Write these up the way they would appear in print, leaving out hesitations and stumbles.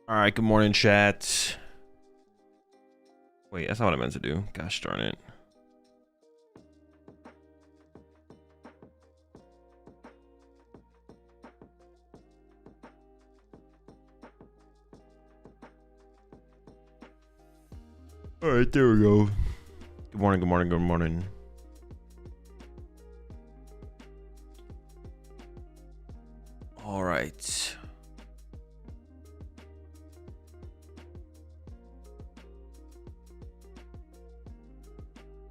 All right, good morning, chat. Wait, that's not what I meant to do. Gosh darn it. All right, there we go. Good morning, good morning, good morning. All right.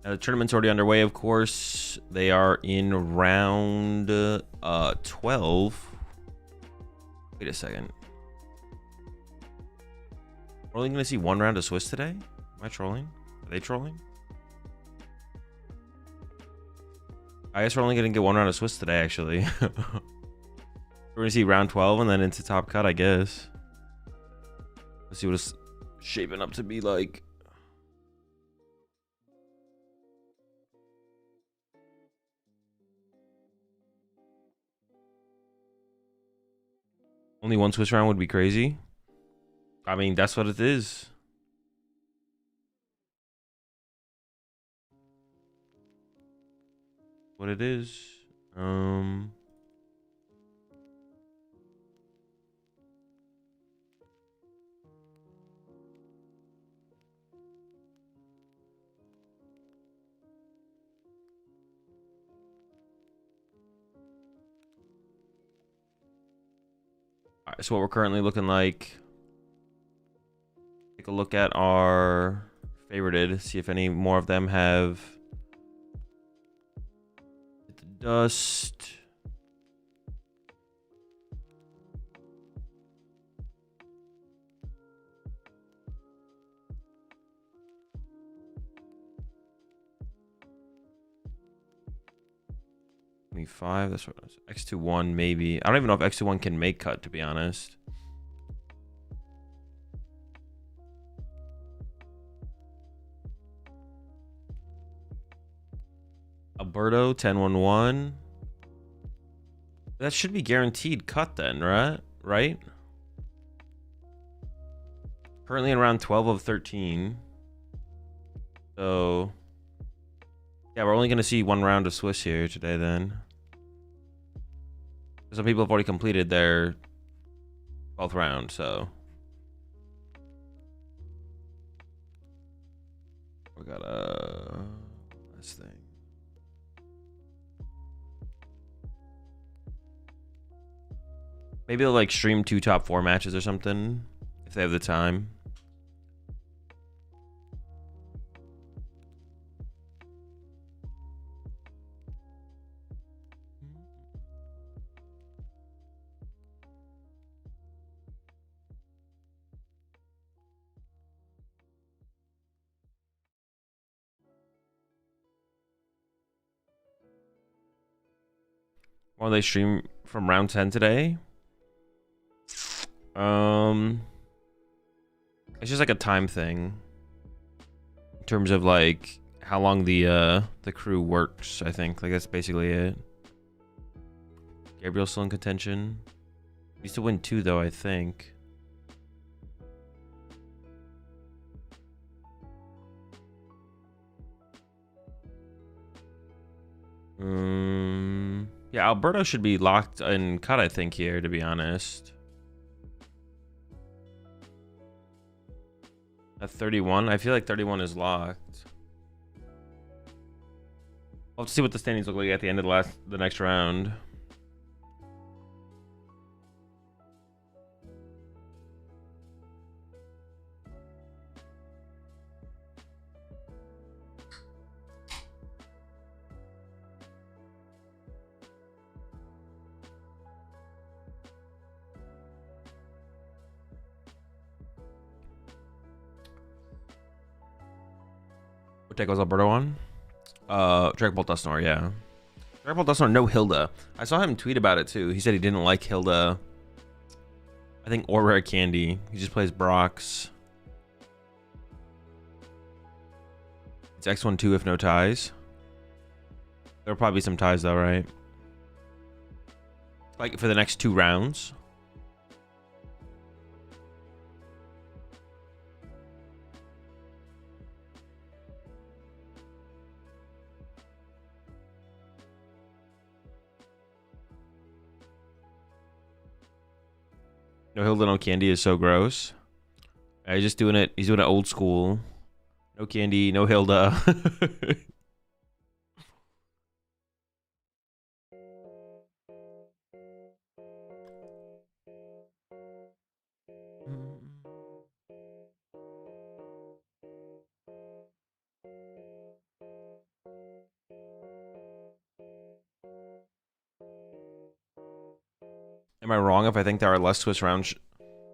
The tournament's already underway, of course. They are in round 12. Wait a second. We're only going to see one round of Swiss today? Am I trolling? Are they trolling? I guess we're only going to get one round of Swiss today, actually. We're going to see round 12 and then into top cut, I guess. Let's see what it's shaping up to be like. Only one Swiss round would be crazy. I mean, that's what it is. What it is. Alright, so what we're currently looking like. Take a look at our favorited, see if any more of them have hit the dust. Five. That's what X21 maybe. I don't even know if X21 can make cut, to be honest. Alberto 1011. That should be guaranteed cut then, right? Currently in round 12 of 13. So yeah, we're only gonna see one round of Swiss here today then. Some people have already completed their 12th round, so we got this thing. Maybe they'll like stream 2 top 4 matches or something if they have the time. Or they stream from round 10 today. It's just like a time thing in terms of like how long the crew works. I think like that's basically it. Gabriel's still in contention. He used to win 2 though, I think. Yeah, Alberto should be locked and cut, I think, here, to be honest. At 31, I feel like 31 is locked. I'll have to see what the standings look like at the end of the next round. What deck was Alberto on? Dragbolt Dustnor, yeah. Dragbolt Dustnor, no Hilda. I saw him tweet about it too. He said he didn't like Hilda. I think or Rare Candy. He just plays Brox. It's X12 if no ties. There'll probably be some ties though, right? Like for the next 2 rounds. No Hilda, no candy is so gross. He's just doing it. He's doing it old school. No candy, no Hilda. Am I wrong if I think there are less Swiss rounds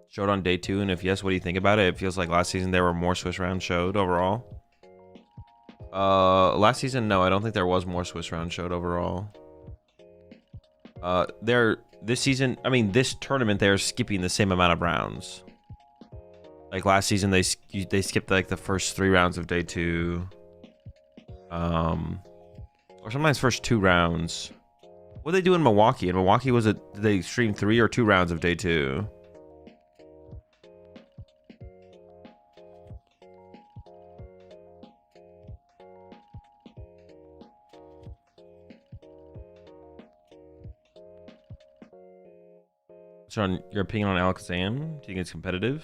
showed on day 2? And if yes, what do you think about it? It feels like last season there were more Swiss rounds showed overall. Last season, no, I don't think there was more Swiss rounds showed overall. This season, I mean, this tournament, they're skipping the same amount of rounds. Like last season, they skipped like the first 3 rounds of day 2. Or sometimes first 2 rounds. What did they do in Milwaukee? In Milwaukee, did they stream 3 or 2 rounds of day 2? Sean, your opinion on Alakazam? Do you think it's competitive?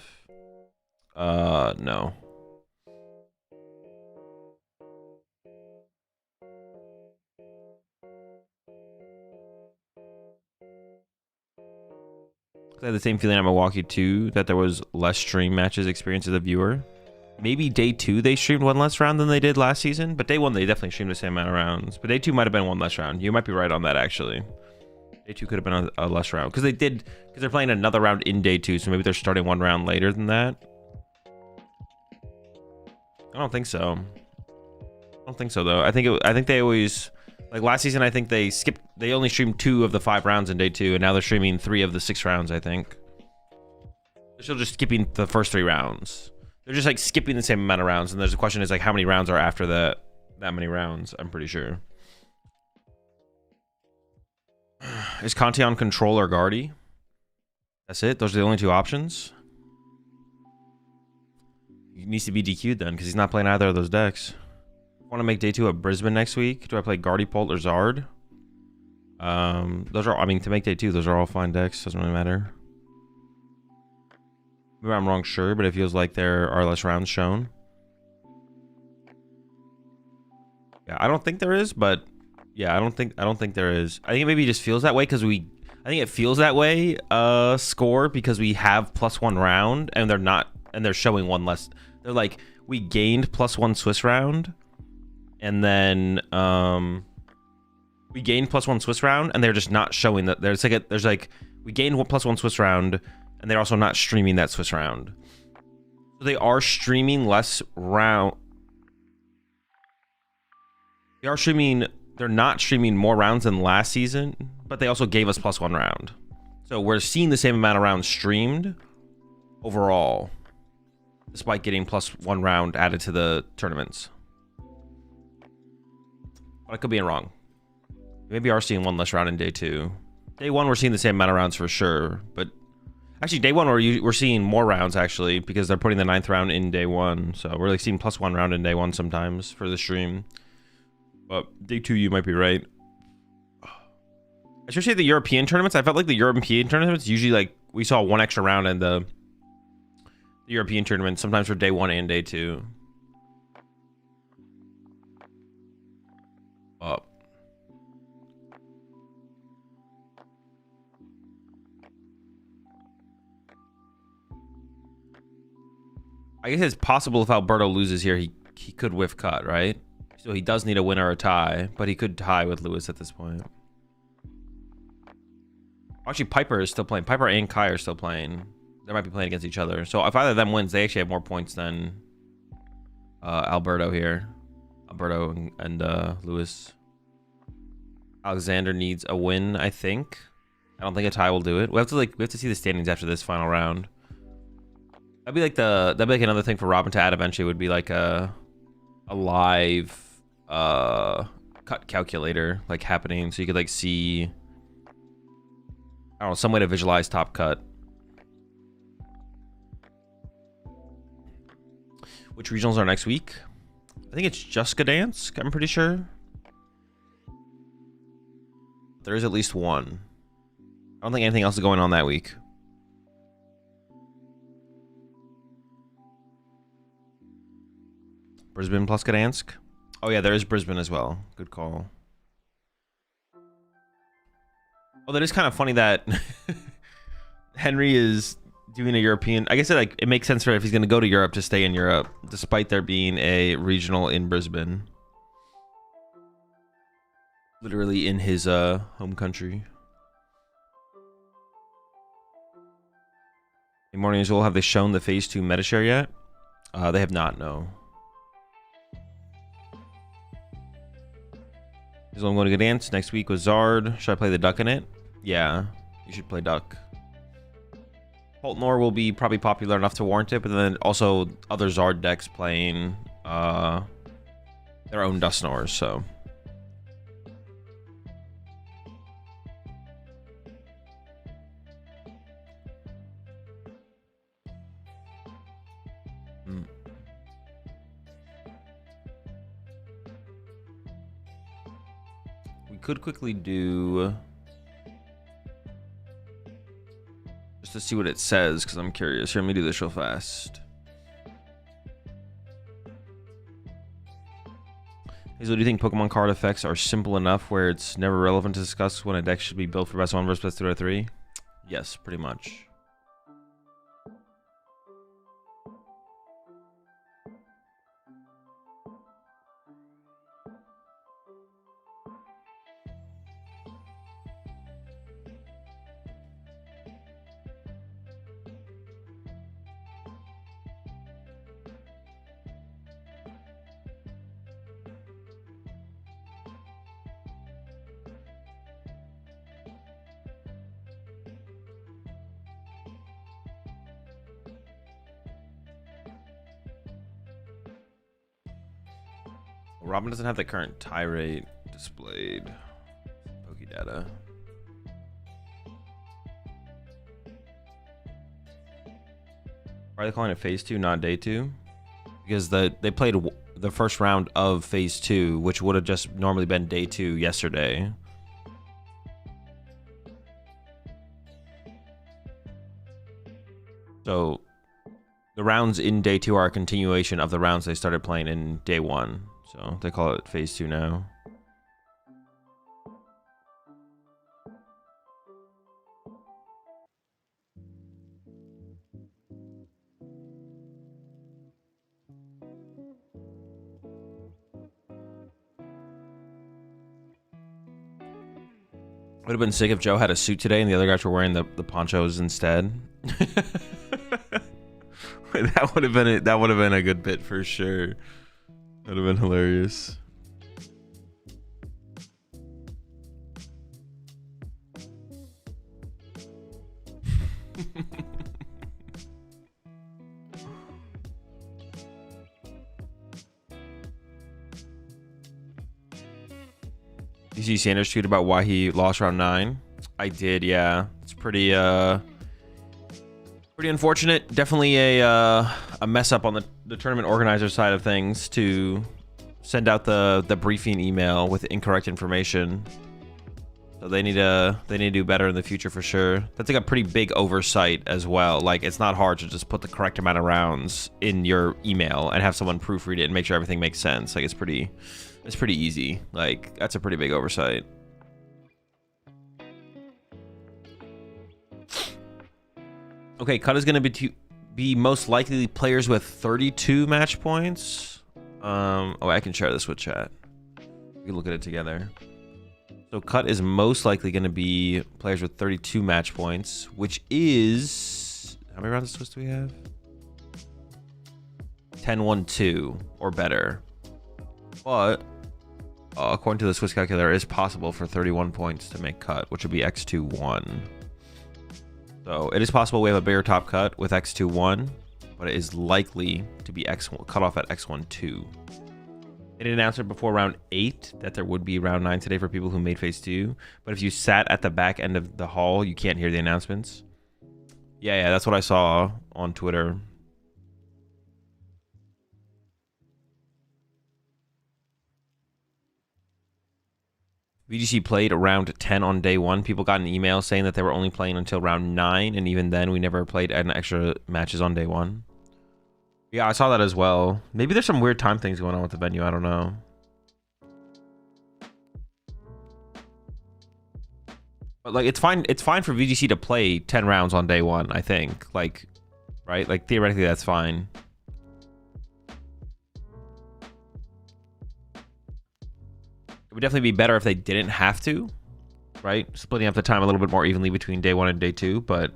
No. I had the same feeling at Milwaukee too, that there was less stream matches experience as a viewer. Maybe day 2 they streamed 1 less round than they did last season, but day 1 they definitely streamed the same amount of rounds. But day 2 might have been 1 less round. You might be right on that actually. Day 2 could have been a less round because they're playing another round in day 2, so maybe they're starting 1 round later than that. I don't think so. I don't think so though. I think they always, like last season, I think they only streamed 2 of the 5 rounds in day 2, and now they're streaming 3 of the 6 rounds, I think. They're still just skipping the first 3 rounds. They're just like skipping the same amount of rounds, and there's a question is like how many rounds are after that many rounds, I'm pretty sure. Is Conti on Control or Guardy? That's it? Those are the only 2 options? He needs to be DQ'd then, because he's not playing either of those decks. Want to make day 2 at Brisbane next week? Do I play Guardy, Polt, or Zard? Those are, I mean, to make day 2, those are all fine decks. Doesn't really matter. Maybe I'm wrong, sure, but it feels like there are less rounds shown. Yeah, I don't think there is, but yeah, I don't think there is. I think it maybe just feels that way because I think it feels that way, score, because we have +1 round and they're showing 1 less. They're like, we gained +1 Swiss round, and then we gained +1 Swiss round, and they're just not showing that. There's like we gained +1 Swiss round, and they're also not streaming that Swiss round. So they are streaming less round. They're not streaming more rounds than last season, but they also gave us +1 round. So we're seeing the same amount of rounds streamed overall, despite getting +1 round added to the tournaments. But I could be wrong. Maybe we are seeing 1 less round in day 2. Day 1, we're seeing the same amount of rounds for sure, but actually day 1 we're seeing more rounds actually, because they're putting the 9th round in day 1. So we're like seeing +1 round in day 1 sometimes for the stream. But day 2, you might be right. Especially the European tournaments. I felt like the European tournaments usually, like, we saw 1 extra round in the European tournament, sometimes for day 1 and day 2. I guess it's possible if Alberto loses here, he could whiff cut, right? So he does need a win or a tie, but he could tie with Lewis at this point. Actually, Piper is still playing. Piper and Kai are still playing. They might be playing against each other. So if either of them wins, they actually have more points than Alberto here. Alberto and Lewis. Alexander needs a win, I think. I don't think a tie will do it. We have to see the standings after this final round. That'd be like another thing for Robin to add eventually, would be like a live cut calculator like happening, so you could like see, I don't know, some way to visualize top cut. Which regionals are next week? I think it's just Gdansk, I'm pretty sure. There is at least one. I don't think anything else is going on that week. Brisbane plus Gdansk. Oh yeah, there is Brisbane as well. Good call. Oh, that is kind of funny that Henry is doing a European. I guess it makes sense for if he's going to go to Europe to stay in Europe, despite there being a regional in Brisbane. Literally in his home country. Good morning, Azul. Have they shown the Phase 2 meta share yet? They have not, no. Azul, I'm going to dance next week with Zard. Should I play the duck in it? Yeah, you should play duck. Poltnor will be probably popular enough to warrant it, but then also other Zard decks playing their own Dusknors, so. We could quickly do, just to see what it says, because I'm curious. Here, let me do this real fast. Hazel, do you think Pokemon card effects are simple enough where it's never relevant to discuss when a deck should be built for best 1 versus best 2 or 3? Yes, pretty much. Robin doesn't have the current tie rate displayed. Pokedata. Why are they calling it Phase 2, not Day 2? Because they played the first round of Phase 2, which would have just normally been Day 2 yesterday. So the rounds in Day 2 are a continuation of the rounds they started playing in Day 1. So they call it Phase 2 now. Would have been sick if Joe had a suit today and the other guys were wearing the ponchos instead. That would have been a good bit for sure. That would have been hilarious. You see Sanders tweet about why he lost round 9? I did, yeah. It's pretty unfortunate. Definitely a mess up on the tournament organizer side of things to send out the briefing email with incorrect information. So they need to do better in the future for sure. That's like a pretty big oversight as well. Like, it's not hard to just put the correct amount of rounds in your email and have someone proofread it and make sure everything makes sense. Like, it's pretty easy. Like, that's a pretty big oversight. Okay, cut is going to be most likely players with 32 match points. Oh, I can share this with chat. We can look at it together. So cut is most likely going to be players with 32 match points, which is... How many rounds of twist do we have? 10-1-2 or better. But according to the Swiss calculator, it is possible for 31 points to make cut, which would be X2-1. So it is possible we have a bigger top cut with X2-1, but it is likely to be cut off at X1-2. It announced it before round 8 that there would be round 9 today for people who made Phase 2. But if you sat at the back end of the hall, you can't hear the announcements. Yeah, that's what I saw on Twitter. VGC played around 10 on day 1. People got an email saying that they were only playing until round 9, and even then we never played an extra matches on day 1. Yeah, I saw that as well. Maybe there's some weird time things going on with the venue. I don't know. But like, it's fine. It's fine for VGC to play 10 rounds on day one, I think. Like, right? Like, theoretically, that's fine. It would definitely be better if they didn't have to, right? Splitting up the time a little bit more evenly between day one and day two, but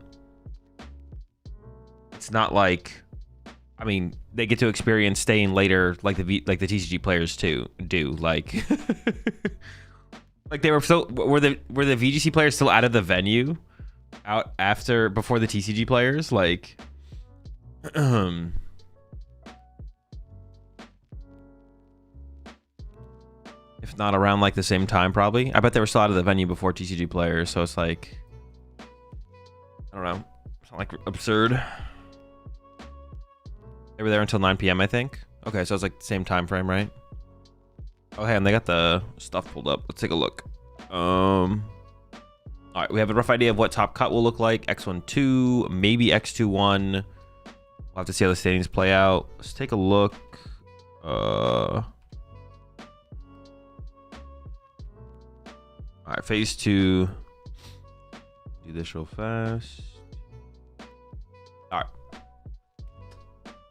it's not like, I mean, they get to experience staying later like the TCG players too do. Like, like they were the VGC players still out of the venue out before the TCG players, like if not around like the same time, probably. I bet they were still out of the venue before TCG players, so it's like, I don't know. It's not like absurd. They were there until 9 p.m. I think. Okay, so it's like the same time frame, right? Oh, hey, and they got the stuff pulled up. Let's take a look. All right, we have a rough idea of what top cut will look like. X1-2, maybe X2-1. We'll have to see how the standings play out. Let's take a look. All right, phase 2. Do this real fast. All right.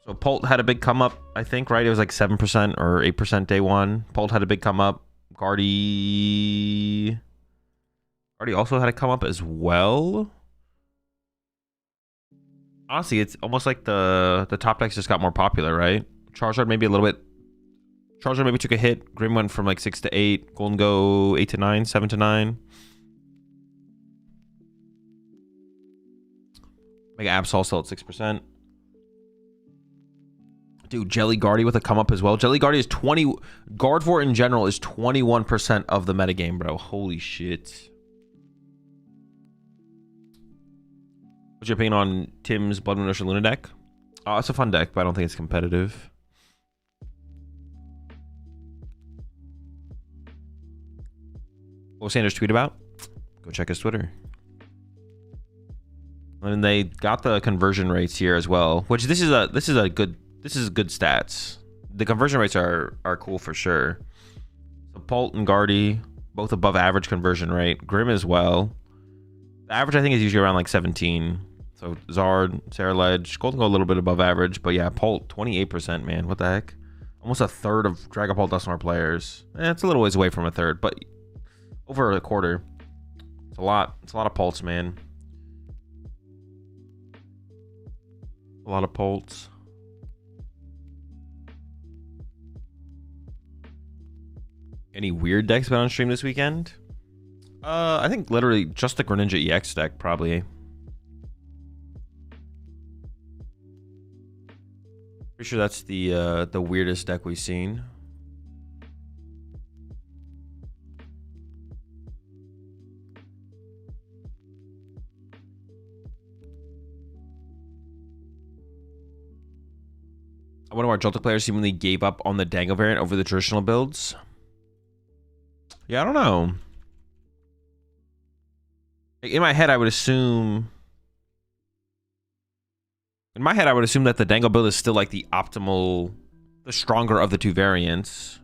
So Polt had a big come up, I think, right? It was like 7% or 8% day one. Polt had a big come up. Guardy also had a come up as well. Honestly, it's almost like the top decks just got more popular, right? Charizard maybe a little bit. Charizard maybe took a hit. Grim went from like 6 to 8. Golden Go 8 to 9, 7 to 9. Mega Absol still at 6%. Dude, Jelly Guardy with a come up as well. Jelly Guardy is 20. Gardevoir in general is 21% of the metagame, bro. Holy shit. What's your opinion on Tim's Blood Moon Ocean Luna deck? Oh, it's a fun deck, but I don't think it's competitive. What was Sanders tweet about? Go check his Twitter. And they got the conversion rates here as well, which this is good stats. The conversion rates are cool for sure. So Polt and Guardy both above average conversion rate. Grim as well. The average I think is usually around like 17. So Zard, Sarah Ledge, Golden Go a little bit above average, but yeah, Polt 28%, man. What the heck? Almost a third of Dragon Ball Dusknoir players. It's a little ways away from a third, but over a quarter. It's a lot. It's a lot of Polts, man. A lot of Polts. Any weird decks been on stream this weekend? I think literally just the Greninja EX deck, probably. Pretty sure that's the weirdest deck we've seen. One of our Joltik players seemingly gave up on the Dango variant over the traditional builds. Yeah, I don't know. In my head, I would assume... In my head, I would assume that the Dango build is still like the optimal... The stronger of the two variants.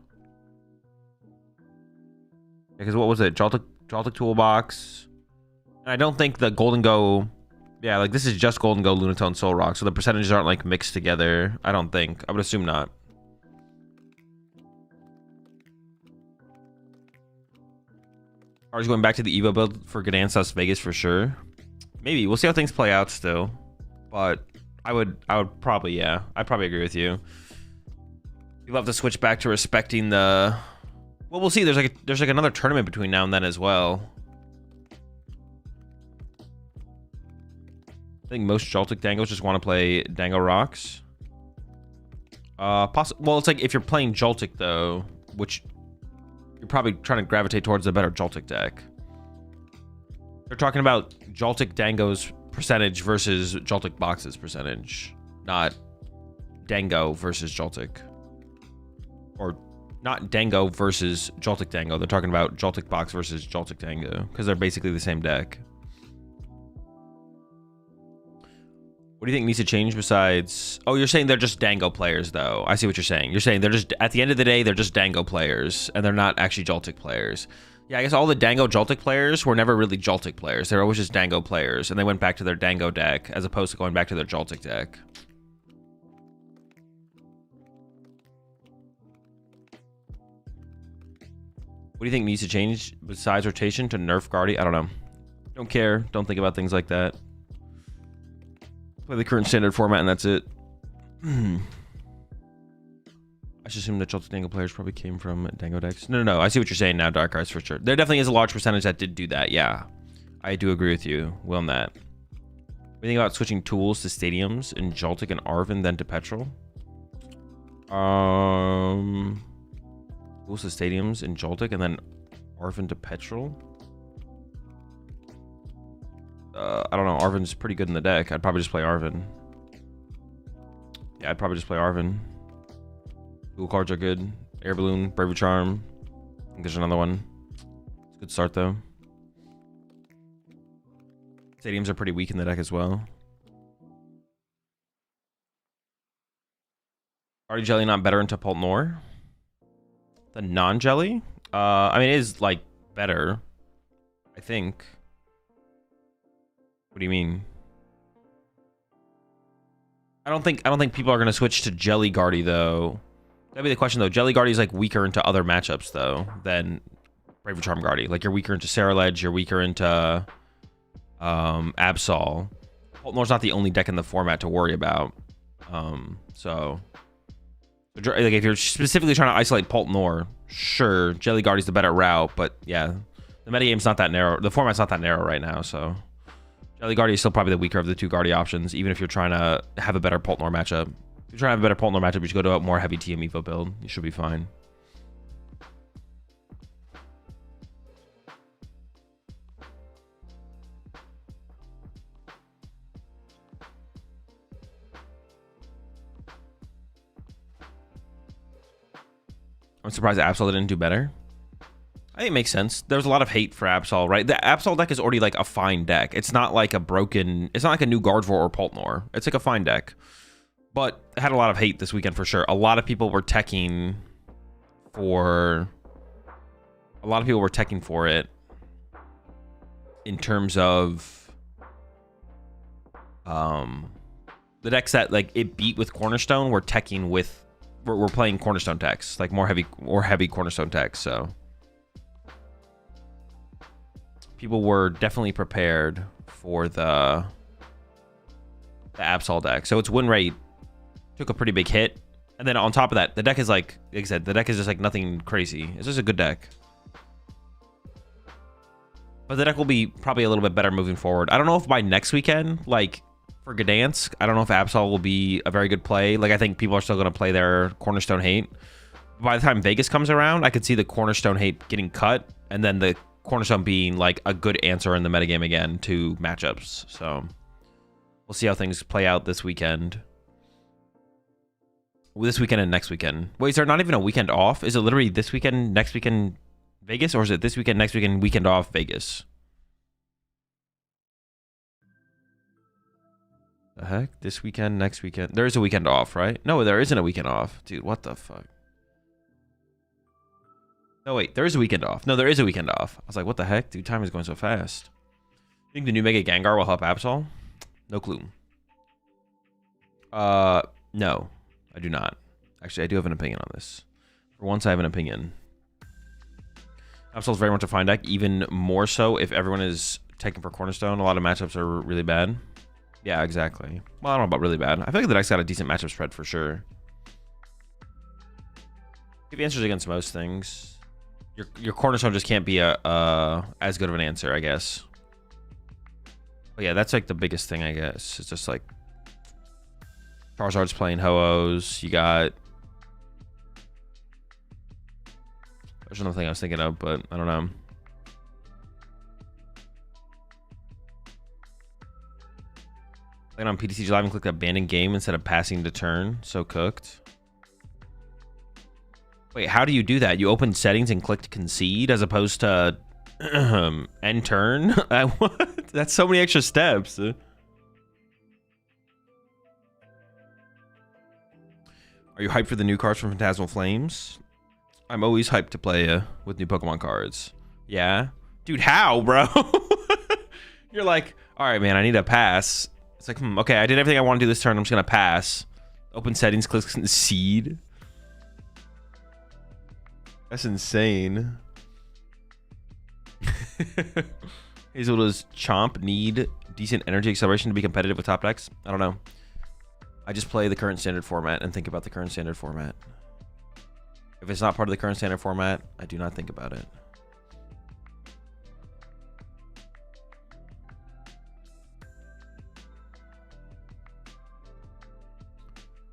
Because what was it? Joltik Toolbox. And I don't think the Golden Go... Yeah, like this is just Golden Go, Lunatone, Soul Rock, so the percentages aren't like mixed together. I don't think. I would assume not. Are you going back to the Evo build for Gdansk Vegas for sure? Maybe. We'll see how things play out still. But I would probably, yeah. I'd probably agree with you. You'll have to switch back to respecting the... Well, we'll see. There's like another tournament between now and then as well. I think most Joltik Dangos just want to play Dango Rocks. Well, it's like if you're playing Joltik though, which you're probably trying to gravitate towards a better Joltik deck. They're talking about Joltik Dango's percentage versus Joltik Box's percentage, not Dango versus Joltik. Or not Dango versus Joltik Dango. They're talking about Joltik Box versus Joltik Dango because they're basically the same deck. What do you think needs to change besides... Oh, you're saying they're just Dango players, though. I see what you're saying. You're saying they're just... At the end of the day, they're just Dango players, and they're not actually Joltik players. Yeah, I guess all the Dango Joltik players were never really Joltik players. They were always just Dango players, and they went back to their Dango deck, as opposed to going back to their Joltik deck. What do you think needs to change besides rotation to nerf Guardy? I don't know. Don't care. Don't think about things like that. Play the current standard format and that's it. I should assume that Joltik Dango players probably came from Dango decks. No. I see what you're saying now, Dark Arts, for sure. There definitely is a large percentage that did do that. Yeah, I do agree with you, Will, on that. What do you think about switching tools to stadiums in Joltik and Arven, then to Petrol? Tools to stadiums in Joltik and then Arven to Petrol? I don't know. Arven's pretty good in the deck. I'd probably just play Arven. Yeah, I'd probably just play Arven. Dual cards are good. Air Balloon, Bravery Charm. I think there's another one. It's a good start, though. Stadiums are pretty weak in the deck as well. Guardy Jelly not better into Poltnor? The non-jelly? I mean, it is, like, better. I think. What do you mean? I don't think people are gonna switch to Jelly Guardy though. That'd be the question though. Jelly Guardy is like weaker into other matchups though than Bravery Charm Guardy. Like you're weaker into Sarah Ledge, you're weaker into Absol. Poltnor's not the only deck in the format to worry about. So like if you're specifically trying to isolate Poltnor, sure, Jelly Guardy's the better route, but yeah, the metagame's not that narrow. The format's not that narrow right now, so Jelly Guardy is still probably the weaker of the two Guardy options, even if you're trying to have a better Poltnor matchup. If you're trying to have a better Poltnor matchup, you should go to a more heavy TM Evo build. You should be fine. I'm surprised Absol didn't do better. I think it makes sense. There's a lot of hate for Absol, right? The Absol deck is already like a fine deck. It's not like a broken... It's not like a new Gardevoir or Poltnor. It's like a fine deck. But it had a lot of hate this weekend for sure. A lot of people were teching for... A lot of people were teching for it in terms of... the decks that like it beat with Cornerstone were teching with... We're playing Cornerstone decks. Like more heavy Cornerstone decks, so... People were definitely prepared for the Absol deck. So its win rate took a pretty big hit. And then on top of that, the deck is like I said, the deck is just like nothing crazy. It's just a good deck. But the deck will be probably a little bit better moving forward. I don't know if by next weekend, like for Gdansk, I don't know if Absol will be a very good play. Like I think people are still going to play their Cornerstone hate. By the time Vegas comes around, I could see the Cornerstone hate getting cut. And then the Cornerstone being like a good answer in the metagame again to matchups. So we'll see how things play out this weekend. This weekend and next weekend. Wait, is there not even a weekend off? Is it literally this weekend, next weekend, Vegas? Or is it this weekend, next weekend, weekend off, Vegas? The heck? This weekend, next weekend. There is a weekend off, right? No, there isn't a weekend off. Dude, what the fuck? No, wait, there is a weekend off. No, there is a weekend off. I was like, what the heck? Dude, time is going so fast. You think the new Mega Gengar will help Absol? No clue. No, I do not. Actually, I do have an opinion on this. For once, I have an opinion. Absol is very much a fine deck, even more so if everyone is taking for Cornerstone. A lot of matchups are really bad. Yeah, exactly. Well, I don't know about really bad. I feel like the deck's got a decent matchup spread for sure. Give answers against most things. Your Cornerstone just can't be as good of an answer, I guess. But yeah, that's like the biggest thing, I guess. It's just like Charizard's playing Ho-Ohs. You got... There's another thing I was thinking of, but I don't know. Playing on PTCG Live and click abandon game instead of passing to turn. So cooked. Wait, how do you do that? You open settings and clicked concede as opposed to end turn? What? That's so many extra steps. Are you hyped for the new cards from Phantasmal Flames? I'm always hyped to play with new Pokemon cards. Yeah? Dude, how, bro? You're like, all right, man, I need a pass. It's like, okay, I did everything I want to do this turn. I'm just going to pass. Open settings, click seed. That's insane. Hazel, does Chomp need decent energy acceleration to be competitive with top decks? I don't know. I just play the current standard format and think about the current standard format. If it's not part of the current standard format, I do not think about it.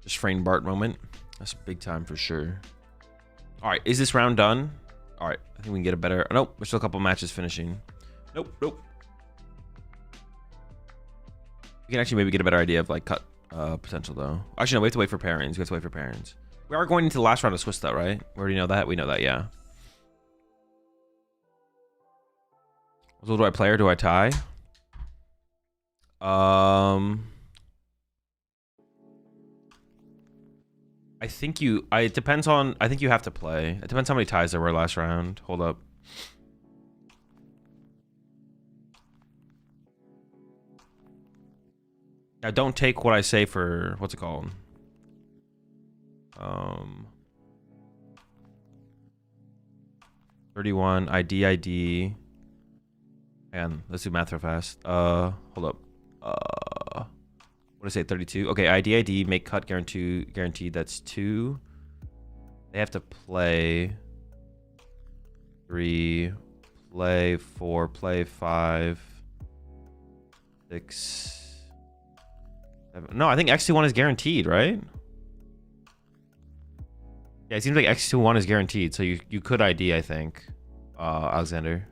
Just Frame Bart moment. That's big time for sure. All right, is this round done? All right, I think we can get a better... Oh, nope, there's still a couple matches finishing. Nope. We can actually maybe get a better idea of like cut potential though. Actually, no, we have to wait for pairings. We are going into the last round of Swiss though, right? We already know that. We know that, yeah. So do I play or do I tie? I think you... it depends on... I think you have to play. It depends how many ties there were last round. Hold up. Now, don't take what I say for... What's it called? 31. ID. And let's do math real fast. Hold up. What did I say? 32. Okay, ID, make cut guaranteed. That's 2. They have to play 3, play 4, play 5, 6, 7. No, I think X21 is guaranteed, right? Yeah, it seems like X21 is guaranteed, so you could ID, I think, Alexander.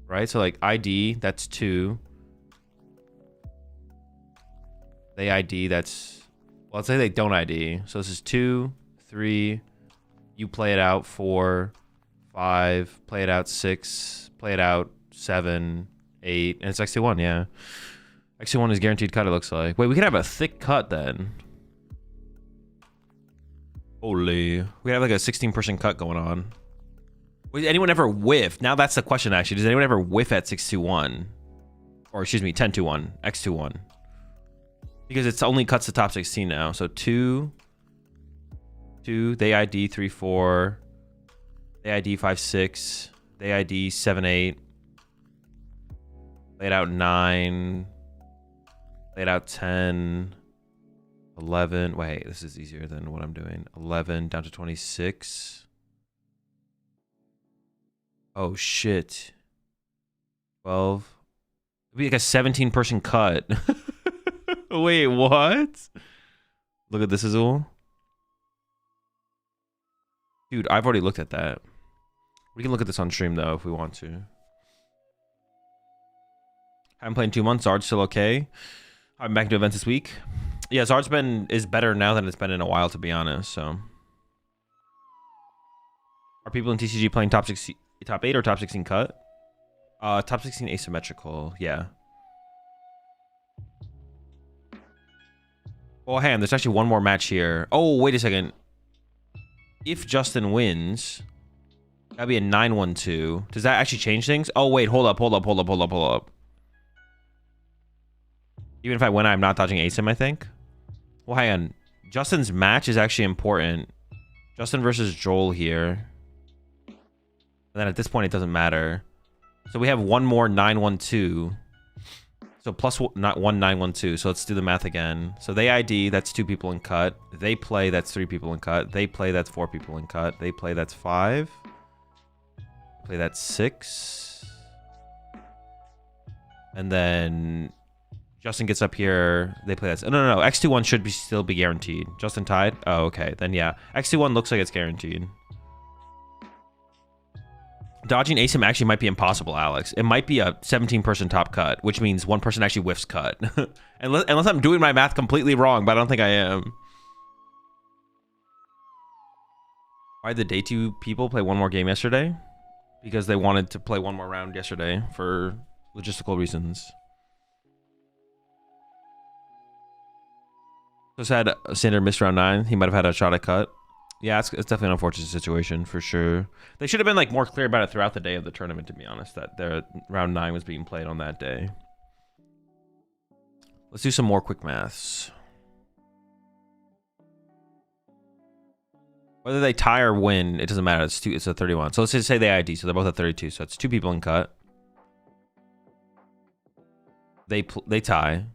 Right? So like ID, that's 2. They ID, that's... Well, let's say they don't ID. So this is 2, 3. You play it out 4, 5. Play it out 6. Play it out 7, 8. And it's X21, yeah. X21 is guaranteed cut, it looks like. Wait, we could have a thick cut then. Holy. We have like a 16% cut going on. Did anyone ever whiff? Now that's the question, actually. Does anyone ever whiff at 621? Or excuse me, 1021, X21? Because it's only cuts the top 16 now. So 2, they ID 3, 4, they ID 5, 6, they ID 7, 8, laid out 9, laid out 10, 11. Wait, this is easier than what I'm doing. 11 down to 26. Oh shit. 12. It'd be like a 17% cut. Wait, what? Look at this, Azul. Dude, I've already looked at that. We can look at this on stream though if we want to. Haven't played in 2 months. Zard's still okay. I'm back to events this week. Yeah, Zard's is better now than it's been in a while, to be honest. So, are people in TCG playing top 8 or top 16 cut? Top 16 asymmetrical. Yeah. Oh, hang on. There's actually one more match here. Oh, wait a second. If Justin wins, that'd be a 9-1-2. Does that actually change things? Oh, wait. Hold up. Even if I win, I'm not dodging asym, I think. Well, hang on. Justin's match is actually important. Justin versus Joel here. And then at this point, it doesn't matter. So we have one more 9-1-2. So plus not 1-9-1-2. So let's do the math again. So they ID, that's 2 people in cut. They play, that's 3 people in cut. They play, that's 4 people in cut. They play, that's 5. Play, that's 6. And then Justin gets up here. They play that. No. X21 should still be guaranteed. Justin tied? Oh, okay. Then yeah. X21 looks like it's guaranteed. Dodging asym actually might be impossible, Alex. It might be a 17-person top cut, which means one person actually whiffs cut. Unless I'm doing my math completely wrong, but I don't think I am. Why did the day 2 people play one more game yesterday? Because they wanted to play one more round yesterday for logistical reasons. Just had Sander missed round 9. He might have had a shot at cut. Yeah, it's definitely an unfortunate situation for sure. They should have been like more clear about it throughout the day of the tournament, to be honest, that their round 9 was being played on that day. Let's do some more quick maths. Whether they tie or win, it doesn't matter. It's a 31. So let's just say they ID. So they're both at 32. So it's 2 people in cut. They tie.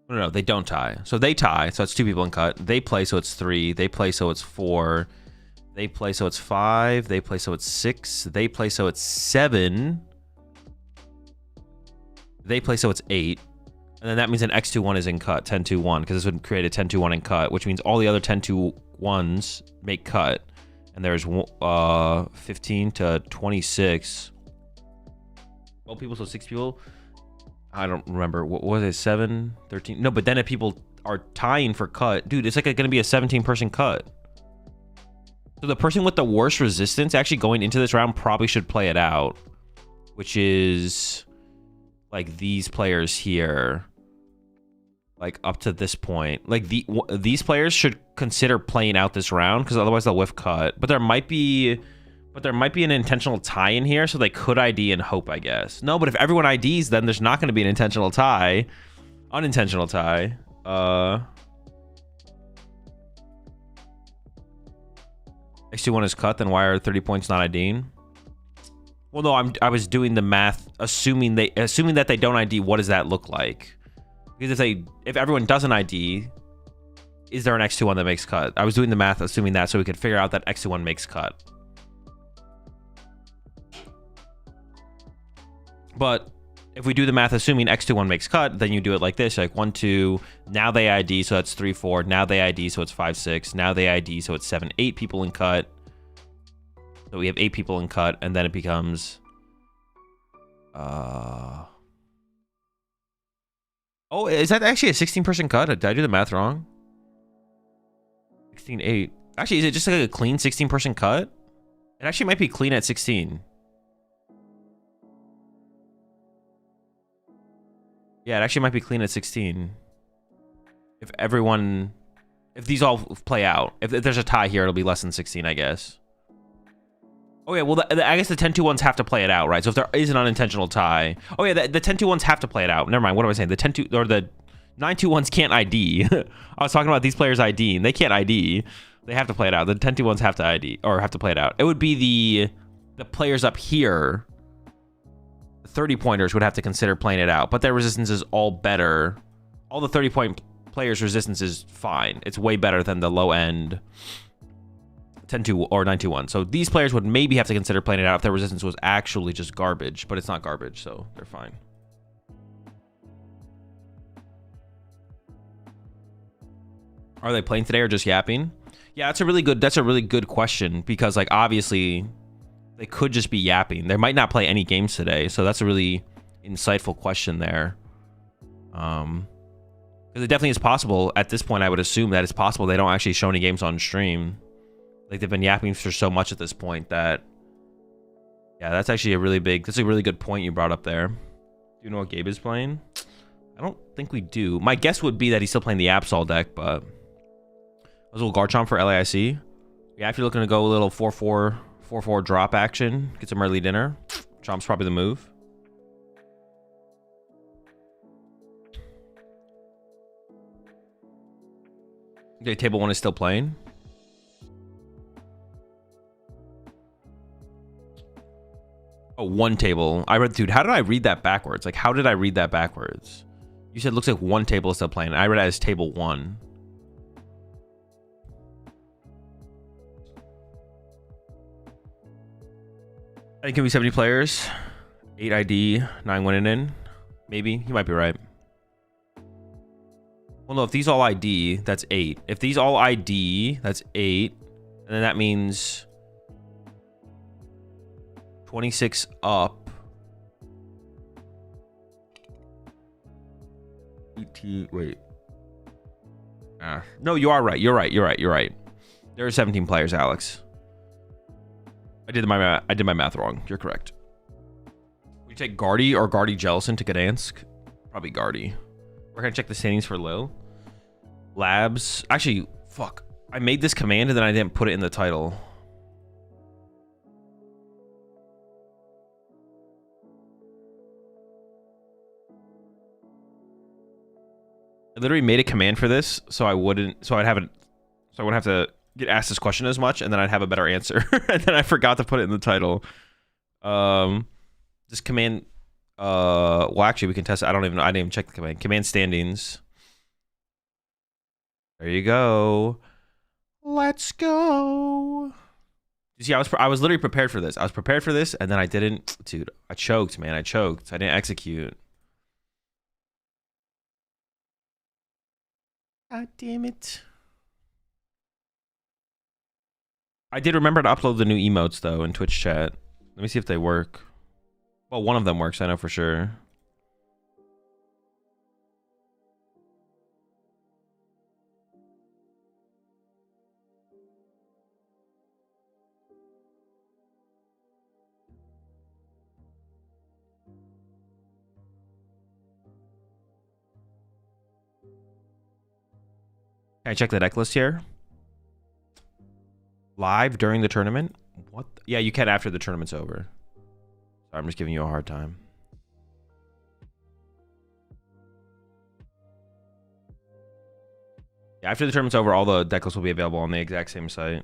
No, they don't tie. So they tie. So it's 2 people in cut. They play, so it's 3. They play, so it's 4. They play, so it's 5. They play, so it's 6. They play, so it's 7. They play, so it's 8. And then that means an X21 is in cut, 10-2-1, because this would create a 10-2-1 in cut, which means all the other 10-2-1s make cut. And there's 15 to 26. 12 people, so 6 people. I don't remember. What was it? 7, 13? No, but then if people are tying for cut, dude, it's like going to be a 17-person cut. So the person with the worst resistance actually going into this round probably should play it out, which is like these players here, like up to this point. Like these players should consider playing out this round because otherwise they'll whiff cut. But there might be an intentional tie in here, so they could ID and hope, I guess. No, but if everyone IDs, then there's not going to be an intentional tie. Unintentional tie. X21 is cut, then why are 30 points not IDing? Well, no, I was doing the math, assuming that they don't ID. What does that look like? Because if everyone doesn't ID, is there an X21 that makes cut? I was doing the math, assuming that, so we could figure out that X21 makes cut. But if we do the math assuming X21 makes cut, then you do it like this, like 1, 2, now they ID, so that's 3, 4, now they ID, so it's 5, 6, now they ID, so it's 7, 8 people in cut. So we have 8 people in cut, and then it becomes oh, is that actually a 16-person cut? Did I do the math wrong? 16, 8. Actually, is it just like a clean 16-person cut? It actually might be clean at 16. Yeah, it actually might be clean at 16. If these all play out. If there's a tie here, it'll be less than 16, I guess. Oh, yeah, well, I guess the 10-2-1s have to play it out, right? So if there is an unintentional tie... Oh, yeah, the 10-2-1s have to play it out. Never mind, what am I saying? The 10-2... Or the 9-2-1s can't ID. I was talking about these players IDing. They can't ID. They have to play it out. The 10-2-1s have to ID, or have to play it out. It would be the players up here... 30-pointers would have to consider playing it out, but their resistance is all better. All the 30-point players' resistance is fine. It's way better than the low-end 10-2 or 9-2-1. So these players would maybe have to consider playing it out if their resistance was actually just garbage, but it's not garbage, so they're fine. Are they playing today or just yapping? Yeah, that's a really good question, because like obviously they could just be yapping. They might not play any games today, so that's a really insightful question there. Because it definitely is possible. At this point, I would assume that it's possible they don't actually show any games on stream. Like, they've been yapping for so much at this point that... Yeah, that's actually that's a really good point you brought up there. Do you know what Gabe is playing? I don't think we do. My guess would be that he's still playing the Absol deck, but... A little Garchomp for LAIC. Yeah, if you're looking to go a little 4-4 drop action, get some early dinner, Chomp's probably the move. Okay, table 1 is still playing. Oh, 1 table. Dude, how did I read that backwards? Like, how did I read that backwards? You said it looks like 1 table is still playing. I read it as table 1. I think it can be 70 players, 8 ID, 9 winning in. Maybe. You might be right. Well, no, if these all ID, that's 8. If these all ID, that's 8. And then that means 26 up. 18, wait. No, you are right. You're right. There are 17 players, Alex. I did my math wrong. You're correct. Would you take Guardy or Guardy Jellicent to Gdansk? Probably Guardy. We're gonna check the standings for Lille. Labs. Actually, fuck. I made this command and then I didn't put it in the title. I literally made a command for this so I wouldn't have to get asked this question as much, and then I'd have a better answer. And then I forgot to put it in the title. This command, well, actually we can test it. I didn't even check the command standings. There you go. Let's go. You see, I was literally prepared for this. I was prepared for this, and then I didn't. Dude, I choked, man. I choked. I didn't execute. God damn it. I did remember to upload the new emotes, though, in Twitch chat. Let me see if they work. Well, one of them works, I know for sure. Can I check the deck list here? Live during the tournament? What? Yeah, you can after the tournament's over. Sorry, I'm just giving you a hard time. Yeah, after the tournament's over, all the deck lists will be available on the exact same site.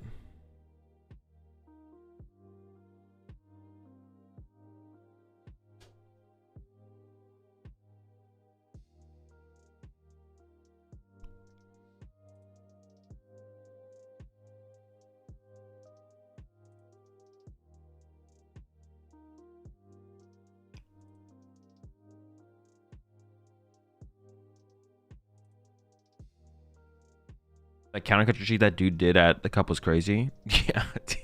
That counter sheet that dude did at the cup was crazy. Yeah, dude.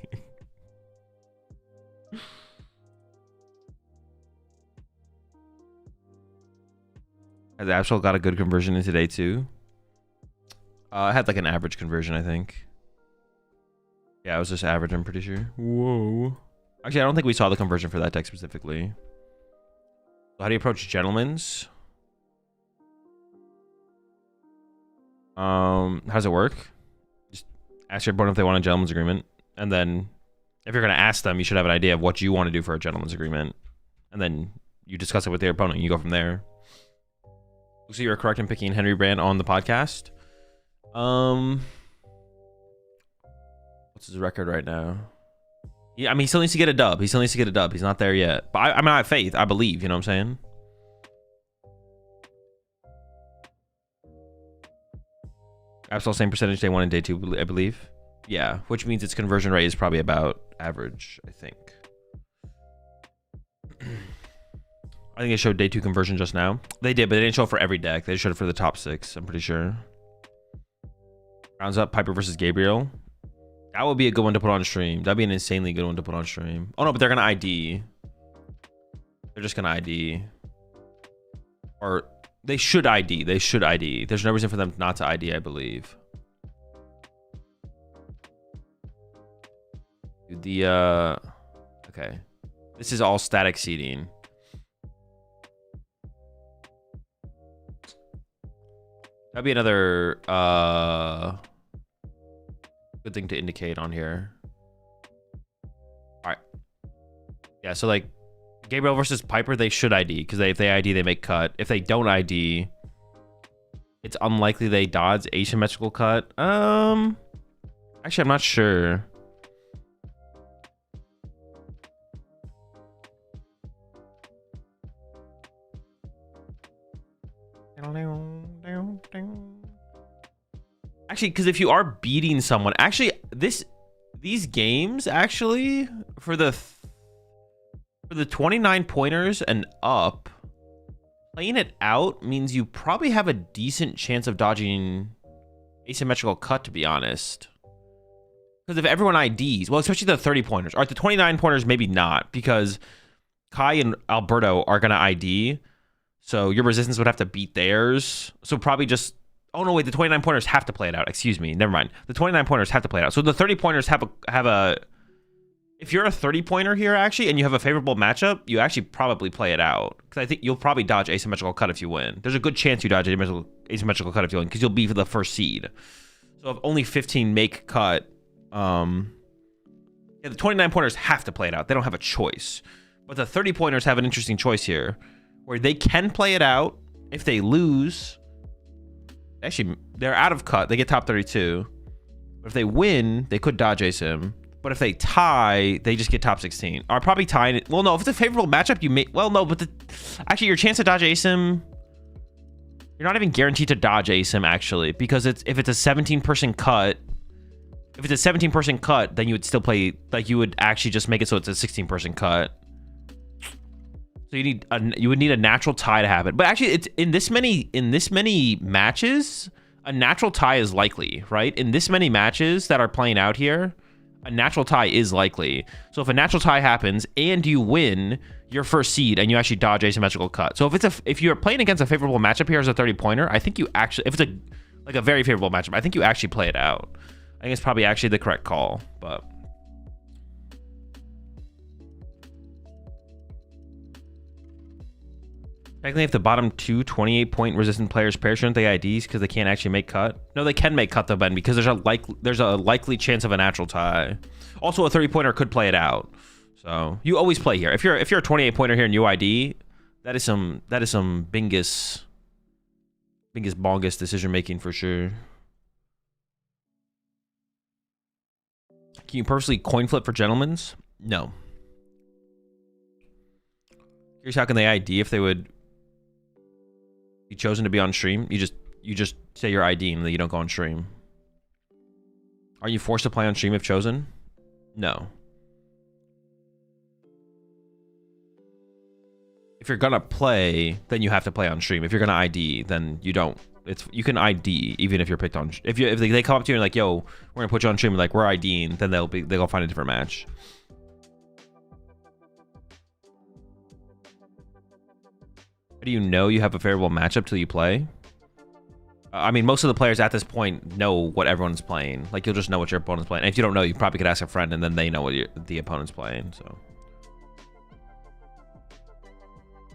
Has Absol got a good conversion in today too? I had like an average conversion, I think. Yeah, it was just average, I'm pretty sure. Whoa. Actually, I don't think we saw the conversion for that deck specifically. So how do you approach gentlemen's? How does it work? Just ask your opponent if they want a gentleman's agreement, and then if you're going to ask them, you should have an idea of what you want to do for a gentleman's agreement, and then you discuss it with your opponent and you go from there. So you're correct in picking Henry Brand on the podcast. What's his record right now? Yeah, I mean, he still needs to get a dub. He's not there yet, but I mean, I have faith. I believe. You know what I'm saying? Absolute same percentage day 1 and day 2, I believe. Yeah, which means its conversion rate is probably about average, I think. I think it showed day 2 conversion just now. They did, but they didn't show it for every deck. They showed it for the top 6, I'm pretty sure. Rounds up, Piper versus Gabriel. That would be a good one to put on stream. That'd be an insanely good one to put on stream. Oh no, but they're gonna ID. They're just gonna ID. Or they should ID. They should ID. There's no reason for them not to ID, I believe. The okay. This is all static seeding. That'd be another good thing to indicate on here. All right. Yeah, so like Gabriel versus Piper, they should ID because if they ID, they make cut. If they don't ID, it's unlikely they dodge asymmetrical cut. Actually, I'm not sure. Actually, because if you are beating someone, actually, these games actually for the 29 pointers and up, playing it out means you probably have a decent chance of dodging asymmetrical cut, to be honest. Because if everyone IDs, well, especially the 30 pointers, or the 29 pointers, maybe not, because Kai and Alberto are gonna ID, so your resistance would have to beat theirs. So probably just, oh no, wait, the 29 pointers have to play it out. Excuse me, never mind. The 29 pointers have to play it out. So the 30 pointers have a if you're a 30-pointer here, actually, and you have a favorable matchup, you actually probably play it out. Because I think you'll probably dodge asymmetrical cut if you win. There's a good chance you dodge asymmetrical cut if you win, because you'll be for the first seed. So if only 15 make cut, yeah, the 29-pointers have to play it out. They don't have a choice. But the 30-pointers have an interesting choice here, where they can play it out. If they lose, actually, they're out of cut. They get top 32. But if they win, they could dodge asym. But if they tie, they just get top 16. Or probably tying it. Well, no, if it's a favorable matchup, you may... Well, no, but actually, your chance to dodge asym... You're not even guaranteed to dodge asym, actually. Because if it's a 17-person cut... If it's a 17-person cut, then you would still play... Like, you would actually just make it so it's a 16-person cut. So you would need a natural tie to happen. But actually, it's in this many matches, a natural tie is likely, right? In this many matches that are playing out here... A natural tie is likely. So if a natural tie happens and you win your first seed and you actually dodge asymmetrical cut. So if you're playing against a favorable matchup here as a 30-pointer, I think you actually, if it's a very favorable matchup, I think you actually play it out. I think it's probably actually the correct call, but. Technically, if the bottom two 28-point resistant players pair, shouldn't they IDs because they can't actually make cut? No, they can make cut though, Ben, because there's a likely chance of a natural tie. Also, a 30-pointer could play it out. So you always play here. If you're a 28-pointer here in UID, that is some bingus bongus decision making for sure. Can you purposely coin flip for gentlemen's? No. Here's how can they ID if they would be chosen to be on stream. You just say your ID and then you don't go on stream. Are you forced to play on stream if chosen? No. If you're gonna play, then you have to play on stream. If you're gonna ID, then you don't. You can ID even if you're picked on. If they come up to you and like, yo, we're gonna put you on stream, and like we're IDing, then they'll find a different match. How do you know you have a favorable matchup till you play? I mean, most of the players at this point know what everyone's playing. Like, you'll just know what your opponent's playing. And if you don't know, you probably could ask a friend, and then they know what the opponent's playing. So,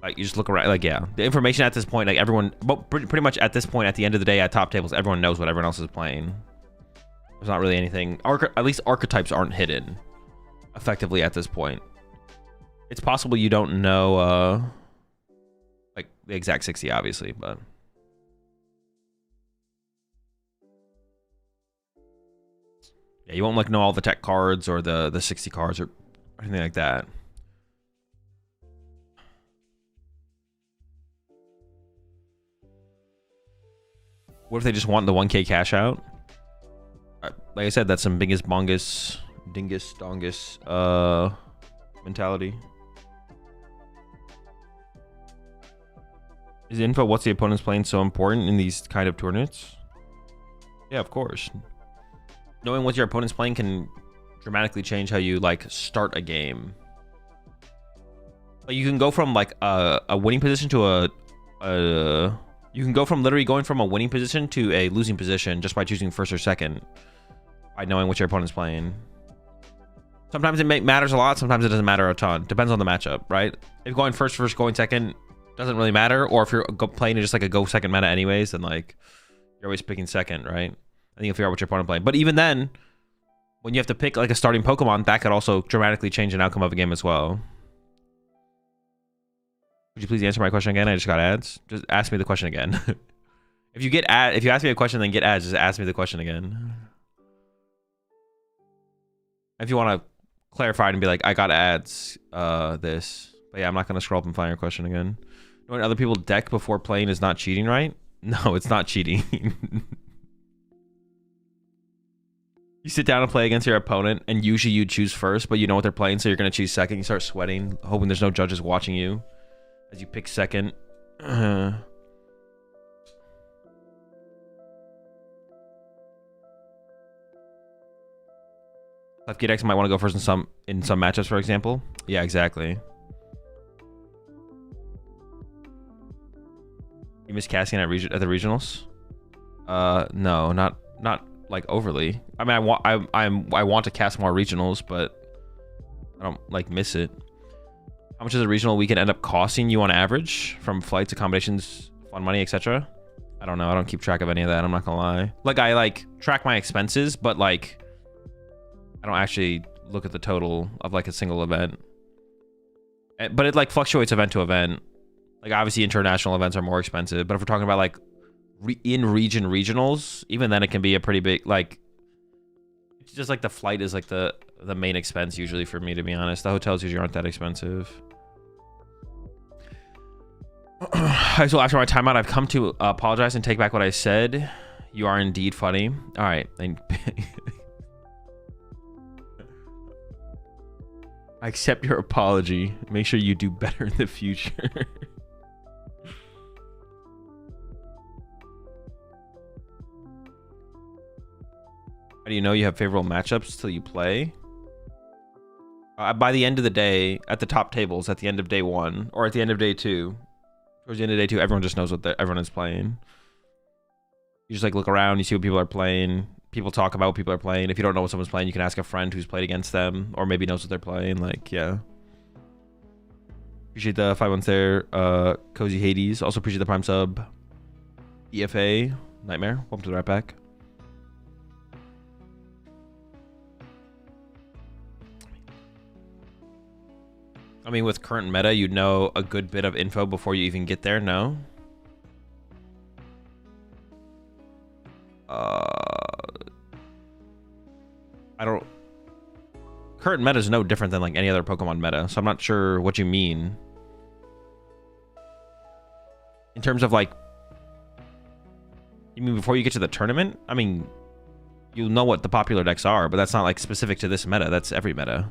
like, you just look around. Like, yeah, the information at this point, like everyone, pretty much at this point, at the end of the day, at top tables, everyone knows what everyone else is playing. There's not really anything. At least archetypes aren't hidden effectively at this point. It's possible you don't know. Like the exact 60, obviously, but yeah, you won't like know all the tech cards or the 60 cards or anything like that. What if they just want the 1K cash out? Like I said, that's some bingus bongus dingus dongus mentality. Is info what's the opponent's playing so important in these kind of tournaments? Yeah, of course. Knowing what your opponent's playing can dramatically change how you like start a game. Like you can go from like a winning position to you can go from literally going from a winning position to a losing position just by choosing first or second by knowing what your opponent's playing. Sometimes it matters a lot, sometimes it doesn't matter a ton. Depends on the matchup, right? If going first, going second, doesn't really matter, or if you're playing just like a go second meta anyways, then like you're always picking second, right? I think you'll figure out what your opponent playing. But even then, when you have to pick like a starting Pokemon, that could also dramatically change an outcome of a game as well. Would you please answer my question again? I just got ads. Just ask me the question again. If you ask me a question then get ads, just ask me the question again. If you want to clarify and be like, I got ads, this. But yeah, I'm not gonna scroll up and find your question again. Knowing other people deck before playing is not cheating, right? No, it's not cheating. You sit down and play against your opponent, and usually you choose first, but you know what they're playing, so you're going to choose second. You start sweating, hoping there's no judges watching you as you pick second. Left X might want to go first in some matchups, for example. Yeah, exactly. You miss casting at the regionals? No, not like overly. I mean, I want to cast more regionals, but I don't like miss it. How much does a regional weekend end up costing you on average from flights, accommodations, fun money, etc.? I don't know. I don't keep track of any of that. I'm not gonna lie. Like I like track my expenses, but like I don't actually look at the total of like a single event. But it like fluctuates event to event. Like obviously international events are more expensive, but if we're talking about like in-region regionals, even then it can be a pretty big, like, it's just like the flight is like the main expense usually for me, to be honest. The hotels usually aren't that expensive. So after my timeout, I've come to apologize and take back what I said. You are indeed funny. All right. I accept your apology. Make sure you do better in the future. How do you know you have favorable matchups till you play? By the end of the day, at the top tables, at the end of day 1, or at the end of day 2, towards the end of day 2, everyone just knows what everyone is playing. You just like look around, you see what people are playing. People talk about what people are playing. If you don't know what someone's playing, you can ask a friend who's played against them, or maybe knows what they're playing. Like, yeah. Appreciate the 5 months there, Cozy Hades. Also appreciate the Prime sub. EFA Nightmare. Welcome to the right back. I mean, with current meta, you'd know a good bit of info before you even get there, no? I don't... Current meta is no different than, like, any other Pokemon meta, so I'm not sure what you mean. In terms of, like... You mean before you get to the tournament? I mean, you'll know what the popular decks are, but that's not, like, specific to this meta. That's every meta.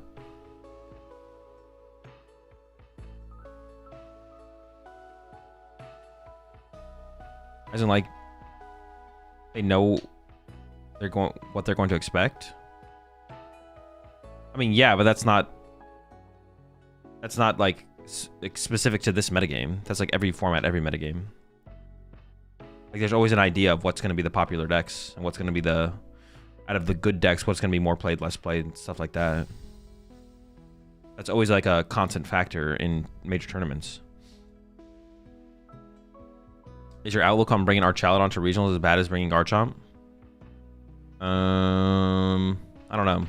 As in, like, they know what they're going to expect. I mean, yeah, but that's not like specific to this metagame. That's like every format, every metagame. Like, there's always an idea of what's going to be the popular decks and what's going to be the, out of the good decks, what's going to be more played, less played, and stuff like that. That's always like a constant factor in major tournaments. Is your outlook on bringing Archaladon to regionals as bad as bringing Garchomp? I don't know.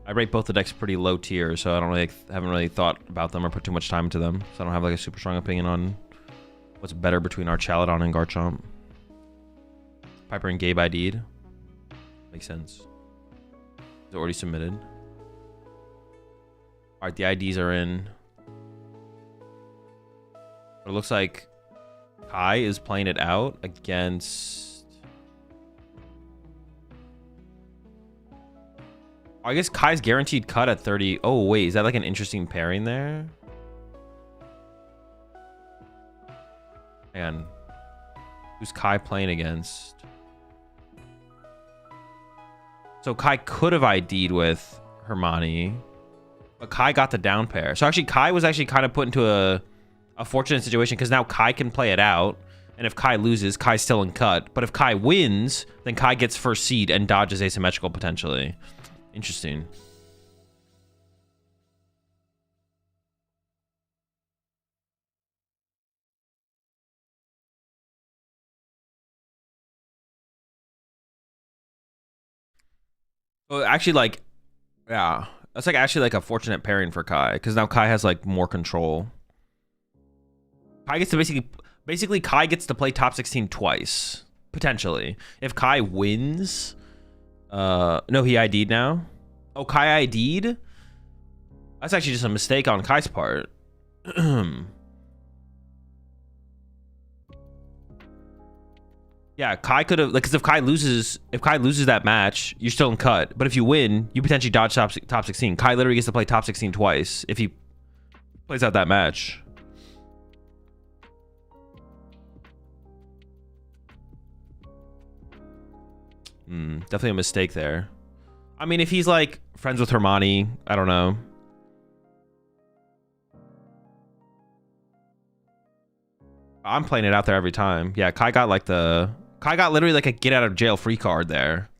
I rate both the decks pretty low tier, so I don't really haven't really thought about them or put too much time into them. So I don't have like a super strong opinion on what's better between Archaladon and Garchomp. Piper and Gabe ID'd. Makes sense. It's already submitted. All right, the IDs are in. It looks like Kai is playing it out against... I guess Kai's guaranteed cut at 30. Oh, wait. Is that like an interesting pairing there? Man. Who's Kai playing against? So Kai could have ID'd with Hermione. But Kai got the down pair. So actually, Kai was actually kind of put into a fortunate situation because now Kai can play it out. And if Kai loses, Kai's still in cut. But if Kai wins, then Kai gets first seed and dodges asymmetrical potentially. Interesting. Well, actually, like, yeah, that's like actually like a fortunate pairing for Kai because now Kai has like more control. Kai gets to basically Kai gets to play top 16 twice potentially. If Kai wins, no, he ID'd now. Oh, Kai ID'd? That's actually just a mistake on Kai's part. Yeah, Kai could have, like, because if Kai loses that match, you're still in cut. But if you win, you potentially dodge top 16. Kai literally gets to play top 16 twice if he plays out that match. Definitely a mistake there. I mean, if he's like friends with Hermione, I don't know. I'm playing it out there every time. Yeah, Kai got literally like a get out of jail free card there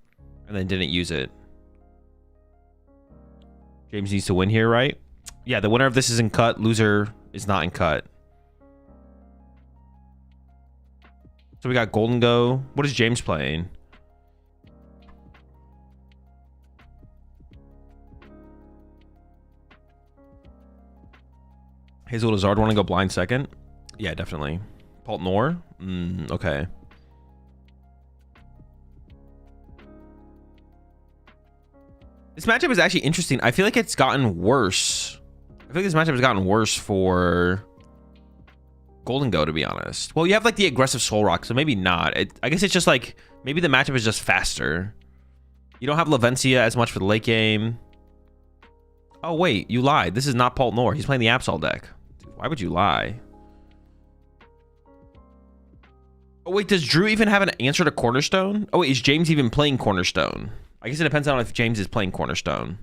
and then didn't use it. James needs to win here, right? Yeah, the winner of this is in cut. Loser is not in cut. So we got Golden Go. What is James playing? Hazel Lazard want to go blind second? Yeah, definitely. Paul Nor? Okay. This matchup is actually interesting. I feel like it's gotten worse. I feel like this matchup has gotten worse for Golden Go, to be honest. Well, you have like the aggressive Soul Rock, so maybe not. I guess it's just like, maybe the matchup is just faster. You don't have Lavencia as much for the late game. Oh, wait, you lied. This is not Paul Nor. He's playing the Absol deck. Dude, why would you lie? Oh, wait, does Drew even have an answer to Cornerstone? Oh, wait, is James even playing Cornerstone? I guess it depends on if James is playing Cornerstone.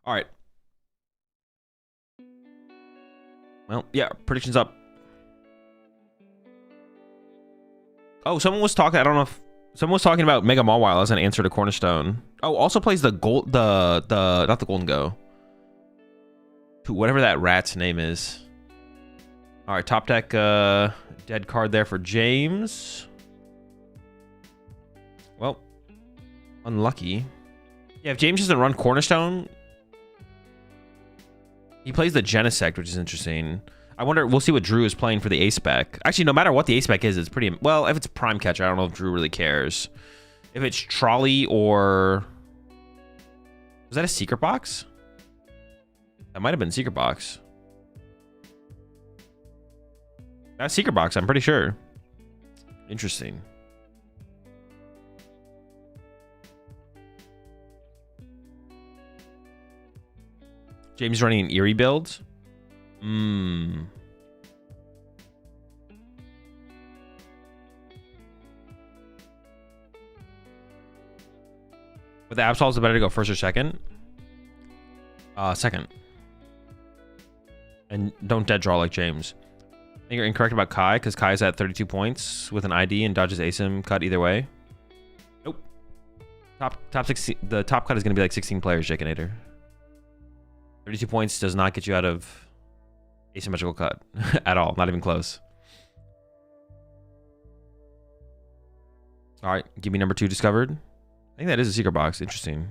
All right. Well, yeah, predictions up. Oh, someone was talking, I don't know if someone was talking about Mega Mawile as an answer to Cornerstone. Oh, also plays the not the Golden Go. Whatever that rat's name is. All right, top deck dead card there for James. Well, unlucky. Yeah, if James doesn't run Cornerstone, he plays the Genesect, which is interesting. I wonder, we'll see what Drew is playing for the ace spec. Actually, no matter what the ace spec is, it's pretty, well, if it's Prime Catcher, I don't know if Drew really cares. If it's Trolley or, was that a Secret Box? That might have been Secret Box. That's Secret Box, I'm pretty sure. Interesting. James running an Eerie build. With the Absol, is it better to go first or second? Second. And don't dead draw like James. I think you're incorrect about Kai, because Kai's at 32 points with an ID and dodges ASIM cut either way. Nope. Top 16. The top cut is going to be like 16 players, Jakinator. 32 points does not get you out of asymmetrical cut at all. Not even close. All right, give me number 2 discovered. I think that is a secret box. Interesting.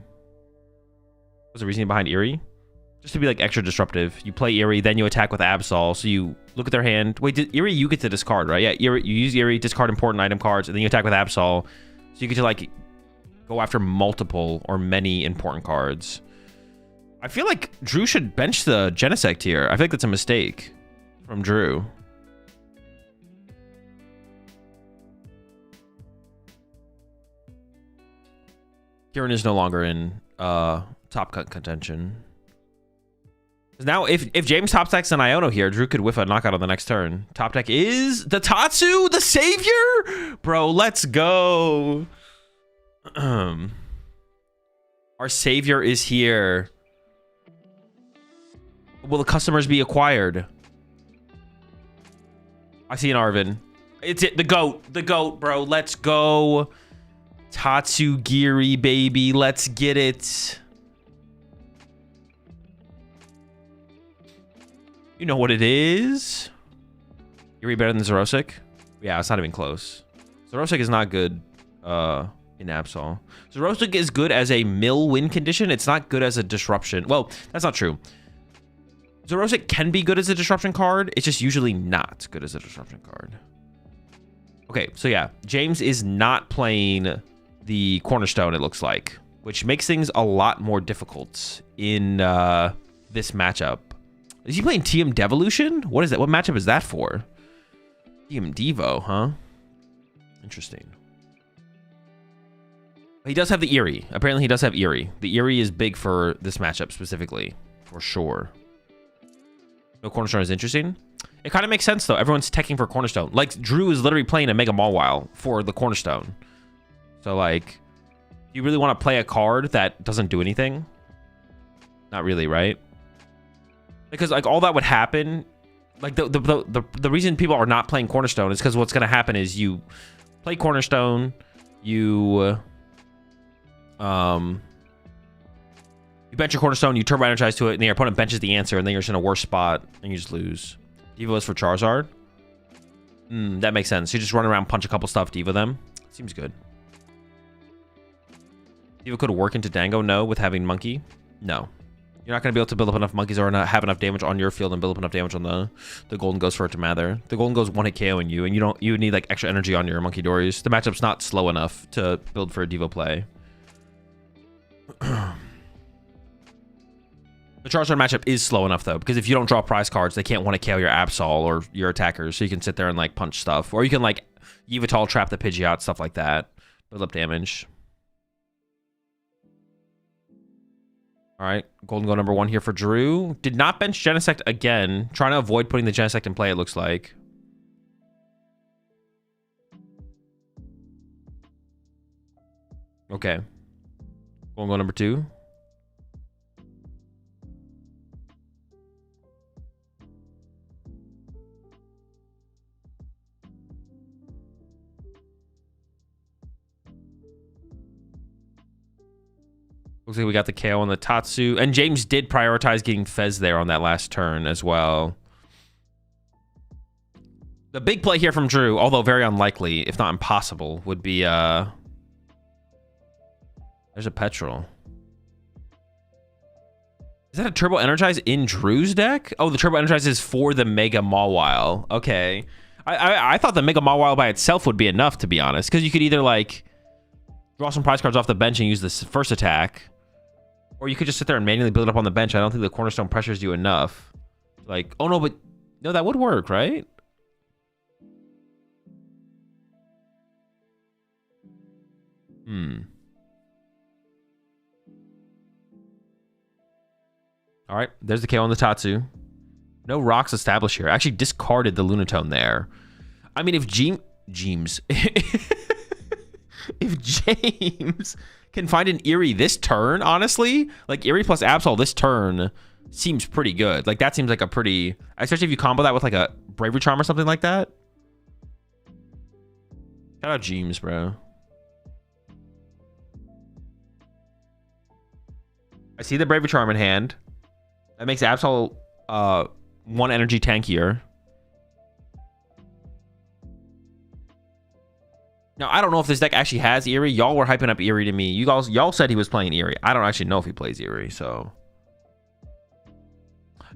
What's the reasoning behind Eerie? Just to be like extra disruptive. You play Eerie, then you attack with Absol. So you look at their hand. Wait, Eerie you get to discard, right? Yeah, Eerie, you use Eerie, discard important item cards, and then you attack with Absol. So you get to like go after multiple or many important cards. I feel like Drew should bench the Genesect here. I feel like that's a mistake from Drew. Kieran is no longer in top cut contention. Now, if James top decks an Iono here, Drew could whiff a knockout on the next turn. Top deck is the Tatsu, the Savior? Bro, let's go. Our Savior is here. Will the customers be acquired? I see an Arvin. It's it. The goat, bro. Let's go. Tatsugiri, baby. Let's get it. You know what it is. Eerie better than Zerosic? Yeah, it's not even close. Zerosic is not good in Absol. Zerosic is good as a mill win condition. It's not good as a disruption. Well, that's not true. Zerosic can be good as a disruption card. It's just usually not good as a disruption card. Okay, so yeah. James is not playing the Cornerstone, it looks like, which makes things a lot more difficult in this matchup. Is he playing TM Devolution? What is that? What matchup is that for? TM Devo, huh? Interesting. He does have the Eerie. Apparently he does have Eerie. The Eerie is big for this matchup specifically, for sure. No Cornerstone is interesting. It kind of makes sense though. Everyone's teching for Cornerstone. Like Drew is literally playing a Mega Mawile for the Cornerstone. So like, you really want to play a card that doesn't do anything? Not really, right? Because like all that would happen, like the reason people are not playing Cornerstone is because what's going to happen is you play Cornerstone, you You bench your Cornerstone, you turbo energize to it, and then your opponent benches the answer, and then you're just in a worse spot, and you just lose. Devo is for Charizard. That makes sense. You just run around, punch a couple stuff, Devo them. Seems good. Devo could work into Dango? No. With having Monkey? No. You're not going to be able to build up enough Monkeys or not have enough damage on your field and build up enough damage on the Golden Ghost for it to matter. The Golden Ghost one-hit KOing you, and you would need like extra energy on your Monkey Dories. The matchup's not slow enough to build for a Devo play. The Charizard matchup is slow enough, though, because if you don't draw prize cards, they can't want to KO your Absol or your attackers, so you can sit there and, like, punch stuff. Or you can, like, Yveltal trap the Pidgeot, stuff like that. Build up damage. All right, Golden Go number 1 here for Drew. Did not bench Genesect again. Trying to avoid putting the Genesect in play, it looks like. Okay. Golden Go number 2. Looks like we got the KO on the Tatsu. And James did prioritize getting Fez there on that last turn as well. The big play here from Drew, although very unlikely, if not impossible, would be... There's a Petrol. Is that a Turbo Energize in Drew's deck? Oh, the Turbo Energize is for the Mega Mawile. Okay. I thought the Mega Mawile by itself would be enough, to be honest. Because you could either, like, draw some prize cards off the bench and use this first attack. Or you could just sit there and manually build it up on the bench. I don't think the Cornerstone pressures you enough. Like, oh no, but no, that would work, right? All right, there's the KO on the Tatsu. No rocks established here. I actually discarded the Lunatone there. I mean, if James if James can find an Eerie this turn, honestly, like Eerie plus Absol this turn seems pretty good. Like that seems like a pretty, especially if you combo that with like a Bravery Charm or something like that. Shout out James, bro. I see the Bravery Charm in hand. That makes Absol 1 energy tankier. Now, I don't know if this deck actually has Eerie. Y'all were hyping up Eerie to me. Y'all said he was playing Eerie. I don't actually know if he plays Eerie, so...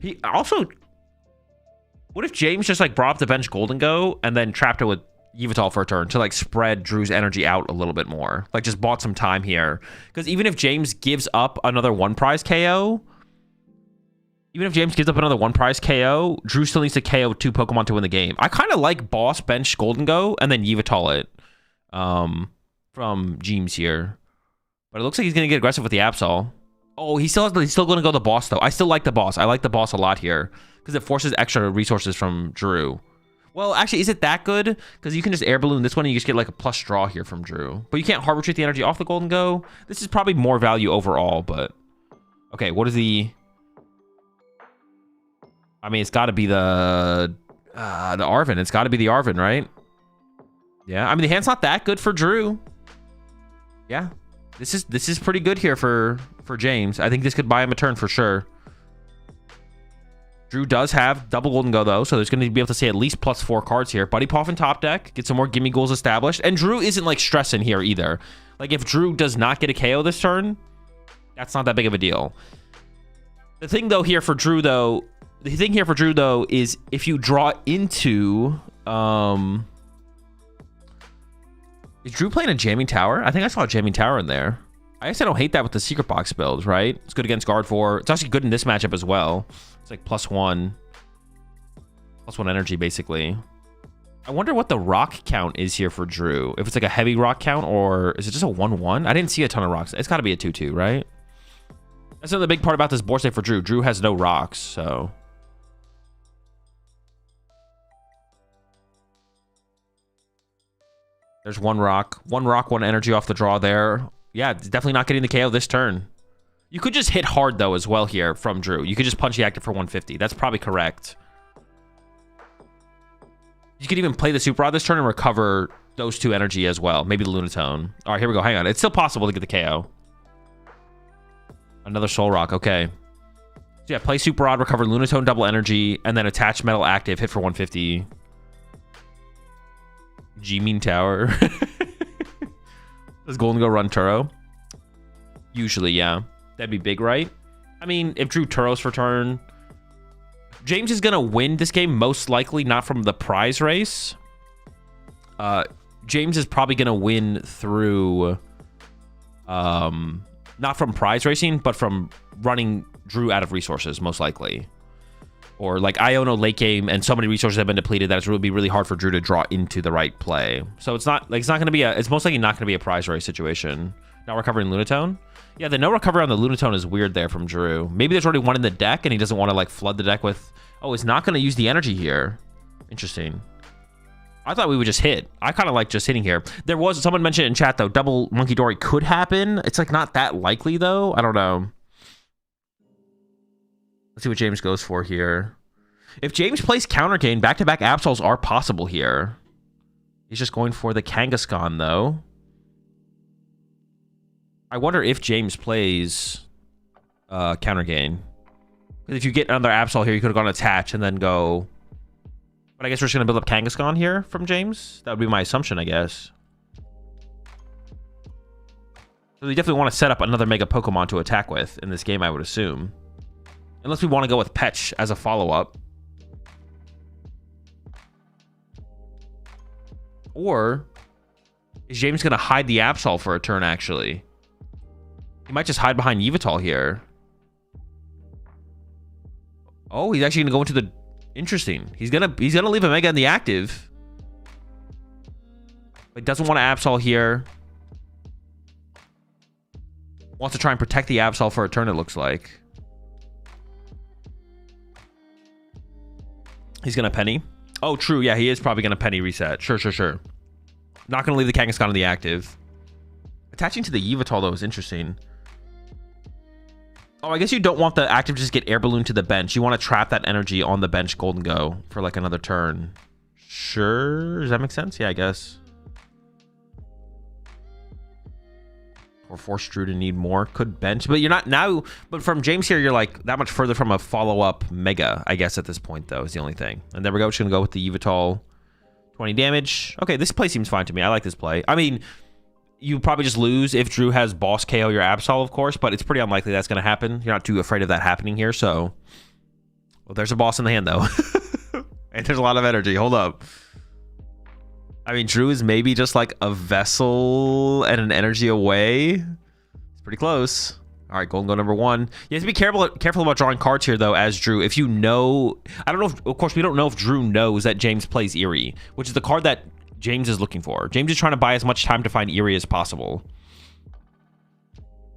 He also... What if James just, like, brought up the bench Golden Go and then trapped it with Yveltal for a turn to, like, spread Drew's energy out a little bit more? Like, just bought some time here. Because even if James gives up another 1-prize KO... Even if James gives up another 1-prize KO, Drew still needs to KO 2 Pokemon to win the game. I kind of like boss bench Golden Go and then Yveltal it. From James here, but it looks like he's gonna get aggressive with the Absol. Oh, he's still gonna go the boss though. I still like the boss. I like the boss a lot here because it forces extra resources from Drew. Well, actually, is it that good? Because you can just air balloon this one and you just get like a plus draw here from Drew. But you can't hard retreat the energy off the Golden Go. This is probably more value overall, but okay. What is the? I mean, it's got to be the Arven. It's got to be the Arven, right? Yeah, I mean, the hand's not that good for Drew. Yeah, this is pretty good here for James. I think this could buy him a turn for sure. Drew does have double Golden Go, though, so there's going to be able to see at least +4 cards here. Buddy Poff in top deck, get some more gimme goals established. And Drew isn't, like, stressing here either. Like, if Drew does not get a KO this turn, that's not that big of a deal. The thing, though, here for Drew, though... The thing here for Drew, though, is if you draw into... Is Drew playing a Jamming Tower? I think I saw a Jamming Tower in there. I guess I don't hate that with the Secret Box builds, right? It's good against Guard 4. It's actually good in this matchup as well. It's like +1. +1 energy, basically. I wonder what the rock count is here for Drew. If it's like a heavy rock count, or is it just a 1-1? I didn't see a ton of rocks. It's got to be a 2-2, right? That's another big part about this board state for Drew. Drew has no rocks, so... There's 1 rock. 1 rock, 1 energy off the draw there. Yeah, definitely not getting the KO this turn. You could just hit hard, though, as well here from Drew. You could just punch the active for 150. That's probably correct. You could even play the Super Rod this turn and recover those 2 energy as well. Maybe the Lunatone. All right, here we go. Hang on. It's still possible to get the KO. Another Soul Rock. Okay. So yeah, play Super Rod, recover Lunatone, double energy, and then attach Metal Active, hit for 150. G-Mean Tower. Does Golden go run Turo? Usually, yeah. That'd be big, right? I mean, if Drew Turos for turn... James is going to win this game, most likely, not from the prize race. James is probably going to win through... not from prize racing, but from running Drew out of resources, most likely. Or like Iono late game, and so many resources have been depleted that it would be really hard for Drew to draw into the right play. So it's not like it's most likely not going to be a prize race situation. Not recovering Lunatone. Yeah, the no recovery on the Lunatone is weird there from Drew. Maybe there's already one in the deck, and he doesn't want to like flood the deck with. Oh, he's not going to use the energy here. Interesting. I thought we would just hit. I kind of like just hitting here. There was someone mentioned in chat though, double Monkey Dory could happen. It's like not that likely though. I don't know. Let's see what James goes for here. If James plays counter gain, back-to-back Absols are possible here. He's just going for the Kangaskhan though. I wonder if James plays counter gain. If you get another Absol here, you could have gone attach and then go. But I guess we're just going to build up Kangaskhan here from James. That would be my assumption, I guess. So we definitely want to set up another Mega Pokemon to attack with in this game, I would assume. Unless we want to go with Petch as a follow-up. Or is James going to hide the Absol for a turn, actually? He might just hide behind Yveltal here. Oh, he's actually going to go into the... Interesting. He's gonna leave a Mega in the active. But doesn't want to Absol here. Wants to try and protect the Absol for a turn, it looks like. He's gonna Penny. Oh, true. Yeah, he is probably gonna Penny reset. Sure. Not gonna leave the Kangaskhan in the active. Attaching to the Yveltal, though, is interesting. Oh, I guess you don't want the active to just get air balloon to the bench. You want to trap that energy on the bench Golden Go for like another turn. Sure. Does that make sense? Yeah, I guess. Or force Drew to need more. Could bench. But you're not now. But from James here, you're like that much further from a follow-up Mega, I guess, at this point, though, is the only thing. And there we go. Just going to go with the Yveltal. 20 damage. Okay, this play seems fine to me. I like this play. I mean... You probably just lose if Drew has boss KO your Absol, of course, but it's pretty unlikely that's going to happen. You're not too afraid of that happening here, so... Well, there's a boss in the hand, though. And there's a lot of energy. Hold up. I mean, Drew is maybe just like a vessel and an energy away. It's pretty close. All right, Golden Go number 1. You have to be careful about drawing cards here, though, as Drew. If you know... I don't know if... Of course, we don't know if Drew knows that James plays Eerie, which is the card that... James is looking for. James is trying to buy as much time to find Eerie as possible.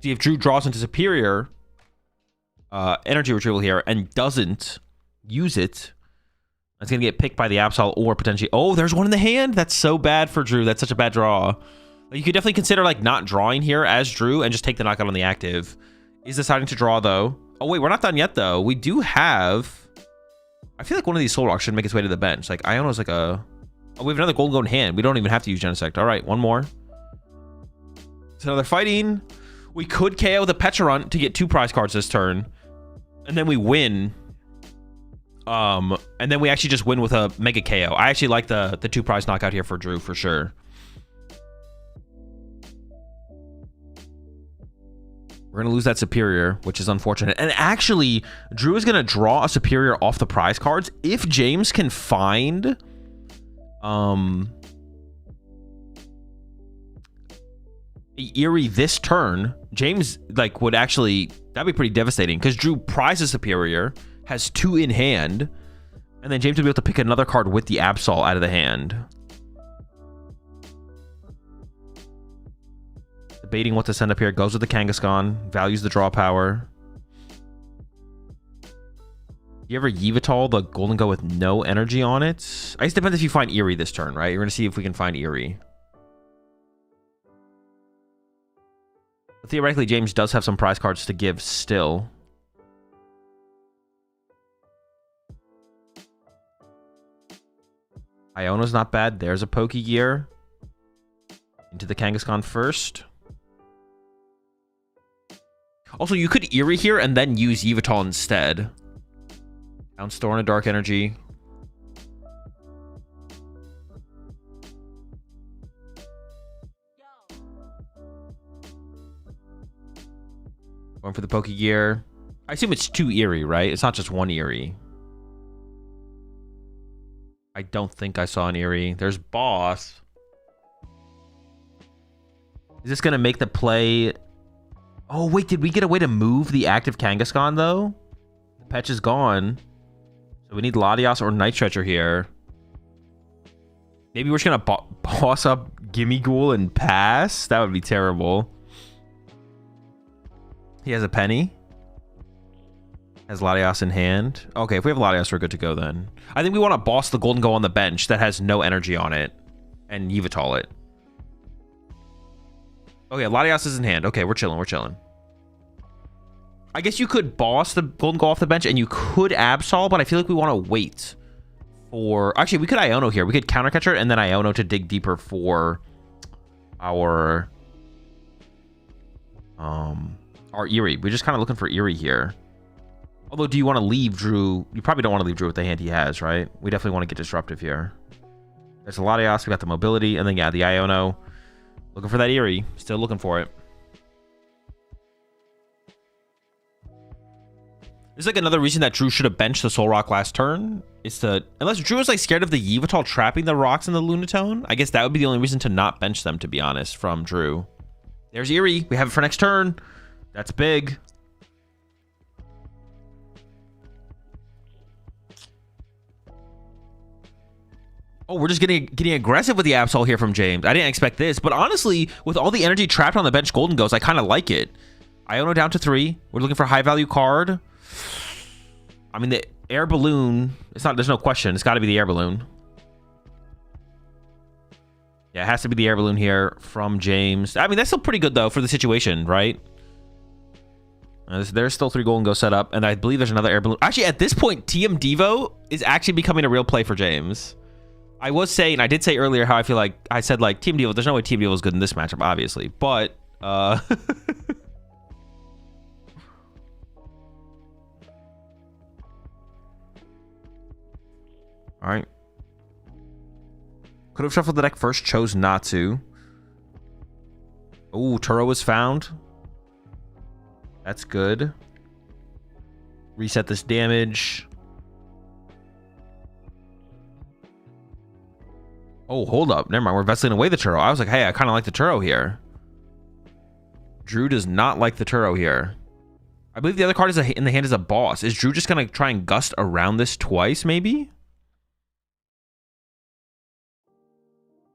See, if Drew draws into Superior energy retrieval here and doesn't use it, it's going to get picked by the Absol or potentially... Oh, there's one in the hand. That's so bad for Drew. That's such a bad draw. You could definitely consider like not drawing here as Drew and just take the knockout on the active. He's deciding to draw, though. Oh, wait, we're not done yet, though. We do have... I feel like one of these Soul Rocks should make its way to the bench. Like, Iono's like a... Oh, we have another Golden Go in hand. We don't even have to use Genesect. All right, one more. It's another fighting. We could KO the Pecharunt to get 2 prize cards this turn. And then we win. And then we actually just win with a Mega KO. I actually like the 2 prize knockout here for Drew, for sure. We're going to lose that Superior, which is unfortunate. And actually, Drew is going to draw a Superior off the prize cards. If James can find... Eerie this turn, James like would actually, that'd be pretty devastating because Drew prizes Superior, has 2 in hand, and then James would be able to pick another card with the Absol out of the hand. Debating what to send up here. Goes with the Kangaskhan, values the draw power. You ever Yveltal the Golden Go with no energy on it? I guess it depends if you find Eerie this turn, right? We're going to see if we can find Eerie. But theoretically, James does have some prize cards to give still. Iono's not bad. There's a Pokegear. Into the Kangaskhan first. Also, you could Eerie here and then use Yveltal instead. Down store in a Dark Energy. Going for the Pokegear. I assume it's 2 Eerie, right? It's not just 1 Eerie. I don't think I saw an Eerie. There's Boss. Is this going to make the play... Oh, wait, did we get a way to move the active Kangaskhan, though? The Petch is gone. So we need Latios or Night Stretcher here. Maybe we're just going to boss up Gimmighoul and pass? That would be terrible. He has a Penny. Has Latios in hand. Okay, if we have Latios, we're good to go then. I think we want to boss the Golden Go on the bench that has no energy on it. And Yveltal it. Okay, Latios is in hand. Okay, we're chilling, we're chilling. I guess you could boss the Golden Go off the bench and you could Absol, but I feel like we want to wait for... Actually, we could Iono here. We could Counter Catcher and then Iono to dig deeper for our Eerie. We're just kind of looking for Eerie here. Although, do you want to leave Drew? You probably don't want to leave Drew with the hand he has, right? We definitely want to get disruptive here. There's a Latios. We got the mobility. And then, yeah, the Iono. Looking for that Eerie. Still looking for it. This is like another reason that Drew should have benched the Soul Rock last turn. Is to... Unless Drew was like scared of the Yveltal trapping the rocks in the Lunatone. I guess that would be the only reason to not bench them, to be honest, from Drew. There's Eerie. We have it for next turn. That's big. Oh, we're just getting aggressive with the Absol here from James. I didn't expect this, but honestly, with all the energy trapped on the bench Golden Goes, I kind of like it. Iono down to 3. We're looking for a high value card. I mean, the Air Balloon, it's not, there's no question. It's got to be the Air Balloon. Yeah, it has to be the Air Balloon here from James. I mean, that's still pretty good, though, for the situation, right? There's still 3 Golden Go set up, and I believe there's another Air Balloon. Actually, at this point, TM Devo is actually becoming a real play for James. I was saying, I did say earlier how I feel like, I said, like, Team Devo, there's no way Team Devo is good in this matchup, obviously, but, all right. Could have shuffled the deck first, chose not to. Oh, Turo was found. That's good. Reset this damage. Oh, hold up. Never mind. We're vesseling away the Turo. I was like, hey, I kind of like the Turo here. Drew does not like the Turo here. I believe the other card is in the hand is a Boss. Is Drew just going to try and gust around this twice, maybe?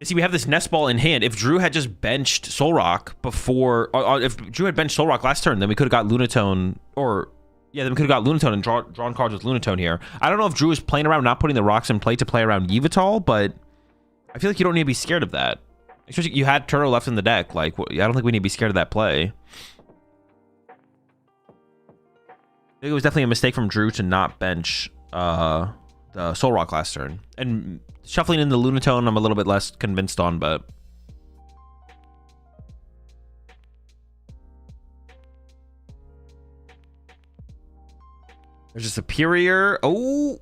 See, we have this Nest Ball in hand. If Drew had just benched Soul Rock before... if Drew had benched Soul Rock last turn, then we could have got Lunatone... Or... Yeah, then we could have got Lunatone and drawn cards with Lunatone here. I don't know if Drew is playing around not putting the rocks in play to play around Yveltal, but... I feel like you don't need to be scared of that. Especially you had Turo left in the deck. Like, I don't think we need to be scared of that play. I think it was definitely a mistake from Drew to not bench the Soul Rock last turn. And shuffling in the Lunatone, I'm a little bit less convinced on, but... There's a Superior. Oh,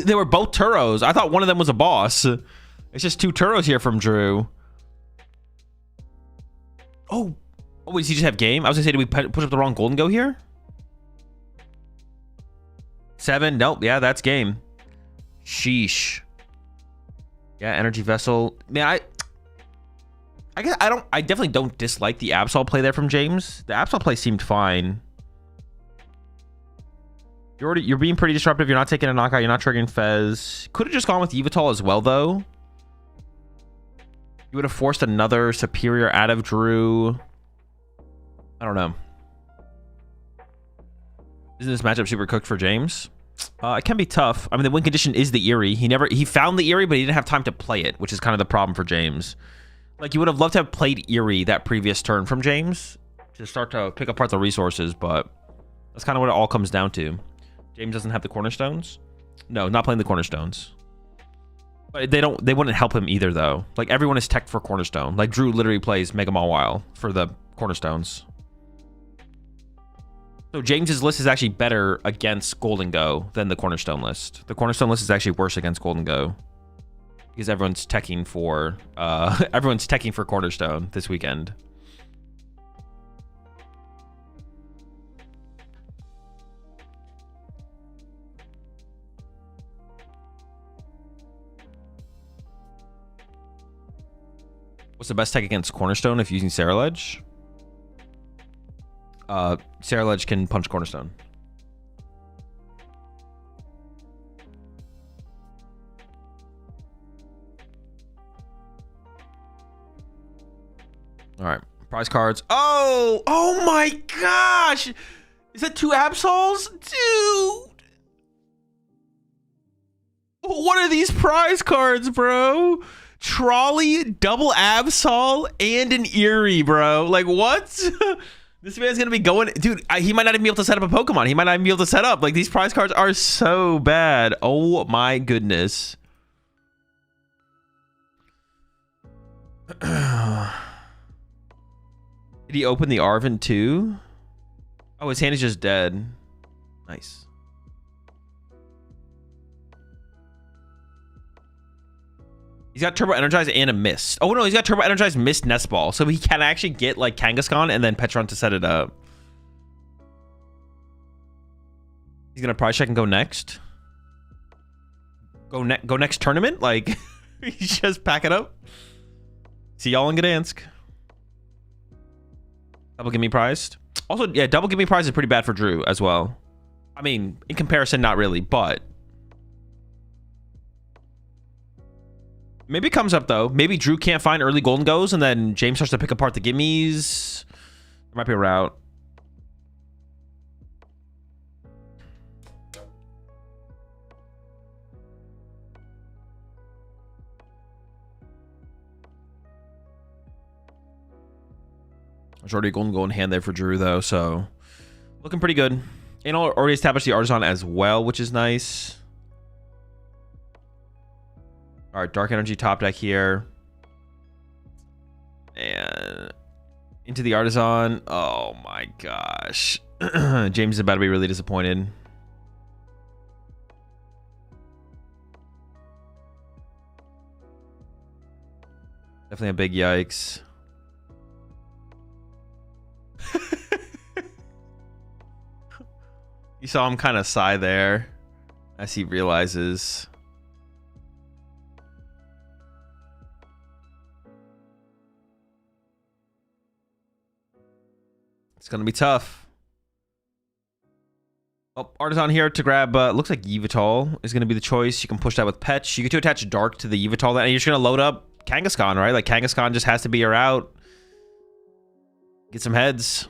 they were both Turos. I thought one of them was a Boss. It's just 2 Turos here from Drew. Oh, does he just have game? I was gonna say, did we push up the wrong Golden Go here? 7. Nope. Yeah, that's game. Sheesh. Yeah, Energy Vessel. Man, I guess I definitely don't dislike the Absol play there from James. The Absol play seemed fine. You're being pretty disruptive. You're not taking a knockout. You're not triggering Fez. Could have just gone with Yveltal as well, though. You would have forced another Superior out of Drew. I don't know. Isn't this matchup super cooked for James? It can be tough. I mean, the win condition is the Eerie. He found the Eerie, but he didn't have time to play it, which is kind of the problem for James. Like, you would have loved to have played Eerie that previous turn from James to start to pick apart the resources, but that's kind of what it all comes down to. James doesn't have the Cornerstones. No, not playing the Cornerstones. But they wouldn't help him either, though. Like, everyone is teched for Cornerstone. Like, Drew literally plays Mega Mawile for the Cornerstones. So James's list is actually better against Golden Go than the Cornerstone list. The Cornerstone list is actually worse against Golden Go because everyone's teching for Cornerstone this weekend. What's the best tech against Cornerstone if using Saraledge? Saraledge can punch Cornerstone. All right, prize cards. Oh my gosh! Is that 2 Absols? Dude! What are these prize cards, bro? Trolley, double Absol, and an Eerie, bro. Like, what? This man's gonna be going, dude. He might not even be able to set up a Pokemon. He might not even be able to set up. Like, these prize cards are so bad. Oh my goodness. Did he open the Arven too? Oh, his hand is just dead. Nice. He's got Turbo Energize and a Mist. Oh no, he's got Turbo Energize, Mist, Nest Ball. So he can actually get like Kangaskhan and then Petron to set it up. He's gonna prize check and go next. Go next tournament? Like, he's just pack it up. See y'all in Gdansk. Double Gimme Prized. Also, yeah, Double Gimme Prize is pretty bad for Drew as well. I mean, in comparison, not really, but maybe it comes up though. Maybe Drew can't find early Golden Goes, and then James starts to pick apart the gimmies. There might be a route. There's already a Golden Goal in hand there for Drew though, so looking pretty good. And already established the Artisan as well, which is nice. All right, Dark Energy top deck here. And into the Artisan. Oh my gosh. James is about to be really disappointed. Definitely a big yikes. You saw him kind of sigh there as he realizes. It's going to be tough. Oh, Artisan here to grab, looks like Yveltal is going to be the choice. You can push that with Petch. You get to attach Dark to the Yveltal, and you're just going to load up Kangaskhan, right? Like, Kangaskhan just has to be your out. Get some heads.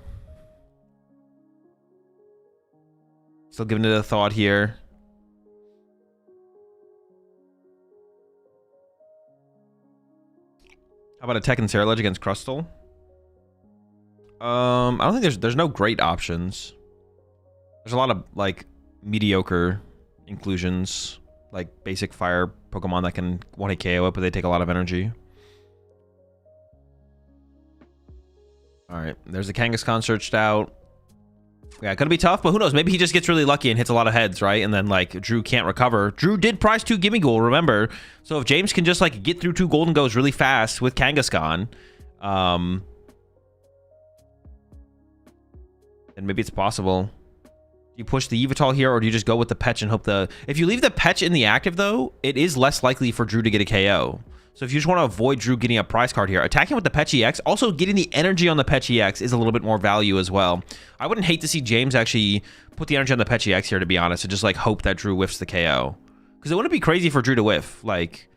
Still giving it a thought here. How about a Tech and Saraledge against Crustle? I don't think there's no great options. There's a lot of like mediocre inclusions, like basic fire Pokemon that can 1-hit KO it, but they take a lot of energy. All right, there's the Kangaskhan searched out. Yeah, gonna be tough, but who knows? Maybe he just gets really lucky and hits a lot of heads, right? And then like Drew can't recover. Drew did prize 2 Gimme Goal, remember? So if James can just like get through 2 Golden Goes really fast with Kangaskhan, then maybe it's possible. You push the Yveltal here, or do you just go with the Petch and hope the... If you leave the Petch in the active, though, it is less likely for Drew to get a KO. So if you just want to avoid Drew getting a prize card here, attacking with the Petch EX, also getting the energy on the Petch EX is a little bit more value as well. I wouldn't hate to see James actually put the energy on the Petch EX here, to be honest, and just like hope that Drew whiffs the KO. Because it wouldn't be crazy for Drew to whiff. Like,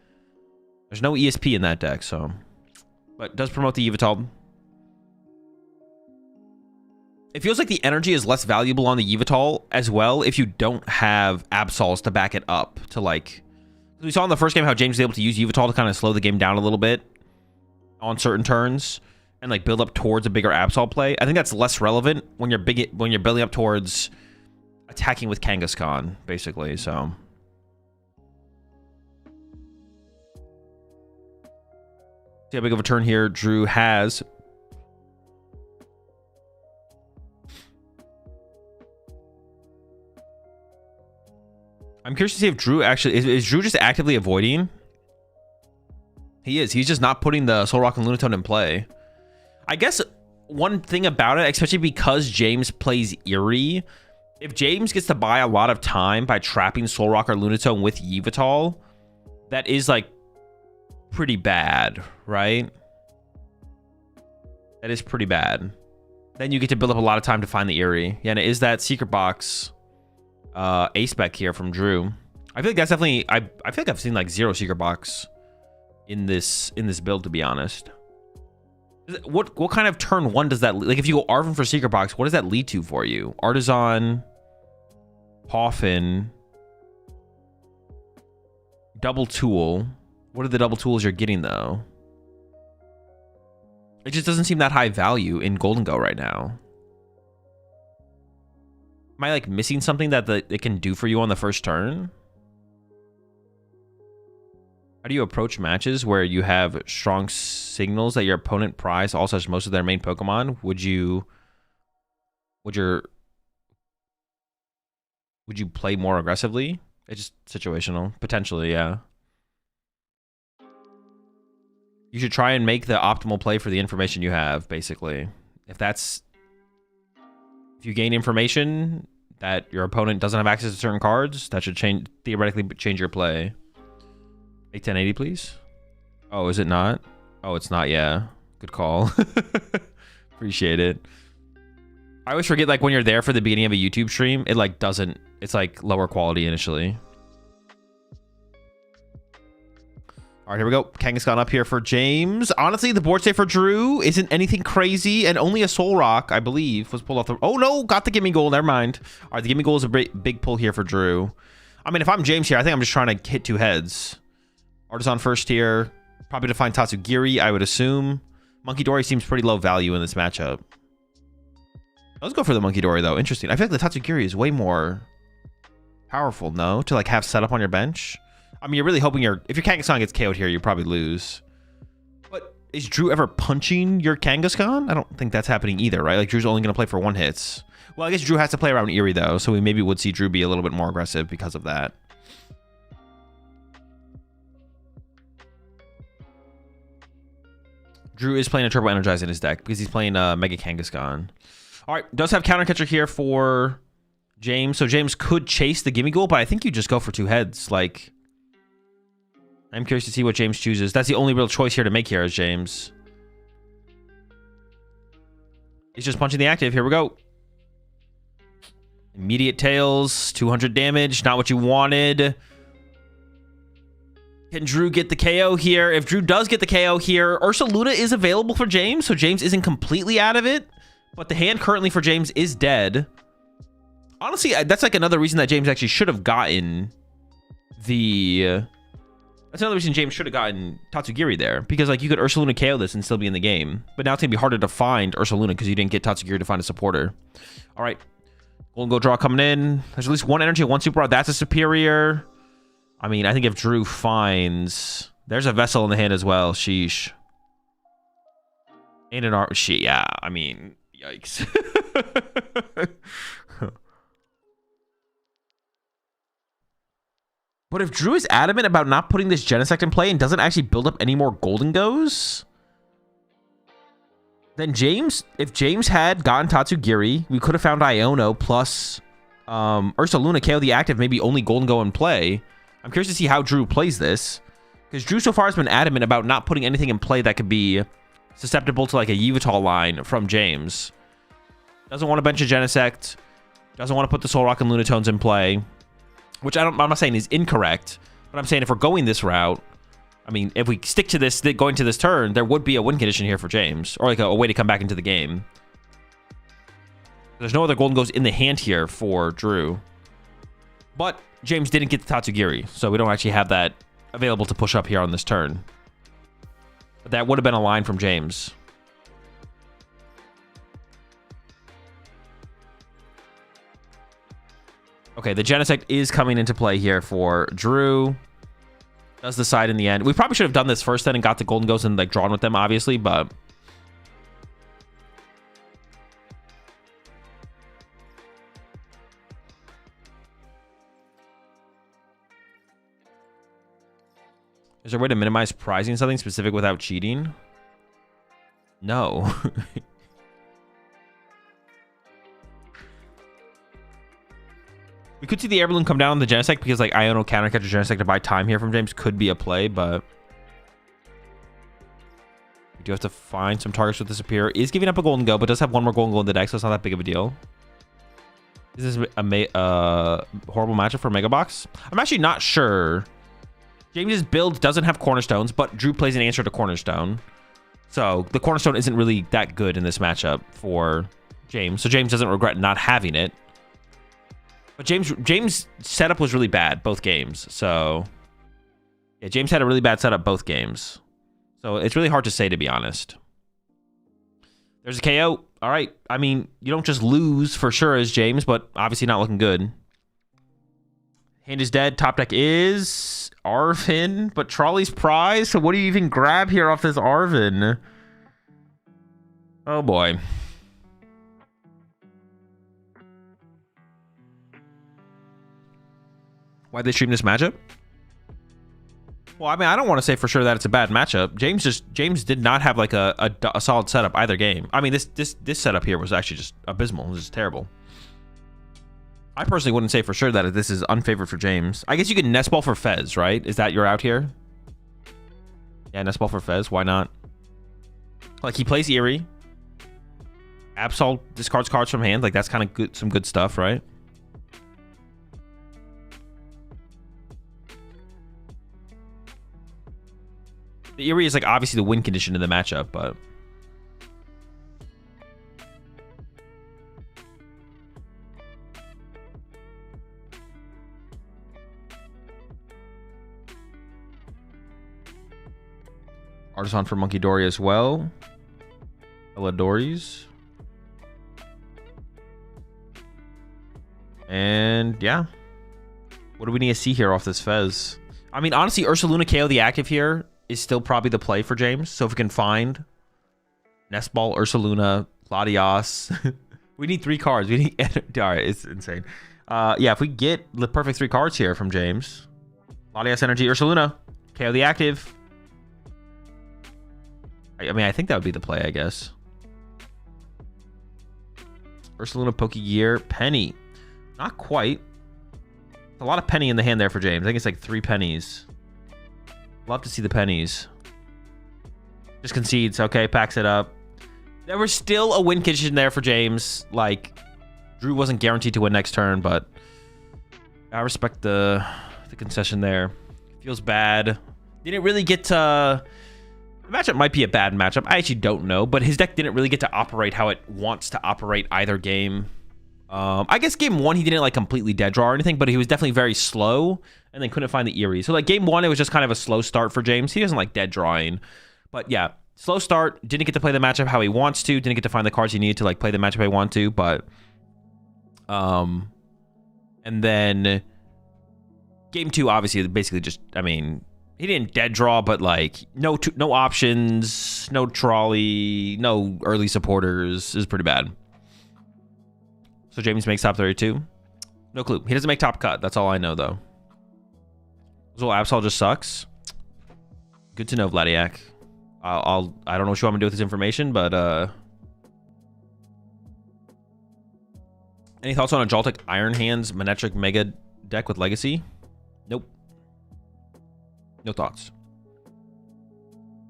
there's no ESP in that deck, so... But it does promote the Yveltal. It feels like the energy is less valuable on the Yveltal as well if you don't have Absols to back it up. To like, we saw in the first game how James was able to use Yveltal to kind of slow the game down a little bit on certain turns and like build up towards a bigger Absol play. I think that's less relevant when you're building up towards attacking with Kangaskhan, basically. So see how big of a turn here Drew has. I'm curious to see if Drew actually is Drew just actively avoiding. He is. He's just not putting the Soul Rock and Lunatone in play. I guess one thing about it, especially because James plays Eerie, if James gets to buy a lot of time by trapping Soul Rock or Lunatone with Yveltal, that is like pretty bad, right? That is pretty bad. Then you get to build up a lot of time to find the Eerie. Yeah, and it is that secret box ace spec here from Drew. I feel like that's definitely I feel like I've seen like 0 secret box in this build, to be honest. What kind of turn 1 does that, like if you go Arvin for secret box, what does that lead to for you? Artisan, Poffin, double tool. What are the double tools you're getting though? It just doesn't seem that high value in Golden Go right now. Am I like missing something that it can do for you on the first turn? How do you approach matches where you have strong signals that your opponent prize also has most of their main Pokemon? Would you play more aggressively? It's just situational. Potentially, yeah. You should try and make the optimal play for the information you have, basically. If you gain information that your opponent doesn't have access to certain cards, that should theoretically change your play. Make 1080, please. Oh, is it not? Oh, it's not. Yeah. Good call. Appreciate it. I always forget, like, when you're there for the beginning of a YouTube stream, it, like, doesn't... It's, like, lower quality initially. All right, here we go. Kangaskhan up here for James. Honestly, the board state for Drew isn't anything crazy, and only a Soul Rock, I believe, was pulled off the... Oh, no! Got the Gimme Goal. Never mind. All right, the Gimme Goal is a big pull here for Drew. I mean, if I'm James here, I think I'm just trying to hit 2 heads. Artisan first here. Probably to find Tatsugiri, I would assume. Monkey Dory seems pretty low value in this matchup. Let's go for the Monkey Dory, though. Interesting. I feel like the Tatsugiri is way more powerful, no? To, like, have set up on your bench. I mean, you're really hoping if your Kangaskhan gets KO'd here, you probably lose. But is Drew ever punching your Kangaskhan? I don't think that's happening either, right? Like, Drew's only going to play for 1 hits. Well, I guess Drew has to play around Eerie, though, so we maybe would see Drew be a little bit more aggressive because of that. Drew is playing a Turbo Energize in his deck because he's playing Mega Kangaskhan. All right, does have Counter Catcher here for James. So James could chase the Gimme Goal, but I think you just go for 2 heads. Like, I'm curious to see what James chooses. That's the only real choice here to make here is James. He's just punching the active. Here we go. Immediate Tails, 200 damage. Not what you wanted. Can Drew get the KO here? If Drew does get the KO here, Ursaluna is available for James, so James isn't completely out of it. But the hand currently for James is dead. Honestly, that's like another reason that James actually should have gotten the... That's another reason James should have gotten Tatsugiri there. Because, like, you could Ursaluna KO this and still be in the game. But now it's going to be harder to find Ursaluna because you didn't get Tatsugiri to find a supporter. All right. Golden Go draw coming in. There's at least 1 energy, 1 super rod. That's a superior. I mean, I think if Drew finds... There's a Vessel in the hand as well. Sheesh. And an art... Yeah, I mean... Yikes. But if Drew is adamant about not putting this Genesect in play and doesn't actually build up any more Golden Goes, then James, if James had gotten Tatsugiri, we could have found Iono plus Ursaluna KO the active, maybe only Golden Go in play. I'm curious to see how Drew plays this, because Drew so far has been adamant about not putting anything in play that could be susceptible to like a Yveltal line from James. Doesn't want to bench a Genesect, doesn't want to put the Soul Rock and Lunatones in play. Which I'm not saying is incorrect, but I'm saying if we're going this route, I mean, if we stick to this, going to this turn, there would be a win condition here for James, or like a way to come back into the game. There's no other Golden Goes in the hand here for Drew. But James didn't get the Tatsugiri, so we don't actually have that available to push up here on this turn. But that would have been a line from James. Okay, the Genesect is coming into play here for Drew. Does decide in the end. We probably should have done this first then and got the Golden Ghosts and like drawn with them, obviously, but... Is there a way to minimize prizing something specific without cheating? No. We could see the air balloon come down on the Genesect because like Iono counter catcher Genesect to buy time here from James could be a play, but we do have to find some targets with this appear. Is giving up a golden go, but does have one more golden go in the deck, so it's not that big of a deal. Is this a horrible matchup for Mega Box? I'm actually not sure. James's build doesn't have cornerstones, but Drew plays an answer to cornerstone. So the cornerstone isn't really that good in this matchup for James. So James doesn't regret not having it. But James' setup was really bad both games. So yeah, James had a really bad setup both games. So it's really hard to say, to be honest. There's a KO. All right. I mean, you don't just lose for sure as James, but obviously not looking good. Hand is dead. Top deck is Arvin, but Trolley's prize. So what do you even grab here off this Arvin? Oh boy. Why'd they stream this matchup? Well, I mean, I don't want to say for sure that it's a bad matchup. James did not have like a solid setup either game. I mean, this setup here was actually just abysmal. It was just terrible. I personally wouldn't say for sure that this is unfavored for James. I guess you could nest ball for Fez, right? Is that your out here? Yeah, nest ball for Fez. Why not? Like he plays Eerie. Absol discards cards from hand. Like that's kind of good, some good stuff, right? The Eerie is like obviously the win condition in the matchup, but Artisan for Monkey Dory as well. Eladori's. And yeah. What do we need to see here off this Fez? I mean, honestly, Ursaluna KO the active here is still probably the play for James. So if we can find Nestball, Ursaluna, Latias. We need 3 cards. We need all right, it's insane. Yeah, if we get the perfect 3 cards here from James. Latias Energy, Ursaluna, KO the active. I mean, I think that would be the play, I guess. Ursaluna, Pokegear, Penny. Not quite. A lot of penny in the hand there for James. I think it's like 3 pennies. Love to see the pennies. Just concedes. Okay, packs it up. There was still a win condition there for James. Like, Drew wasn't guaranteed to win next turn, but I respect the concession there. Feels bad. Didn't really get to... The matchup might be a bad matchup. I actually don't know, but his deck didn't really get to operate how it wants to operate either game. I guess game 1 he didn't like completely dead draw or anything, but he was definitely very slow and then couldn't find the Eerie. So like game 1 it was just kind of a slow start for James. He doesn't like dead drawing, but yeah, slow start. Didn't get to play the matchup how he wants to. Didn't get to find the cards he needed to like play the matchup he wanted to. But and then game 2 obviously basically just, I mean, he didn't dead draw, but like no options, no trolley, no early supporters. Is pretty bad. So James makes top 32. No clue. He doesn't make top cut. That's all I know though. So Absol just sucks. Good to know, Vladiak. I don't know what you want me to do with this information, but any thoughts on a Jaltic Iron Hands Manectric Mega deck with Legacy? Nope. No thoughts.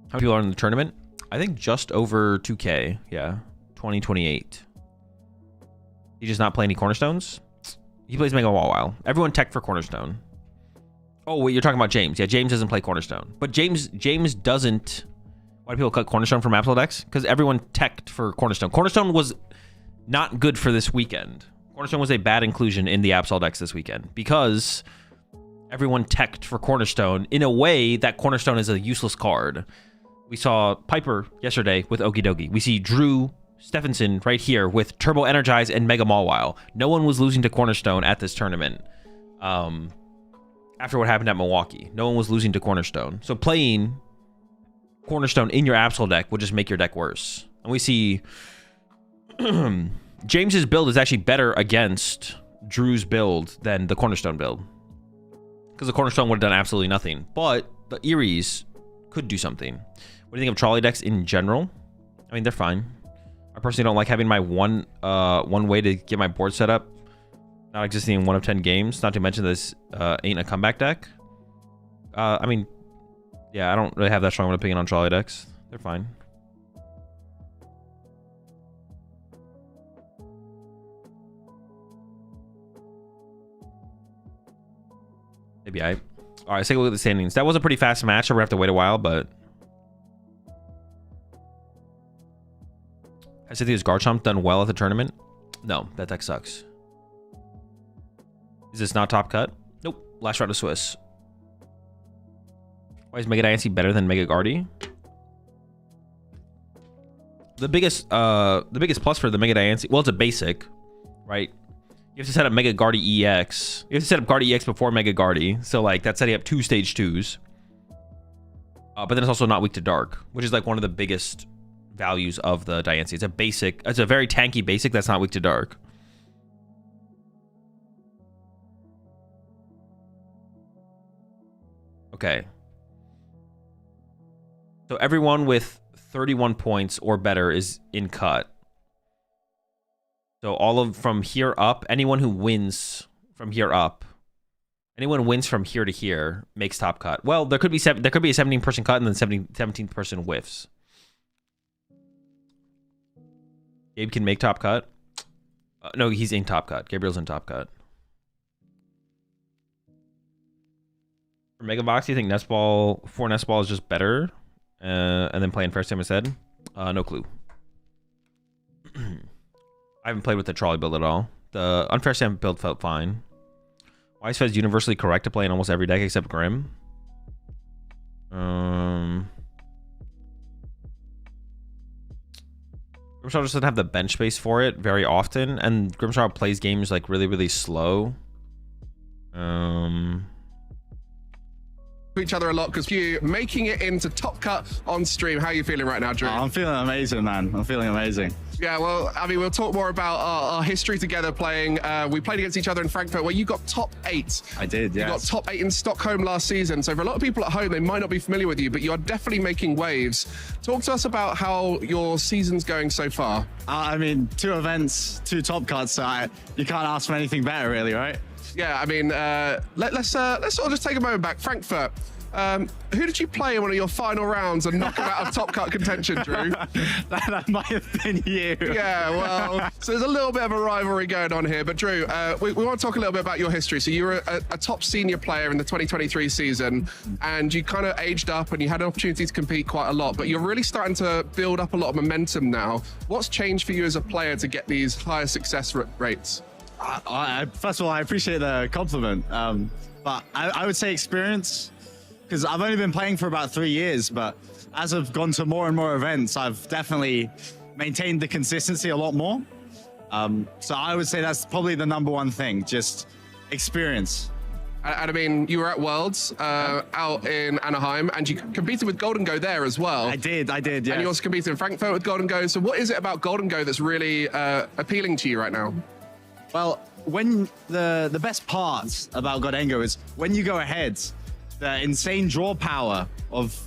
How many people are in the tournament? I think just over 2K. Yeah. 2028. He does not play any Cornerstones? He plays Mega Wow. Everyone tech for Cornerstone. Oh, wait, you're talking about James. Yeah, James doesn't play Cornerstone. But James doesn't... Why do people cut Cornerstone from Absol decks? Because everyone teched for Cornerstone. Cornerstone was not good for this weekend. Cornerstone was a bad inclusion in the Absol decks this weekend. Because... everyone teched for Cornerstone in a way that Cornerstone is a useless card. We saw Piper yesterday with Okidogi. We see Drew Stephenson right here with Turbo Energize and Mega Mawile. No one was losing to Cornerstone at this tournament. After what happened at Milwaukee, no one was losing to Cornerstone. So playing Cornerstone in your Absol deck would just make your deck worse. And we see James's build is actually better against Drew's build than the Cornerstone build. Because the Cornerstone would have done absolutely nothing. But the Eries could do something. What do you think of trolley decks in general? I mean, they're fine. I personally don't like having my one way to get my board set up not existing in 1 of 10 games. Not to mention this ain't a comeback deck. I mean, yeah, I don't really have that strong of an opinion on trolley decks. They're fine. Maybe all right, let's take a look at the standings. That was a pretty fast match. We're gonna have to wait a while, but has Cynthia's Garchomp done well at the tournament? No, that deck sucks. Is this not top cut? Nope. Last round of Swiss. Why is Mega Diancie better than Mega Guardy? The biggest plus for the Mega Diancie, well, it's a basic, right? You have to set up Mega Guardy EX. You have to set up Guardy EX before Mega Guardy. So, like, that's setting up 2 stage 2s. But then it's also not weak to Dark, which is, like, one of the biggest values of the Diancie. It's a basic. It's a very tanky basic that's not weak to Dark. Okay. So, everyone with 31 points or better is in cut. So all of from here up, anyone who wins from here up, anyone wins from here to here makes top cut. Well, there could be a 17-person cut and then 17th person whiffs. Gabe can make top cut. No, he's in top cut. Gabriel's in top cut. For Mega Box, do you think Nestball, 4 Nestball is just better? And then playing first time instead? No clue. I haven't played with the trolley build at all. The Unfair Stamp build felt fine. Why is Fez universally correct to play in almost every deck except Grim? Grimshot just doesn't have the bench space for it very often, and Grimshot plays games like really, really slow. Each other a lot because you making it into top cut on stream. How are you feeling right now, Drew? Oh, I'm feeling amazing, man. I'm feeling amazing. Yeah, well, I mean, we'll talk more about our history together playing. We played against each other in Frankfurt where you got top 8. I did, yeah. You got top 8 in Stockholm last season. So for a lot of people at home, they might not be familiar with you, but you are definitely making waves. Talk to us about how your season's going so far. I mean, 2 events, 2 top cuts, so you can't ask for anything better, really, right? Yeah, I mean, let's sort of just take a moment back. Frankfurt. Who did you play in one of your final rounds and knock him out of top cut contention, Drew? that might have been you. Yeah, well, so there's a little bit of a rivalry going on here. But Drew, we want to talk a little bit about your history. So you were a top senior player in the 2023 season, and you kind of aged up and you had an opportunity to compete quite a lot, but you're really starting to build up a lot of momentum now. What's changed for you as a player to get these higher success rates? First of all, I appreciate the compliment, but I would say experience. Because I've only been playing for about 3 years, but as I've gone to more and more events, I've definitely maintained the consistency a lot more. So I would say that's probably the #1 thing, just experience. And I mean, you were at Worlds out in Anaheim, and you competed with Golden Go there as well. I did, yeah. And you also competed in Frankfurt with Golden Go. So what is it about Golden Go that's really appealing to you right now? Well, when the best part about Golden Go is when you go ahead, the insane draw power of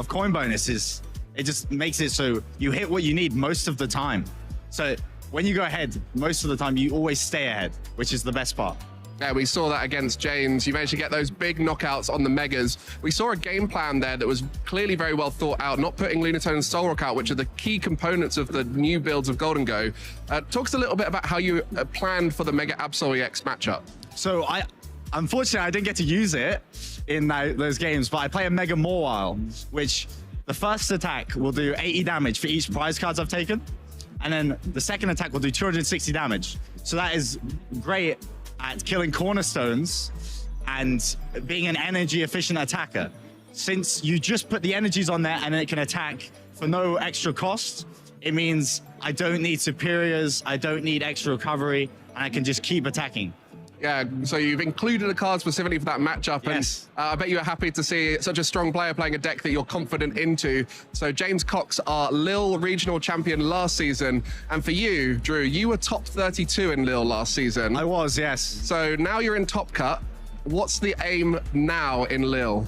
coin bonuses, it just makes it so you hit what you need most of the time. So when you go ahead, most of the time you always stay ahead, which is the best part. Yeah, we saw that against James. You managed to get those big knockouts on the Megas. We saw a game plan there that was clearly very well thought out, not putting Lunatone and Solrock out, which are the key components of the new builds of Golden Go. Talk to us a little bit about how you planned for the Mega Absol EX matchup. So unfortunately, I didn't get to use it in those games, but I play a Mega Mawile, which the first attack will do 80 damage for each prize cards I've taken. And then the second attack will do 260 damage. So that is great at killing cornerstones and being an energy efficient attacker. Since you just put the energies on there and then it can attack for no extra cost, it means I don't need superiors, I don't need extra recovery, and I can just keep attacking. Yeah, so you've included a card specifically for that matchup, yes. And I bet you're happy to see such a strong player playing a deck that you're confident into. So James Cox, our Lille regional champion last season, and for you, Drew, you were top 32 in Lille last season. I was, yes. So now you're in top cut. What's the aim now in Lille?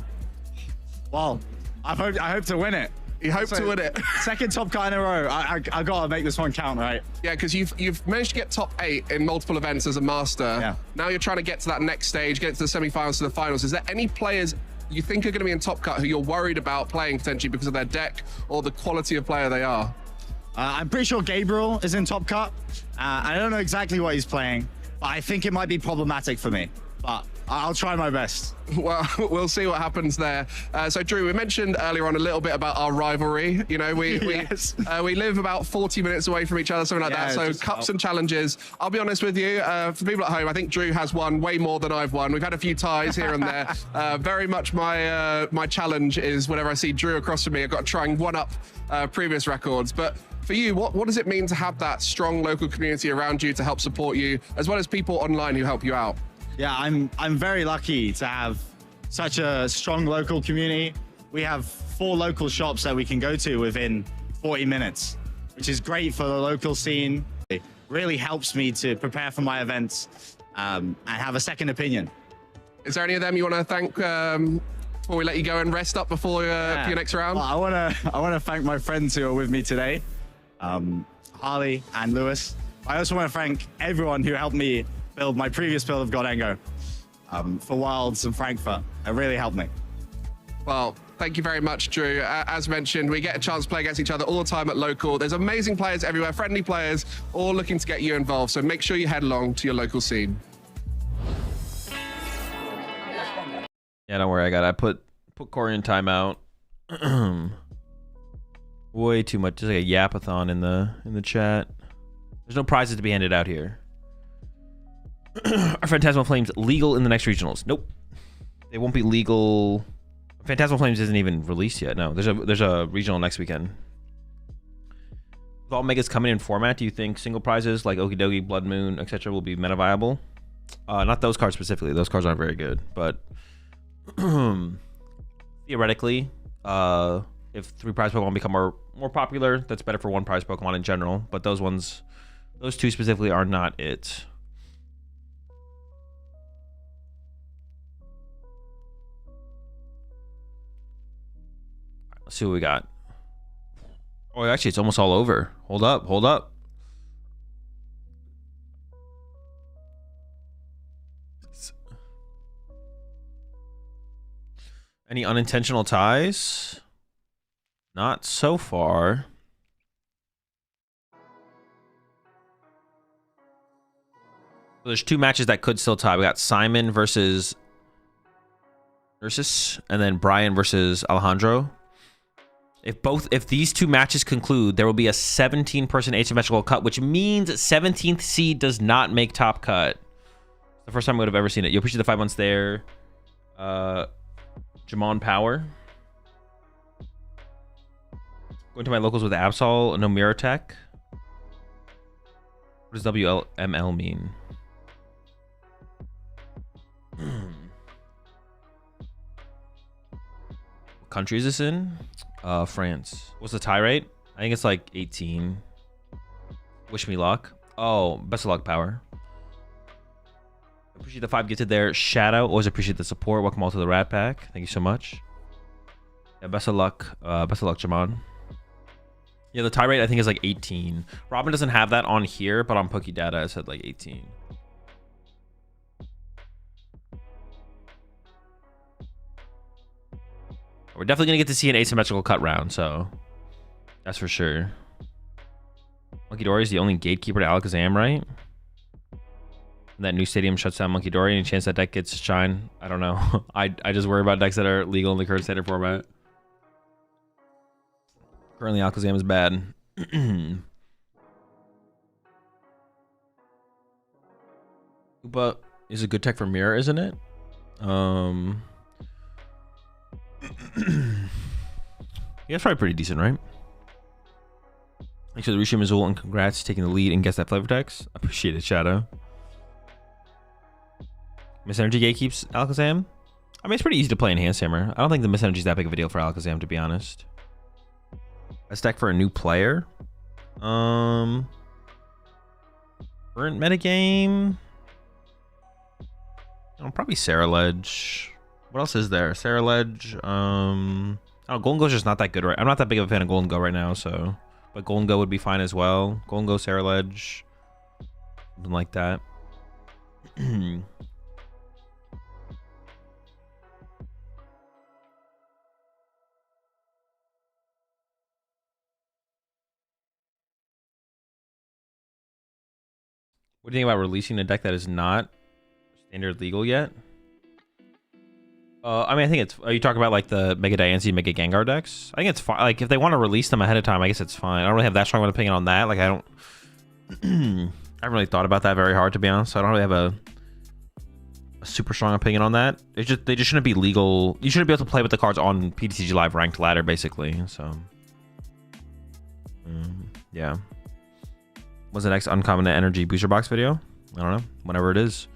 Well, I hope to win it. You hope to win it. Second top cut in a row. I gotta make this one count, right? Yeah, because you've managed to get top 8 in multiple events as a master. Yeah. Now you're trying to get to that next stage, get to the semi-finals, to the finals. Is there any players you think are going to be in top cut who you're worried about playing potentially because of their deck or the quality of player they are? I'm pretty sure Gabriel is in top cut. I don't know exactly what he's playing, but I think it might be problematic for me. But I'll try my best. Well, we'll see what happens there. So, Drew, we mentioned earlier on a little bit about our rivalry. You know, we live about 40 minutes away from each other, something like that. So, cups and challenges. I'll be honest with you, for people at home, I think Drew has won way more than I've won. We've had a few ties here and there. Very much my challenge is whenever I see Drew across from me, I've got to try and one-up previous records. But for you, what does it mean to have that strong local community around you to help support you, as well as people online who help you out? Yeah, I'm very lucky to have such a strong local community. We have 4 local shops that we can go to within 40 minutes, which is great for the local scene. It really helps me to prepare for my events and have a second opinion. Is there any of them you want to thank before we let you go and rest up before your next round? Well, I wanna thank my friends who are with me today, Harley and Lewis. I also want to thank everyone who helped me build my previous build of Godengo for Wilds and Frankfurt. It really helped me. Well, thank you very much, Drew. As mentioned, we get a chance to play against each other all the time at local. There's amazing players everywhere, friendly players, all looking to get you involved. So make sure you head along to your local scene. Yeah, don't worry. I put Corey in timeout. Way too much. Just like a yapathon in the chat. There's no prizes to be handed out here. Are Phantasmal Flames legal in the next regionals? Nope. They won't be legal. Phantasmal Flames isn't even released yet. No, there's a regional next weekend. With all megas coming in format, do you think single prizes like Okidogi, Blood Moon, etc. will be meta viable? Not those cards specifically. Those cards aren't very good. But theoretically, if 3 prize Pokemon become more popular, that's better for 1 prize Pokemon in general. But those 2 specifically are not it. Let's see what we got. Oh, actually, it's almost all over. Hold up. Any unintentional ties? Not so far. There's 2 matches that could still tie. We got Simon versus Ursus, and then Brian versus Alejandro. If these 2 matches conclude, there will be a 17-person asymmetrical cut, which means 17th seed does not make top cut. It's the first time I would have ever seen it. You appreciate the 5 months there. Jamon Power. Going to my locals with Absol, no Mirror Tech. What does WML mean? What country is this in? France. What's the tie rate? I think it's like 18. Wish me luck. Oh, best of luck, Power. Appreciate the 5 gifted there. Shadow, always appreciate the support. Welcome all to the Rat Pack. Thank you so much. Yeah, best of luck. Best of luck, Jamon. Yeah, the tie rate I think is like 18. Robin doesn't have that on here, but on PokeData it said like 18. We're definitely gonna get to see an asymmetrical cut round, so that's for sure. Monkey Dory is the only gatekeeper to Alakazam, right? And that new stadium shuts down Monkey Dory. Any chance that deck gets shine? I don't know. I just worry about decks that are legal in the current standard format. Currently, Alakazam is bad. Koopa is a good tech for Mirror, isn't it? Yeah, it's probably pretty decent, right? Thanks for the Rishim Azul and congrats taking the lead and guess that flavor text. Appreciate it, Shadow. Miss Energy gatekeeps Alakazam. I mean, it's pretty easy to play Enhanced Hammer. I don't think the Miss Energy is that big of a deal for Alakazam, to be honest. Best deck for a new player. Current metagame. Probably Sarah Ledge. What else is there? Sarah Ledge. Oh, Golden Go's just not that good, right? I'm not that big of a fan of Golden Go right now, so. But Golden Go would be fine as well. Golden Go, Sarah Ledge. Something like that. What do you think about releasing a deck that is not standard legal yet? I mean, I think it's. Are you talking about like the Mega Diancie, Mega Gengar decks? I think it's fine. Like if they want to release them ahead of time, I guess it's fine. I don't really have that strong of an opinion on that. Like I don't. I haven't really thought about that very hard, to be honest. So I don't really have a super strong opinion on that. It's just they just shouldn't be legal. You shouldn't be able to play with the cards on PTCG Live ranked ladder, basically. So yeah. What's the next uncommon energy booster box video? I don't know. Whenever it is.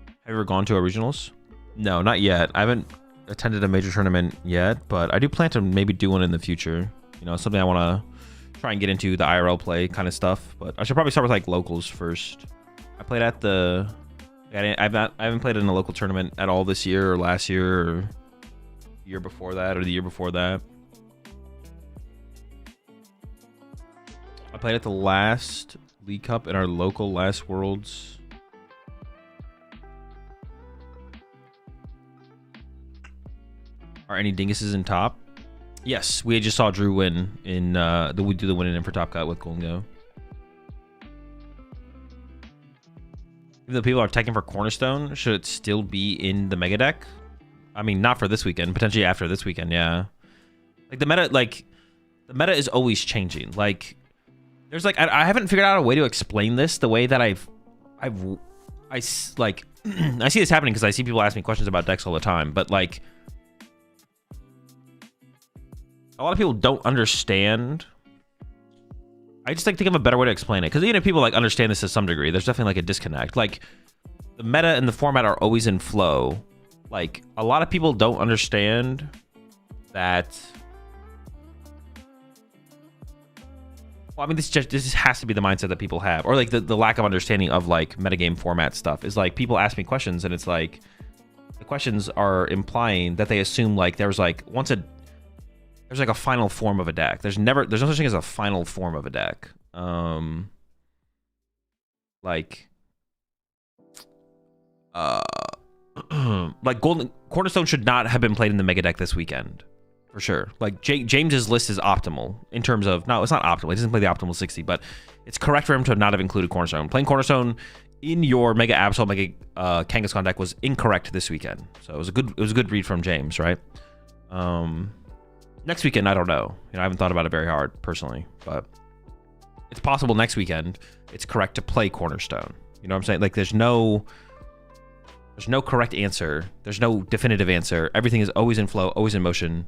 Have you ever gone to a regionals? No, not yet. I haven't attended a major tournament yet, but I do plan to maybe do one in the future. You know, something I want to try and get into, the IRL play kind of stuff. But I should probably start with like locals first. I played at the. I haven't played in a local tournament at all this year or last year or the year before that or the year before that. I played at the last League Cup in our local last Worlds. Are any dinguses in top? Yes, we just saw Drew win in we do the winning in for top cut with Golden Go. Even though people are teching for Cornerstone, should it still be in the mega deck? I mean, not for this weekend, potentially after this weekend, yeah. Like the meta is always changing. Like there's like I haven't figured out a way to explain this the way that I like I see this happening because I see people ask me questions about decks all the time, but like a lot of people don't understand. I just like think of a better way to explain it, because even if people like understand this to some degree, there's definitely like a disconnect. Like the meta and the format are always in flow. Like a lot of people don't understand that. Well, I mean, this has to be the mindset that people have, or like the lack of understanding of like metagame format stuff is like people ask me questions and it's like the questions are implying that they assume like there's like there's like a final form of a deck. There's no such thing as a final form of a deck. Like Cornerstone should not have been played in the mega deck this weekend, for sure. Like James's list is optimal in terms of no, it's not optimal. He doesn't play the optimal 60, but it's correct for him to not have included Cornerstone. Playing Cornerstone in your Mega Absol, Mega Kangaskhan deck was incorrect this weekend. So it was a good read from James, right? Next weekend, I don't know. You know, I haven't thought about it very hard personally, but it's possible next weekend it's correct to play Cornerstone. You know what I'm saying? Like there's no correct answer. There's no definitive answer. Everything is always in flow, always in motion.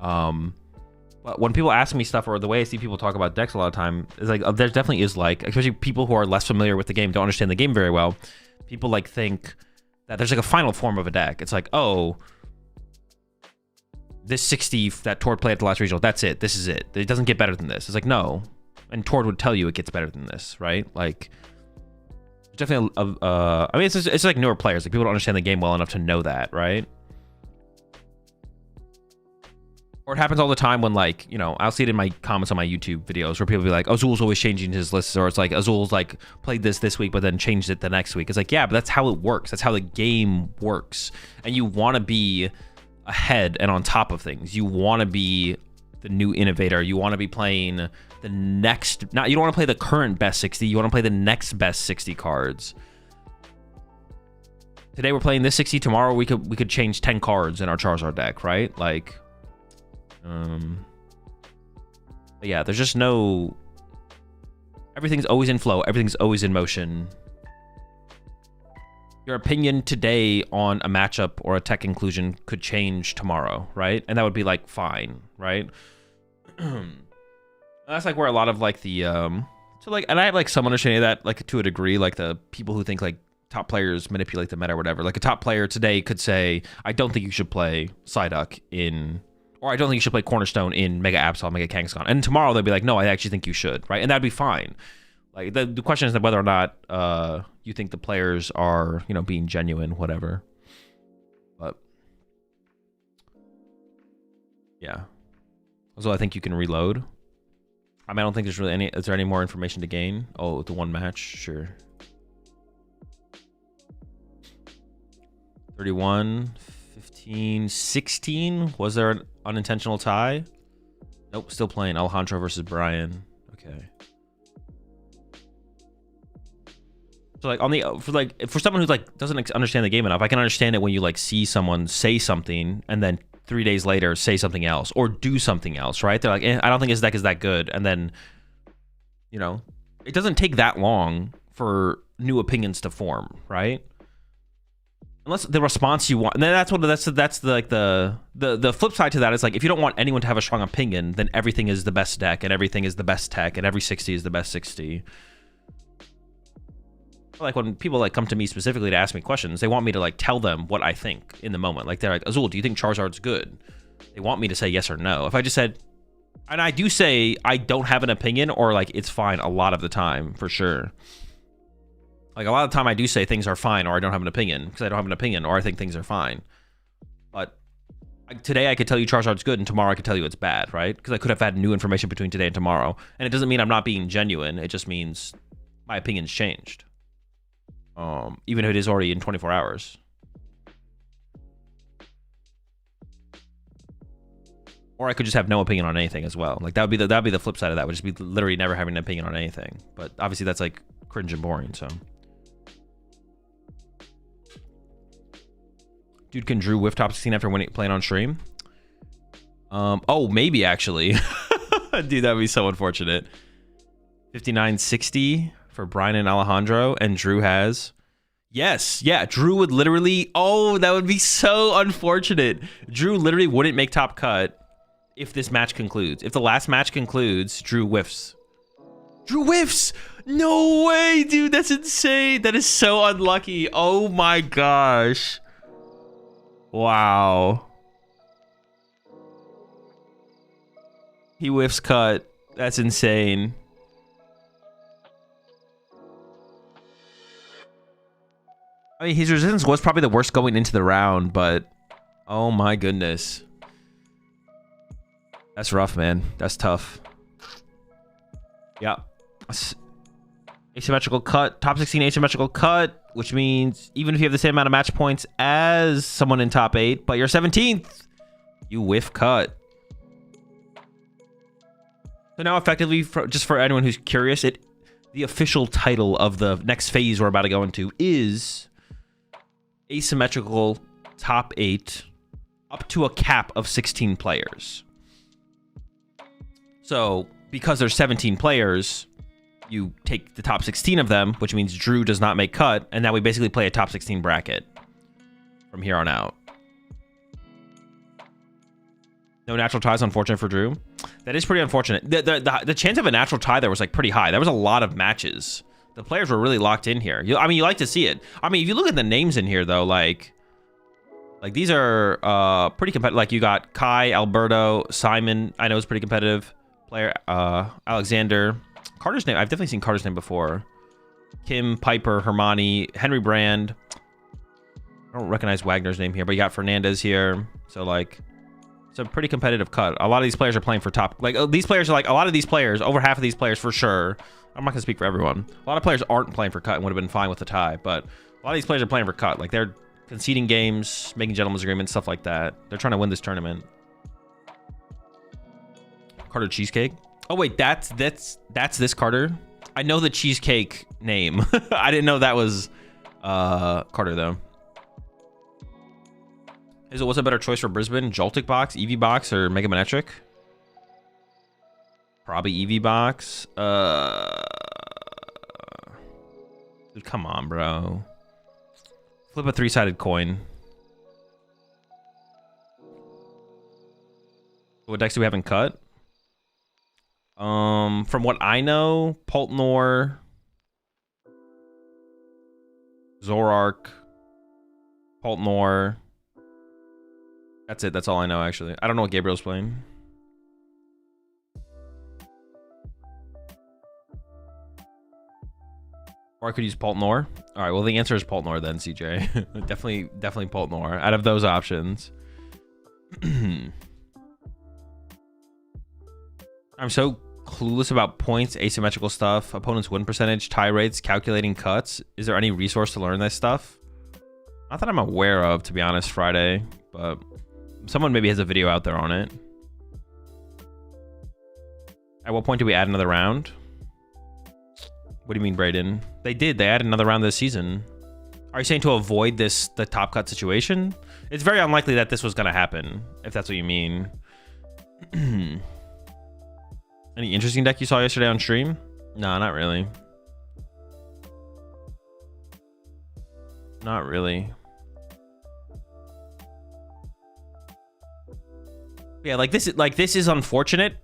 But when people ask me stuff, or the way I see people talk about decks a lot of time, is like there definitely is like, especially people who are less familiar with the game, don't understand the game very well. People like think that there's like a final form of a deck. It's like, oh, this 60 that Tord played at the last regional, that's it. This is it. It doesn't get better than this. It's like, no. And Tord would tell you it gets better than this, right? Like, definitely, I mean, it's like newer players. Like, people don't understand the game well enough to know that, right? Or it happens all the time when, like, you know, I'll see it in my comments on my YouTube videos where people be like, Azul's always changing his lists, or it's like, Azul's, like, played this week, but then changed it the next week. It's like, yeah, but that's how it works. That's how the game works. And you want to be ahead and on top of things. You want to be the new innovator. You want to be playing the next, you don't want to play the current best 60. You want to play the next best 60 cards. Today we're playing this 60. Tomorrow we could change 10 cards in our Charizard deck, right? Like, but yeah, there's just no, everything's always in flow. Everything's always in motion. Your opinion today on a matchup or a tech inclusion could change tomorrow, right? And that would be like fine, right? That's like where a lot of like the so like, and I have like some understanding of that, like to a degree, like the people who think like top players manipulate the meta or whatever. Like a top player today could say, I don't think you should play Psyduck in, or I don't think you should play Cornerstone in Mega Absol, Mega Kangaskhan. And tomorrow they'll be like, no, I actually think you should, right? And that'd be fine. Like the question is whether or not you think the players are, you know, being genuine, whatever. But Yeah. Also, I think you can reload. I mean, I don't think there's really any... Is there any more information to gain? Oh, the one match? Sure. 31, 15, 16. Was there an unintentional tie? Nope, still playing. Alejandro versus Brian. Okay. So like for someone who's like doesn't understand the game enough, I can understand it when you like see someone say something and then 3 days later say something else or do something else, right? They're like, I don't think his deck is that good, and then, you know, it doesn't take that long for new opinions to form, right? Unless the response you want, and then that's like the flip side to that is like, if you don't want anyone to have a strong opinion, then everything is the best deck and everything is the best tech and every 60 is the best 60. Like when people like come to me specifically to ask me questions, they want me to like tell them what I think in the moment. Like they're like, Azul, do you think Charizard's good? They want me to say yes or no. If I just said, and I do say I don't have an opinion or like it's fine a lot of the time, for sure. Like a lot of the time I do say things are fine or I don't have an opinion because I don't have an opinion or I think things are fine. But today I could tell you Charizard's good and tomorrow I could tell you it's bad, right? Because I could have had new information between today and tomorrow. And it doesn't mean I'm not being genuine. It just means my opinion's changed. Even if it is already in 24 hours. Or I could just have no opinion on anything as well. Like that'd be the flip side of that, would just be literally never having an opinion on anything. But obviously that's like cringe and boring, so. Dude, can Drew whiff top 16 after playing on stream? Oh, maybe actually. Dude, that'd be so unfortunate. 59-60 for Brian and Alejandro, and Drew has... Yes, yeah, Drew would literally... Oh, that would be so unfortunate. Drew literally wouldn't make top cut if this match concludes. If the last match concludes, Drew whiffs. Drew whiffs! No way, dude, that's insane. That is so unlucky. Oh my gosh. Wow. He whiffs cut. That's insane. I mean, his resistance was probably the worst going into the round, but oh my goodness. That's rough, man. That's tough. Yeah. Asymmetrical cut. Top 16 asymmetrical cut, which means even if you have the same amount of match points as someone in top 8, but you're 17th, you whiff cut. So now effectively, just for anyone who's curious, the official title of the next phase we're about to go into is asymmetrical top 8 up to a cap of 16 players. So because there's 17 players, you take the top 16 of them, which means Drew does not make cut, and now we basically play a top 16 bracket from here on out. No natural ties, unfortunate for Drew. That is pretty unfortunate. The chance of a natural tie there was like pretty high. There was a lot of matches. The players were really locked in here. I mean, you like to see it. I mean, if you look at the names in here, though, like these are pretty competitive. Like you got Kai, Alberto, Simon. I know is pretty competitive player. Alexander, Carter's name. I've definitely seen Carter's name before. Kim, Piper, Hermione, Henry Brand. I don't recognize Wagner's name here, but you got Fernandez here. So like, it's a pretty competitive cut. A lot of these players are playing for top. Like these players are like a lot of these players. Over half of these players for sure. I'm not gonna speak for everyone. A lot of players aren't playing for cut and would have been fine with the tie, but a lot of these players are playing for cut. Like they're conceding games, making gentlemen's agreements, stuff like that. They're trying to win this tournament. Carter Cheesecake. Oh wait, that's this Carter. I know the Cheesecake name. I didn't know that was Carter though. What's a better choice for Brisbane? Joltik Box, Eevee Box, or Mega Manetric? Probably Eevee Box. Dude, come on, bro. Flip a 3-sided coin. What decks do we haven't cut? From what I know, Poltnor, Zorark, Poltnor. That's it. That's all I know, actually. I don't know what Gabriel's playing. Or I could use Poltnor. All right, well, the answer is Poltnor then, CJ. definitely Poltnor out of those options. I'm so clueless about points, asymmetrical stuff, opponent's win percentage, tie rates, calculating cuts. Is there any resource to learn this stuff? Not that I'm aware of, to be honest, Friday, but someone maybe has a video out there on it. At what point do we add another round? What do you mean, Brayden? They did. They added another round this season. Are you saying to avoid the top cut situation? It's very unlikely that this was going to happen, if that's what you mean. Any interesting deck you saw yesterday on stream? No, not really. Not really. Yeah, this is unfortunate.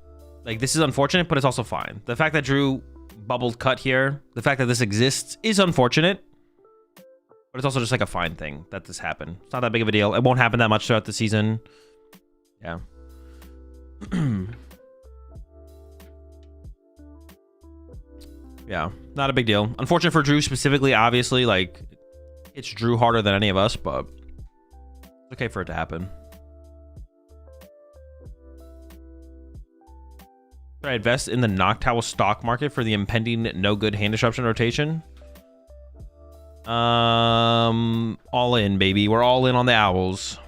This is unfortunate, but it's also fine. The fact that Drew bubbled cut here, the fact that this exists is unfortunate, but it's also just a fine thing that this happened. It's not that big of a deal. It won't happen that much throughout the season. Yeah. Yeah, not a big deal. Unfortunate for Drew specifically, obviously, it's Drew harder than any of us, but it's okay for it to happen. Should I invest in the Noctowl stock market for the impending no good hand disruption rotation? All in, baby. We're all in on the owls.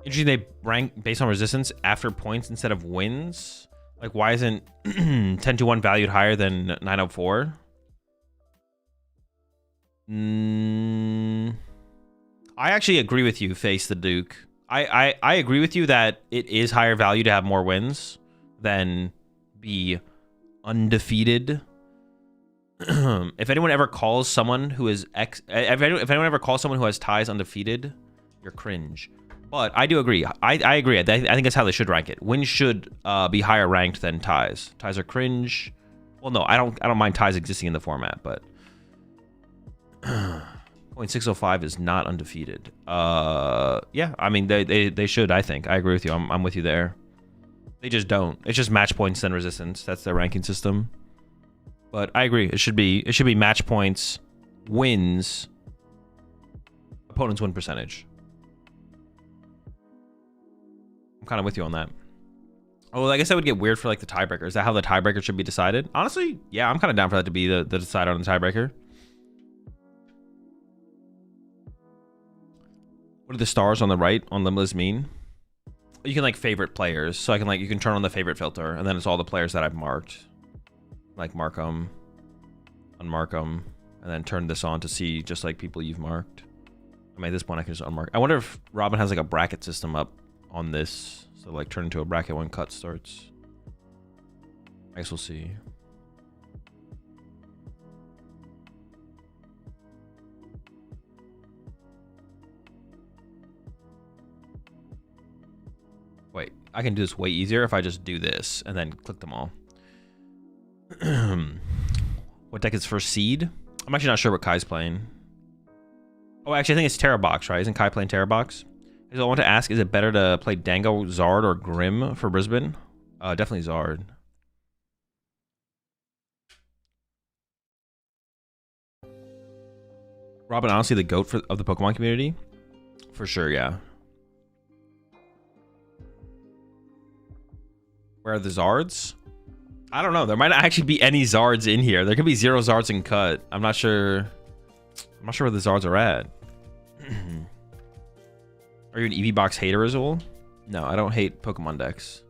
Interesting they rank based on resistance after points instead of wins. Why isn't 10-1 valued higher than 904? I actually agree with you, Face the Duke. I agree with you that it is higher value to have more wins than be undefeated. If anyone ever calls someone who is if anyone ever calls someone who has ties undefeated, you're cringe. But I do agree. I agree. I think that's how they should rank it. Wins should be higher ranked than ties. Ties are cringe. Well, no, I don't mind ties existing in the format, but 0.605 is not undefeated. Yeah, I mean they should. I think I agree with you. I'm with you there. They just don't. It's just match points then resistance. That's their ranking system. But I agree. It should be match points, wins, opponent's win percentage. I'm kind of with you on that. Oh, I guess that would get weird for the tiebreaker. Is that how the tiebreaker should be decided? Honestly, yeah, I'm kind of down for that to be the decider on the tiebreaker. What do the stars on the right on Limitless mean? You can favorite players, so I can you can turn on the favorite filter, and then it's all the players that I've marked. Mark them, unmark them, and then turn this on to see just people you've marked. I mean, at this point I can just unmark. I wonder if Robin has a bracket system up on this, so turn into a bracket when cut starts. I guess we'll see. Wait, I can do this way easier if I just do this and then click them all. What deck is first seed? I'm actually not sure what Kai's playing. Oh, actually, I think it's Terra Box, right? Isn't Kai playing Terra Box? I want to ask, is it better to play Dango, Zard, or Grim for Brisbane? Definitely Zard. Robin, honestly, the GOAT of the Pokemon community? For sure, yeah. Where are the Zards? I don't know. There might not actually be any Zards in here. There could be 0 Zards in cut. I'm not sure. I'm not sure where the Zards are at. Are you an EV box hater, Azul? No, I don't hate Pokemon decks.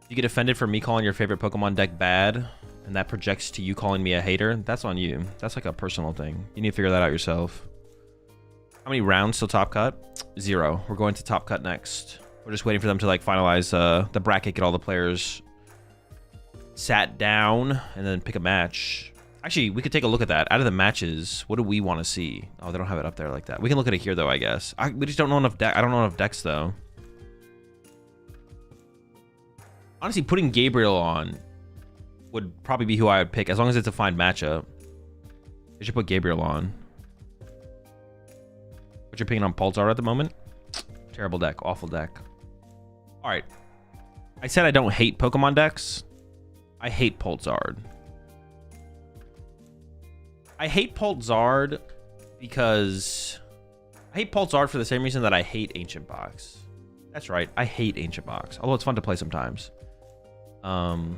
You get offended for me calling your favorite Pokemon deck bad, and that projects to you calling me a hater. That's on you. That's a personal thing. You need to figure that out yourself. How many rounds till top cut? 0. We're going to top cut next. We're just waiting for them to finalize the bracket, get all the players sat down, and then pick a match. Actually, we could take a look at that. Out of the matches, what do we want to see? Oh, they don't have it up there like that. We can look at it here, though, I guess. We just don't know enough I don't know enough decks, though. Honestly, putting Gabriel on would probably be who I would pick, as long as it's a fine matchup. I should put Gabriel on. What's your opinion on Pulsar at the moment? Terrible deck. Awful deck. All right. I said I don't hate Pokemon decks. I hate Pulsar. I hate Pulsar because I hate Pulsar for the same reason that I hate Ancient Box. That's right. I hate Ancient Box, although it's fun to play sometimes. Too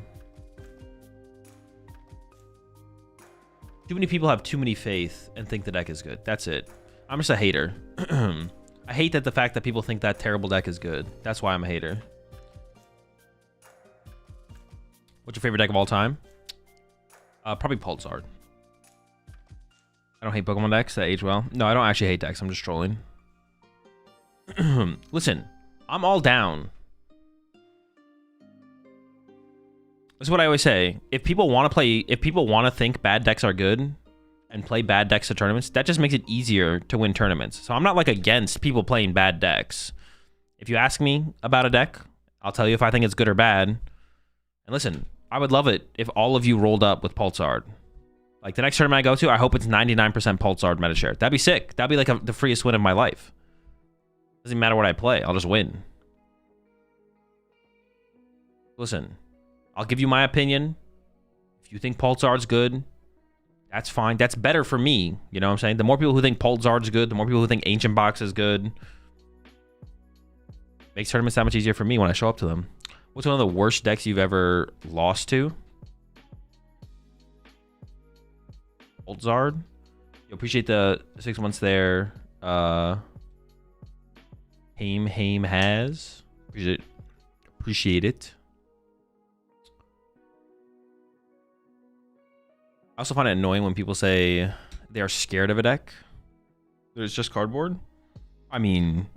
many people have too many faith and think the deck is good. That's it. I'm just a hater. I hate that the fact that people think that terrible deck is good. That's why I'm a hater. What's your favorite deck of all time? Probably Pulsar. I don't hate Pokemon decks that age well. No, I don't actually hate decks. I'm just trolling. Listen, I'm all down. That's what I always say. If people want to think bad decks are good and play bad decks to tournaments, that just makes it easier to win tournaments. So I'm not like against people playing bad decks. If you ask me about a deck, I'll tell you if I think it's good or bad. And listen, I would love it if all of you rolled up with Pulsar. Like the next tournament I go to, I hope it's 99% Pulsar meta share. That'd be sick. That'd be like the freest win of my life. Doesn't matter what I play. I'll just win. Listen, I'll give you my opinion. If you think Pulsar's good, that's fine. That's better for me. You know what I'm saying? The more people who think Pulsar's good, the more people who think Ancient Box is good, makes tournaments that much easier for me when I show up to them. What's one of the worst decks you've ever lost to? Pulsar. You appreciate the 6 months there. Haim has. Appreciate it. I also find it annoying when people say they are scared of a deck. There's just cardboard. I mean,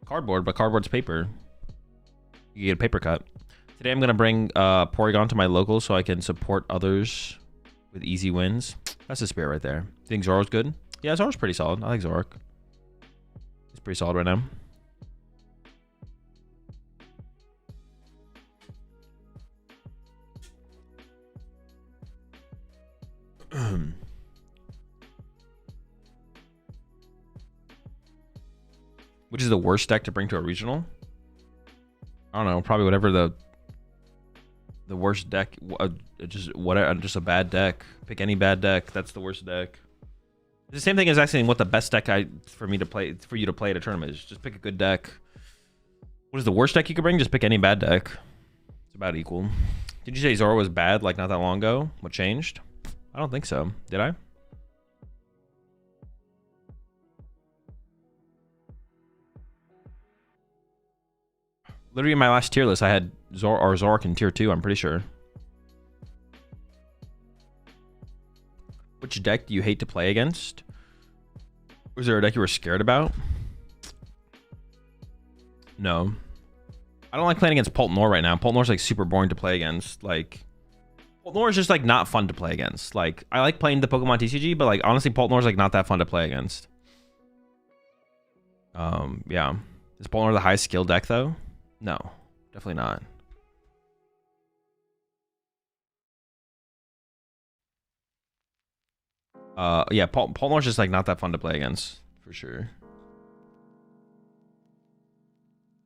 cardboard, but cardboard's paper. You get a paper cut. Today I'm going to bring Porygon to my local so I can support others with easy wins. That's the spirit right there. You think Zoro's good? Yeah, Zoro's pretty solid. I like Zoroark. He's pretty solid right now. Which is the worst deck to bring to a regional? I don't know. Probably whatever the worst deck. Just a bad deck. Pick any bad deck. That's the worst deck. It's the same thing as asking what the best deck for you to play at a tournament is. Just pick a good deck. What is the worst deck you could bring? Just pick any bad deck. It's about equal. Did you say Zoro was bad like not that long ago? What changed? I don't think so. Did I? Literally in my last tier list, I had Zoroark in tier 2, I'm pretty sure. Which deck do you hate to play against? Was there a deck you were scared about? No. I don't like playing against Poltnor right now. Poltnor's like super boring to play against. Like, Poltnor is just like not fun to play against. Like, I like playing the PokemonTCG, but like honestly, Poltnor's like not that fun to play against. Yeah. Is Poltnor the highest skill deck though? No, definitely not. Yeah, Poltnor's just like not that fun to play against, for sure.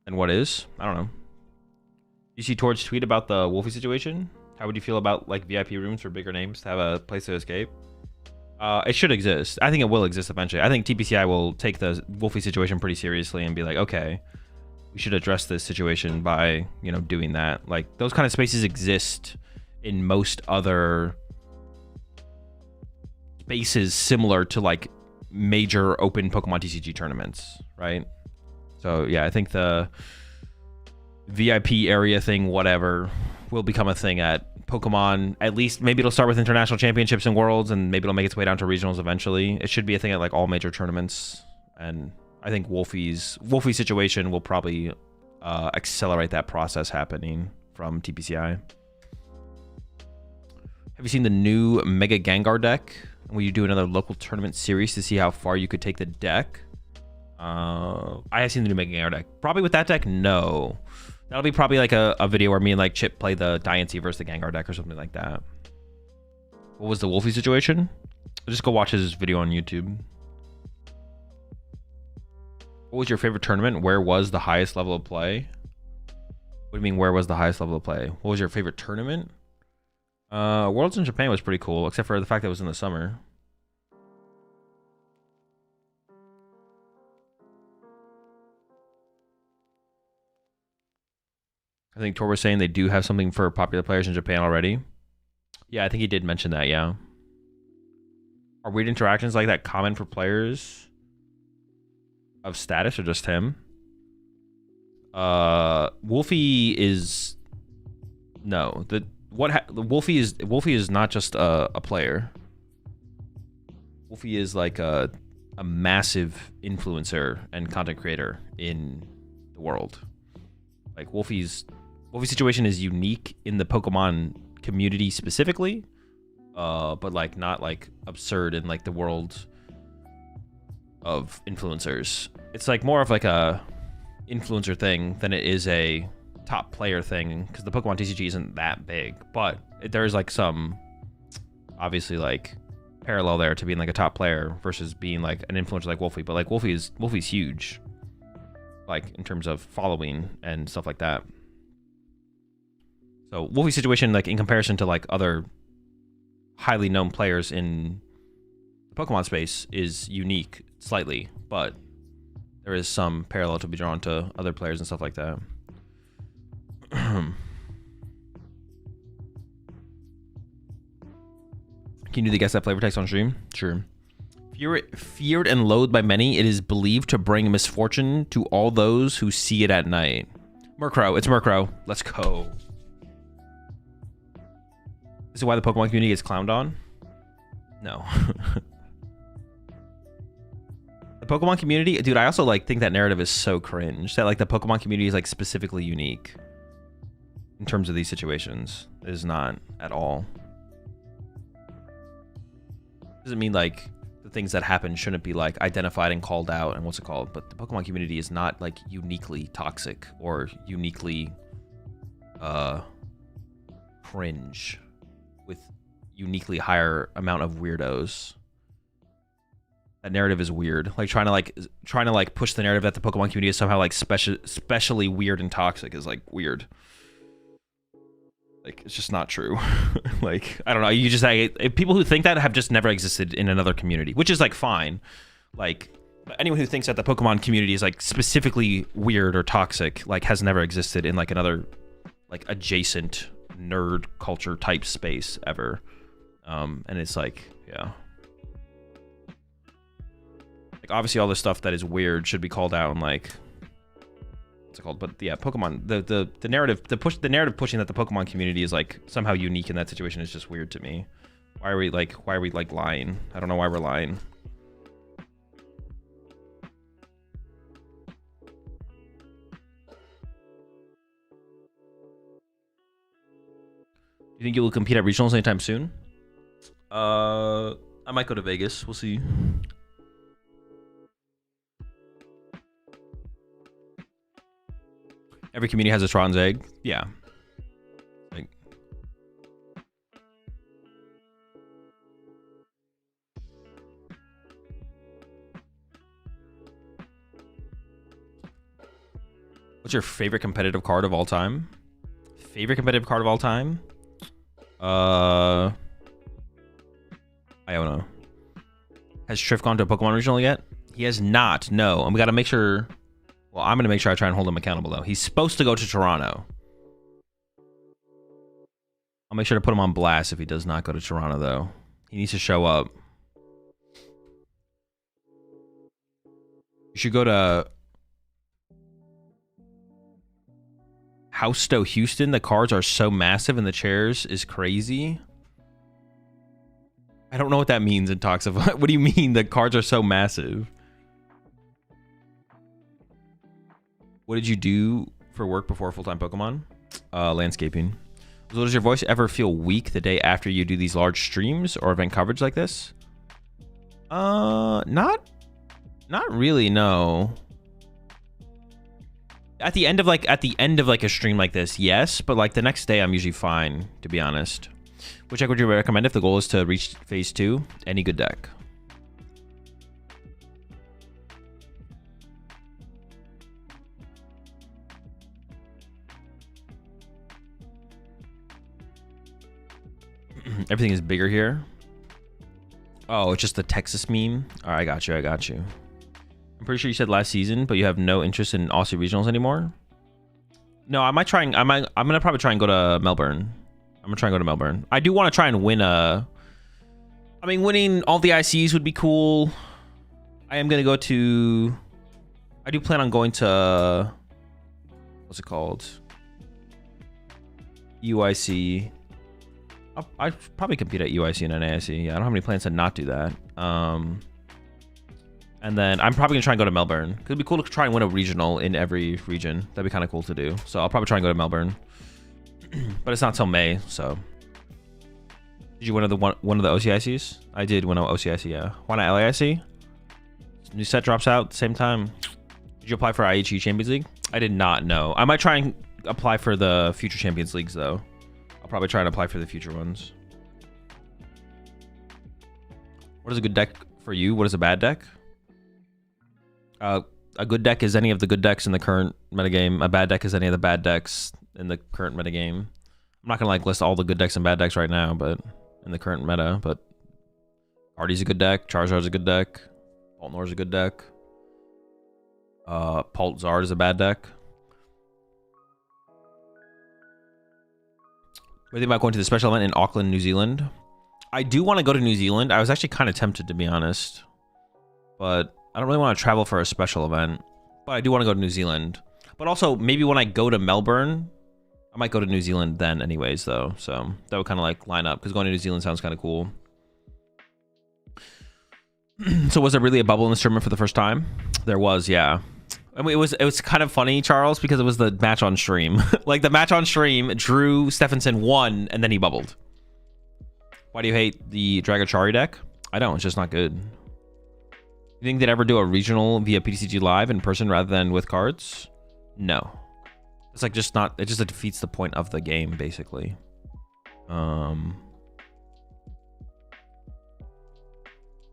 And what is? I don't know. You see Torch's tweet about the Wolfie situation? How would you feel about like VIP rooms for bigger names to have a place to escape? It should exist. I think it will exist eventually. I think TPCI will take the Wolfie situation pretty seriously and be like, okay, we should address this situation by, you know, doing that. Like, those kind of spaces exist in most other spaces similar to like major open PokemonTCG tournaments, right? So yeah, I think the VIP area thing, whatever, will become a thing at Pokemon. At least maybe it'll start with international championships and worlds, and maybe it'll make its way down to regionals eventually. It should be a thing at like all major tournaments, and I think Wolfie situation will probably accelerate that process happening from TPCI. Have you seen the new Mega Gengar deck? Will you do another local tournament series to see how far you could take the deck? I have seen the new Mega Gengar deck. Probably with that deck, no. That'll be probably like a video where me and like Chip play the Diancie versus the Gengar deck or something like that. What was the Wolfie situation? Just go watch his video on YouTube. What was your favorite tournament? Where was the highest level of play? What do you mean, where was the highest level of play? What was your favorite tournament? Worlds in Japan was pretty cool, except for the fact that it was in the summer. I think Tor was saying they do have something for popular players in Japan already. Yeah, I think he did mention that, yeah. Are weird interactions like that common for players of status or just him? Wolfie is... No. Wolfie is not just a player. Wolfie is like a massive influencer and content creator in the world. Like Wolfie's situation is unique in the Pokemon community specifically, but like not like absurd in like the world of influencers. It's like more of like a influencer thing than it is a top player thing, because the Pokemon TCG isn't that big, but there's like some obviously like parallel there to being like a top player versus being like an influencer like Wolfie. But like Wolfie's huge, like in terms of following and stuff like that. So Wolfie's situation, like in comparison to like other highly known players in the Pokemon space, is unique slightly, but there is some parallel to be drawn to other players and stuff like that. Can you do the guess that flavor text on stream? Sure. Feared and loathed by many, it is believed to bring misfortune to all those who see it at night. Murkrow, it's Murkrow. Let's go. This is why the Pokemon community gets clowned on? No. The Pokemon community, dude, I also like think that narrative is so cringe that like the Pokemon community is like specifically unique in terms of these situations. It is not at all. Doesn't mean like the things that happen shouldn't be like identified and called out and what's it called, but the Pokemon community is not like uniquely toxic or uniquely cringe with uniquely higher amount of weirdos. That narrative is weird. Like trying to push the narrative that the Pokemon community is somehow like specially weird and toxic is like weird. Like, it's just not true. Like, I don't know. You just like people who think that have just never existed in another community, which is like fine. Like, anyone who thinks that the Pokemon community is like specifically weird or toxic, like has never existed in like another like adjacent nerd culture type space ever. And it's like, yeah. Like, obviously all this stuff that is weird should be called out and like, what's it called? But yeah, Pokemon, the narrative pushing that the Pokemon community is like somehow unique in that situation is just weird to me. Why are we like lying? I don't know why we're lying. You think you will compete at regionals anytime soon? I might go to Vegas. We'll see. Every community has a Tron's egg. Yeah. Like, what's your favorite competitive card of all time? Favorite competitive card of all time? I don't know. Has Triff gone to a Pokemon regional yet? He has not. No, and we got to make sure. Well, I'm gonna make sure I try and hold him accountable though. He's supposed to go to Toronto. I'll make sure to put him on blast if he does not go to Toronto though. He needs to show up. You should go to Houstow, Houston. The cards are so massive and the chairs is crazy. I don't know what that means in talks of. What do you mean the cards are so massive? What did you do for work before full-time Pokemon? Landscaping. So does your voice ever feel weak the day after you do these large streams or event coverage like this? Not really, no. At the end of like a stream like this, yes, but like the next day I'm usually fine, to be honest. Which deck would you recommend if the goal is to reach phase 2? Any good deck. Everything is bigger here. Oh, it's just the Texas meme. All right, I got you. I'm pretty sure you said last season, but you have no interest in Aussie regionals anymore. No, I might try and I'm gonna probably try and go to Melbourne. I'm gonna try and go to Melbourne. I do want to try and win a. I mean, winning all the ICs would be cool. I am gonna go to. I do plan on going to. What's it called? UIC. I'd probably compete at UIC and NAIC. Yeah, I don't have any plans to not do that. And then I'm probably gonna try and go to Melbourne. It'd be cool to try and win a regional in every region. That'd be kind of cool to do. So I'll probably try and go to Melbourne. But it's not till May, so. Did you win one of the OCICs? I did win an OCIC, yeah. Why not LAIC? New set drops out at the same time. Did you apply for IHE Champions League? I did not know. I might try and apply for the future Champions Leagues though. I'll probably try and apply for the future ones. What is a good deck for you? What is a bad deck? A good deck is any of the good decks in the current metagame. A bad deck is any of the bad decks in the current metagame. I'm not gonna like list all the good decks and bad decks right now, but in the current meta, but Artie's a good deck, Charizard's a good deck, Boltnor's a good deck. Pult Zard is a bad deck. What do you think about going to the special event in Auckland, New Zealand? I do want to go to New Zealand. I was actually kind of tempted, to be honest, but I don't really want to travel for a special event. But I do want to go to New Zealand. But also, maybe when I go to Melbourne, I might go to New Zealand then anyways, though. So that would kind of like line up, because going to New Zealand sounds kind of cool. So was there really a bubble in this tournament for the first time? There was, yeah. I mean, it was kind of funny, Charles, because it was the match on stream. Like the match on stream, Drew Stephenson won, and then he bubbled. Why do you hate the Dragachari deck? I don't. It's just not good. You think they'd ever do a regional via PTCG Live in person rather than with cards? No. It's like just not. It just defeats the point of the game, basically.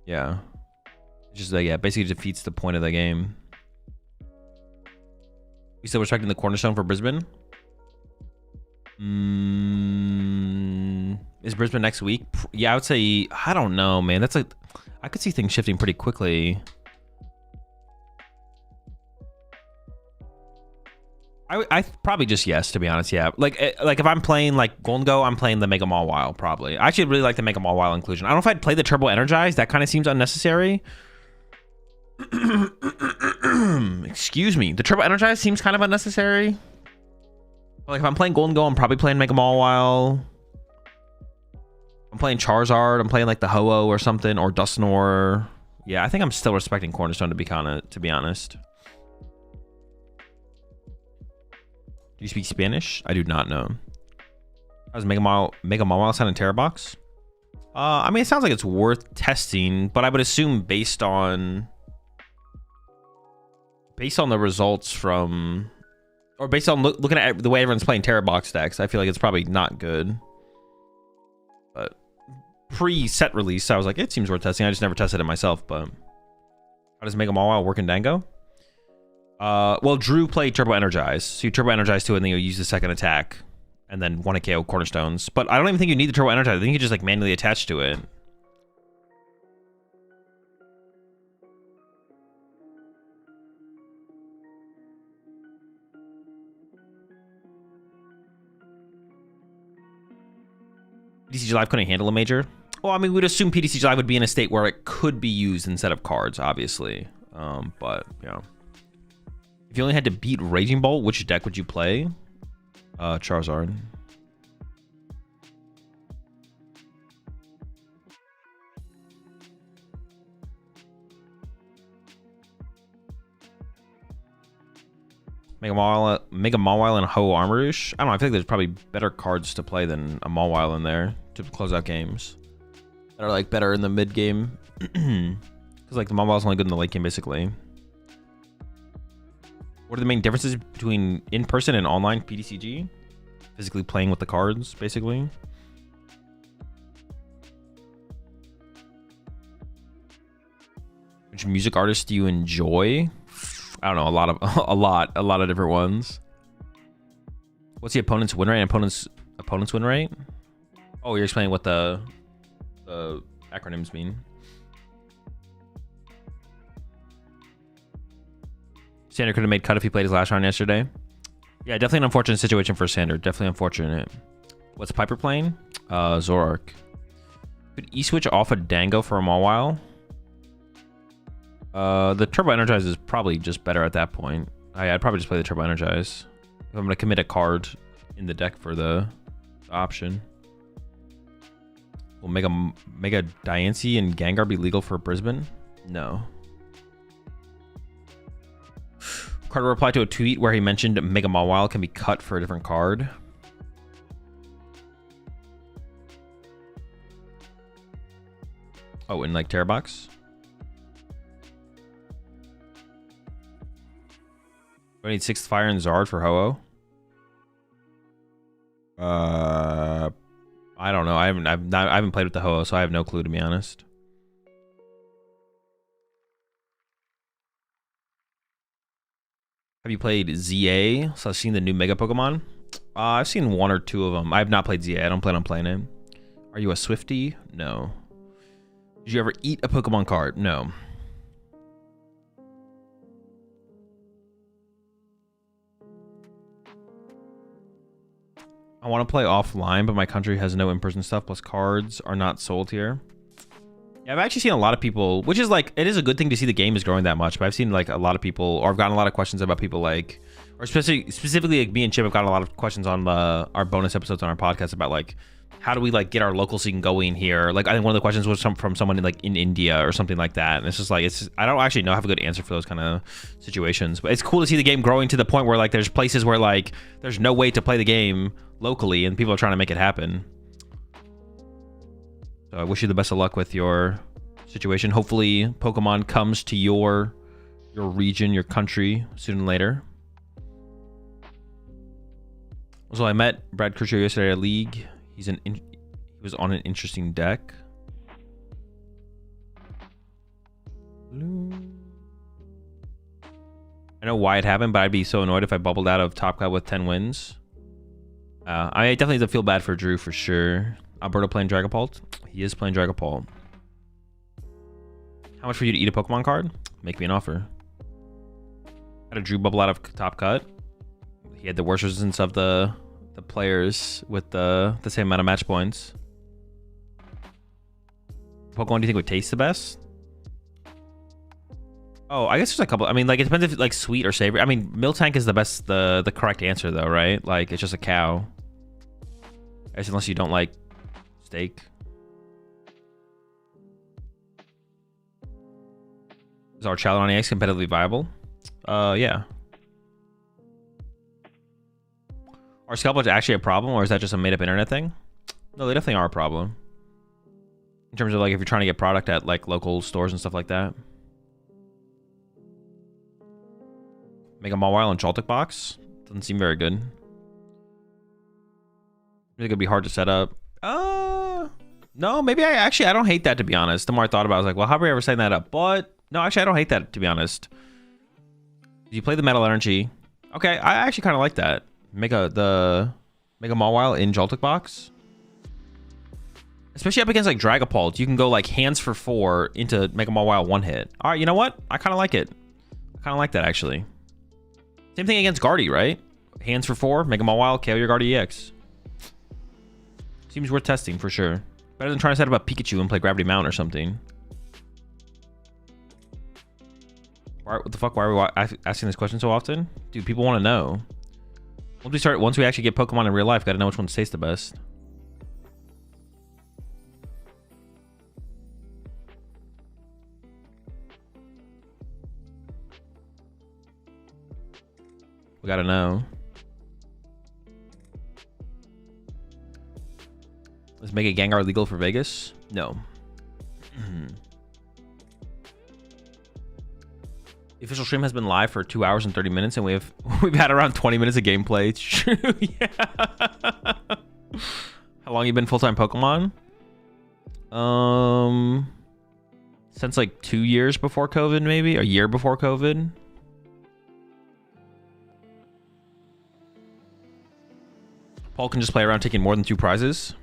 Yeah. It's just like, yeah, basically defeats the point of the game. You still respecting the cornerstone for Brisbane? Is Brisbane next week? Yeah, I would say, I don't know, man. That's like, I could see things shifting pretty quickly. I probably just yes, to be honest. Yeah, like if I'm playing like Golden Go, I'm playing the Mega Mawile probably. I actually really like the Mega Mawile inclusion. I don't know if I'd play the Turbo Energize. That kind of seems unnecessary. Excuse me. The Turbo Energize seems kind of unnecessary. Like if I'm playing Golden Go, I'm probably playing Mega Mawile. I'm playing Charizard. I'm playing like the Ho-Oh or something, or Dusknoir. Yeah, I think I'm still respecting Cornerstone to be honest. Do you speak Spanish? I do not know. How's Mega Mawile sound in Terra Box? I mean, it sounds like it's worth testing, but I would assume based on the results from, or based on looking at the way everyone's playing Terra Box decks, I feel like it's probably not good. But pre-set release, I was like, it seems worth testing. I just never tested it myself. But how does Mega Mawile work in Dango? Well, Drew played Turbo Energize. So you Turbo Energize too, and then you use the second attack, and then one KO Cornerstones. But I don't even think you need the Turbo Energize. I think you just like manually attach to it. PTCG Live couldn't handle a major. Well, I mean, we'd assume PTCG Live would be in a state where it could be used instead of cards, obviously. But you know, if you only had to beat Raging Bolt, which deck would you play? Charizard. Mega Mawile and Ho Armarouche. I don't know. I feel like there's probably better cards to play than a Mawile in there to close out games that are like better in the mid game. Because like the Mawile's only good in the late game, basically. What are the main differences between in-person and online PTCG? Physically playing with the cards, basically. Which music artists do you enjoy? I don't know, a lot of different ones. What's the opponent's win rate and opponent's win rate? Oh, you're explaining what the acronyms mean. Sander could have made cut if he played his last round yesterday. Yeah, definitely an unfortunate situation for Sander. Definitely unfortunate. What's Piper playing? Zorark. Could E-switch off a Dango for a while? The Turbo Energize is probably just better at that point. I'd probably just play the Turbo Energize. If I'm going to commit a card in the deck for the option. Will Mega Diancie and Gengar be legal for Brisbane? No. Carter replied to a tweet where he mentioned Mega Mawile can be cut for a different card. Oh, in like Terror Box? Do I need 6th Fire and Zard for Ho-Oh? I don't know. I haven't played with the Ho-Oh, so I have no clue, to be honest. Have you played ZA? So I've seen the new Mega Pokemon. I've seen 1 or 2 of them. I have not played ZA. I don't plan on playing it. Are you a Swiftie? No. Did you ever eat a Pokemon card? No. I want to play offline, but my country has no in-person stuff, plus cards are not sold here. Yeah, I've actually seen a lot of people, which is like, it is a good thing to see the game is growing that much, but I've seen like a lot of people, or I've gotten a lot of questions about people like, or specifically like me and Chip have gotten a lot of questions on our bonus episodes on our podcast about like, how do we like get our local scene going here? Like, I think one of the questions was from someone in India or something like that. And it's just like, I don't actually know, have a good answer for those kind of situations, but it's cool to see the game growing to the point where like, there's places where like, there's no way to play the game locally and people are trying to make it happen. So I wish you the best of luck with your situation. Hopefully Pokemon comes to your region, your country sooner than later. Also, I met Brad Crucio yesterday at League. He was on an interesting deck. I know why it happened, but I'd be so annoyed if I bubbled out of Top Cut with 10 wins. I definitely don't feel bad for Drew for sure. Alberto playing Dragapult? He is playing Dragapult. How much for you to eat a Pokemon card? Make me an offer. Had a Drew bubble out of Top Cut. He had the worst resistance of the players with the same amount of match points. Pokemon do you think would taste the best? Oh, I guess there's a couple. I mean, like, it depends if it's like sweet or savory. I mean, Miltank is the best, the correct answer though, right? Like, it's just a cow. I guess unless you don't like steak. Is our Challenge on EX competitively viable? Yeah. Are scalpers actually a problem, or is that just a made-up internet thing? No, they definitely are a problem. In terms of like if you're trying to get product at like local stores and stuff like that. Mega Mawile and Joltik box? Doesn't seem very good. Really gonna be hard to set up. No, maybe I don't hate that, to be honest. The more I thought about it, I was like, well, how are we ever setting that up? But no, actually I don't hate that, to be honest. You play the Metal Energy. Okay, I actually kind of like that. The Mega Mawile in Joltik box. Especially up against like Dragapult. You can go like hands for 4 into Mega Mawile 1-hit. Alright, you know what? I kind of like it. I kind of like that, actually. Same thing against Guardy, right? Hands for 4, Mega Mawile, KO your Guardy EX. Seems worth testing for sure. Better than trying to set up a Pikachu and play Gravity Mount or something. What the fuck? Why are we asking this question so often? Dude, people want to know. Once we actually get Pokemon in real life, gotta know which ones taste the best. We gotta know. Let's make a Gengar legal for Vegas? No. The official stream has been live for 2 hours and 30 minutes, and we've had around 20 minutes of gameplay. It's true, yeah. How long you been full-time Pokemon? Since like 2 years before COVID, maybe a year before COVID. Paul can just play around taking more than 2 prizes.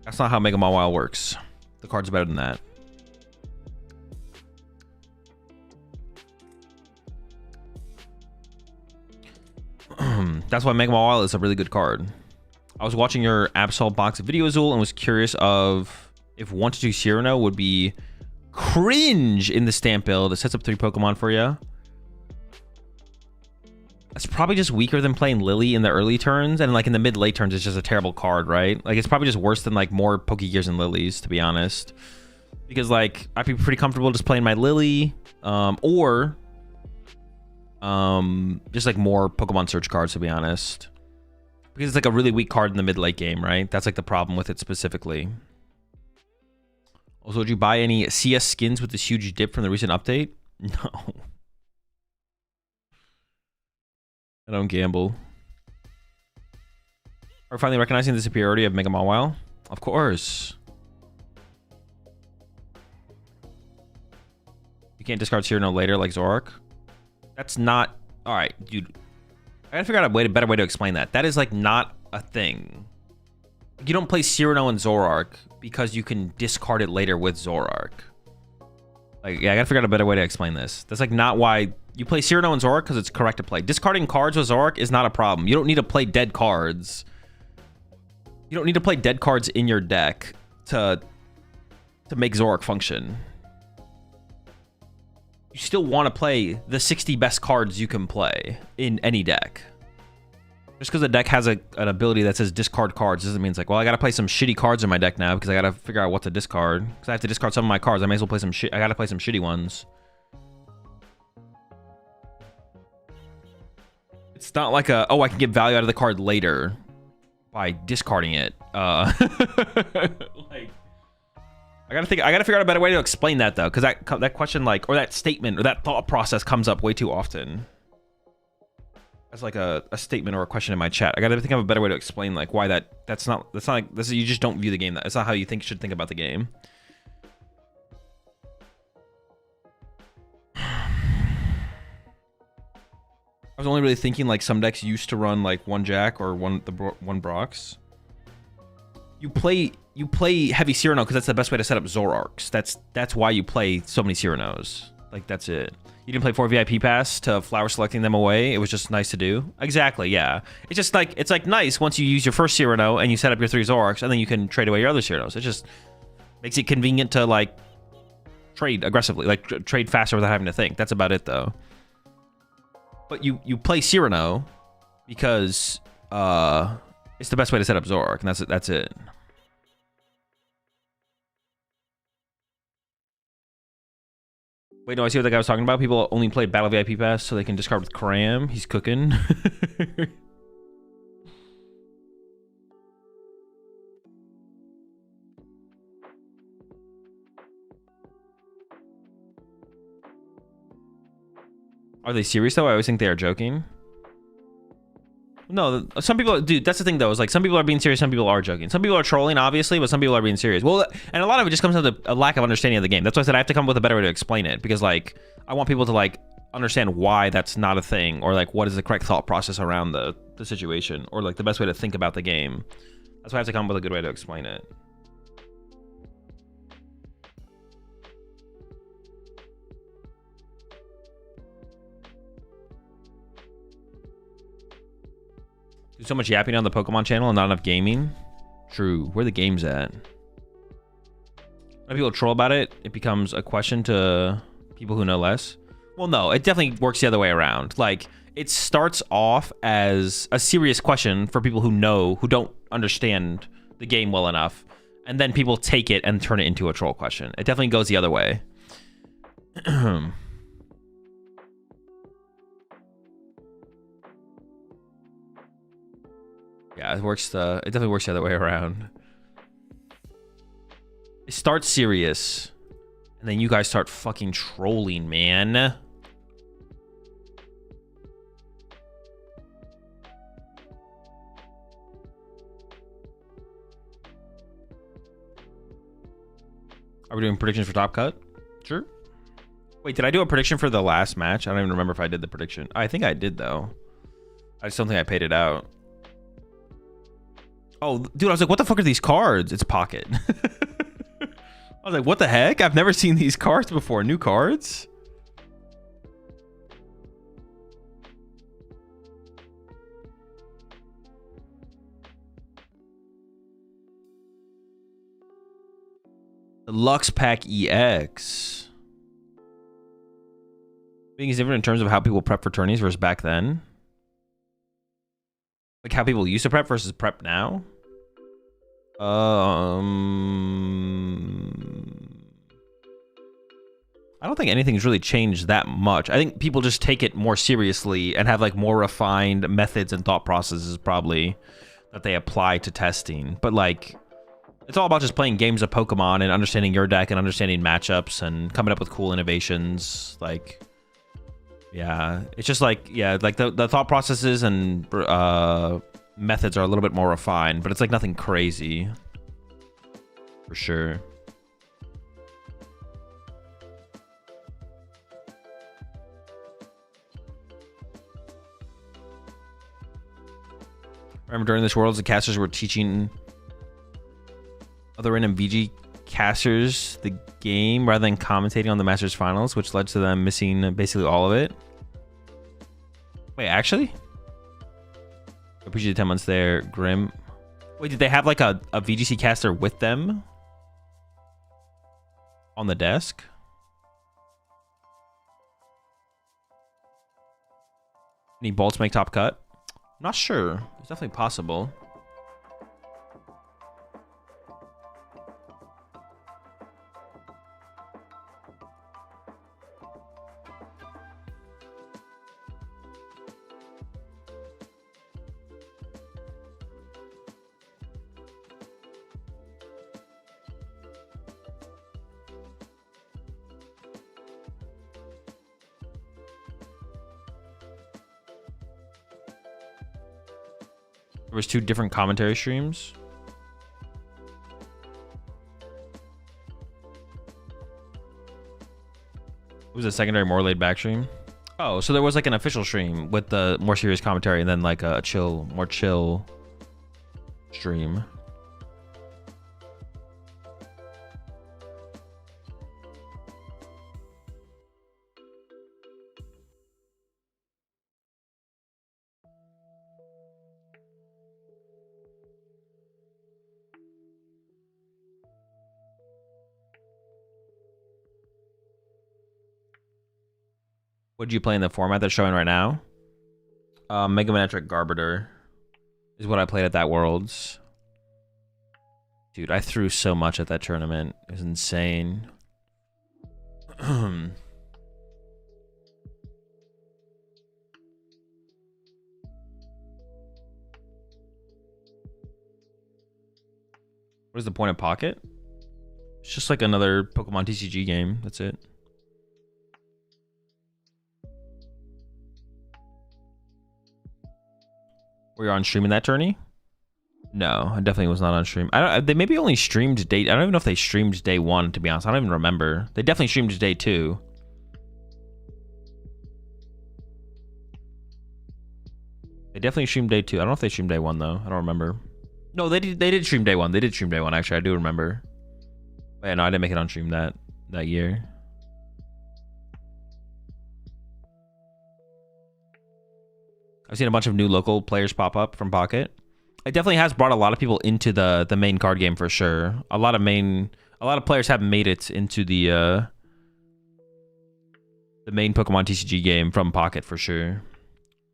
That's not how Mega Mawile works. The card's better than that. That's why Mega Mall is a really good card. I was watching your Absol box video, Azul, and was curious of if 1 to 2 Cyrano would be cringe in the stamp build. It sets up 3 Pokemon for you. It's probably just weaker than playing Lily in the early turns, and like in the mid-late turns, it's just a terrible card, right? Like it's probably just worse than like more Pokegears and Lilies, to be honest. Because like I'd be pretty comfortable just playing my Lily, or just like more Pokemon search cards, to be honest. Because it's like a really weak card in the mid-late game, right? That's like the problem with it specifically. Also, did you buy any CS skins with this huge dip from the recent update? No. I don't gamble. Are we finally recognizing the superiority of Mega Mawile? Of course. You can't discard Cyrano later like Zoroark. That's not... Alright, dude. I gotta figure out a better way to explain that. That is like not a thing. You don't play Cyrano and Zoroark because you can discard it later with Zoroark. Like, yeah, I gotta figure out a better way to explain this. That's like not why you play Cyrano and Zoroark, because it's correct to play. Discarding cards with Zoroark is not a problem. You don't need to play dead cards. You don't need to play dead cards in your deck to make Zoroark function. You still want to play the 60 best cards you can play in any deck. Just because the deck has an ability that says discard cards doesn't mean it's like, well, I gotta play some shitty cards in my deck now because I gotta figure out what to discard. Because I have to discard some of my cards. I may as well play some shit. I gotta play some shitty ones. It's not like a, oh, I can get value out of the card later by discarding it. Like, I gotta figure out a better way to explain that though, because that question, like, or that statement or that thought process comes up way too often. As like a statement or a question in my chat. I gotta think of a better way to explain like why that's not like this. You just don't view the game that. It's not how you should think about the game. I was only really thinking like some decks used to run like 1 Jack or one Brox. You play heavy Cyrano because that's the best way to set up Zoroarks. That's why you play so many Cyranos. Like that's it. You didn't play 4 VIP pass to flower selecting them away. It was just nice to do. Exactly, yeah. It's just like, it's like nice once you use your first Cyrano and you set up your 3 Zoroarks, and then you can trade away your other Cyranos. It just makes it convenient to like trade aggressively, like trade faster without having to think. That's about it though. But you play Cyrano because it's the best way to set up Zoroark, and that's it. Wait, no, I see what that guy was talking about. People only play Battle VIP Pass so they can discard with Cram. He's cooking. Are they serious though? I always think they are joking. No, some people, dude, that's the thing though, is like some people are being serious, some people are joking. Some people are trolling, obviously, but some people are being serious. Well, and a lot of it just comes down to a lack of understanding of the game. That's why I said I have to come up with a better way to explain it, because like I want people to like understand why that's not a thing, or like what is the correct thought process around the situation, or like the best way to think about the game. That's why I have to come up with a good way to explain it. So much yapping on the Pokemon channel and not enough gaming. True. Where the game's at? When people troll about it, it becomes a question to people who know less. Well, no, it definitely works the other way around. Like, it starts off as a serious question for people who don't understand the game well enough, and then people take it and turn it into a troll question. It definitely goes the other way. Yeah, it definitely works the other way around. It starts serious, and then you guys start fucking trolling, man. Are we doing predictions for Top Cut? Sure. Wait, did I do a prediction for the last match? I don't even remember if I did the prediction. I think I did, though. I just don't think I paid it out. Oh, dude, I was like, what the fuck are these cards? It's Pocket. I was like, what the heck? I've never seen these cards before. New cards? Deluxe Pack EX. Being is different in terms of how people prep for tourneys versus back then. Like how people used to prep versus prep now. I don't think anything's really changed that much. I think people just take it more seriously and have like more refined methods and thought processes probably that they apply to testing. But like, it's all about just playing games of Pokemon and understanding your deck and understanding matchups and coming up with cool innovations. Like, yeah, it's just like, yeah, like the thought processes and methods are a little bit more refined, but it's like nothing crazy for sure. Remember during this Worlds, the casters were teaching other random VG casters the game rather than commentating on the Masters Finals, which led to them missing basically all of it. Wait, actually? I appreciate the 10 months there, Grim. Wait, did they have like a VGC caster with them on the desk? Any bolts make top cut? I'm not sure. It's definitely possible. There was 2 different commentary streams. It was a secondary, more laid back stream. Oh, so there was like an official stream with the more serious commentary and then like a chill, more chill stream. What did you play in the format that's showing right now? Mega Man Garbiter is what I played at that Worlds. Dude, I threw so much at that tournament. It was insane. What is the point of Pocket? It's just like another Pokemon TCG game. That's it. Were you on stream in that tourney? No, I definitely was not on stream. They maybe only streamed day. I don't even know if they streamed day 1, to be honest. I don't even remember. They definitely streamed day 2. They definitely streamed day 2. I don't know if they streamed day 1 though. I don't remember. No, they did stream day 1. They did stream day 1 actually. I do remember. But yeah, no, I didn't make it on stream that year. I've seen a bunch of new local players pop up from Pocket. It definitely has brought a lot of people into the main card game for sure. A lot of players have made it into the main Pokemon TCG game from Pocket for sure.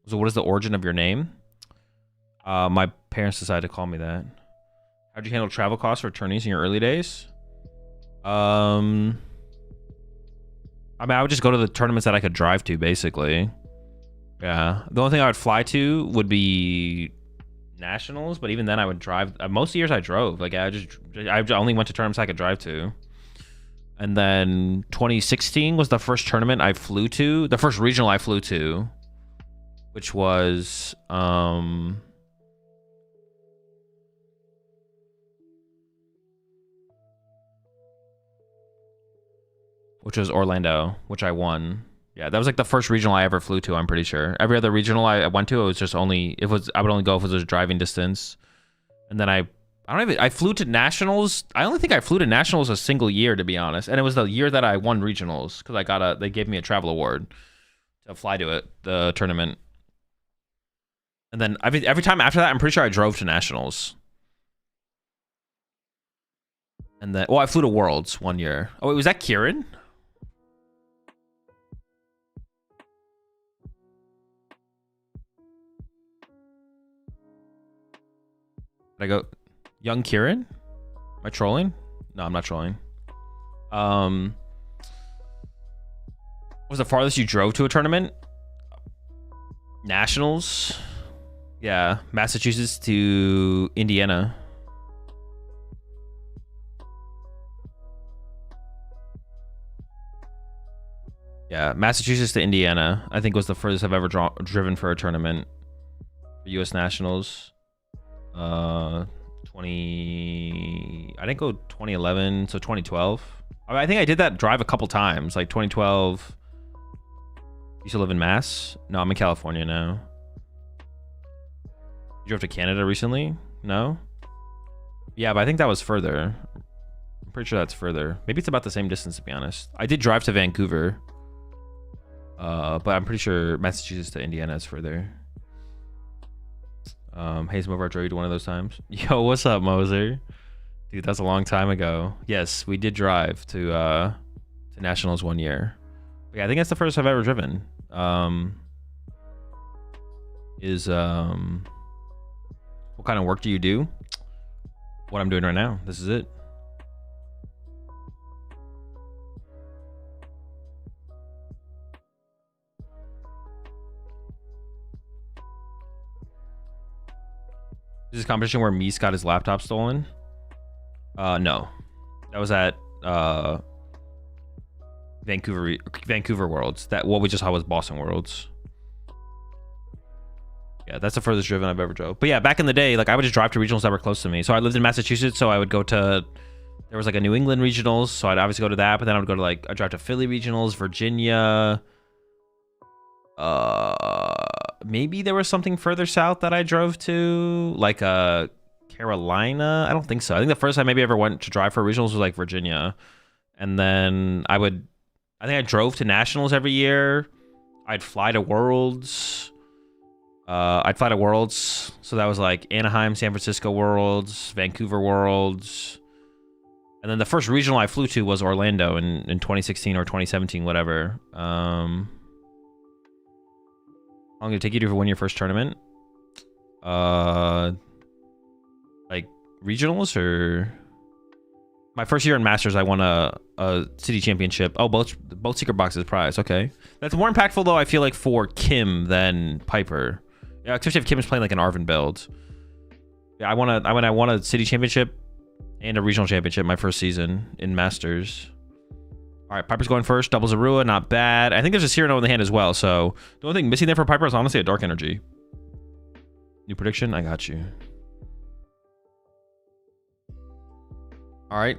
So what is the origin of your name? My parents decided to call me that. How'd you handle travel costs for tourneys in your early days? I mean, I would just go to the tournaments that I could drive to, basically. Yeah, the only thing I would fly to would be nationals, but even then I would drive. Most years I drove. Like I only went to tournaments I could drive to. And then 2016 was the first tournament I flew to, the first regional I flew to, which was Orlando, which I won. Yeah, that was like the first regional I ever flew to, I'm pretty sure. Every other regional I went to, I would only go if it was driving distance. And then I flew to nationals. I only think I flew to nationals a single year, to be honest. And it was the year that I won regionals because they gave me a travel award to fly to the tournament. And then every time after that, I'm pretty sure I drove to nationals. And then, I flew to Worlds 1 year. Oh, wait, was that Kieran? Did I go young Kieran? Am I trolling? No, I'm not trolling. What was the farthest you drove to a tournament? Nationals? Yeah, Massachusetts to Indiana. Yeah, Massachusetts to Indiana, I think was the furthest I've ever driven for a tournament. For U.S. Nationals. 20... I didn't go 2011, so 2012. I think I did that drive a couple times, like 2012. You used to live in Mass? No, I'm in California now. You drove to Canada recently? No? Yeah, but I think that was further. I'm pretty sure that's further. Maybe it's about the same distance, to be honest. I did drive to Vancouver. But I'm pretty sure Massachusetts to Indiana is further. Hey, Smover, I drove you to one of those times. Yo, what's up, Moser? Dude, that's a long time ago. Yes, we did drive to Nationals 1 year. But yeah, I think that's the first I've ever driven. What kind of work do you do? What I'm doing right now. This is it. Is this a competition where Mies got his laptop stolen? No. That was at Vancouver Worlds. That what we just saw was Boston Worlds. Yeah, that's the furthest driven I've ever drove. But yeah, back in the day, like I would just drive to regionals that were close to me. So I lived in Massachusetts, so I would go to, there was like a New England regionals, so I'd obviously go to that, but then I would go to like, I drive to Philly regionals, Virginia. Maybe there was something further south that I drove to, like Carolina. I don't think so. I think the first time maybe I ever went to drive for regionals was like Virginia. And then I think I drove to nationals every year. I'd fly to Worlds. So that was like Anaheim, San Francisco Worlds, Vancouver Worlds. And then the first regional I flew to was Orlando in 2016 or 2017, whatever. How long did it take you to win your first tournament? Like regionals or... My first year in Masters, I won a city championship. Oh, both secret boxes prize. Okay. That's more impactful, though, I feel like, for Kim than Piper. Yeah, especially if Kim is playing like an Arvin build. Yeah, I won a city championship and a regional championship my first season in Masters. All right, Piper's going first. Doubles Arua, not bad. I think there's a Cyrano in the hand as well, so the only thing missing there for Piper is honestly a Dark Energy. New prediction? I got you. All right.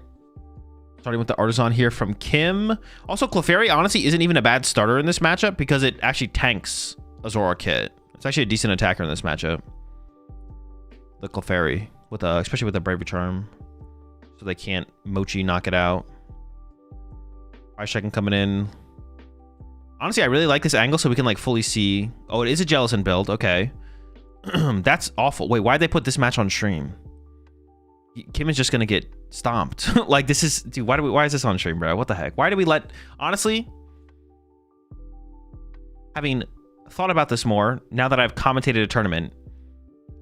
Starting with the Artisan here from Kim. Also, Clefairy, honestly, isn't even a bad starter in this matchup because it actually tanks a Zora kit. It's actually a decent attacker in this matchup. The Clefairy, especially with the Bravery Charm. So they can't Mochi knock it out. Price checking coming in. Honestly, I really like this angle so we can like fully see. Oh, it is a Jellicent build. Okay. That's awful. Wait, why'd they put this match on stream? Kim is just gonna get stomped. Like this is, dude, why is this on stream, bro? What the heck? Why do we let, honestly, having thought about this more, now that I've commentated a tournament,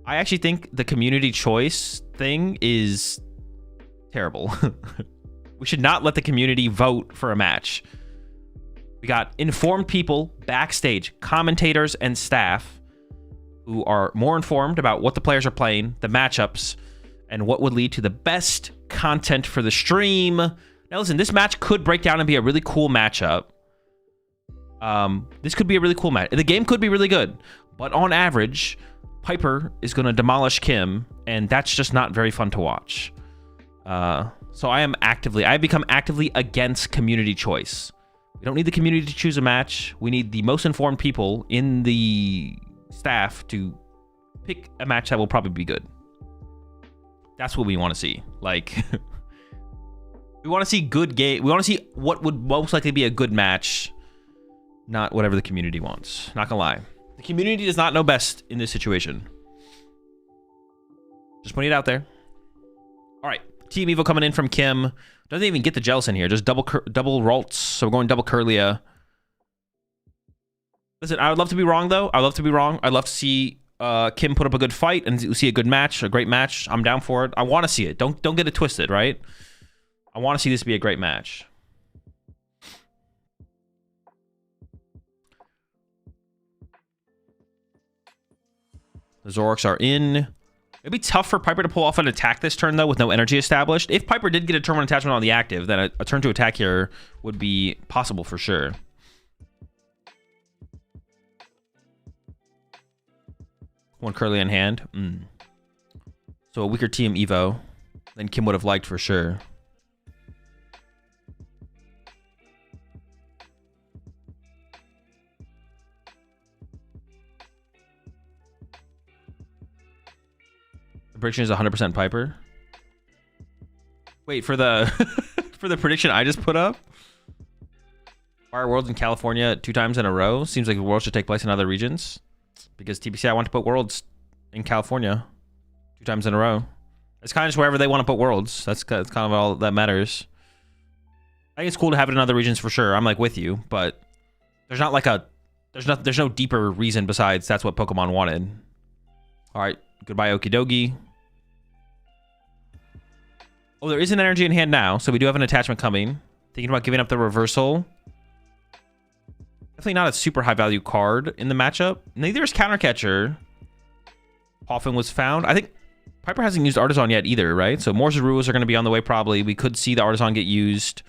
I actually think the community choice thing is terrible. We should not let the community vote for a match. We got informed people backstage, commentators and staff who are more informed about what the players are playing, the matchups, and what would lead to the best content for the stream. Now listen, this match could break down and be a really cool matchup. This could be a really cool match. The game could be really good, but on average, Piper is going to demolish Kim, and that's just not very fun to watch. So I've become actively against community choice. We don't need the community to choose a match. We need the most informed people in the staff to pick a match that will probably be good. That's what we want to see. Like, we want to see good game. We want to see what would most likely be a good match, not whatever the community wants. Not gonna lie. The community does not know best in this situation. Just putting it out there. All right. Team Evo coming in from Kim. Doesn't even get the Jealous in here. Just double Ralts. So we're going double Curlia. Listen, I would love to be wrong, though. I'd love to be wrong. I'd love to see Kim put up a good fight and see a good match, a great match. I'm down for it. I want to see it. Don't get it twisted, right? I want to see this be a great match. The Zoroarks are in. It'd be tough for Piper to pull off an attack this turn, though, with no energy established. If Piper did get a turn 1 attachment on the active, then a turn 2 attack here would be possible for sure. One Curly in hand. So a weaker team Evo than Kim would have liked for sure. The prediction is 100% Piper. Wait, for the for the prediction I just put up? Fire Worlds in California 2 times in a row. Seems like the Worlds should take place in other regions. Because TPC, I want to put Worlds in California 2 times in a row. It's kind of just wherever they want to put Worlds. That's kind of all that matters. I think it's cool to have it in other regions for sure. I'm like with you, but there's not like there's no deeper reason besides that's what Pokemon wanted. All right, goodbye Okidogi. Oh, there is an energy in hand now, so we do have an attachment coming. Thinking about giving up the reversal. Definitely not a super high value card in the matchup. Neither is Counter Catcher. Poffin was found. I think Piper hasn't used Artisan yet either, right? So more Zaruas are going to be on the way probably. We could see the Artisan get used.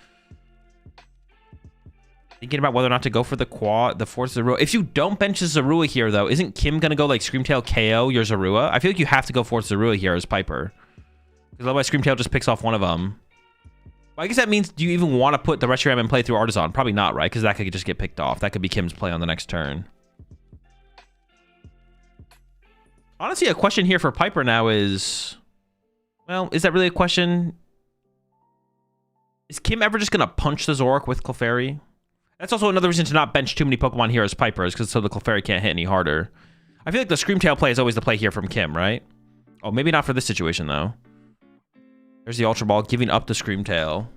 Thinking about whether or not to go for the fourth Zorua. If you don't bench the Zorua here, though, isn't Kim going to go like Screamtail KO your Zorua? I feel like you have to go fourth Zorua here as Piper. Because otherwise Screamtail just picks off one of them. Well, I guess that means, do you even want to put the Reshiram in play through Artisan? Probably not, right? Because that could just get picked off. That could be Kim's play on the next turn. Honestly, a question here for Piper now is... Well, is that really a question? Is Kim ever just going to punch the Zoroark with Clefairy? That's also another reason to not bench too many Pokemon here as Piper, is because so the Clefairy can't hit any harder. I feel like the Screamtail play is always the play here from Kim, right? Oh, maybe not for this situation, though. There's the Ultra Ball giving up the Screamtail.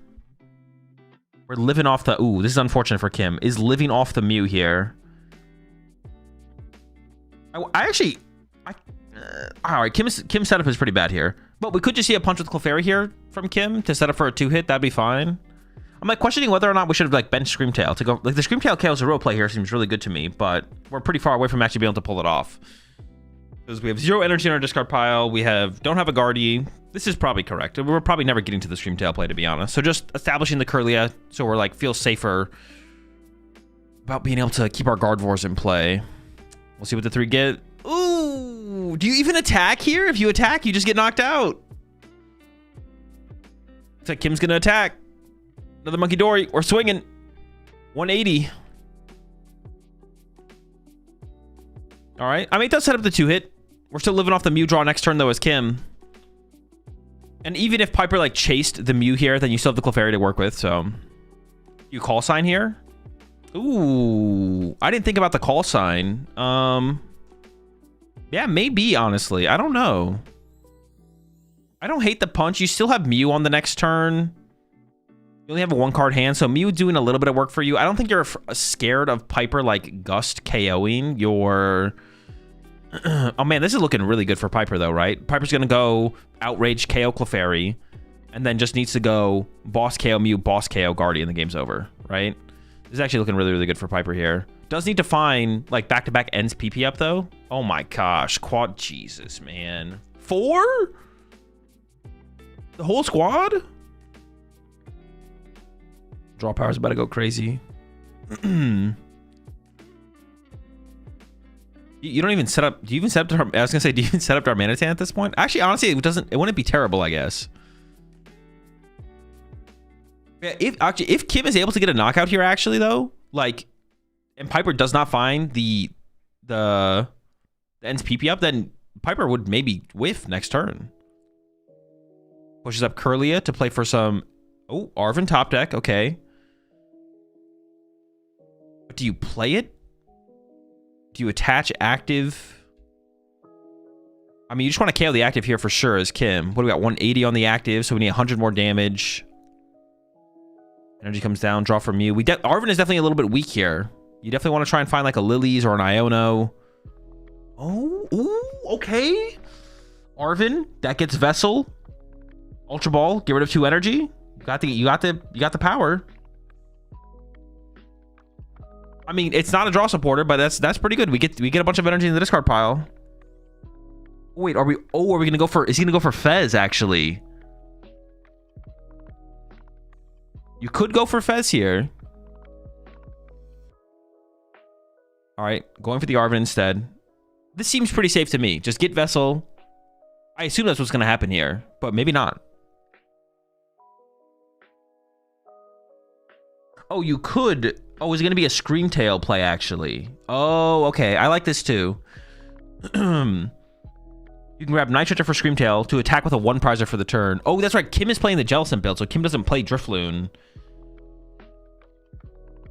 We're living off the... Ooh, this is unfortunate for Kim. Is living off the Mew here. All right, Kim's setup is pretty bad here. But we could just see a punch with Clefairy here from Kim to set up for a 2-hit. That'd be fine. I'm like questioning whether or not we should have like benched Screamtail to go... Like the Screamtail KO's a row play here seems really good to me. But we're pretty far away from actually being able to pull it off. Because we have 0 energy in our discard pile. We don't have a Guardy. This is probably correct. We're probably never getting to the Screamtail play, to be honest. So just establishing the Curlia so we're like feel safer about being able to keep our Gardevoirs in play. We'll see what the 3 get. Ooh, do you even attack here? If you attack, you just get knocked out. Looks like Kim's gonna attack. Another Monkey Dory. We're swinging. 180. All right. I mean, it does set up the 2-hit. We're still living off the Mew draw next turn, though, as Kim. And even if Piper, like, chased the Mew here, then you still have the Clefairy to work with, so... You call sign here? Ooh. I didn't think about the call sign. Yeah, maybe, honestly. I don't know. I don't hate the punch. You still have Mew on the next turn. You only have a 1-card hand, so Mew doing a little bit of work for you. I don't think you're scared of Piper, like, Gust KOing your... Oh, man, this is looking really good for Piper, though, right? Piper's going to go Outrage KO Clefairy, and then just needs to go Boss KO Mew, Boss KO Guardian, the game's over, right? This is actually looking really, really good for Piper here. Does need to find, like, back-to-back ends PP up, though. Oh, my gosh. Quad... Jesus, man. 4? The whole squad? Draw power's about to go crazy. You don't even set up... Do you even set up... I was gonna say, do you even set up Darmanitan at this point? Actually, honestly, it wouldn't be terrible, I guess. Yeah, if Kim is able to get a knockout here, actually, though, like, and Piper does not find the ends PP up, then Piper would maybe whiff next turn. Pushes up Curlia to play for some... Oh, Arven top deck. Okay. But do you play it? Do you attach active? I mean, you just want to KO the active here for sure as Kim. What do we got? 180 on the active, so we need 100 more damage. Energy comes down, draw from you. Arven is definitely a little bit weak here. You definitely want to try and find like a Lily's or an Iono. Oh, ooh, okay. Arven, that gets Vessel. Ultra Ball, get rid of 2 energy. You got the power. I mean, it's not a draw supporter, but that's pretty good. We get a bunch of energy in the discard pile. Wait, are we gonna go for, is he gonna go for Fez actually? You could go for Fez here. All right, going for the Arven instead. This seems pretty safe to me. Just get Vessel. I assume that's what's gonna happen here, but maybe not. Oh, you could. Oh, is it gonna be a Screamtail play actually? Oh, okay. I like this too. You can grab Night Shifter for Screamtail to attack with a 1-prizer for the turn. Oh, that's right. Kim is playing the Jellicent build, so Kim doesn't play Drifloon.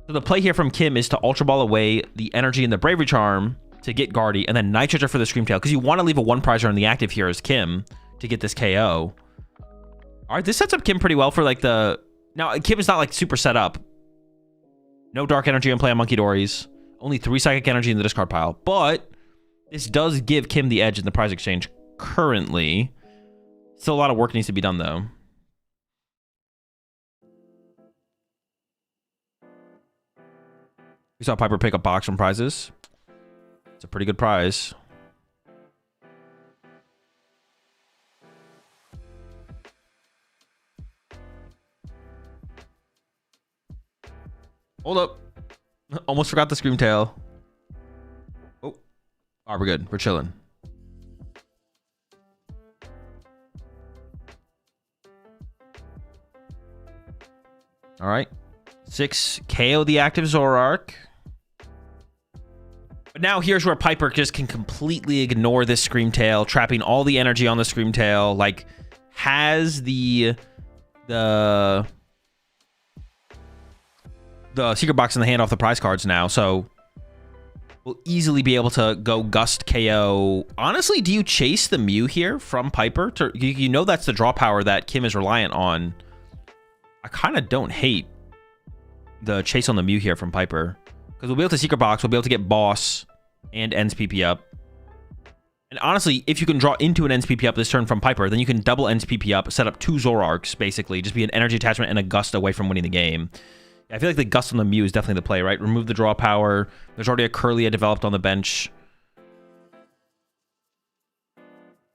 So the play here from Kim is to Ultra Ball away the energy and the Bravery Charm to get Guardy, and then Night Shifter for the Screamtail, because you want to leave a 1-prizer on the active here as Kim to get this KO. All right, this sets up Kim pretty well for like the... Now, Kim is not like super set up. No Dark Energy in play on Monkey Dories. Only 3 Psychic Energy in the discard pile. But this does give Kim the edge in the prize exchange currently. Still a lot of work needs to be done, though. We saw Piper pick up box from prizes. It's a pretty good prize. Hold up. Almost forgot the Screamtail. Oh. All right, we're good. We're chilling. All right. 6, KO the active Zoroark. But now here's where Piper just can completely ignore this Screamtail, trapping all the energy on the Screamtail. Like, has the secret box in the hand off the prize cards now, so we'll easily be able to go Gust KO. Honestly, do you chase the Mew here from Piper? You know that's the draw power that Kim is reliant on. I kind of don't hate the chase on the Mew here from Piper, because we'll be able to secret box, we'll be able to get Boss and Ends PP up. And honestly, if you can draw into an Ends PP up this turn from Piper, then you can double Ends PP up, set up 2 Zoroarks, basically. Just be an energy attachment and a Gust away from winning the game. I feel like the Gust on the Mew is definitely the play, right? Remove the draw power. There's already a Curlia developed on the bench.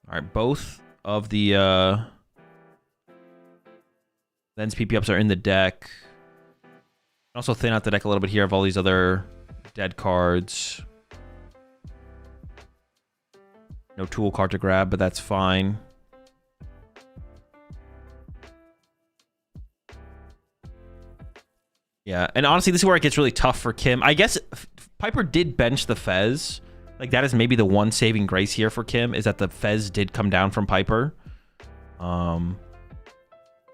All right, both of the Ends PP ups are in the deck. Also thin out the deck a little bit here of all these other dead cards. No tool card to grab, but that's fine. Yeah, and honestly, this is where it gets really tough for Kim. I guess Piper did bench the Fez. Like, that is maybe the one saving grace here for Kim, is that the Fez did come down from Piper. So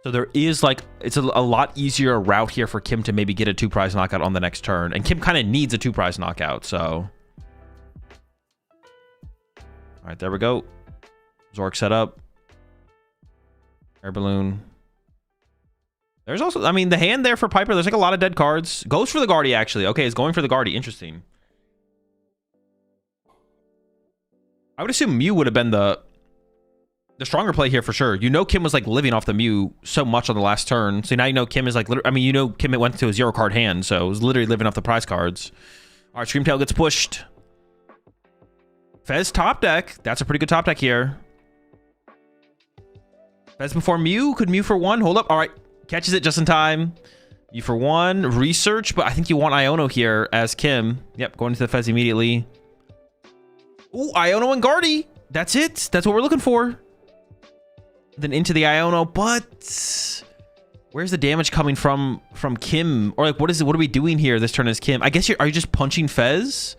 there is, like, it's a lot easier route here for Kim to maybe get a 2-prize knockout on the next turn. And Kim kind of needs a 2-prize knockout, so... All right, there we go. Zork set up. Air Balloon. There's also, I mean, the hand there for Piper, there's like a lot of dead cards. Goes for the Guardy, actually. Okay, it's going for the Guardy. Interesting. I would assume Mew would have been the stronger play here for sure. You know Kim was like living off the Mew so much on the last turn. So now you know Kim is like, I mean, you know Kim went to a 0-card hand, so it was literally living off the prize cards. All right, Screamtail gets pushed. Fez top deck. That's a pretty good top deck here. Fez before Mew. Could Mew for 1? Hold up. All right. Catches it just in time. Mew for 1. Research, but I think you want Iono here as Kim. Yep, going to the Fez immediately. Ooh, Iono and Guardy. That's it. That's what we're looking for. Then into the Iono, but where's the damage coming from Kim? Or like, what are we doing here this turn as Kim? I guess are you just punching Fez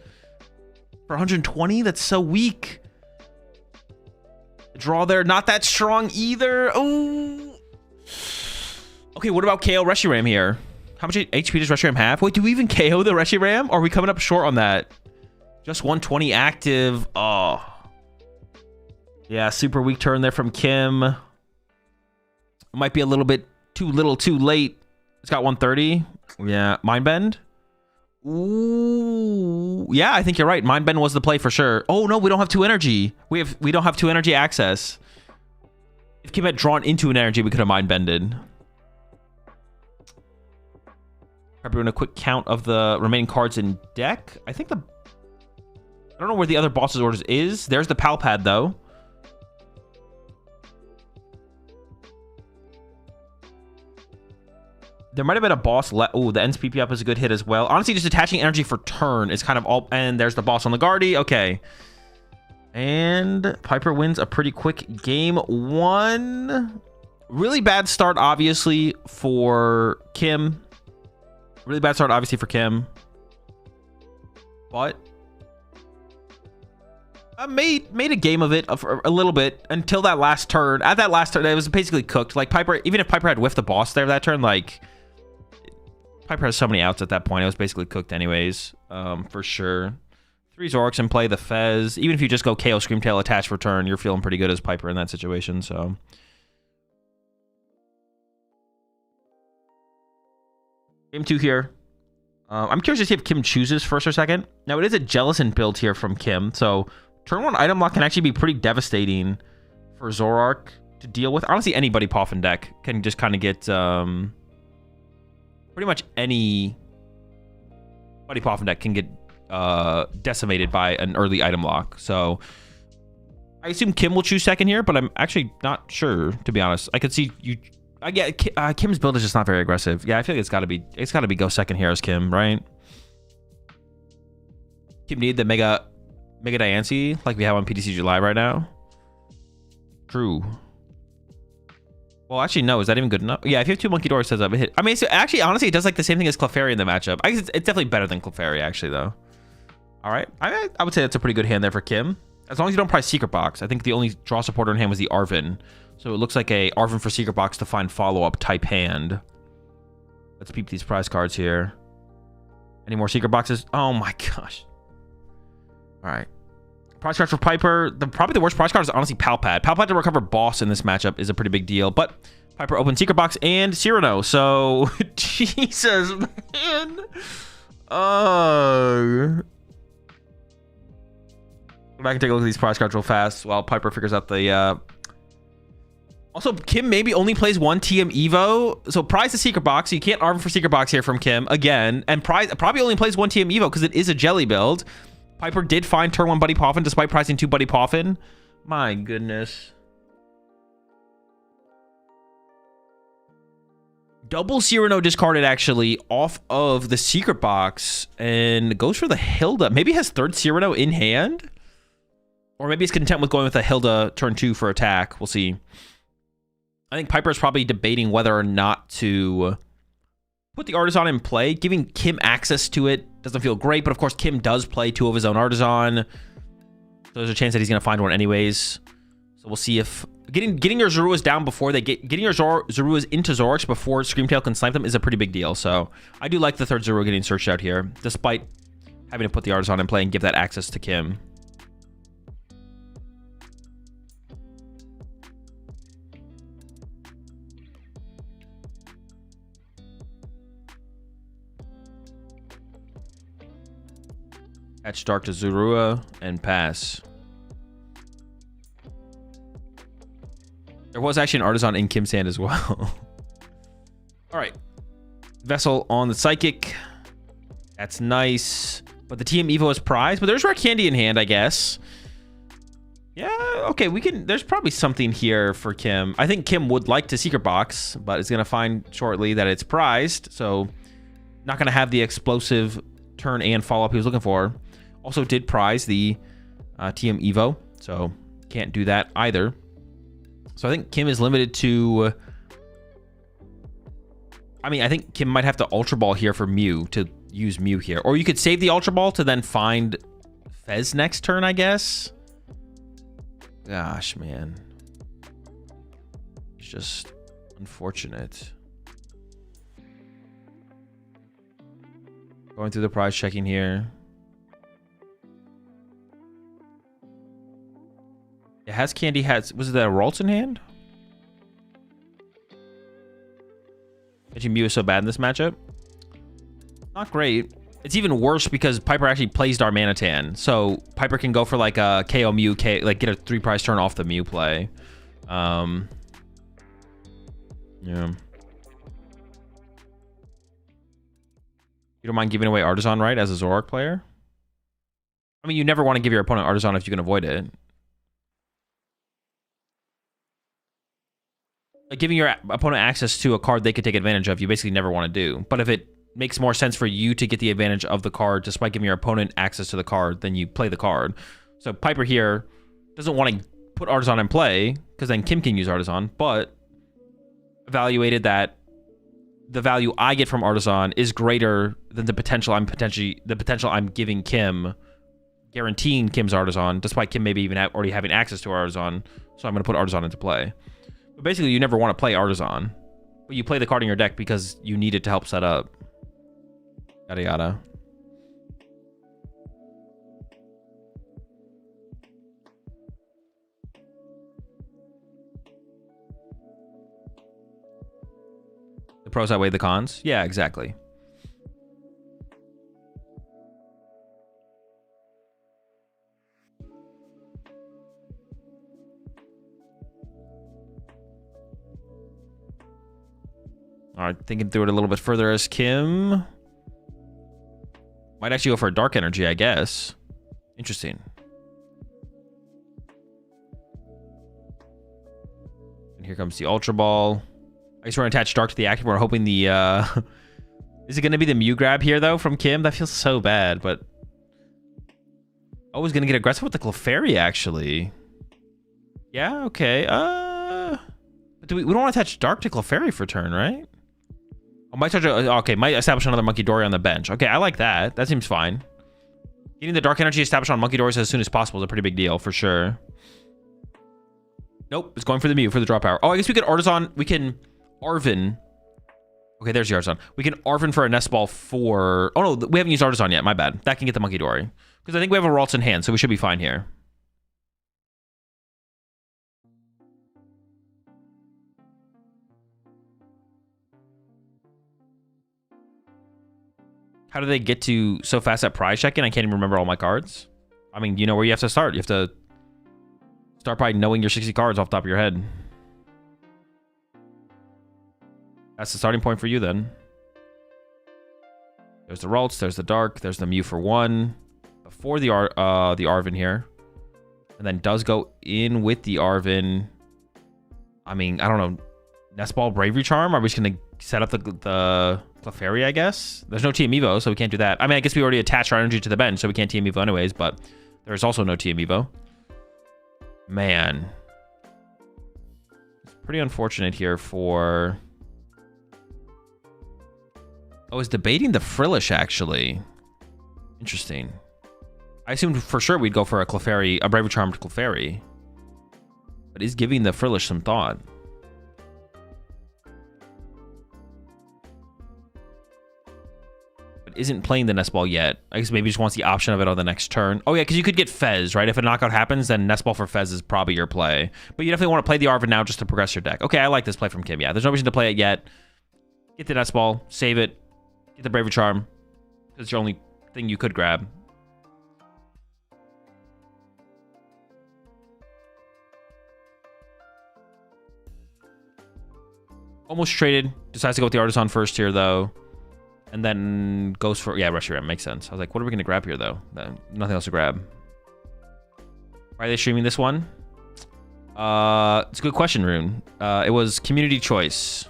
for 120? That's so weak. The draw there, not that strong either. Oh. Okay, what about KO Reshiram here? How much HP does Reshiram have? Wait, do we even KO the Reshiram? Or are we coming up short on that? Just 120 active. Oh. Yeah, super weak turn there from Kim. Might be a little bit too little too late. It's got 130. Yeah, Mind Bend. Ooh, yeah, I think you're right. Mind Bend was the play for sure. Oh no, we don't have 2 energy. We don't have 2 energy access. If Kim had drawn into an energy, we could have Mind Bended. Probably doing a quick count of the remaining cards in deck. I think I don't know where the other boss's orders is. There's the Pal Pad though. There might have been a boss. Oh, the ends PP up is a good hit as well. Honestly, just attaching energy for turn is kind of all. And there's the boss on the Guardy. Okay. And Piper wins a pretty quick game 1. Really bad start, obviously, for Kim. Really bad start, obviously, for Kim. But I made a game of it a little bit until that last turn. At that last turn, it was basically cooked. Like Piper, even if Piper had whiffed the boss there that turn, like Piper has so many outs at that point. It was basically cooked anyways, for sure. 3 Zoroarks and play the Fez. Even if you just go KO Screamtail attach for turn, you're feeling pretty good as Piper in that situation. So game 2 here. I'm curious to see if Kim chooses first or second. Now it is a Jellicent build here from Kim, so turn 1 item lock can actually be pretty devastating for Zoroark to deal with. Honestly, any Buddy Poffin deck can just kind of get pretty much any Buddy Poffin deck can get decimated by an early item lock. So I assume Kim will choose second here, but I'm actually not sure, to be honest. I could see you. I get Kim's build is just not very aggressive. Yeah, I feel like it's got to be go second here as Kim, right? Kim need the Mega Diancie like we have on PTCG Live right now. True. Well, actually, no. Is that even good enough? Yeah, if you have 2 Monkey Doors, says up a hit. I mean, so actually, honestly, it does like the same thing as Clefairy in the matchup. I guess it's definitely better than Clefairy, actually, though. All right. I would say that's a pretty good hand there for Kim. As long as you don't price Secret Box. I think the only draw supporter in hand was the Arvin. So it looks like a Arvin for Secret Box to find follow-up type hand. Let's peep these prize cards here. Any more Secret Boxes? Oh, my gosh. All right. Prize cards for Piper. Probably the worst prize card is honestly Pal Pad. Pal Pad to recover boss in this matchup is a pretty big deal. But Piper opens Secret Box and Cyrano. So, Jesus, man. Go back and take a look at these prize cards real fast while Piper figures out the... Also, Kim maybe only plays 1 TM Evo. So prize the Secret Box. So you can't Arvin for Secret Box here from Kim again. And prize probably only plays 1 TM Evo because it is a jelly build. Piper did find turn 1 Buddy Poffin despite pricing 2 Buddy Poffin. My goodness. Double Cyrano discarded actually off of the Secret Box and goes for the Hilda. Maybe has 3rd Cyrano in hand. Or maybe he's content with going with a Hilda turn 2 for attack. We'll see. I think Piper is probably debating whether or not to put the Artisan in play. Giving Kim access to it doesn't feel great, but of course Kim does play 2 of his own Artisan. So there's a chance that he's going to find one anyways. So we'll see if... Getting your Zoruas down before they get... Getting your Zoruas into Zoroarks before Screamtail can snipe them is a pretty big deal. So I do like the 3rd Zorua getting searched out here, despite having to put the Artisan in play and give that access to Kim. Catch Dark to Zorua and pass. There was actually an Artisan in Kim's hand as well. All right. Vessel on the Psychic. That's nice. But the TM Evo is prized. But there's Rare Candy in hand, I guess. Yeah, okay. There's probably something here for Kim. I think Kim would like to Secret Box, but is going to find shortly that it's prized. So not going to have the explosive turn and follow-up he was looking for. Also did prize the TM Evo, so can't do that either. So I think Kim is limited to... I mean, I think Kim might have to Ultra Ball here for Mew, to use Mew here. Or you could save the Ultra Ball to then find Fez next turn, I guess. Gosh, man. It's just unfortunate. Going through the prize checking here. It has Candy has. Was it that Ralts in hand? Mew is so bad in this matchup. Not great. It's even worse because Piper actually plays Darmanitan. So Piper can go for like a KO Mew, like get a 3-prize turn off the Mew play. Yeah. You don't mind giving away Artisan, right, as a Zoroark player? I mean, you never want to give your opponent Artisan if you can avoid it. Like giving your opponent access to a card they could take advantage of, you basically never want to do. But if it makes more sense for you to get the advantage of the card despite giving your opponent access to the card, then you play the card. So Piper here doesn't want to put Artisan in play because then Kim can use Artisan, but evaluated that the value I get from Artisan is greater than the potential I'm giving Kim, guaranteeing Kim's Artisan, despite Kim maybe even already having access to Artisan. So I'm going to put Artisan into play. But basically, you never want to play Artisan, but you play the card in your deck because you need it to help set up. Yada yada. The pros outweigh the cons? Yeah, exactly. All right, thinking through it a little bit further as Kim. Might actually go for a Dark Energy, I guess. Interesting. And here comes the Ultra Ball. I guess we're going to attach Dark to the active. We're hoping the... Is it going to be the Mew grab here, though, from Kim? That feels so bad, but... Oh, he's going to get aggressive with the Clefairy, actually. Yeah, okay. But we don't want to attach Dark to Clefairy for turn, right? Oh, might touch okay, might establish another Monkey Dory on the bench. Okay, I like that. That seems fine. Getting the Dark Energy established on Monkey Dories as soon as possible is a pretty big deal, for sure. Nope, it's going for the Mew for the draw power. Oh, I guess we could Artisan. We can Arven. Okay, there's the Artisan. We can Arven for a Nest Ball for... Oh, no, we haven't used Artisan yet. My bad. That can get the Monkey Dory. Because I think we have a Ralts in hand, so we should be fine here. How do they get to so fast at prize check-in? I can't even remember all my cards. I mean, you know where you have to start. You have to start by knowing your 60 cards off the top of your head. That's the starting point for you then. There's the Ralts, there's the Dark, there's the Mew for 1. Before the Arven here. And then does go in with the Arven. I mean, I don't know. Nest Ball, Bravery Charm? Are we just going to set up the Clefairy, I guess? There's no TM Evo, so we can't do that. I mean, I guess we already attached our energy to the bench, so we can't TM Evo anyways, but there's also no TM Evo. Man. It's pretty unfortunate here for... Oh, it's debating the Frillish, actually. Interesting. I assumed for sure we'd go for a Clefairy, a Bravery Charmed Clefairy. But is giving the Frillish some thought. Isn't playing the Nest Ball yet. I guess maybe just wants the option of it on the next turn. Oh yeah, because you could get Fez, right? If a knockout happens, then Nest Ball for Fez is probably your play. But you definitely want to play the Arven now just to progress your deck. Okay, I like this play from Kim. Yeah, there's no reason to play it yet. Get the Nest Ball, save it, get the Bravery Charm. It's your only thing you could grab. Almost traded. Decides to go with the Artisan first here, though. And then goes for... Yeah, Reshiram. Makes sense. I was like, what are we going to grab here, though? Nothing else to grab. Why are they streaming this one? It's a good question, Rune. It was community choice.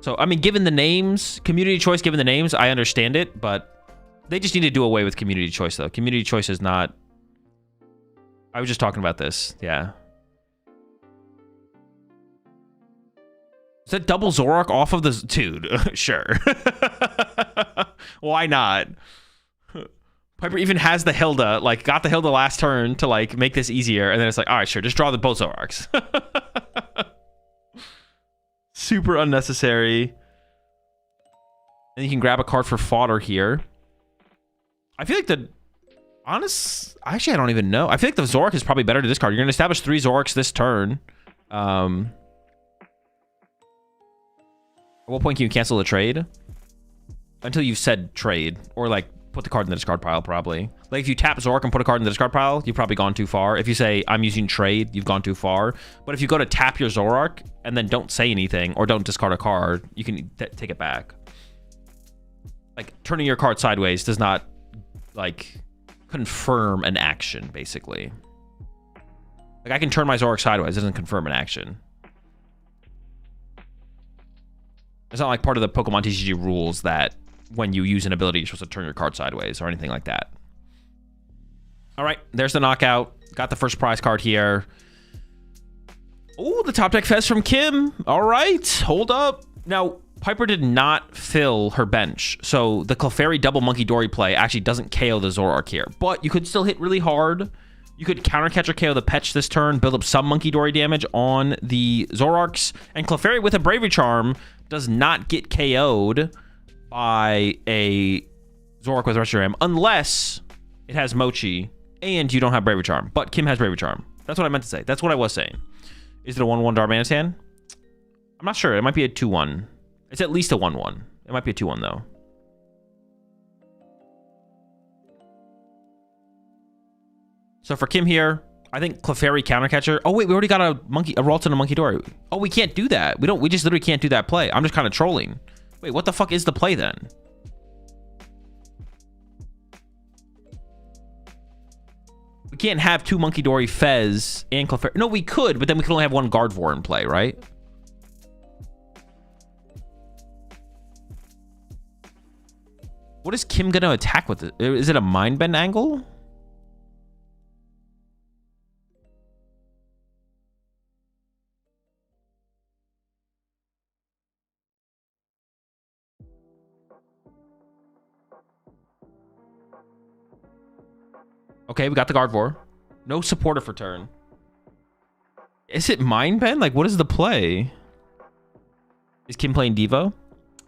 So, I mean, given the names... Community choice, given the names, I understand it. But they just need to do away with community choice, though. Community choice is not... I was just talking about this. Yeah. Is that double Zoroark off of the... Dude, sure. Why not? Piper even has the Hilda, like, got the Hilda last turn to, like, make this easier. And then it's like, all right, sure, just draw the both Zoroarks. Super unnecessary. And you can grab a card for fodder here. I feel like Actually, I don't even know. I feel like the Zorak is probably better to discard. You're going to establish 3 Zoraks this turn. At what point can you cancel the trade? Until you've said trade. Or, like, put the card in the discard pile, probably. Like, if you tap Zorak and put a card in the discard pile, you've probably gone too far. If you say, I'm using trade, you've gone too far. But if you go to tap your Zorak and then don't say anything or don't discard a card, you can take it back. Like, turning your card sideways does not, like, confirm an action, basically. Like, I can turn my Zorak sideways. It doesn't confirm an action. It's not like part of the PokemonTCG rules that when you use an ability, you're supposed to turn your card sideways or anything like that. All right, there's the knockout. Got the first prize card here. Oh, the top deck Fez from Kim. All right, hold up. Now, Piper did not fill her bench, so the Clefairy double Monkey Dory play actually doesn't KO the Zorak here, but you could still hit really hard. You could counter catch or KO the Petch this turn, build up some Monkey Dory damage on the Zoraks, and Clefairy with a Bravery Charm does not get KO'd by a Zorak with Reshiram unless it has Mochi and you don't have Bravery Charm, but Kim has Bravery Charm. That's what I meant to say. That's what I was saying. Is it a 1-1 Darmanitan? I'm not sure. It might be a 2-1. It's at least a 1-1. It might be a 2-1 though. So for Kim here, I think Clefairy countercatcher. Oh wait, we already got a Ralts and a Monkey Dory. Oh, we can't do that. We just literally can't do that play. I'm just kind of trolling. Wait, what the fuck is the play then? We can't have 2 Monkey Dory, Fez, and Clefairy. No, we could, but then we could only have 1 Gardevoir in play, right? What is Kim gonna attack with it? Is it a Mind Bend angle? Okay, we got the Gardevoir. No supporter for turn. Is it Mind Bend? Like, what is the play? Is Kim playing Devo?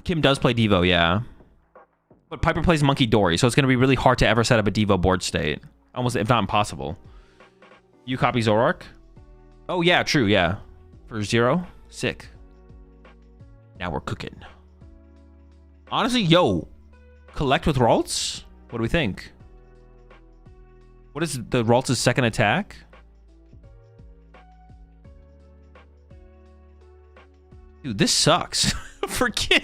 Kim does play Devo, yeah. But Piper plays Monkey Dory, so it's going to be really hard to ever set up a Devo board state. Almost, if not impossible. You copy Zorak? Oh, yeah, true, yeah. For 0? Sick. Now we're cooking. Honestly, yo. Collect with Ralts? What do we think? What is the Ralts' second attack? Dude, this sucks. For Kim.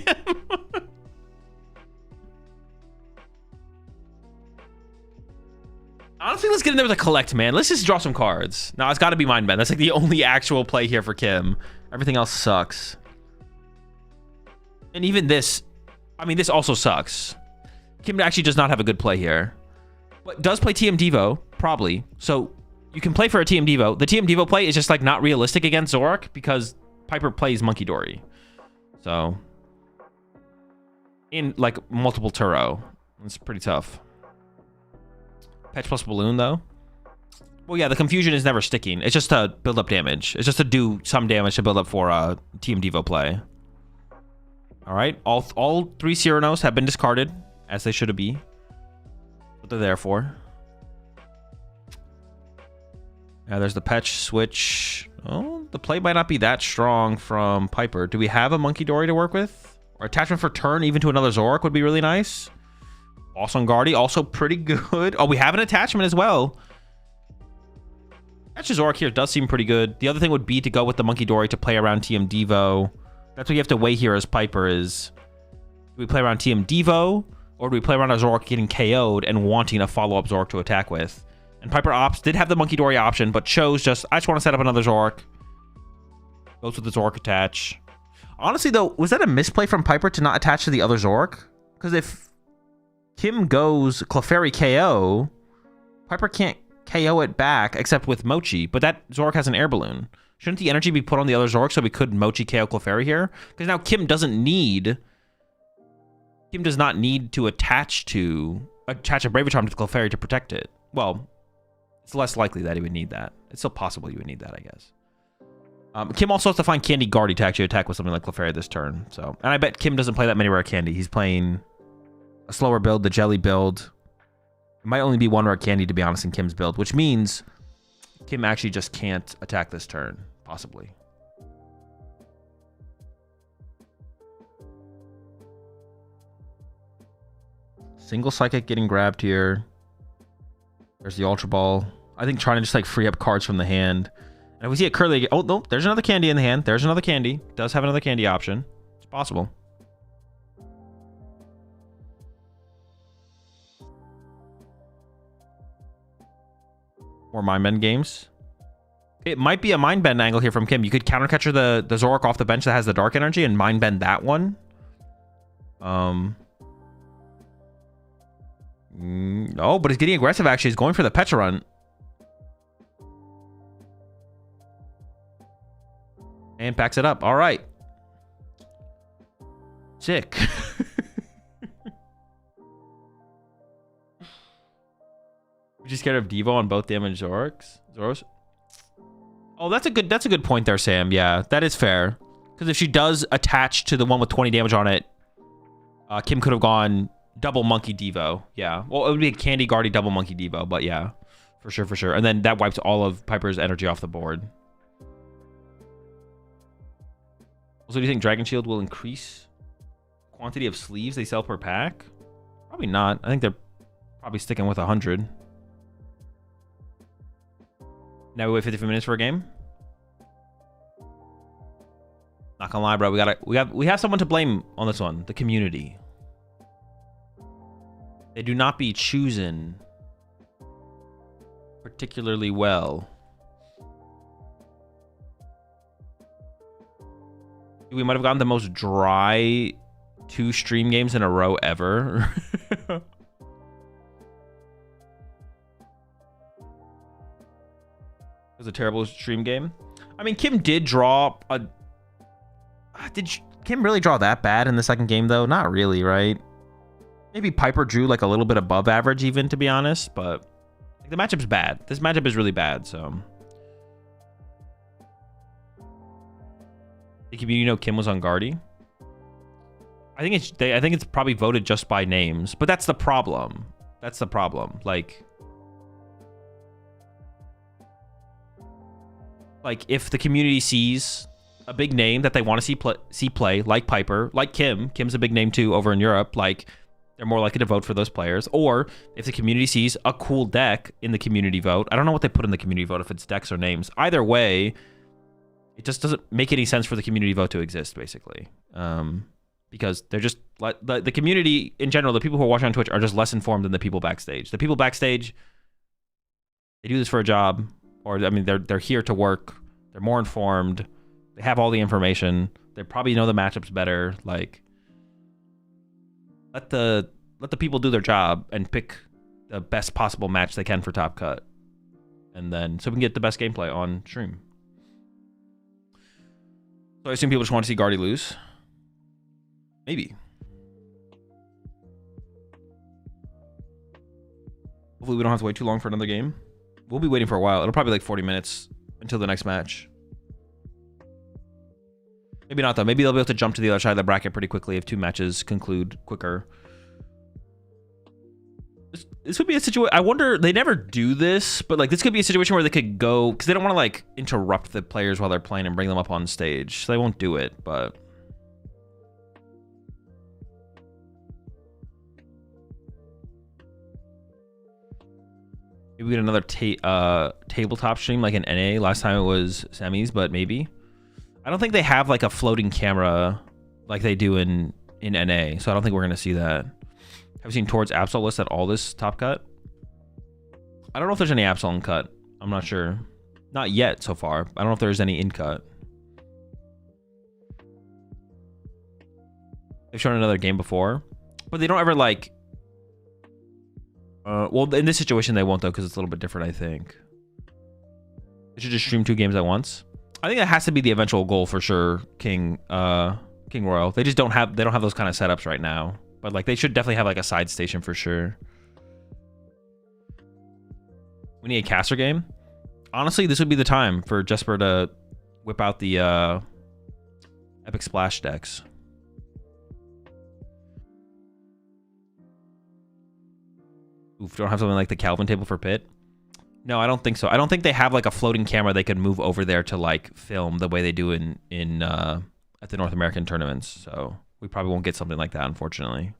Honestly, let's get in there with a collect, man. Let's just draw some cards. No, it's got to be Mind Bend. That's like the only actual play here for Kim. Everything else sucks. And even this, I mean, this also sucks. Kim actually does not have a good play here. But does play TM Devo, probably. So you can play for a TM Devo. The TM Devo play is just like not realistic against Zorak because Piper plays Monkey Dory. So in like multiple Turo. It's pretty tough. Petch plus Balloon, though. Well, yeah, the confusion is never sticking. It's just to build up damage. It's just to do some damage to build up for TM Devo play. All right. All 3 Cyranos have been discarded, as they should be. What they're there for. Yeah, there's the Petch switch. Oh, the play might not be that strong from Piper. Do we have a Monkey Dory to work with? Or attachment for turn, even to another Zorak would be really nice. Boss on Guardy, also pretty good. Oh, we have an attachment as well. Actually, Zorak here does seem pretty good. The other thing would be to go with the Monkey Dory to play around TM Devo. That's what you have to weigh here as Piper is. Do we play around TM Devo? Or do we play around a Zorak getting KO'd and wanting a follow-up Zorak to attack with? And Piper did have the Monkey Dory option, but chose just, I just want to set up another Zorak. Goes with the Zorak attach. Honestly, though, was that a misplay from Piper to not attach to the other Zorak? Because if Kim goes Clefairy KO, Piper can't KO it back except with Mochi, but that Zorak has an air balloon. Shouldn't the energy be put on the other Zorak so we could Mochi KO Clefairy here? Because now Kim does not need to attach a Bravery Charm to the Clefairy to protect it. Well, it's less likely that he would need that. It's still possible you would need that, I guess. Kim also has to find Candy Guardy to actually attack with something like Clefairy this turn. So, and I bet Kim doesn't play that many rare candy. He's playing a slower build, the Jelly build, It might only be one rare candy, to be honest, in Kim's build, which means Kim actually just can't attack this turn, possibly. Single Psychic getting grabbed here. There's the Ultra Ball. I think trying to just like free up cards from the hand. And if we see a Curly, oh no, there's another candy in the hand. There's another candy. Does have another candy option. It's possible. More Mind Bend games. It might be a Mind Bend angle here from Kim. You could counter catcher the Zoroark off the bench that has the Dark Energy and Mind Bend that one. Oh, but he's getting aggressive actually. He's going for the Pecharunt. And backs it up. All right. Sick. We're just scared of Devo on both damage Zoros. Oh, that's a good point there, Sam. Yeah, that is fair. Because if she does attach to the one with 20 damage on it, Kim could have gone double Monkey Devo. Yeah. Well, it would be a Candy Guardy double Monkey Devo, but yeah. For sure, for sure. And then that wipes all of Piper's energy off the board. Also, do you think Dragon Shield will increase quantity of sleeves they sell per pack? Probably not. I think they're probably sticking with 100. Now we wait 53 minutes for a game. Not gonna lie, bro. We have someone to blame on this one. The community. They do not be choosing particularly well. We might have gotten the most dry 2 stream games in a row ever. It was a terrible stream game. I mean, Kim did draw a... Did Kim really draw that bad in the second game, though? Not really, right? Maybe Piper drew like a little bit above average even, to be honest, but like, the matchup's bad. This matchup is really bad, so... You know Kim was on Guardy. I think it's probably voted just by names, but that's the problem. That's the problem. Like if the community sees a big name that they want to see play, like Piper, like Kim's a big name too over in Europe. Like they're more likely to vote for those players. Or if the community sees a cool deck in the community vote, I don't know what they put in the community vote if it's decks or names. Either way. It just doesn't make any sense for the community vote to exist, basically. Because they're just... The community, in general, the people who are watching on Twitch are just less informed than the people backstage. The people backstage, they do this for a job. Or, I mean, they're here to work. They're more informed. They have all the information. They probably know the matchups better. Like, let the people do their job and pick the best possible match they can for Top Cut. And then... So we can get the best gameplay on stream. So I assume people just want to see Guardy lose. Maybe. Hopefully we don't have to wait too long for another game. We'll be waiting for a while. It'll probably be like 40 minutes until the next match. Maybe not though. Maybe they'll be able to jump to the other side of the bracket pretty quickly if 2 matches conclude quicker. This would be a situation. I wonder, they never do this, but like this could be a situation where they could go, because they don't want to like interrupt the players while they're playing and bring them up on stage. So they won't do it, but maybe we get another tabletop stream like an NA. Last time it was semis, but maybe. I don't think they have like a floating camera like they do in NA, so I don't think we're gonna see that. Have you seen Tord's Absol list at all this Top Cut? I don't know if there's any Absol in cut. I'm not sure. Not yet so far. I don't know if there's any in cut. They've shown another game before, but they don't ever like... well, in this situation they won't though, because it's a little bit different, I think. They should just stream 2 games at once. I think that has to be the eventual goal for sure, King Royal. They just don't have those kind of setups right now. But like they should definitely have like a side station for sure. We need a caster game. Honestly, this would be the time for Jesper to whip out the Epic Splash decks. Oof, don't have something like the Calvin table for Pit. No, I don't think so. I don't think they have like a floating camera they could move over there to like film the way they do in at the North American tournaments. So we probably won't get something like that, unfortunately.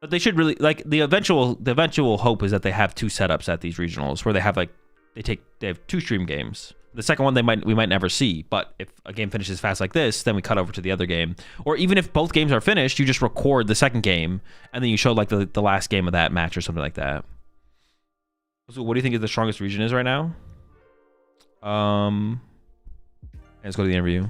But they should really like the eventual hope is that they have 2 setups at these regionals where they have like they have 2 stream games. The second one we might never see, but if a game finishes fast like this, then we cut over to the other game. Or even if both games are finished, you just record the second game and then you show like the last game of that match or something like that. So what do you think is the strongest region is right now? Let's go to the interview.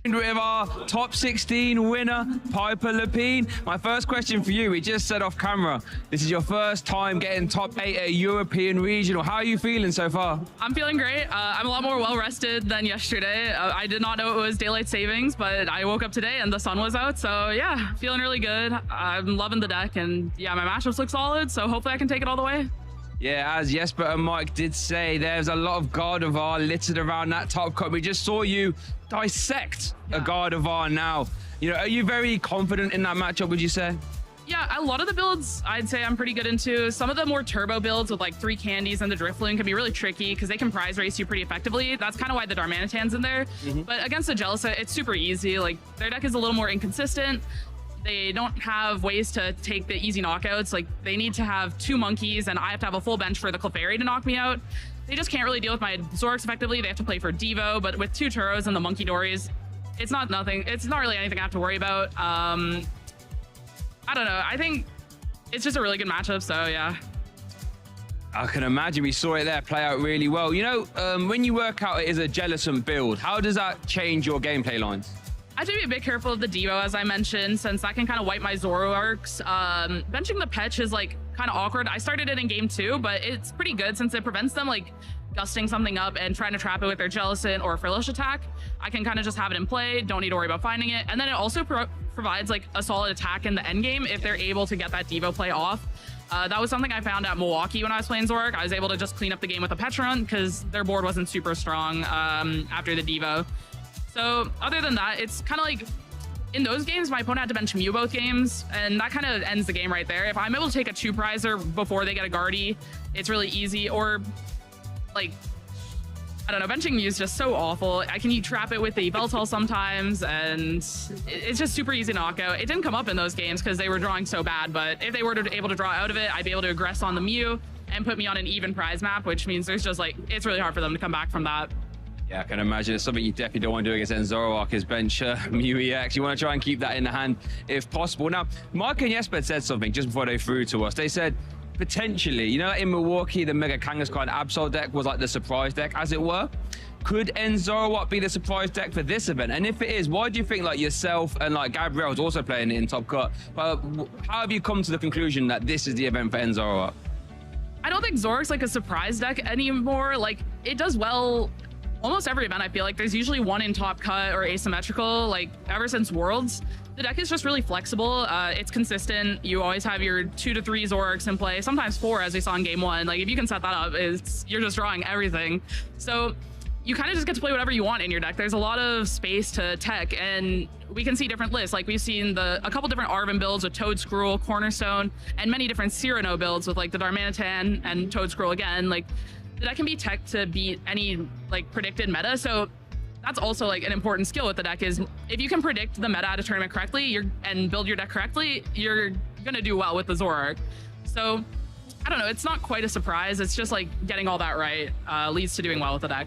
With our top 16 winner, Piper Lepine. My first question for you, we just said off camera, this is your first time getting top 8 at a European regional. How are you feeling so far? I'm feeling great. I'm a lot more well-rested than yesterday. I did not know it was daylight savings, but I woke up today and the sun was out. So yeah, feeling really good. I'm loving the deck and yeah, my matchups look solid. So hopefully I can take it all the way. Yeah, as Jesper and Mike did say, there's a lot of Gardevoir littered around that top cut. We just saw you dissect a Gardevoir now. You know, are you very confident in that matchup, would you say? Yeah, a lot of the builds I'd say I'm pretty good into. Some of the more turbo builds with like 3 candies and the Drifloon can be really tricky because they can prize race you pretty effectively. That's kind of why the Darmanitan's in there. But against the Jellicent, it's super easy. Like their deck is a little more inconsistent. They don't have ways to take the easy knockouts. Like they need to have 2 monkeys and I have to have a full bench for the Clefairy to knock me out. They just can't really deal with my Zoroarks effectively. They have to play for Devo, but with 2 Turos and the Monkey Dories, it's not really anything I have to worry about. I don't know. I think it's just a really good matchup, so yeah. I can imagine we saw it there play out really well. You know, when you work out it is a Jellicent build, how does that change your gameplay lines? I have to be a bit careful of the Devo, as I mentioned, since that can kind of wipe my Zoroarks. Benching the Petch is like kind of awkward. I started it in game 2, but it's pretty good since it prevents them like gusting something up and trying to trap it with their Jellicent or Frillish attack. I can kind of just have it in play, don't need to worry about finding it. And then it also provides like a solid attack in the end game if they're able to get that Devo play off. That was something I found at Milwaukee when I was playing Zoroark. I was able to just clean up the game with a Petch run because their board wasn't super strong after the Devo. So other than that, it's kind of like in those games, my opponent had to bench Mew both games, and that kind of ends the game right there. If I'm able to take a 2-prizer before they get a Guardy, it's really easy. Or like, I don't know, benching Mew is just so awful. I can trap it with the Yveltal sometimes, and it's just super easy knockout. It didn't come up in those games because they were drawing so bad, but if they were able to draw out of it, I'd be able to aggress on the Mew and put me on an even prize map, which means there's just like, it's really hard for them to come back from that. Yeah, I can imagine it's something you definitely don't want to do against Zoroark is bench Mew EX. You want to try and keep that in the hand if possible. Now, Mark and Jesper said something just before they threw to us. They said, potentially, you know, in Milwaukee, the Mega Kangaskhan Absol deck was like the surprise deck, as it were. Could Zoroark be the surprise deck for this event? And if it is, why do you think like yourself and like Gabriel's also playing it in Top Cut? But how have you come to the conclusion that this is the event for Zoroark? I don't think Zoroark's like a surprise deck anymore. Like, it does well almost every event. I feel like there's usually one in Top Cut or asymmetrical. Like ever since Worlds, the deck is just really flexible. It's consistent. You always have your 2 to 3 Zoroarks in play, sometimes 4, as we saw in game 1. Like if you can set that up, you're just drawing everything. So you kind of just get to play whatever you want in your deck. There's a lot of space to tech, and we can see different lists. Like we've seen a couple different Arven builds with Toadscruel, Cornerstone, and many different Cyrano builds with like the Darmanitan and Toadscruel again. Like the deck can be tech to beat any like predicted meta. So that's also like an important skill with the deck is if you can predict the meta at a tournament correctly and build your deck correctly, you're gonna do well with the Zoroark. So I don't know, it's not quite a surprise. It's just like getting all that right leads to doing well with the deck.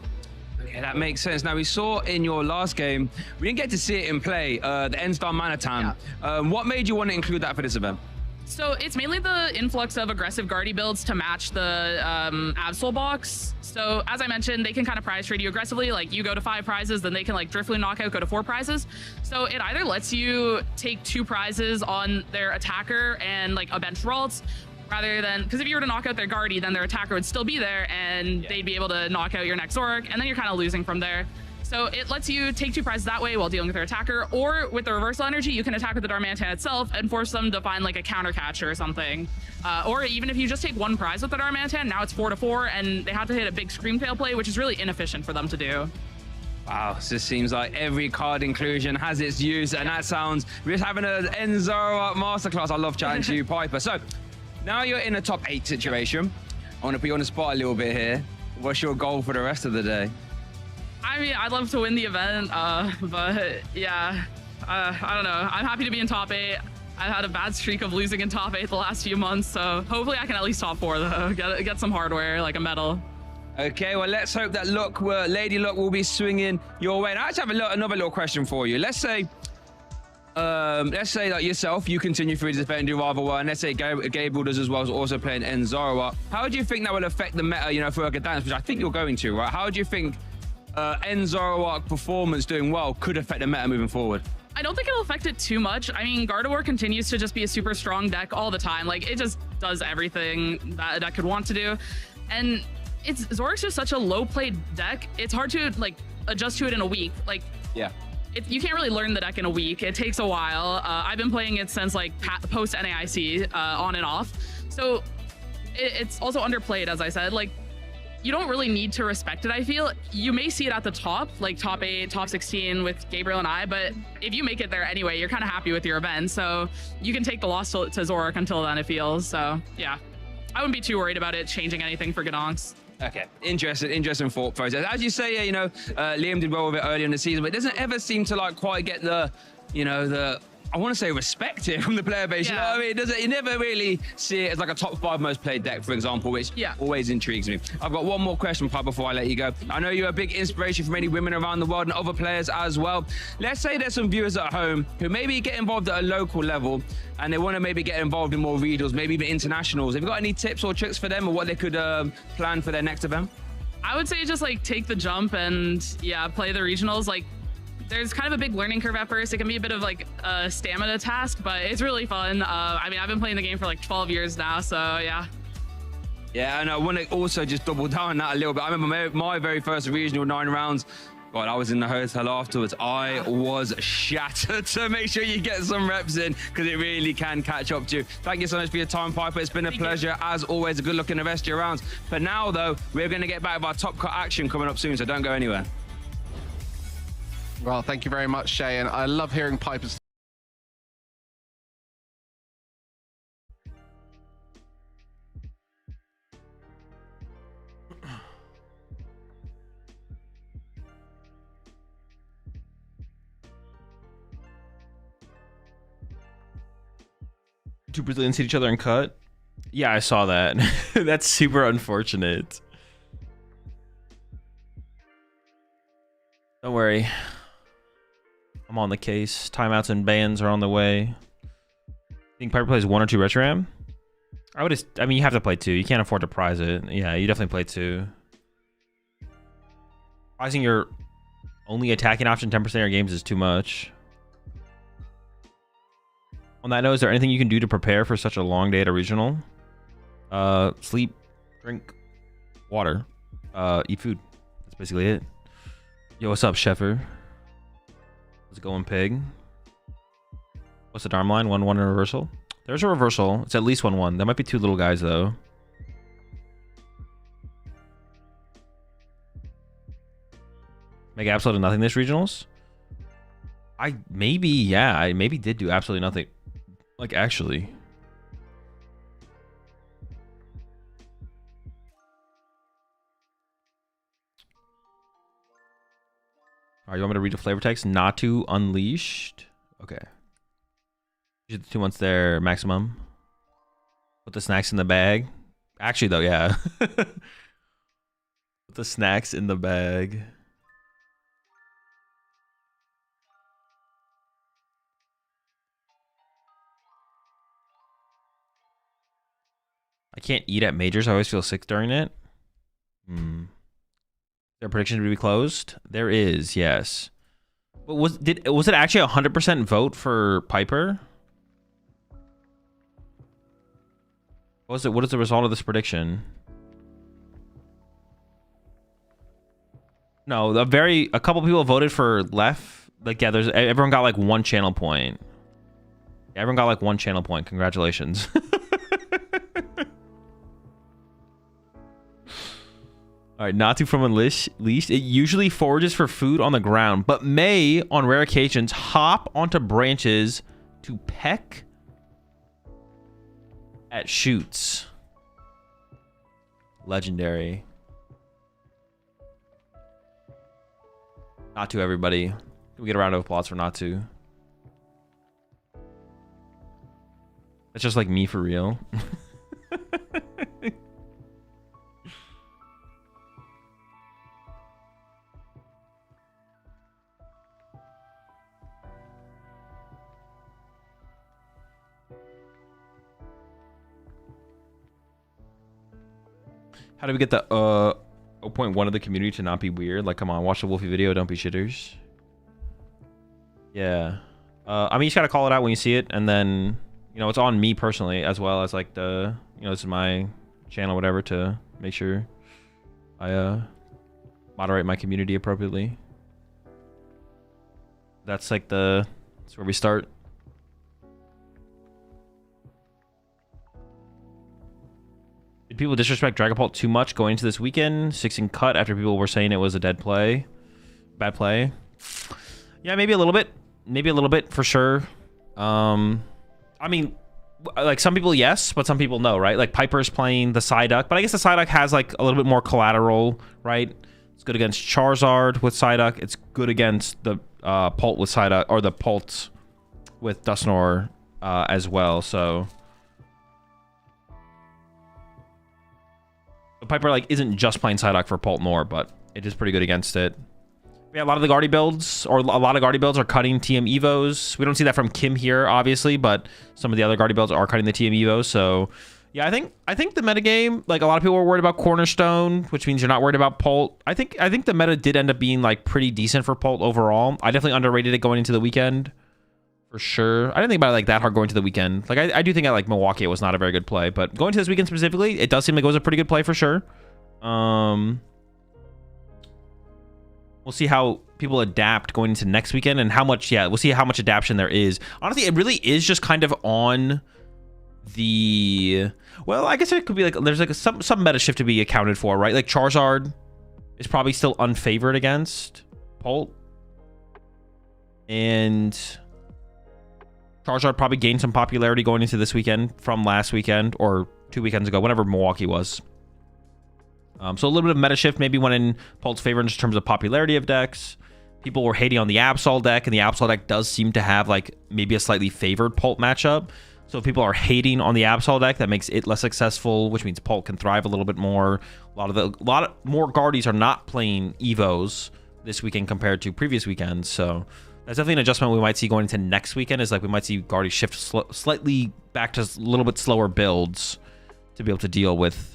Yeah, that makes sense. Now, we saw in your last game, we didn't get to see it in play, the Enstar Manitan. Yeah. What made you want to include that for this event? So it's mainly the influx of aggressive Guardy builds to match the Absol box. So as I mentioned, they can kind of prize trade you aggressively. Like you go to 5 prizes, then they can like Drifloon knockout, go to 4 prizes. So it either lets you take 2 prizes on their attacker and like a bench Ralts, rather than, because if you were to knock out their Guardy, then their attacker would still be there and they'd be able to knock out your next Zoroark, and then you're kind of losing from there. So it lets you take 2 prizes that way while dealing with their attacker, or with the reversal energy, you can attack with the Darmanitan itself and force them to find like a counter catcher or something. Or even if you just take 1 prize with the Darmanitan, now it's 4 to 4, and they have to hit a big Screamtail play, which is really inefficient for them to do. Wow, so it seems like every card inclusion has its use, and that sounds, we're just having an Zoroark masterclass. I love chatting to you, Piper. So now you're in a top 8 situation. I want to put you on the spot a little bit here. What's your goal for the rest of the day? I mean, I'd love to win the event, but yeah, I don't know. I'm happy to be in top 8. I've had a bad streak of losing in top 8 the last few months, so hopefully I can at least top 4 though. Get some hardware, like a medal. Okay, well, let's hope that Lady Luck will be swinging your way. And I actually have another little question for you. Let's say that yourself, you continue through this event and do rather well, and let's say Gabriel does as well, as also playing Zoroark. How do you think that will affect the meta, you know, for Gdansk, which I think you're going to, right? How do you think Zoroark performance doing well could affect the meta moving forward? I don't think it'll affect it too much. I mean, Gardevoir continues to just be a super strong deck all the time. Like, it just does everything that a deck could want to do. And Zoroark's just such a low played deck. It's hard to like adjust to it in a week. Like, yeah, you can't really learn the deck in a week. It takes a while. I've been playing it since like post NAIC on and off. So it's also underplayed, as I said. Like, you don't really need to respect it, I feel. You may see it at the top, like top 8, top 16 with Gabriel and I, but if you make it there anyway, you're kind of happy with your event. So you can take the loss to Zoroark until then, it feels. So yeah, I wouldn't be too worried about it changing anything for Gdansk. Okay, interesting thought process. As you say, you know, Liam did well with it earlier in the season, but it doesn't ever seem to like quite get the, you know, I want to say respect here from the player base. Yeah. You know what I mean? It doesn't, you never really see it as like a top 5 most played deck, for example, which always intrigues me. I've got one more question, Pipe, before I let you go. I know you're a big inspiration for many women around the world and other players as well. Let's say there's some viewers at home who maybe get involved at a local level and they want to maybe get involved in more regionals, maybe even internationals. Have you got any tips or tricks for them or what they could plan for their next event? I would say just like take the jump and yeah, play the regionals. Like, there's kind of a big learning curve at first. It can be a bit of like a stamina task, but it's really fun. I mean, I've been playing the game for like 12 years now, so yeah. Yeah, and I want to also just double down on that a little bit. I remember my very first regional 9 rounds. God, I was in the hotel afterwards. I was shattered. So make sure you get some reps in because it really can catch up to you. Thank you so much for your time, Piper. It's been a pleasure. As always, a good luck in the rest of your rounds. For now, though, we're going to get back with our top cut action coming up soon, so don't go anywhere. Well, thank you very much, Shay, and I love hearing Piper's. Two Brazilians hit each other and cut. Yeah, I saw that. That's super unfortunate. Don't worry. I'm on the case. Timeouts and bans are on the way. Think Piper plays 1 or 2 Reshiram? I mean, you have to play 2. You can't afford to prize it. Yeah, you definitely play 2. Prizing your only attacking option 10% of your games is too much. On that note, is there anything you can do to prepare for such a long day at a regional? Sleep, drink, water, eat food. That's basically it. Yo, what's up, Sheffer? How's it going, Pig? What's the Darm line? 1-1 in reversal? There's a reversal. It's at least 1-1. There might be 2 little guys, though. Make absolutely nothing this regionals? I maybe did do absolutely nothing. Like, actually. Alright, you want me to read the flavor text? Natu Unleashed. Okay. The 2 months there, maximum. Put the snacks in the bag. Actually, though, yeah. Put the snacks in the bag. I can't eat at majors. I always feel sick during it. Is there a prediction to be closed? There is, yes. But was it actually a 100% vote for Piper? What is it? What is the result of this prediction? No, a couple people voted for left. Like, yeah, everyone got like 1 channel point. Everyone got like 1 channel point. Congratulations. All All right, Natu from Unleashed. It usually forages for food on the ground, but may, on rare occasions, hop onto branches to peck at shoots. Legendary. Natu, everybody. Can we get a round of applause for Natu? That's just like me for real. How do we get the 0.1 of the community to not be weird? Like, come on, watch the Wolfie video, don't be shitters. Yeah. I mean, you just gotta call it out when you see it, and then, you know, it's on me personally, as well as, like, the, you know, this is my channel, whatever, to make sure I moderate my community appropriately. That's, like, that's where we start. Did people disrespect Dragapult too much going into this weekend? 16 cut after people were saying it was a bad play. Yeah, maybe a little bit. Maybe a little bit for sure. I mean, like some people yes, but some people no, right? Like Piper's playing the Psyduck, but I guess the Psyduck has like a little bit more collateral, right? It's good against Charizard with Psyduck. It's good against the Pult with Psyduck, or the Pult with Dusknoir as well. So Piper like isn't just playing Psyduck for Pult Nor, but it is pretty good against it. Yeah, a lot of the Guardy builds, or a lot of Guardy builds are cutting TM Evos. We don't see that from Kim here, obviously, but some of the other Guardy builds are cutting the TM Evos. So yeah, I think the metagame, like a lot of people were worried about Cornerstone, which means you're not worried about Pult. I think the meta did end up being like pretty decent for Pult overall. I definitely underrated it going into the weekend. For sure. I didn't think about it like that hard going to the weekend. Like I do think at like Milwaukee it was not a very good play, but going to this weekend specifically, it does seem like it was a pretty good play for sure. We'll see how people adapt going into next weekend and how much, yeah, we'll see how much adaptation there is. Honestly, it really is just kind of on the, well, I guess it could be like, there's like some meta shift to be accounted for, right? Like Charizard is probably still unfavored against Pult. And Charizard probably gained some popularity going into this weekend from last weekend or 2 weekends ago, whenever Milwaukee was. So a little bit of meta shift maybe went in Pult's favor in terms of popularity of decks. People were hating on the Absol deck, and the Absol deck does seem to have like maybe a slightly favored Pult matchup. So if people are hating on the Absol deck, that makes it less successful, which means Pult can thrive a little bit more. A lot more Guardies are not playing Evos this weekend compared to previous weekends. So that's definitely an adjustment we might see going into next weekend. Is like we might see Guardies shift slightly back to a little bit slower builds to be able to deal with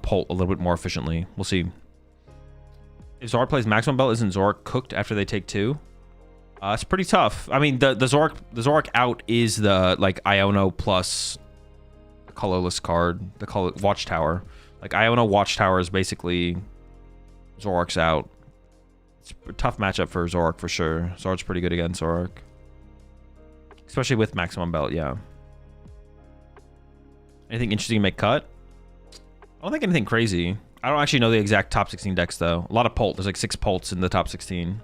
Pult a little bit more efficiently. We'll see. If Zoroark plays Maximum Belt, isn't Zoroark cooked after they take 2? It's pretty tough. I mean, the Zoroark out is the like Iono plus the colorless card, the color Watchtower. Like Iono Watchtower is basically Zoroark's out. It's a tough matchup for Zoroark for sure. Zoroark's pretty good against Zoroark, especially with Maximum Belt. Yeah. Anything interesting to make cut? I don't think anything crazy. I don't actually know the exact top 16 decks, though. A lot of Pult. There's like 6 Pults in the top 16.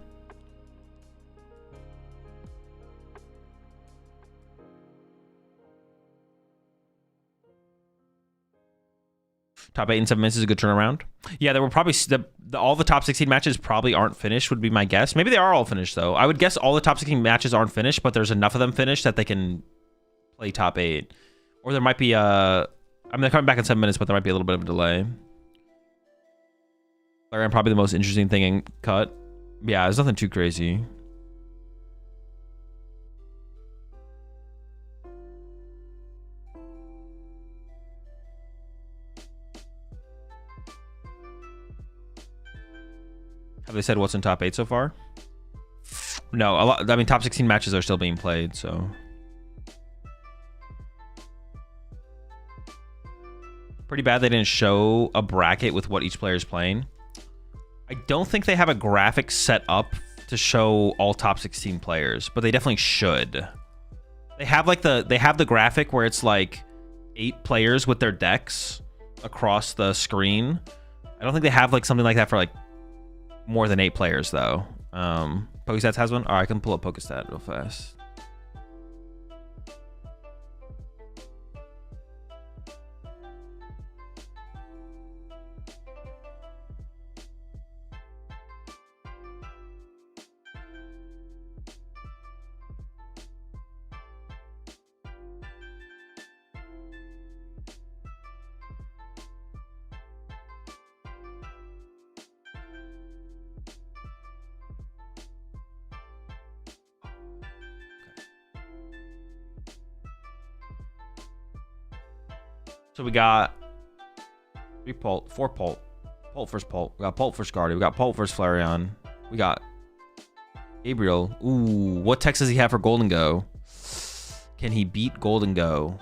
Top 8 in 7 minutes is a good turnaround. Yeah, there were probably... all the top 16 matches probably aren't finished, would be my guess. Maybe they are all finished, though. I would guess all the top 16 matches aren't finished, but there's enough of them finished that they can play top 8. Or there might be a... I mean, they're coming back in 7 minutes, but there might be a little bit of a delay. Larian, probably the most interesting thing in cut. Yeah, there's nothing too crazy. Have they said what's in top 8 so far? No, a lot. I mean, top 16 matches are still being played, so... Pretty bad they didn't show a bracket with what each player is playing. I don't think they have a graphic set up to show all top 16 players, but they definitely should. They have like the graphic where it's like 8 players with their decks across the screen. I don't think they have like something like that for like more than 8 players though. Pokestats has one. All right, I can pull up Pokestat real fast. So we got 3 Pult, 4 Pult, Pult first Pult. We got Pult first Guardy. We got Pult first Flareon. We got Gabriel. Ooh, what tech does he have for Golden Go? Can he beat Golden Go?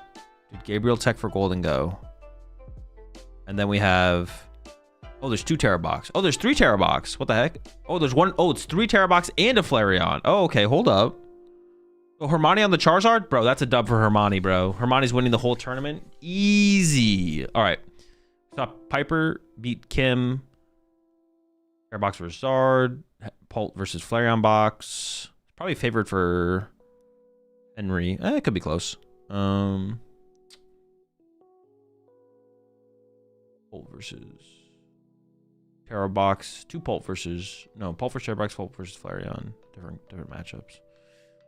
Dude, Gabriel tech for Golden Go. And then we have... Oh, there's 2 Terrabox. Oh, there's 3 Terrabox. What the heck? Oh, there's 1... Oh, it's 3 Terrabox and a Flareon. Oh, okay, hold up. Oh, Hermione on the Charizard? Bro, that's a dub for Hermione, bro. Hermione's winning the whole tournament. Easy. All right. So Piper beat Kim. Terrabox versus Zard. Pult versus Flareon box. Probably favored for Henry. It could be close. Pult versus Terrabox. 2 Pult versus... No, Pult versus Terrabox, Pult versus Flareon. Different matchups.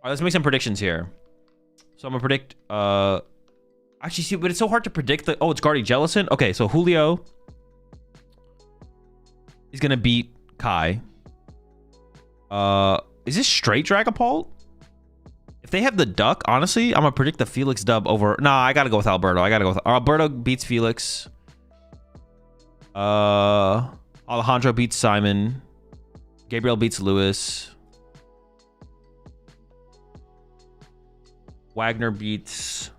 All right, let's make some predictions here. So I'm gonna predict. Actually, see, but it's so hard to predict. Oh, it's Guardy Jellison. Okay, so Julio is gonna beat Kai. Is this straight Dragapult? If they have the Duck, honestly, I'm gonna predict the Felix dub over. Nah, I gotta go with Alberto. I gotta go with Alberto beats Felix. Alejandro beats Simon. Gabriel beats Lewis. Wagner beats...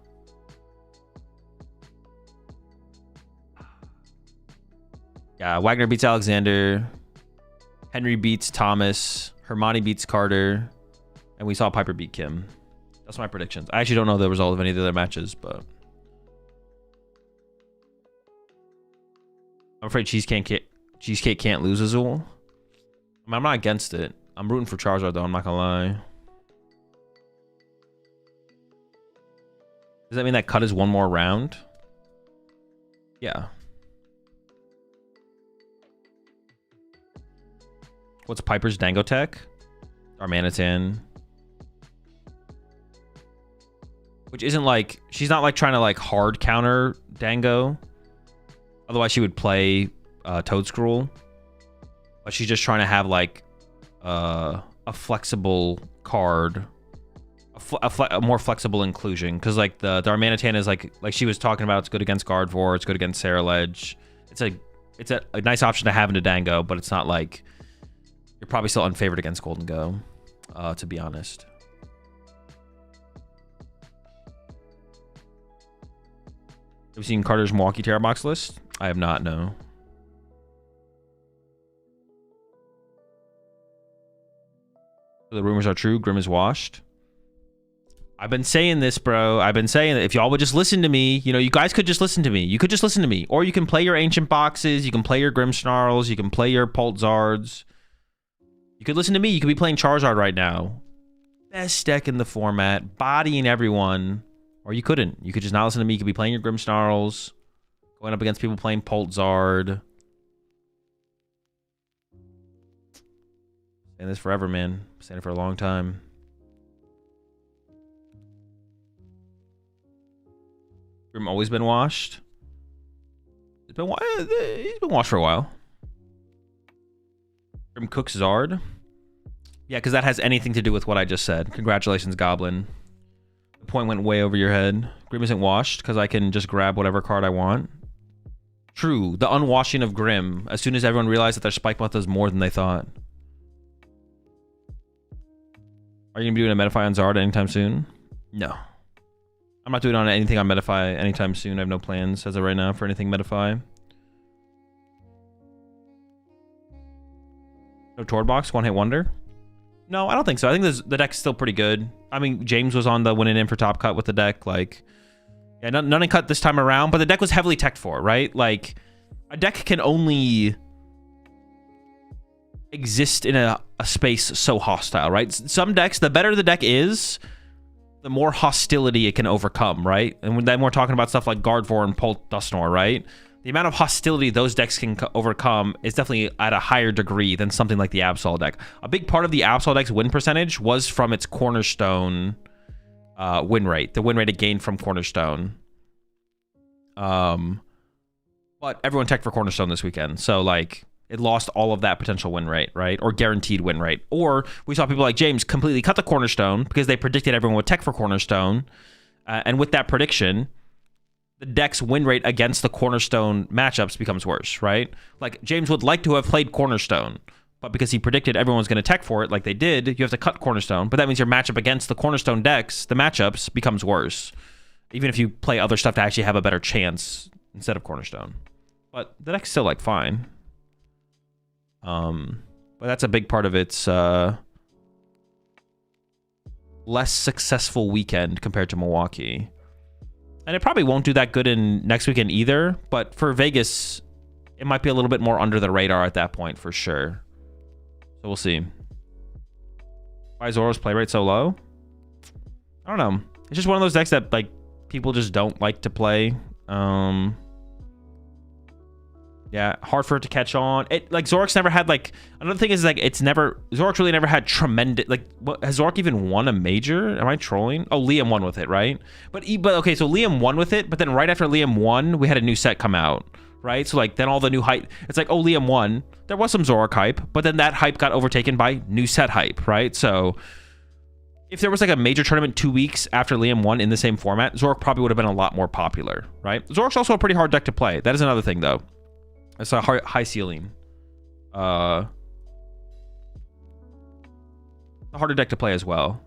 Yeah, Wagner beats Alexander. Henry beats Thomas. Hermione beats Carter. And we saw Piper beat Kim. That's my predictions. I actually don't know the result of any of the other matches, but... I'm afraid Cheesecake can't lose Azul. I mean, I'm not against it. I'm rooting for Charizard, though. I'm not gonna lie. Does that mean that cut is 1 more round? Yeah. What's Piper's Dango Tech? Darmanitan. Which isn't like... She's not like trying to like hard counter Dango. Otherwise she would play Toedscruel. But she's just trying to have like a flexible card. A more flexible inclusion, because like the Darmanitan is like she was talking about, it's good against Gardevoir, it's good against Sarah Ledge. It's a nice option to have in a Dango, but it's not like you're probably still unfavored against Golden Go, to be honest. Have you seen Carter's Milwaukee Terrabox list? I have not, no. The rumors are true. Grim is washed. I've been saying this, bro. I've been saying that if y'all would just listen to me, you know, you guys could just listen to me. You could just listen to me. Or you can play your Ancient Boxes. You can play your Grimmsnarls. You can play your Pultzards. You could listen to me. You could be playing Charizard right now. Best deck in the format. Bodying everyone. Or you couldn't. You could just not listen to me. You could be playing your Grimmsnarls. Going up against people playing Pultzard. Saying this forever, man. Saying it for a long time. Grim always been washed. He's been washed for a while. Grim cooks Zard. Yeah, because that has anything to do with what I just said. Congratulations, Goblin. The point went way over your head. Grim isn't washed because I can just grab whatever card I want. True. The unwashing of Grim. As soon as everyone realized that their Spike Month does more than they thought. Are you going to be doing a Metafy on Zard anytime soon? No. I'm not doing anything on Metafy anytime soon. I have no plans as of right now for anything Metafy. No Tordbox, one hit wonder? No, I don't think so. I think the deck's still pretty good. I mean, James was on the winning in for top cut with the deck. Like, yeah, none in cut this time around, but the deck was heavily teched for, right? Like, a deck can only exist in a space so hostile, right? Some decks, the better the deck is, the more hostility it can overcome, right? And then we're talking about stuff like Gardevoir and Pult Dustnor, right? The amount of hostility those decks can overcome is definitely at a higher degree than something like the Absol deck. A big part of the Absol deck's win percentage was from its Cornerstone win rate, the win rate it gained from Cornerstone. But everyone teched for Cornerstone this weekend, so like it lost all of that potential win rate, right? Or guaranteed win rate. Or we saw people like James completely cut the Cornerstone because they predicted everyone would tech for Cornerstone, and with that prediction, the deck's win rate against the Cornerstone matchups becomes worse, right? Like, James would like to have played Cornerstone, but because he predicted everyone was going to tech for it like they did, you have to cut Cornerstone. But that means your matchup against the Cornerstone decks, the matchups, becomes worse. Even if you play other stuff to actually have a better chance instead of Cornerstone. But the deck's still, like, fine. But that's a big part of its less successful weekend compared to Milwaukee. And it probably won't do that good in next weekend either, but for Vegas, it might be a little bit more under the radar at that point for sure. So we'll see. Why is Zoro's play rate so low? I don't know. It's just one of those decks that like people just don't like to play. Yeah, hard for it to catch on. It like Zork's never had like another thing is like Zork's really never had tremendous like what has Zork even won a major? Am I trolling? Oh, Liam won with it, right? But okay, so Liam won with it, but then right after Liam won, we had a new set come out, right? So like then all the new hype, it's like, oh, Liam won. There was some Zork hype, but then that hype got overtaken by new set hype, right? So if there was like a major tournament 2 weeks after Liam won in the same format, Zork probably would have been a lot more popular, right? Zork's also a pretty hard deck to play. That is another thing though. It's a high ceiling. A harder deck to play as well.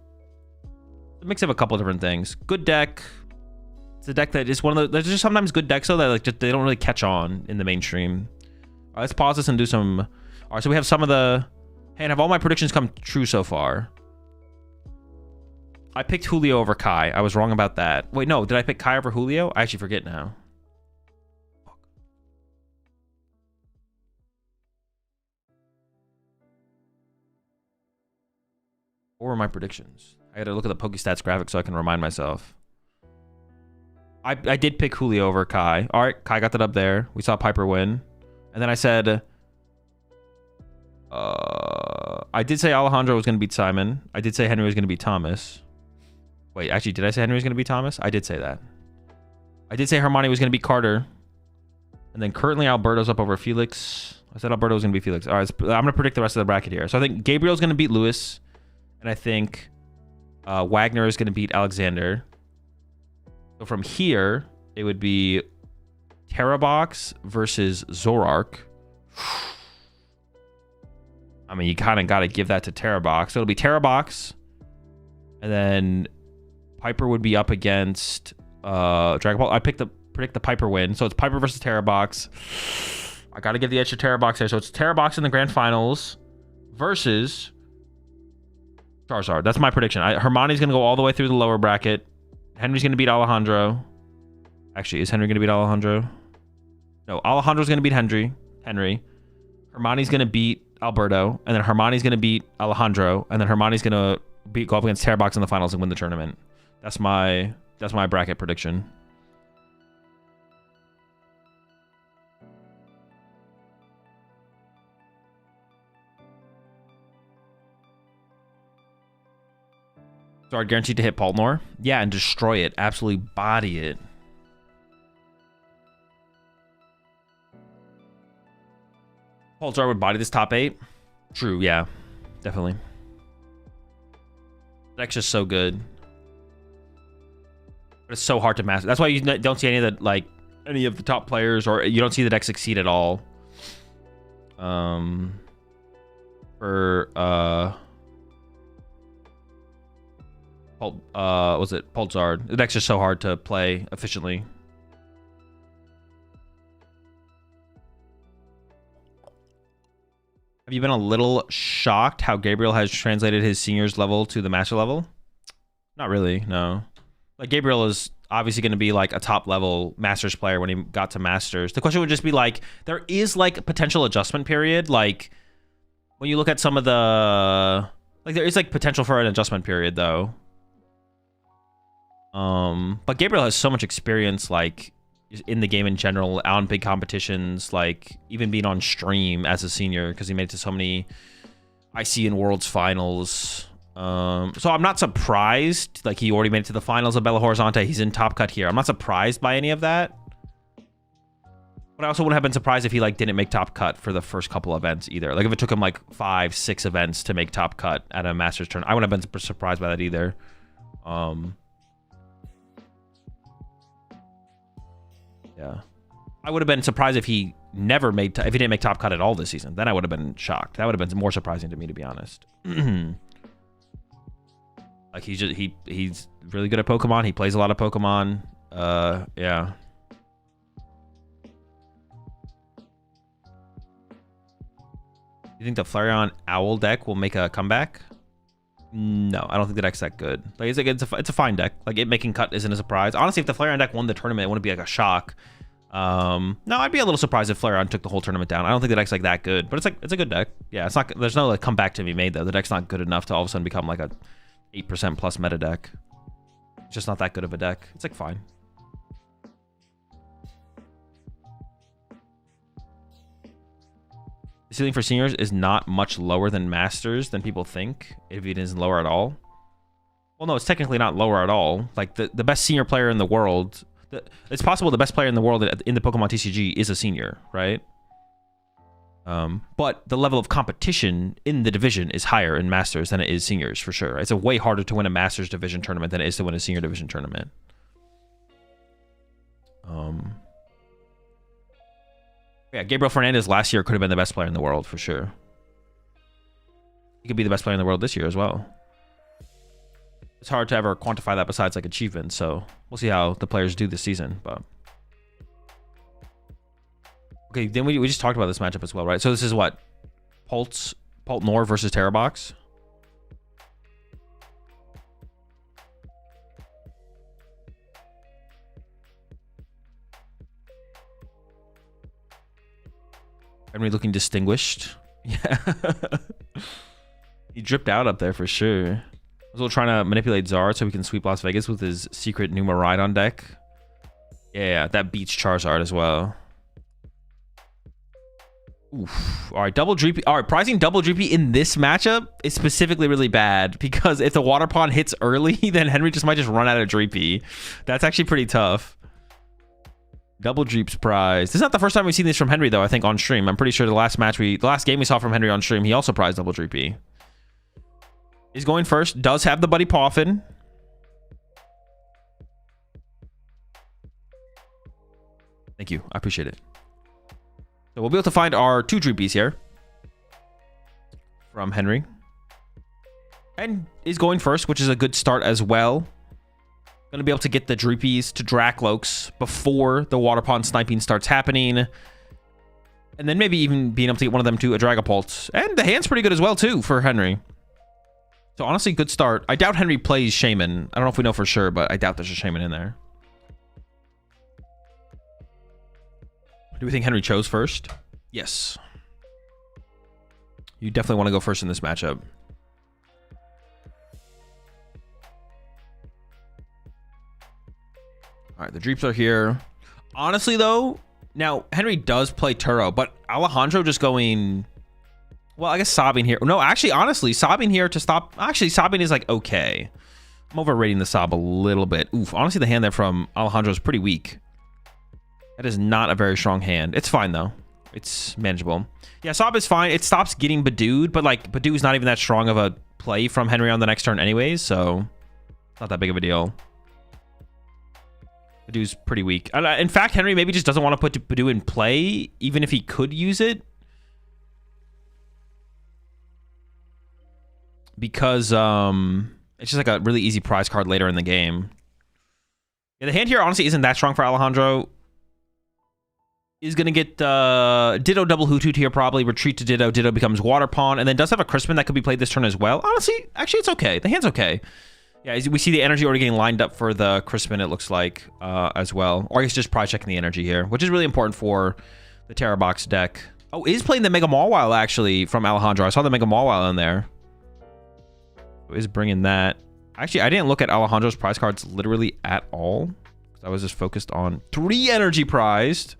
A mix of a couple of different things. Good deck. It's a deck that is one of the... There's just sometimes good decks though that like just, they don't really catch on in the mainstream. Let's pause this and do some... All right, so we have some of the... Hey, and have all my predictions come true so far? I picked Julio over Kai. I was wrong about that. Wait, no. Did I pick Kai over Julio? I actually forget now. What were my predictions? I gotta look at the PokeStats graphic so I can remind myself. I did pick Julio over Kai. All right, Kai got that up there. We saw Piper win. And then I said... I did say Alejandro was going to beat Simon. I did say Henry was going to beat Thomas. Wait, actually, did I say Henry was going to beat Thomas? I did say that. I did say Hermione was going to beat Carter. And then currently Alberto's up over Felix. I said Alberto was going to beat Felix. All right, I'm going to predict the rest of the bracket here. So I think Gabriel's going to beat Lewis. And I think Wagner is going to beat Alexander. So from here, it would be Terabox versus Zorark. I mean, you kind of got to give that to Terabox. So it'll be Terabox. And then Piper would be up against Dragon Ball. I predict the Piper win. So it's Piper versus Terabox. I got to give the edge to Terabox there. So it's Terabox in the grand finals versus Charizard. That's my prediction. Hermione's going to go all the way through the lower bracket. Henry's going to beat Alejandro. Actually, is Henry going to beat Alejandro? No, Alejandro's going to beat Henry. Hermione's going to beat Alberto. And then Hermione's going to beat Alejandro. And then Hermione's going to go up against Terabox in the finals and win the tournament. That's my bracket prediction. So are guaranteed to hit Paltnor? Yeah, and destroy it. Absolutely body it. Paltnor would body this top 8? True, yeah. Definitely. The deck's just so good. But it's so hard to master. That's why you don't see any of the, like, any of the top players, or you don't see the deck succeed at all. Was it Pulsard? The deck's just so hard to play efficiently. Have you been a little shocked how Gabriel has translated his seniors level to the master level? Not really, no. Like Gabriel is obviously going to be like a top level Masters player when he got to Masters. The question would just be like, there is like a potential adjustment period. Like when you look at some of the, like there is like potential for an adjustment period though. But Gabriel has so much experience, like in the game in general, on big competitions, like even being on stream as a senior, because he made it to so many IC and Worlds finals. So I'm not surprised. Like he already made it to the finals of Belo Horizonte. He's in Top Cut here. I'm not surprised by any of that. But I also wouldn't have been surprised if he like didn't make Top Cut for the first couple events either. Like if it took him like 5-6 events to make Top Cut at a Masters turn, I wouldn't have been surprised by that either. Yeah, I would have been surprised if he never made if he didn't make Top Cut at all this season. Then I would have been shocked. That would have been more surprising to me, to be honest. Like he's really good at Pokemon. He plays a lot of Pokemon. Yeah. You think the Flareon Owl deck will make a comeback? No, I don't think the deck's that good. Like it's a fine deck. Like it making cut isn't a surprise. Honestly, if the Flareon deck won the tournament, it wouldn't be like a shock. No, I'd be a little surprised if Flareon took the whole tournament down. I don't think the deck's like that good, but it's a good deck. Yeah, it's not. There's no like comeback to be made though. The deck's not good enough to all of a sudden become like a 8% plus meta deck. It's just not that good of a deck. It's like fine. The ceiling for seniors is not much lower than Masters than people think, if it isn't lower at all. Well, no, it's technically not lower at all. Like the best senior player in the world, it's possible the best player in the world in the Pokemon TCG is a senior, right? But the level of competition in the division is higher in Masters than it is seniors, for sure. It's a way harder to win a Masters division tournament than it is to win a senior division tournament. Yeah, Gabriel Fernandez last year could have been the best player in the world, for sure. He could be the best player in the world this year as well. It's hard to ever quantify that besides like achievements, so we'll see how the players do this season. But okay, then we just talked about this matchup as well, right? So this is what? Pult Nor versus Terrabox. Henry looking distinguished. Yeah. He dripped out up there for sure. Also trying to manipulate Zard so we can sweep Las Vegas with his secret Numa Rhydon deck. Yeah, that beats Charizard as well. Oof. All right, double Dreepy. All right, pricing double Dreepy in this matchup is specifically really bad because if the Water Pond hits early, then Henry might just run out of Dreepy. That's actually pretty tough. Double Dreep's prize. This is not the first time we've seen this from Henry, though, I think, on stream. I'm pretty sure the last game we saw from Henry on stream, he also prized double Dreepy. He's going first. Does have the Buddy Poffin. Thank you. I appreciate it. So we'll be able to find our 2 Dreepies here from Henry. And is going first, which is a good start as well. Going to be able to get the Dreepies to Dracloaks before the Water Pond sniping starts happening. And then maybe even being able to get one of them to a Dragapult. And the hand's pretty good as well, too, for Henry. So honestly, good start. I doubt Henry plays Shaman. I don't know if we know for sure, but I doubt there's a Shaman in there. Do we think Henry chose first? Yes. You definitely want to go first in this matchup. All right, the Dreeps are here. Honestly, though, now Henry does play Turo, but Alejandro just going... Well, I guess sobbing here. No, actually, honestly, sobbing here to stop. Actually, sobbing is like okay. I'm overrating the sob a little bit. Oof. Honestly, the hand there from Alejandro is pretty weak. That is not a very strong hand. It's fine though. It's manageable. Yeah, sob is fine. It stops getting Badooed, but like Badoo's not even that strong of a play from Henry on the next turn, anyways. So it's not that big of a deal. Badoo's pretty weak. In fact, Henry maybe just doesn't want to put Badoo in play, even if he could use it. Because it's just like a really easy prize card later in the game. Yeah, the hand here honestly isn't that strong for Alejandro. Is going to get Ditto double Hoothoot here probably. Retreat to Ditto. Ditto becomes Water Pond. And then does have a Crispin that could be played this turn as well. Honestly, actually it's okay. The hand's okay. Yeah, we see the energy already getting lined up for the Crispin, it looks like, as well. Or he's just probably checking the energy here, which is really important for the Terror Box deck. Oh, he's playing the Mega Mawile, actually, from Alejandro. I saw the Mega Mawile in there. Is bringing that. Actually, I didn't look at Alejandro's prize cards literally at all. I was just focused on 3 energy prized.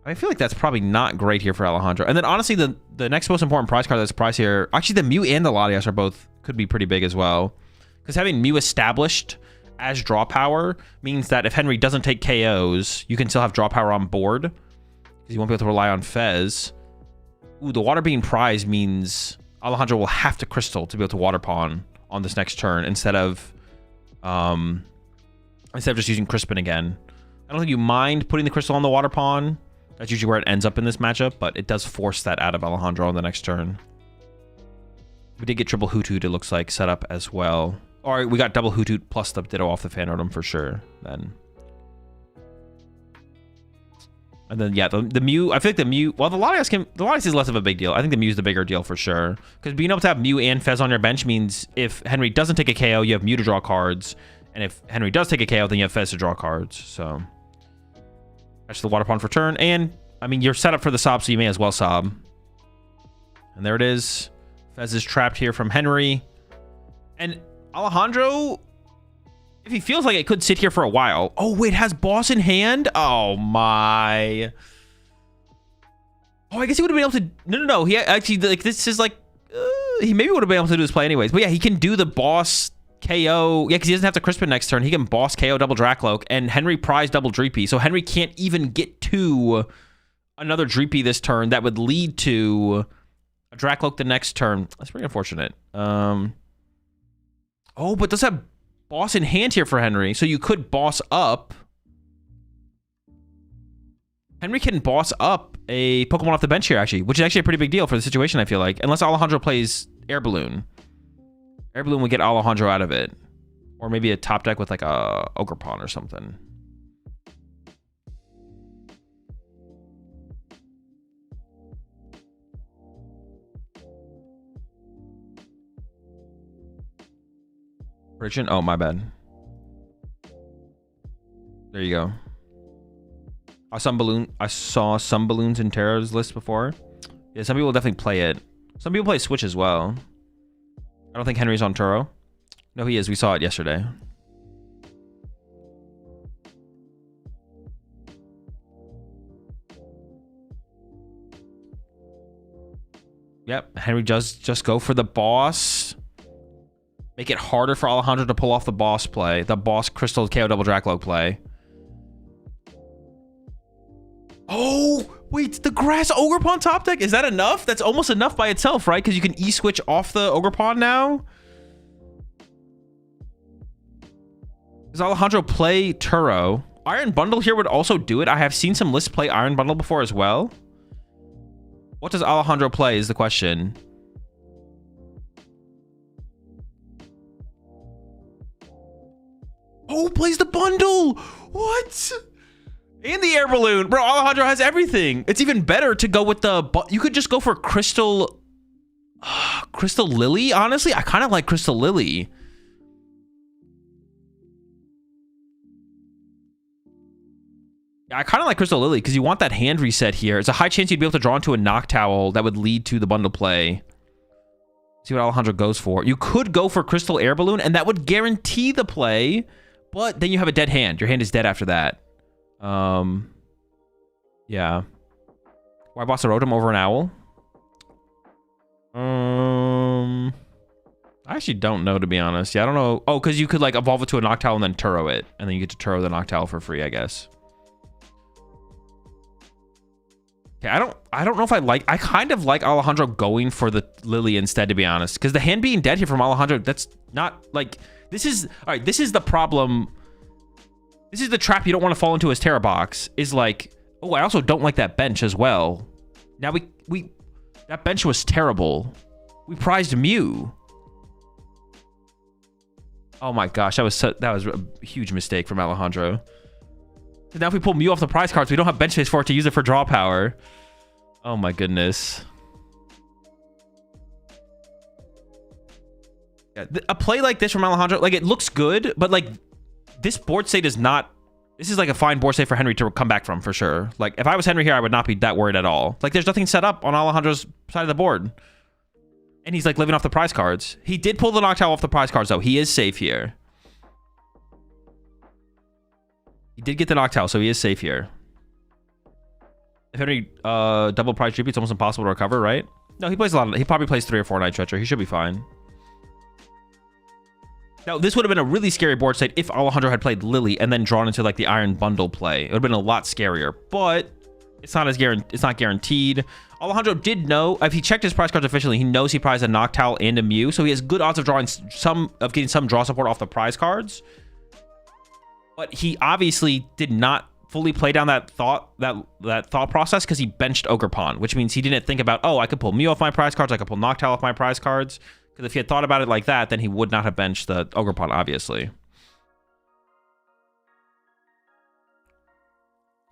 I feel like that's probably not great here for Alejandro. And then honestly, the next most important prize card that's priced here, actually the Mew and the Latias are both, could be pretty big as well. Because having Mew established as draw power means that if Henry doesn't take KOs, you can still have draw power on board. Because you won't be able to rely on Fez. Ooh, the water being prized means Alejandro will have to Crystal to be able to Water Pawn on this next turn instead of just using Crispin again. I don't think you mind putting the Crystal on the Water Pawn. That's usually where it ends up in this matchup, but it does force that out of Alejandro on the next turn. We did get triple Hoothoot, it looks like, set up as well. Or we got double Hoothoot plus the Ditto off the fan rotom for sure, then. And then, yeah, the Mew, I feel like the Mew, well, the Latias is less of a big deal. I think the Mew's the bigger deal for sure. Because being able to have Mew and Fez on your bench means if Henry doesn't take a KO, you have Mew to draw cards. And if Henry does take a KO, then you have Fez to draw cards, so... Catch the Water Pawn for turn, and I mean, you're set up for the Sob, so you may as well Sob. And there it is. Fez is trapped here from Henry. And Alejandro, if he feels like it could sit here for a while. Oh, wait, has Boss in hand? Oh, my. Oh, I guess he would have been able to... No. He actually, like, this is like... he maybe would have been able to do this play anyways. But yeah, he can do the Boss... KO, yeah, because he doesn't have to Crispin next turn. He can boss KO double Dracloak, and Henry prize double Dreepy. So Henry can't even get to another Dreepy this turn that would lead to a Dracloak the next turn. That's pretty unfortunate. Oh, but does have boss in hand here for Henry, so you could boss up. Henry can boss up a Pokemon off the bench here, actually, which is actually a pretty big deal for the situation, I feel like. Unless Alejandro plays Air Balloon. Air Balloon would get Alejandro out of it. Or maybe a top deck with like a Ogre Pawn or something. Prediction? Oh, my bad. There you go. I saw some balloons in Terra's list before. Yeah, some people definitely play it. Some people play Switch as well. I don't think Henry's on Turo. No, he is. We saw it yesterday. Yep, Henry does just go for the boss. Make it harder for Alejandro to pull off the boss play. The boss Crystal KO double Dracloak play. Oh, wait, the Grass Ogre Pawn top deck? Is that enough? That's almost enough by itself, right? Because you can E-switch off the Ogre Pawn now. Does Alejandro play Turo? Iron Bundle here would also do it. I have seen some lists play Iron Bundle before as well. What does Alejandro play is the question. Oh, plays the bundle. What? And the Air Balloon. Bro, Alejandro has everything. It's even better to go with the... You could just go for Crystal... Crystal Lily, honestly. I kind of like Crystal Lily. I kind of like Crystal Lily because you want that hand reset here. It's a high chance you'd be able to draw into a Noctowl that would lead to the bundle play. See what Alejandro goes for. You could go for Crystal Air Balloon, and that would guarantee the play, but then you have a dead hand. Your hand is dead after that. Yeah. Why boss a Rotom over an Owl? I actually don't know, to be honest. Yeah, I don't know. Oh, because you could like evolve it to a Noctowl and then Turo it, and then you get to Turo the Noctowl for free, I guess. Okay, I don't know if I kind of like Alejandro going for the Lily instead, to be honest, because the hand being dead here from Alejandro, that's not like, this is, all right, this is the problem. This is the trap you don't want to fall into as Terra Box, is like, oh, I also don't like that bench as well. Now that bench was terrible. We prized Mew. Oh my gosh, that was a huge mistake from Alejandro. So now if we pull Mew off the prize cards, we don't have bench space for it to use it for draw power. Oh my goodness. Yeah, a play like this from Alejandro, like, it looks good, but like this board state is not. This is like a fine board state for Henry to come back from for sure. Like if I was Henry here, I would not be that worried at all. Like there's nothing set up on Alejandro's side of the board. And he's like living off the prize cards. He did pull the Noctowl off the prize cards though. He is safe here. He did get the Noctowl, so he is safe here. If Henry double prize GP, it's almost impossible to recover, right? No, he plays a lot. He probably plays 3 or 4 Night Treacher. He should be fine. Now, this would have been a really scary board state if Alejandro had played Lily and then drawn into like the Iron Bundle play. It would have been a lot scarier, but it's not as it's not guaranteed. Alejandro did know, if he checked his prize cards officially, he knows he prized a Noctowl and a Mew, so he has good odds of drawing getting some draw support off the prize cards. But he obviously did not fully play down that thought process because he benched Ogre Pawn, which means he didn't think about, oh, I could pull Mew off my prize cards, I could pull Noctowl off my prize cards. Because if he had thought about it like that, then he would not have benched the Ogre Pawn, obviously.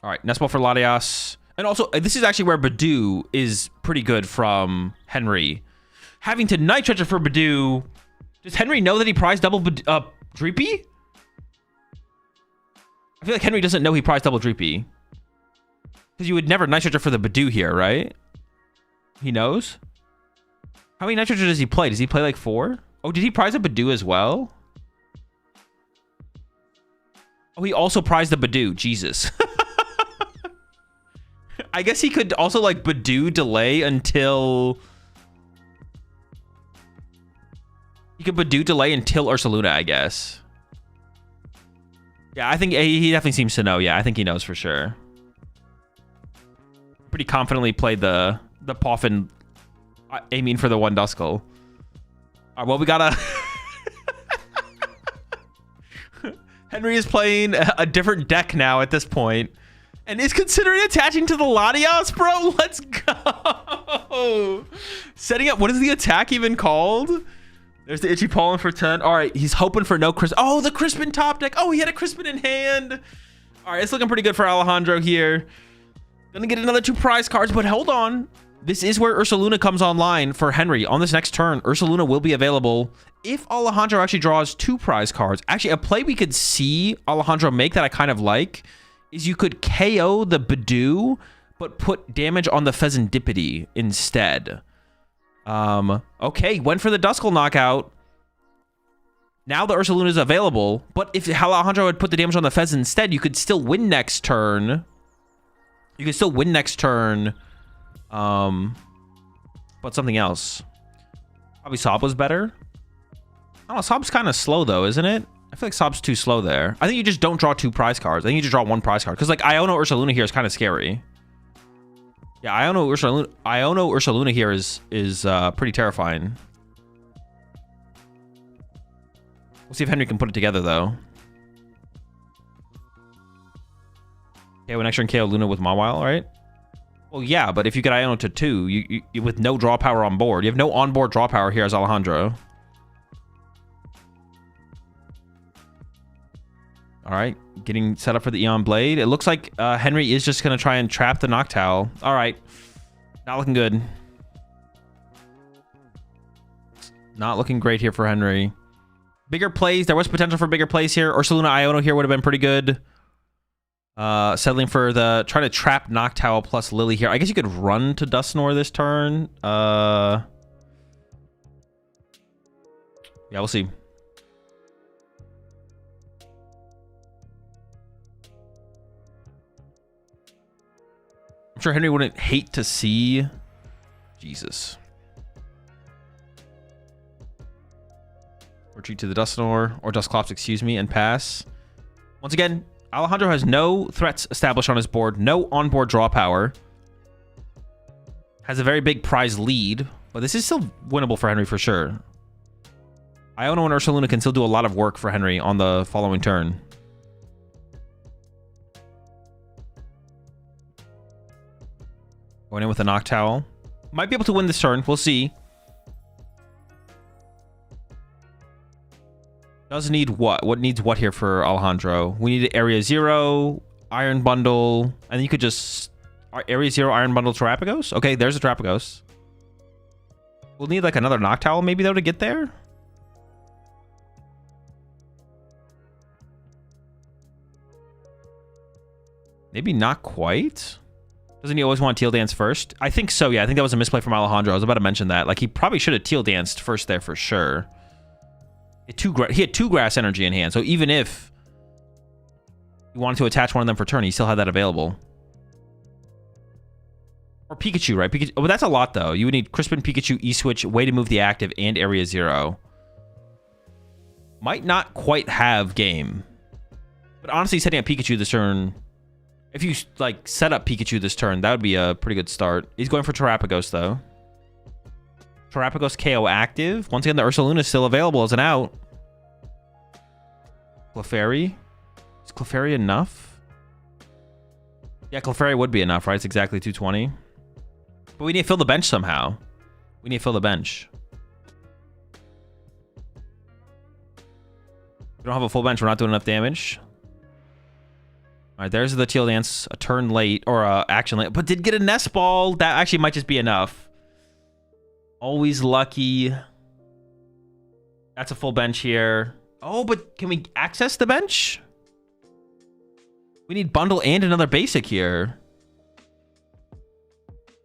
All right, Nespal for Latias. And also, this is actually where Badoo is pretty good from Henry. Having to Night Treacher for Badoo. Does Henry know that he prized double Dreepy? I feel like Henry doesn't know he prized double Dreepy. Because you would never Night Treacher for the Badoo here, right? He knows? How many Night Treacher does he play? Does he play like 4? Oh, did he prize a Badoo as well? Oh, he also prized the Badoo. Jesus. I guess he could also like Badoo delay until... He could Badoo delay until Ursaluna, I guess. Yeah, I think he definitely seems to know. Yeah, I think he knows for sure. Pretty confidently played the Poffin aiming for the 1 Duskull. All right, well, we gotta... Henry is playing a different deck now at this point. And is considering attaching to the Latias, bro. Let's go. Setting up... What is the attack even called? There's the Itchy Pollen for 10. All right, he's hoping for no Crisp. Oh, the Crispin top deck. Oh, he had a Crispin in hand. All right, it's looking pretty good for Alejandro here. Gonna get another 2 prize cards, but hold on. This is where Ursaluna comes online for Henry. On this next turn, Ursaluna will be available if Alejandro actually draws 2 prize cards. Actually, a play we could see Alejandro make that I kind of like is you could KO the Badoo, but put damage on the Pheasantipity instead. Okay, went for the Duskull knockout. Now the Ursaluna is available, but if Alejandro had put the damage on the Pheasant instead, you could still win next turn. You could still win next turn. But something else. Probably Sob was better. I don't know, Sob's kind of slow though, isn't it? I feel like Sob's too slow there. I think you just don't draw 2 prize cards. I think you just draw 1 prize card. Because like Iono Ursaluna here is kind of scary. Yeah, Iono Ursaluna here is pretty terrifying. We'll see if Henry can put it together though. Okay, when extra and KO Luna with Mawile, right? Well, yeah, but if you get Iono to 2, you with no draw power on board. You have no onboard draw power here as Alejandro. All right, getting set up for the Eon Blade. It looks like Henry is just going to try and trap the Noctowl. All right, not looking good. Not looking great here for Henry. Bigger plays. There was potential for bigger plays here. Ursaluna Iono here would have been pretty good. Settling for trying to trap Noctowl plus Lily here. I guess you could run to Dusknoir this turn. Yeah, we'll see. I'm sure Henry wouldn't hate to see... Jesus. Retreat to the Dusknoir, or Dusclops, excuse me, and pass. Once again, Alejandro has no threats established on his board, no onboard draw power. Has a very big prize lead, but this is still winnable for Henry for sure. Iono and Ursaluna can still do a lot of work for Henry on the following turn. Going in with a Noctowl. Might be able to win this turn. We'll see. Does need what? What needs what here for Alejandro? We need Area 0, Iron Bundle, and then you could just... Area 0, Iron Bundle, Terapagos? Okay, there's a Terapagos. We'll need like another Noctowl maybe though to get there? Maybe not quite. Doesn't he always want teal dance first? I think so, yeah. I think that was a misplay from Alejandro. I was about to mention that. Like, he probably should have teal danced first there for sure. He had 2 grass energy in hand, so even if he wanted to attach one of them for turn, he still had that available. Or Pikachu, right? Pikachu. Oh, but that's a lot, though. You would need Crispin, Pikachu, E-Switch, way to move the active, and Area 0. Might not quite have game. But honestly, setting up Pikachu this turn... If you, like, set up Pikachu this turn, that would be a pretty good start. He's going for Terapagos, though. Terapagos KO active. Once again, the Ursaluna is still available as an out. Clefairy. Is Clefairy enough? Yeah, Clefairy would be enough, right? It's exactly 220. But we need to fill the bench somehow. We need to fill the bench. We don't have a full bench. We're not doing enough damage. All right, there's the teal dance. A turn late, or action late. But did get a nest ball. That actually might just be enough. Always lucky. That's a full bench here. Oh, but can we access the bench? We need bundle and another basic here.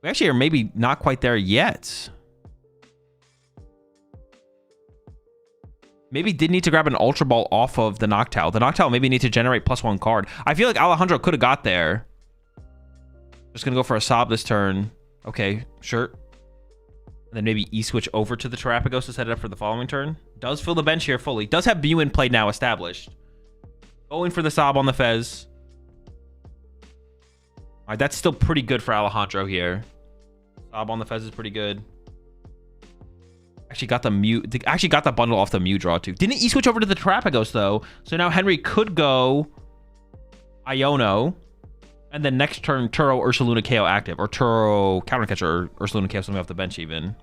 We actually are maybe not quite there yet. Maybe did need to grab an Ultra Ball off of the Noctowl. The Noctowl maybe need to generate +1 card. I feel like Alejandro could have got there. Just going to go for a Sob this turn. Okay, sure. And then maybe E-Switch over to the Terapagos to set it up for the following turn. Does fill the bench here fully. Does have Mew in play now established. Going for the Sob on the Fez. All right, that's still pretty good for Alejandro here. Sob on the Fez is pretty good. Actually got the Mew. Actually got the bundle off the Mew draw too. Didn't E-Switch over to the Terapagos though. So now Henry could go Iono. And then next turn, Turo, Ursaluna, KO active. Or Turo, Countercatcher, or Ursaluna, KO something off the bench even.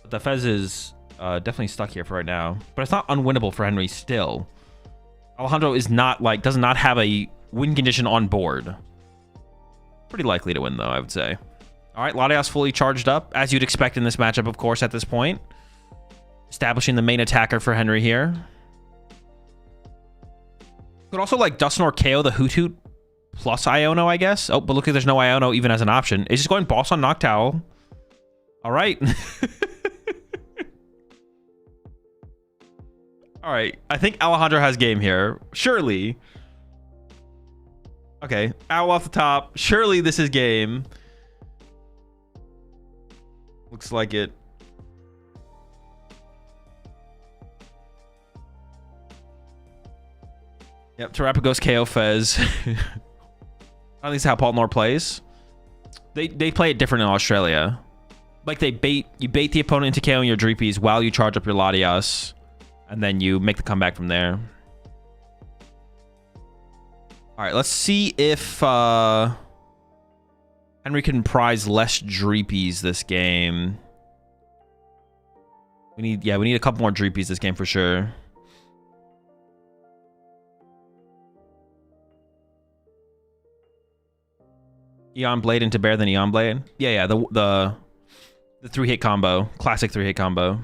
But the Fez is definitely stuck here for right now. But it's not unwinnable for Henry still. Alejandro is not like, does not have a win condition on board. Pretty likely to win though, I would say. All right, Latias fully charged up, as you'd expect in this matchup, of course, at this point. Establishing the main attacker for Henry here. Could also, like, Dusknoir KO the Hoot Hoot plus Iono, I guess. Oh, but look, there's no Iono even as an option. It's just going boss on Noctowl. All right. All right, I think Alejandro has game here. Surely. Okay, Owl off the top. Surely this is game. Looks like it. Yep, Terapagos KO Fez. At least how Paltnor plays. They play it different in Australia. Like you bait the opponent into KOing your Dreepies while you charge up your Latias. And then you make the comeback from there. Alright, let's see if Henry can prize less Dreepies this game. We need a couple more Dreepies this game for sure. Eon Blade into Bear, then Eon Blade. Yeah, the 3-hit combo. Classic 3-hit combo.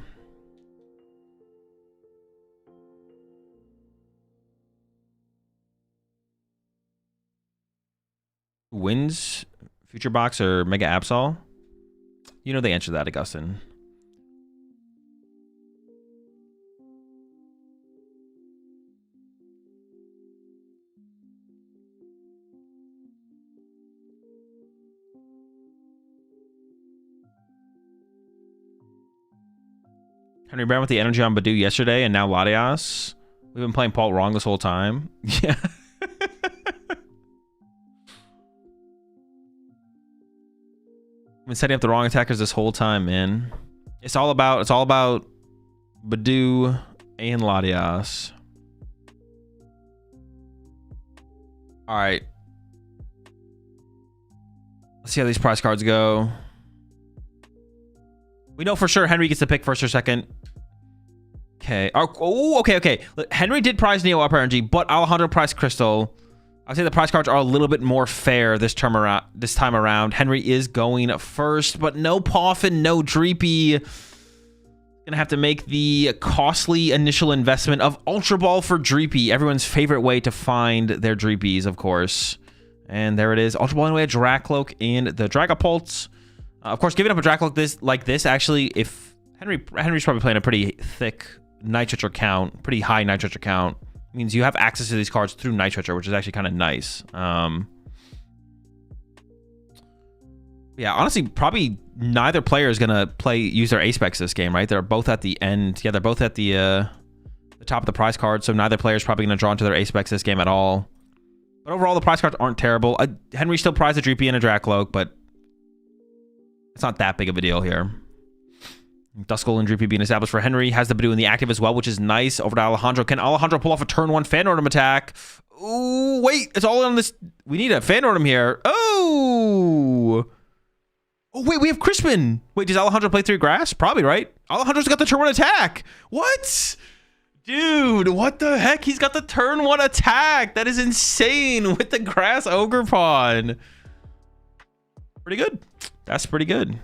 Who wins? Future Box or Mega Absol? You know the answer to that, Augustin. Henry Brown with the energy on Badoo yesterday and now Latias. We've been playing Paul wrong this whole time. Yeah. I've been setting up the wrong attackers this whole time, man. It's all about Badoo and Latias. All right. Let's see how these prize cards go. We know for sure Henry gets to pick first or second. Okay. Oh, okay. Henry did prize Neo Upper Energy, but Alejandro prized Crystal. I'd say the prize cards are a little bit more fair this time around. Henry is going first, but no Poffin, no Dreepy. Gonna have to make the costly initial investment of Ultra Ball for Dreepy, everyone's favorite way to find their Dreepies, of course. And there it is. Ultra Ball anyway, Dracloak and the Dragapult. Of course, giving up a Dracloak like this, actually, if Henry's probably playing a pretty thick Nitrate count, pretty high Nitrate count, means you have access to these cards through Nitrate, which is actually kind of nice. Yeah, honestly, probably neither player is gonna use their ace specs this game, right? They're both at the end. Yeah, they're both at the top of the prize card, so neither player is probably gonna draw into their ace specs this game at all. But overall, the prize cards aren't terrible. Henry still prized a Dreepy and a Dracloak, but it's not that big of a deal here. Duskull and Dreepy being established for Henry. Has the Badoo in the active as well, which is nice. Over to Alejandro. Can Alejandro pull off a turn 1 Phantom attack? Ooh, wait. It's all on this. We need a Phantom here. Oh! Oh, wait. We have Crispin. Wait, does Alejandro play 3 grass? Probably, right? Alejandro's got the turn 1 attack. What? Dude, what the heck? He's got the turn 1 attack. That is insane with the grass Ogre Pawn. Pretty good. That's pretty good.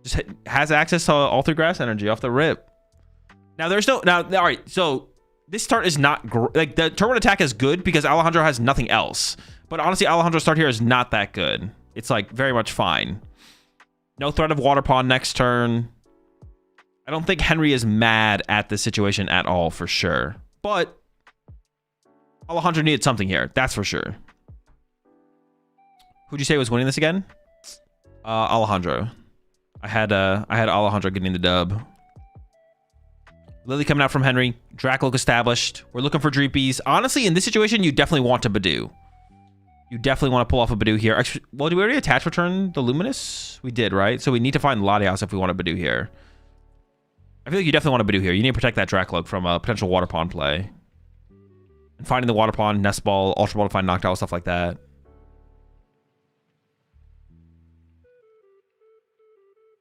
Just has access to all 3 grass energy off the rip. Now there's no all right. So this start is not like the turn 1 attack is good because Alejandro has nothing else. But honestly, Alejandro's start here is not that good. It's like very much fine. No threat of Water Pawn next turn. I don't think Henry is mad at this situation at all for sure. But Alejandro needed something here. That's for sure. Who'd you say was winning this again? Alejandro. I had Alejandro getting the dub. Lily coming out from Henry. Dracloak established. We're looking for Dreepies. Honestly, in this situation, you definitely want to Badoo. You definitely want to pull off a Badoo here. Well, did we already attach return the Luminous? We did, right? So we need to find Latias if we want to Badoo here. I feel like you definitely want to Badoo here. You need to protect that Dracloak from a potential Water Pawn play. And finding the Water Pawn, Nest Ball, Ultra Ball to find Noctowl, stuff like that.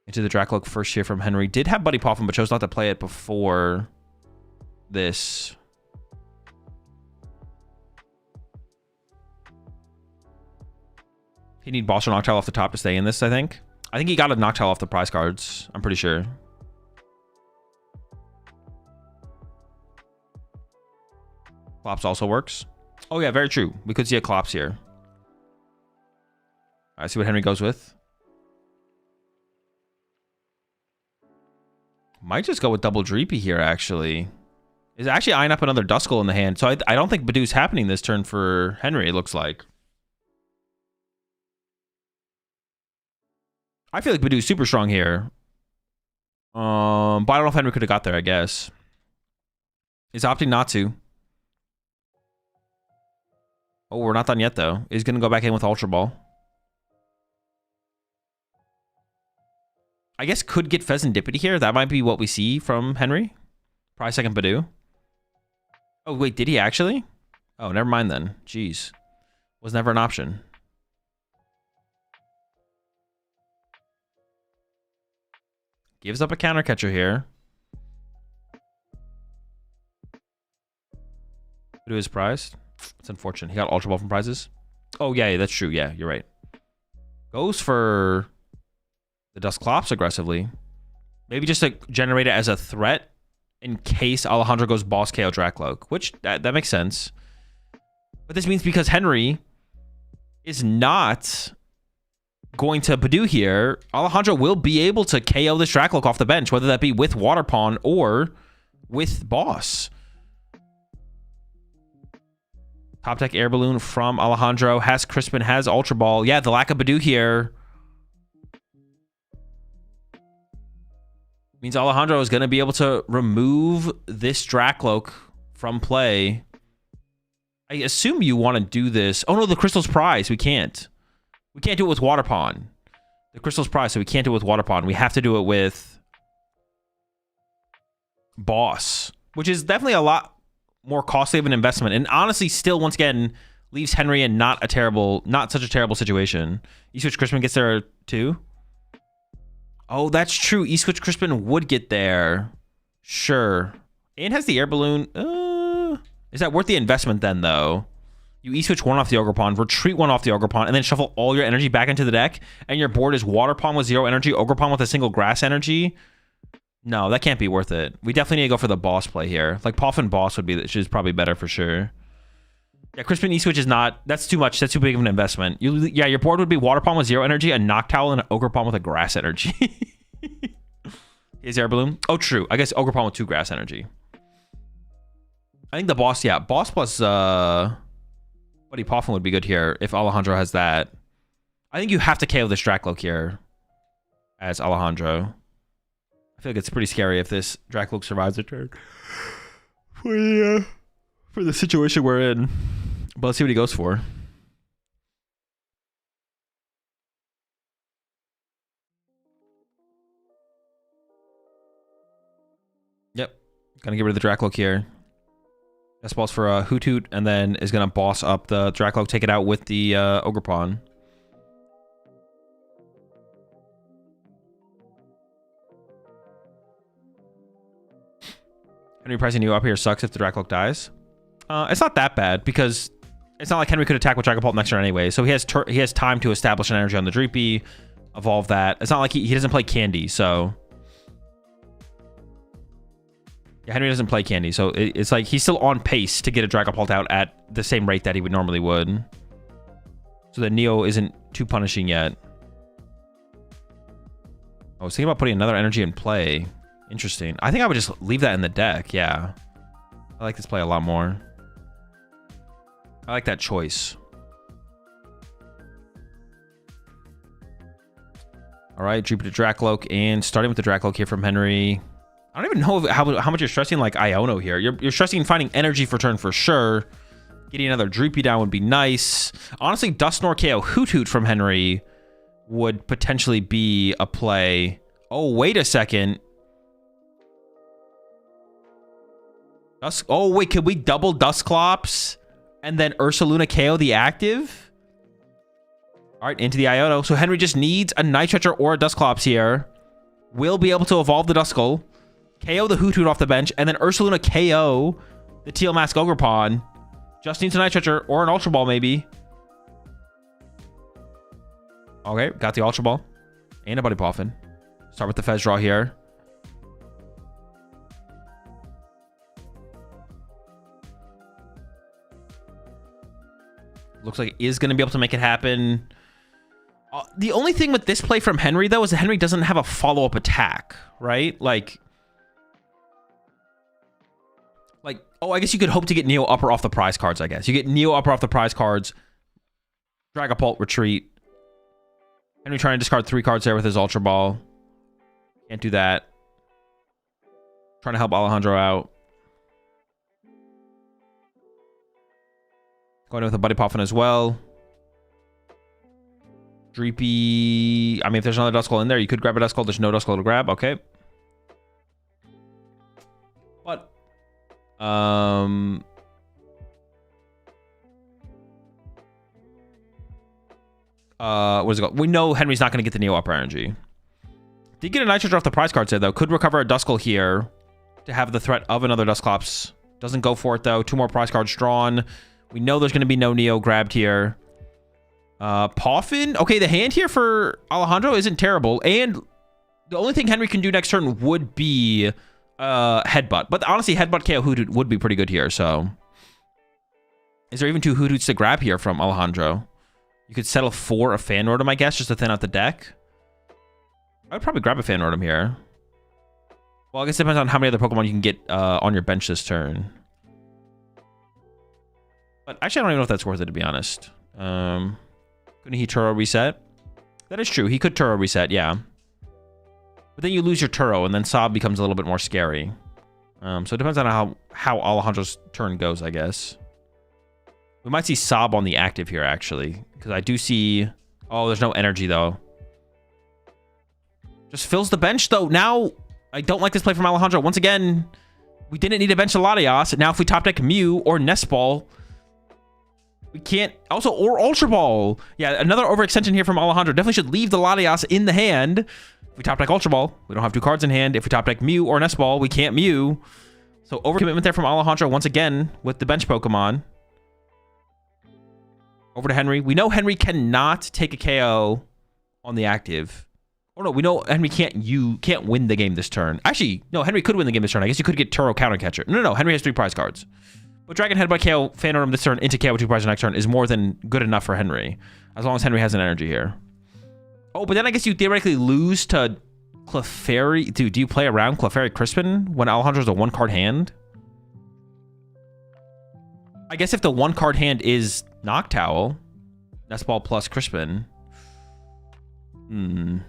Into the Dracloak first here from Henry. Did have Buddy Poffin, but chose not to play it before this. He need Boss or Noctowl off the top to stay in this, I think. I think he got a Noctowl off the prize cards. I'm pretty sure. Clops also works. Oh yeah, very true. We could see a Clops here. All right, see what Henry goes with. Might just go with double Dreepy here, actually. Is actually eyeing up another Duskull in the hand. So I don't think Badoo's happening this turn for Henry, it looks like. I feel like Badoo's super strong here. But I don't know if Henry could have got there, I guess. He's opting not to. Oh, we're not done yet, though. He's going to go back in with Ultra Ball. I guess could get Pheasantipity here. That might be what we see from Henry. Probably second Badoo. Oh, wait, did he actually? Oh, never mind then. Jeez. Was never an option. Gives up a counter catcher here. Badoo is prized. It's unfortunate. He got Ultra Ball from prizes. Oh, yeah, that's true. Yeah, you're right. Goes for the Dusclops aggressively. Maybe just to generate it as a threat in case Alejandro goes Boss KO Dracloak, which that makes sense. But this means because Henry is not going to Badoo here, Alejandro will be able to KO this Dracloak off the bench, whether that be with Water Pawn or with Boss. Top deck Air Balloon from Alejandro. Has Crispin, has Ultra Ball. Yeah, the lack of Badoo here means Alejandro is going to be able to remove this Dracloak from play. I assume you want to do this. Oh no, the Crystal's prize. We can't. We can't do it with Water Pawn. The Crystal's prize, so we can't do it with Water Pawn. We have to do it with Boss, which is definitely a lot more costly of an investment. And honestly, still, once again, leaves Henry in not such a terrible situation. E-Switch Crispin gets there too. Oh, that's true. E-Switch Crispin would get there. Sure. And has the Air Balloon. Is that worth the investment then, though? You E-Switch one off the Ogre Pawn, retreat one off the Ogre Pawn, and then shuffle all your energy back into the deck, and your board is Water Pawn with 0 energy, Ogre Pawn with a single grass energy. No, that can't be worth it. We definitely need to go for the Boss play here. Like, Poffin Boss would be, which is probably better for sure. Yeah, Crispin E-Switch is not... That's too much. That's too big of an investment. Yeah, your board would be Water Palm with 0 energy, a Noctowl, and an Ogre Palm with a grass energy. Is Air Balloon? Oh, true. I guess Ogre Palm with 2 grass energy. I think the boss, yeah. Boss plus Buddy Poffin would be good here if Alejandro has that. I think you have to KO this Dracloak here as Alejandro. I feel like it's pretty scary if this Dracloak survives the turn. For the situation we're in. But let's see what he goes for. Yep. Gonna get rid of the Dracloak here. That's balls for a Hoot Hoot, and then is gonna boss up the Dracloak, take it out with the Ogre Pawn. Henry pricing you up here sucks if the Dracloak dies. It's not that bad because it's not like Henry could attack with Dragapult next turn anyway. So he has time to establish an energy on the Dreepy, evolve that. It's not like he doesn't play Candy, so yeah, Henry doesn't play Candy, so it's like he's still on pace to get a Dragapult out at the same rate that he would normally would. So the Neo isn't too punishing yet. I was thinking about putting another energy in play. Interesting. I think I would just leave that in the deck. Yeah, I like this play a lot more. I like that choice. All right, Jupiter Dracloak, and starting with the Dracloak here from Henry. I don't even know how much you're stressing like Iono here. You're stressing finding energy for turn for sure. Getting another Dreepy down would be nice. Honestly, Dusknoir KO Hoot Hoot from Henry would potentially be a play. Oh, wait a second. Oh, wait, could we double Dusclops and then Ursaluna KO the active? All right, into the Iono. So Henry just needs a Night Stretcher or a Dusclops here. Will be able to evolve the Duskull, KO the Hoot Hoot off the bench, and then Ursaluna KO the Teal Mask Ogre Pawn. Just needs a Night Stretcher or an Ultra Ball, maybe. Okay, got the Ultra Ball and a Buddy Poffin. Start with the Fez draw here. Looks like he is going to be able to make it happen. The only thing with this play from Henry, though, is that Henry doesn't have a follow-up attack, right? Like, oh, I guess you could hope to get Neo Upper off the prize cards, I guess. You get Neo Upper off the prize cards. Dragapult, retreat. Henry trying to discard 3 cards there with his Ultra Ball. Can't do that. Trying to help Alejandro out. Going in with a Buddy Poffin as well. Dreepy. I mean, if there's another Duskull in there, you could grab a Duskull. There's no Duskull to grab. Okay. But, what is it called? We know Henry's not going to get the Neo Upper energy. Did get a Night Stretcher off the prize cards there, though. Could recover a Duskull here to have the threat of another Dusclops. Doesn't go for it, though. 2 more prize cards drawn. We know there's going to be no Neo grabbed here. Poffin. Okay, the hand here for Alejandro isn't terrible. And the only thing Henry can do next turn would be Headbutt. But honestly, Headbutt KO Hoot Hoot would be pretty good here, so. Is there even 2 Hoot Hoots to grab here from Alejandro? You could settle for a Fan Rotom, I guess, just to thin out the deck. I would probably grab a Fan Rotom here. Well, I guess it depends on how many other Pokemon you can get on your bench this turn. But actually, I don't even know if that's worth it, to be honest. Couldn't he Turo reset? That is true. He could Turo reset, yeah. But then you lose your Turo, and then Sob becomes a little bit more scary. So it depends on how Alejandro's turn goes, I guess. We might see Sob on the active here, actually. Because I do see... Oh, there's no energy, though. Just fills the bench, though. Now, I don't like this play from Alejandro. Once again, we didn't need a bench of Latias. Now, if we top deck Mew or Nest Ball... We can't... Also, or Ultra Ball. Yeah, another overextension here from Alejandro. Definitely should leave the Latias in the hand. If we top deck Ultra Ball, we don't have 2 cards in hand. If we top deck Mew or Nest Ball, we can't Mew. So, overcommitment there from Alejandro once again with the bench Pokemon. Over to Henry. We know Henry cannot take a KO on the active. Oh, no. We know Henry can't win the game this turn. Actually, no. Henry could win the game this turn. I guess you could get Turo Counter Catcher. No. Henry has 3 prize cards. But Dragon Headbutt KO Phantom this turn into KO 2 Prize next turn is more than good enough for Henry. As long as Henry has an energy here. Oh, but then I guess you theoretically lose to Clefairy. Dude, do you play around Clefairy Crispin when Alejandro's a 1-card hand? I guess if the 1-card hand is Noctowl, Nest Ball plus Crispin. You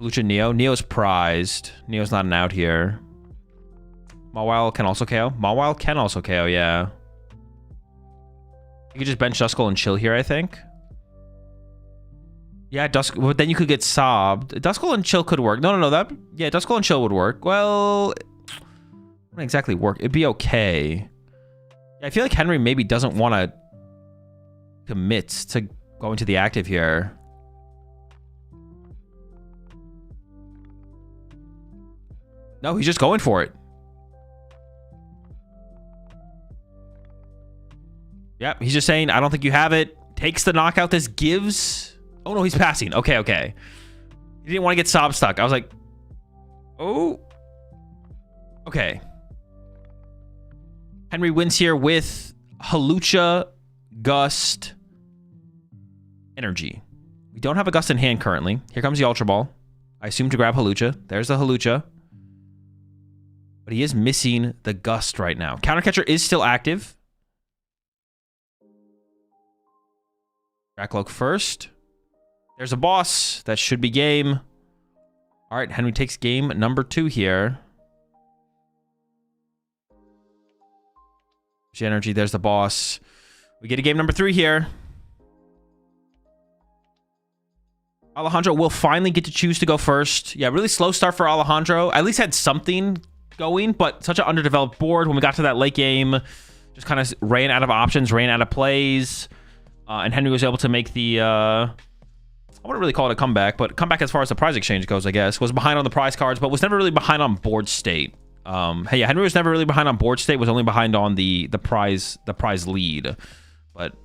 Lucha Neo. Neo's prized. Neo's not an out here. Mawile can also KO. Mawile can also KO, yeah. You could just bench Duskull and chill here, I think. Yeah, but then you could get sobbed. Duskull and chill could work. No. Yeah, Duskull and chill would work. Well, it wouldn't exactly work. It'd be okay. Yeah, I feel like Henry maybe doesn't want to commit to going to the active here. No, he's just going for it. Yep, he's just saying, I don't think you have it. Takes the knockout this gives. Oh, no, he's passing. Okay. He didn't want to get sob stuck. I was like, oh. Okay. Henry wins here with Hawlucha, Gust, Energy. We don't have a Gust in hand currently. Here comes the Ultra Ball. I assume to grab Hawlucha. There's the Hawlucha. But he is missing the Gust right now. Countercatcher is still active. Backlock first. There's a boss. That should be game. All right, Henry takes game number 2 here. Energy, there's the boss. We get a game number 3 here. Alejandro will finally get to choose to go first. Yeah, really slow start for Alejandro. At least had something going, but such an underdeveloped board. When we got to that late game, just kind of ran out of options, ran out of plays. And Henry was able to make the, I wouldn't really call it a comeback, but comeback as far as the prize exchange goes, I guess. Was behind on the prize cards, but was never really behind on board state. Hey, yeah, Henry was never really behind on board state, was only behind on the prize lead. But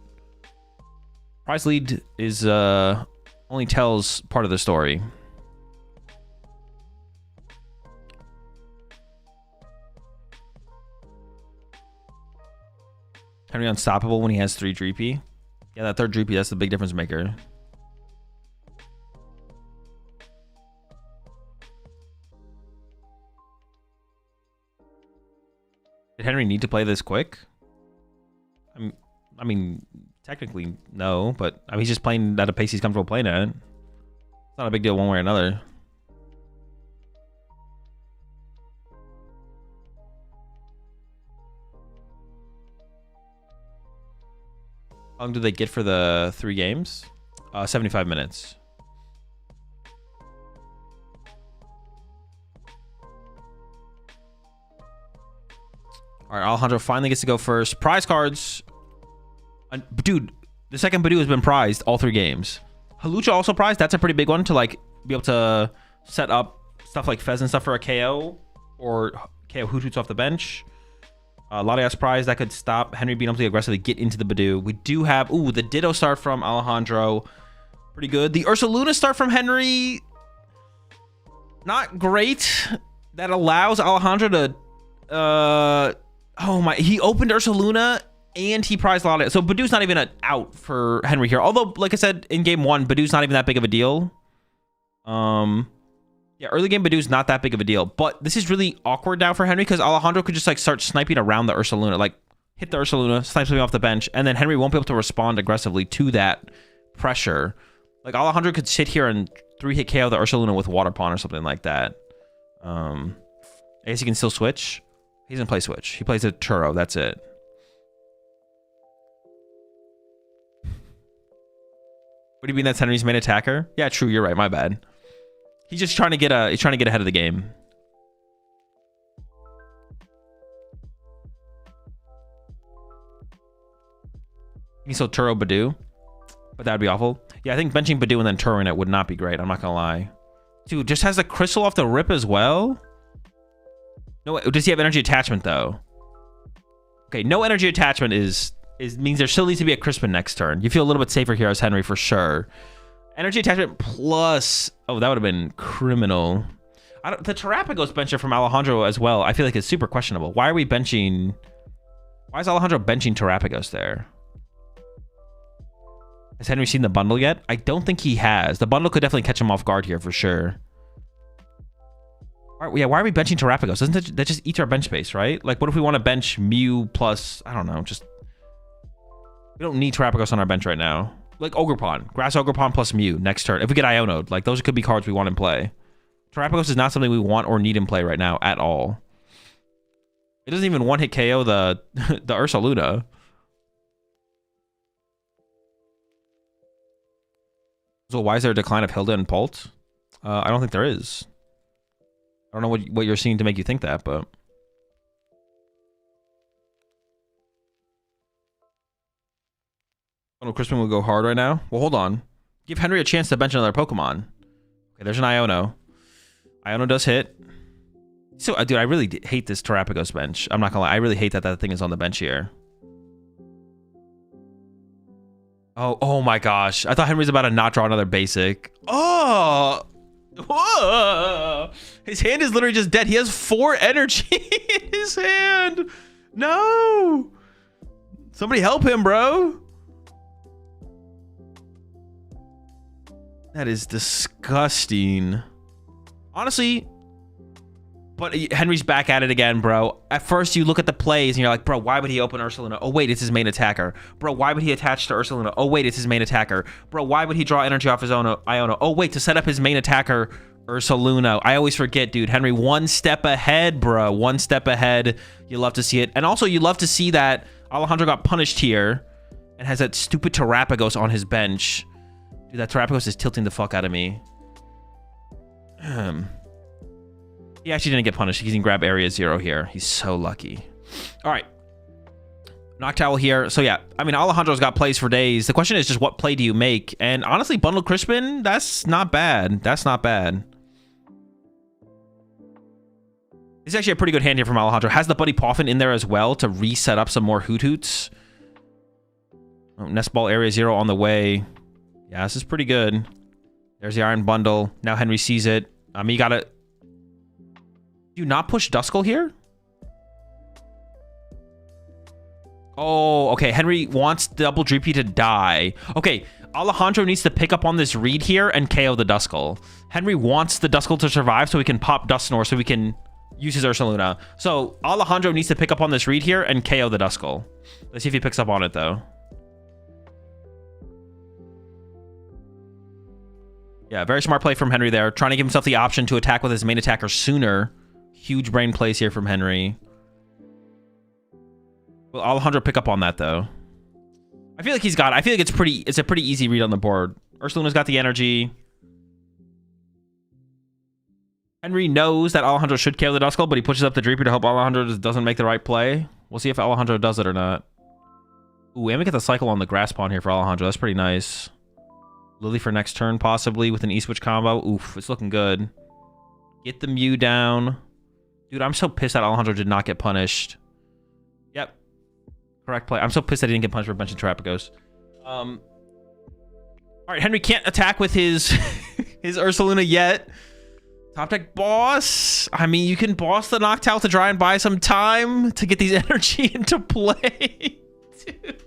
prize lead is only tells part of the story. Henry unstoppable when he has 3 Dreepy. Yeah, that 3rd Dreepy, that's the big difference maker. Did Henry need to play this quick? I mean, technically, no, but I mean, he's just playing at a pace he's comfortable playing at. It's not a big deal one way or another. How long do they get for the 3 games? 75 minutes. All right, Alejandro finally gets to go first. Prize cards. Dude, the second Badoo has been prized all 3 games. Hawlucha also prized. That's a pretty big one to like be able to set up stuff like Fez and stuff for a KO or KO Hoothoots off the bench. Latias prize that could stop Henry being able to aggressively get into the Badoo. We do have, the Ditto start from Alejandro. Pretty good. The Ursaluna start from Henry. Not great. That allows Alejandro to, he opened Ursaluna and he prized Latias. So Badoo's not even an out for Henry here. Although, like I said, in game 1, Badoo's not even that big of a deal. Yeah, early game Badoo's not that big of a deal, but this is really awkward now for Henry because Alejandro could just like start sniping around the Ursaluna, like hit the Ursaluna, snipe something off the bench, and then Henry won't be able to respond aggressively to that pressure. Like Alejandro could sit here and 3-hit KO the Ursaluna with Water Pawn or something like that. I guess he can still switch. He doesn't play switch. He plays a Turo. That's it. What do you mean that's Henry's main attacker? Yeah, true. You're right. My bad. He's just trying to get ahead of the game. He still Turo Badoo, but that would be awful. Yeah, I think benching Badoo and then Turoing it would not be great. I'm not gonna lie. Dude, just has the crystal off the rip as well. No, does he have energy attachment though? Okay, no energy attachment means there still needs to be a Crispin next turn. You feel a little bit safer here as Henry for sure. Energy attachment plus... Oh, that would have been criminal. The Terrapagos bencher from Alejandro as well, I feel like it's super questionable. Why are we benching... Why is Alejandro benching Terrapagos there? Has Henry seen the bundle yet? I don't think he has. The bundle could definitely catch him off guard here for sure. Why are we benching Terrapagos? Doesn't that just eats our bench space, right? Like, what if we want to bench Mew plus... I don't know, just... We don't need Terrapagos on our bench right now. Like Ogerpon. Grass Ogerpon plus Mew next turn. If we get Iono'd, like, those could be cards we want in play. Terrapagos is not something we want or need in play right now at all. It doesn't even one-hit KO the Ursaluna. So why is there a decline of Hilda and Pult? I don't think there is. I don't know what you're seeing to make you think that, but... Oh, Crispin will go hard right now? Well, hold on. Give Henry a chance to bench another Pokemon. Okay, there's an Iono. Iono does hit. So, dude, I really hate this Terrapagos bench. I'm not gonna lie. I really hate that thing is on the bench here. Oh my gosh. I thought Henry's about to not draw another basic. Oh! Whoa! His hand is literally just dead. He has 4 energy in his hand. No! Somebody help him, bro. That is disgusting. Honestly, but Henry's back at it again, bro. At first, you look at the plays and you're like, bro, why would he open Ursaluna? Oh, wait, it's his main attacker. Bro, why would he attach to Ursaluna? Oh, wait, it's his main attacker. Bro, why would he draw energy off his own Iono? Oh, wait, to set up his main attacker, Ursaluna. I always forget, dude. Henry, one step ahead, bro. One step ahead. You love to see it. And also, you love to see that Alejandro got punished here and has that stupid Terrapagos on his bench. Dude, that Terrapagos is tilting the fuck out of me. He actually didn't get punished. He can grab Area 0 here. He's so lucky. All right. Noctowl here. So, yeah. I mean, Alejandro's got plays for days. The question is just what play do you make? And honestly, Bundle Crispin, that's not bad. That's not bad. This is actually a pretty good hand here from Alejandro. Has the Buddy Poffin in there as well to reset up some more Hoot Hoots. Oh, Nest Ball Area 0 on the way. Yeah, this is pretty good. There's the Iron Bundle. Now Henry sees it. You gotta... Do you not push Duskull here? Oh, okay. Henry wants Double Dreepy to die. Okay, Alejandro needs to pick up on this read here and KO the Duskull. Henry wants the Duskull to survive so he can pop Dusknoir so we can use his Ursaluna. So Alejandro needs to pick up on this read here and KO the Duskull. Let's see if he picks up on it, though. Yeah, very smart play from Henry there. Trying to give himself the option to attack with his main attacker sooner. Huge brain plays here from Henry. Will Alejandro pick up on that, though? I feel like he's got it. I feel like it's a pretty easy read on the board. Ursaluna's got the energy. Henry knows that Alejandro should KO the Duskull, but he pushes up the Dreeper to help Alejandro doesn't make the right play. We'll see if Alejandro does it or not. Ooh, and we get the cycle on the Grass Pond here for Alejandro. That's pretty nice. Lily for next turn, possibly, with an E-Switch combo. Oof, it's looking good. Get the Mew down. Dude, I'm so pissed that Alejandro did not get punished. Yep. Correct play. I'm so pissed that he didn't get punished for benching Terrapagos. All right, Henry can't attack with his his Ursaluna yet. Top deck boss. I mean, you can boss the Noctowl to try and buy some time to get these energy into play. Dude.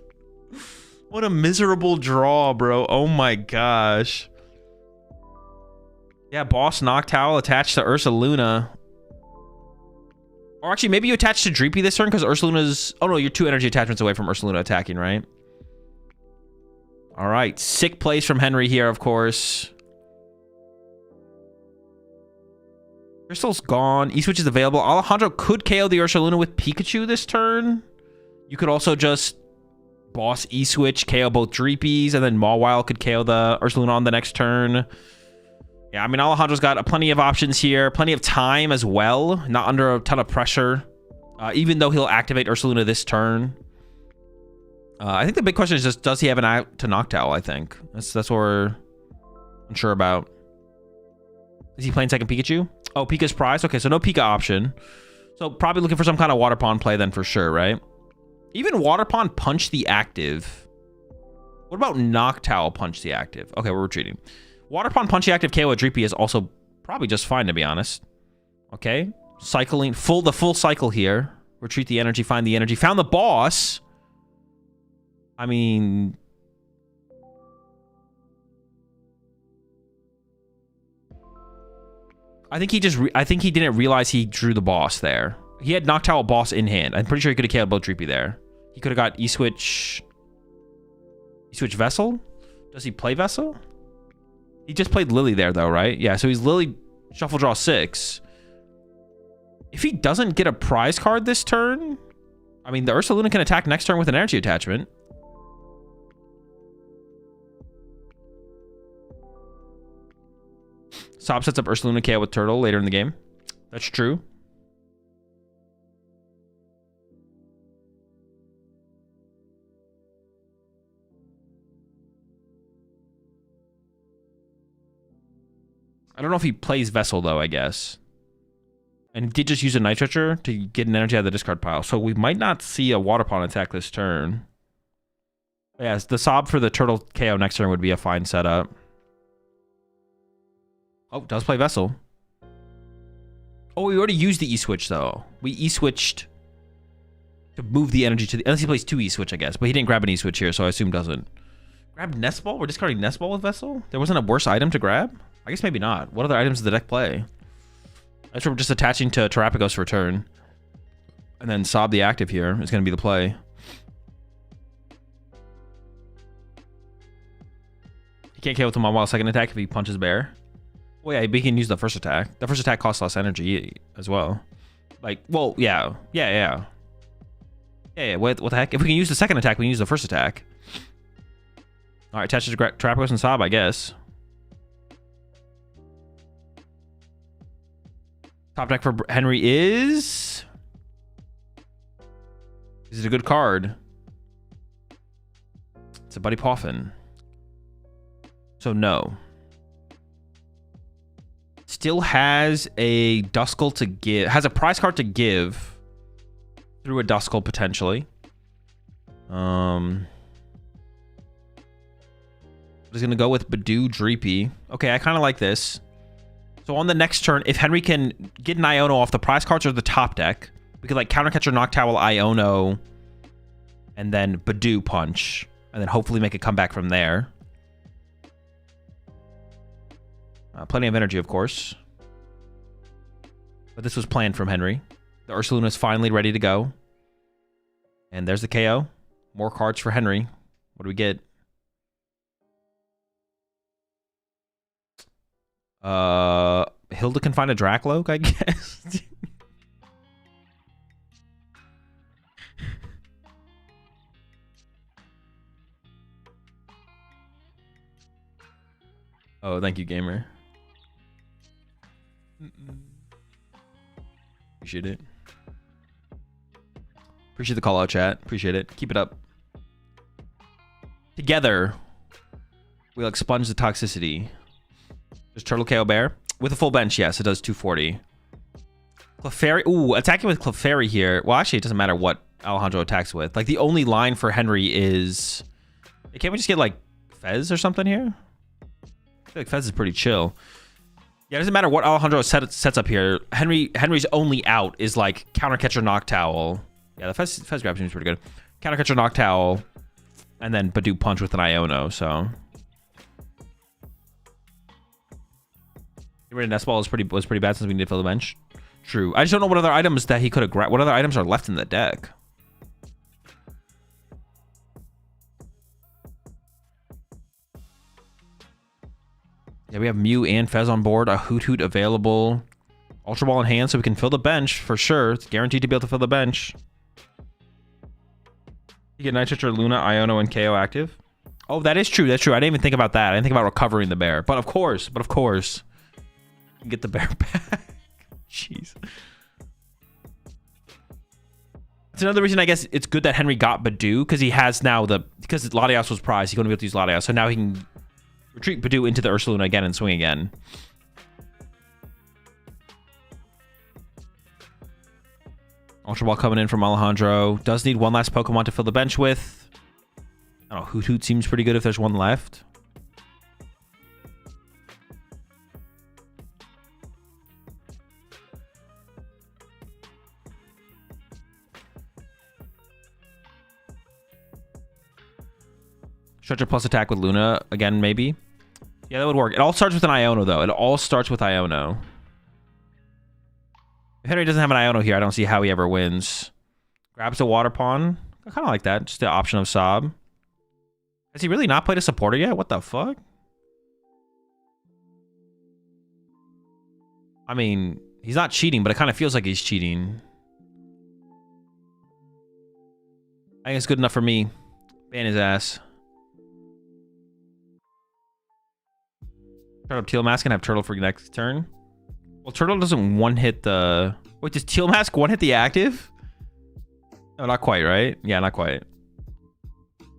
What a miserable draw, bro. Oh my gosh. Yeah, boss Noctowl attached to Ursaluna. Or actually, maybe you attach to Dreepy this turn because Ursaluna's... Oh, no, you're 2 energy attachments away from Ursaluna attacking, right? All right. Sick plays from Henry here, of course. Crystal's gone. E-Switch is available. Alejandro could KO the Ursaluna with Pikachu this turn. You could also just boss E-Switch, KO both Dreepies, and then Mawile could KO the Ursaluna on the next turn. Yeah, I mean, Alejandro's got plenty of options here. Plenty of time as well. Not under a ton of pressure. Even though he'll activate Ursaluna this turn. I think the big question is just, does he have an out to Noctowl, I think. That's what we're unsure about. Is he playing second Pikachu? Oh, Pika's prize? Okay, so no Pika option. So probably looking for some kind of Water Pond play then for sure, right? Even Water Pond punch the active. What about Noctowl Punch the active? Okay, we're retreating. Water Pond Punch the active KO at Dreepy is also probably just fine, to be honest. Okay. Cycling. The full cycle here. Retreat the energy, find the energy. Found the boss. I mean... I think he didn't realize he drew the boss there. He had Noctowl boss in hand. I'm pretty sure he could have KO'd both Dreepy there. He could have got E-Switch... E-Switch Vessel? Does he play Vessel? He just played Lily there, though, right? Yeah, so he's Lily Shuffle Draw 6. If he doesn't get a prize card this turn... I mean, the Ursaluna can attack next turn with an energy attachment. Sob sets up Ursaluna KO with Turtle later in the game. That's true. I don't know if he plays Vessel, though, I guess. And he did just use a Night Stretcher to get an energy out of the discard pile. So we might not see a Water Pond attack this turn. Yes, the Sob for the Turtle KO next turn would be a fine setup. Oh, does play Vessel. Oh, we already used the E-Switch, though. We E-Switched to move the energy to the... Unless he plays 2 E-Switch, I guess. But he didn't grab an E-Switch here, so I assume doesn't. Grab Nest Ball? We're discarding Nest Ball with Vessel? There wasn't a worse item to grab? I guess maybe not. What other items does the deck play? I guess we're just attaching to Terapagos for turn. And then Sob the active here is going to be the play. He can't KO with the Mawile second attack if he punches Bear. Well, yeah, he can use the first attack. The first attack costs less energy as well. Like, well, yeah. Yeah, what the heck? If we can use the second attack, we can use the first attack. All right, attaches to Terapagos and Sob, I guess. Top deck for Henry is... Is it a good card? It's a Buddy Poffin. So no. Still has a Duskull to give. Has a prize card to give through a Duskull potentially. He's gonna go with Badoo Dreepy. Okay, I kind of like this. So on the next turn, if Henry can get an Iono off the prize cards or the top deck, we could like Countercatcher, Noctowl, Iono, and then Badoo Punch, and then hopefully make a comeback from there. Plenty of energy, of course. But this was planned from Henry. The Ursaluna is finally ready to go. And there's the KO. More cards for Henry. What do we get? Hilda can find a Dracloak, I guess. Oh, thank you, gamer. Appreciate it. Appreciate the call out, chat. Appreciate it. Keep it up. Together, we'll expunge the toxicity. There's Turtle KO Bear. With a full bench, yes, it does 240. Clefairy. Ooh, attacking with Clefairy here. Well, actually, it doesn't matter what Alejandro attacks with. Like, the only line for Henry is... Can't we just get, like, Fez or something here? I feel like Fez is pretty chill. Yeah, it doesn't matter what Alejandro sets up here. Henry's only out is, like, Countercatcher Noctowl. Yeah, the Fez grab seems pretty good. Countercatcher Noctowl. And then Badoo Punch with an Iono, so... Getting rid of Nest Ball was pretty bad since we need to fill the bench. True. I just don't know what other items that he could have grabbed. What other items are left in the deck? Yeah, we have Mew and Fez on board. A Hoot Hoot available. Ultra Ball in hand, so we can fill the bench for sure. It's guaranteed to be able to fill the bench. You get Night Stretcher, Luna, Iono, and KO active. Oh, that is true. That's true. I didn't even think about that. I didn't think about recovering the bear. But of course. You can get the bear back. Jeez. That's another reason I guess it's good that Henry got Badoo, because he has now because Latias was prized, he's going to be able to use Latias. So now he can retreat Badoo into the Ursaluna again and swing again. Ultra Ball coming in from Alejandro. Does need one last Pokemon to fill the bench with. Oh, Hoot Hoot seems pretty good if there's one left. Stretcher plus attack with Luna again, maybe. Yeah, that would work. It all starts with an Iono, though. It all starts with Iono. If Henry doesn't have an Iono here, I don't see how he ever wins. Grabs a Water Pawn. I kind of like that. Just the option of Sob. Has he really not played a supporter yet? What the fuck? I mean, he's not cheating, but it kind of feels like he's cheating. I think it's good enough for me. Ban his ass. Turtle Teal Mask and have Turtle for next turn. Well, Turtle doesn't one-hit the... Wait, does Teal Mask one-hit the active? No, not quite, right? Yeah, not quite.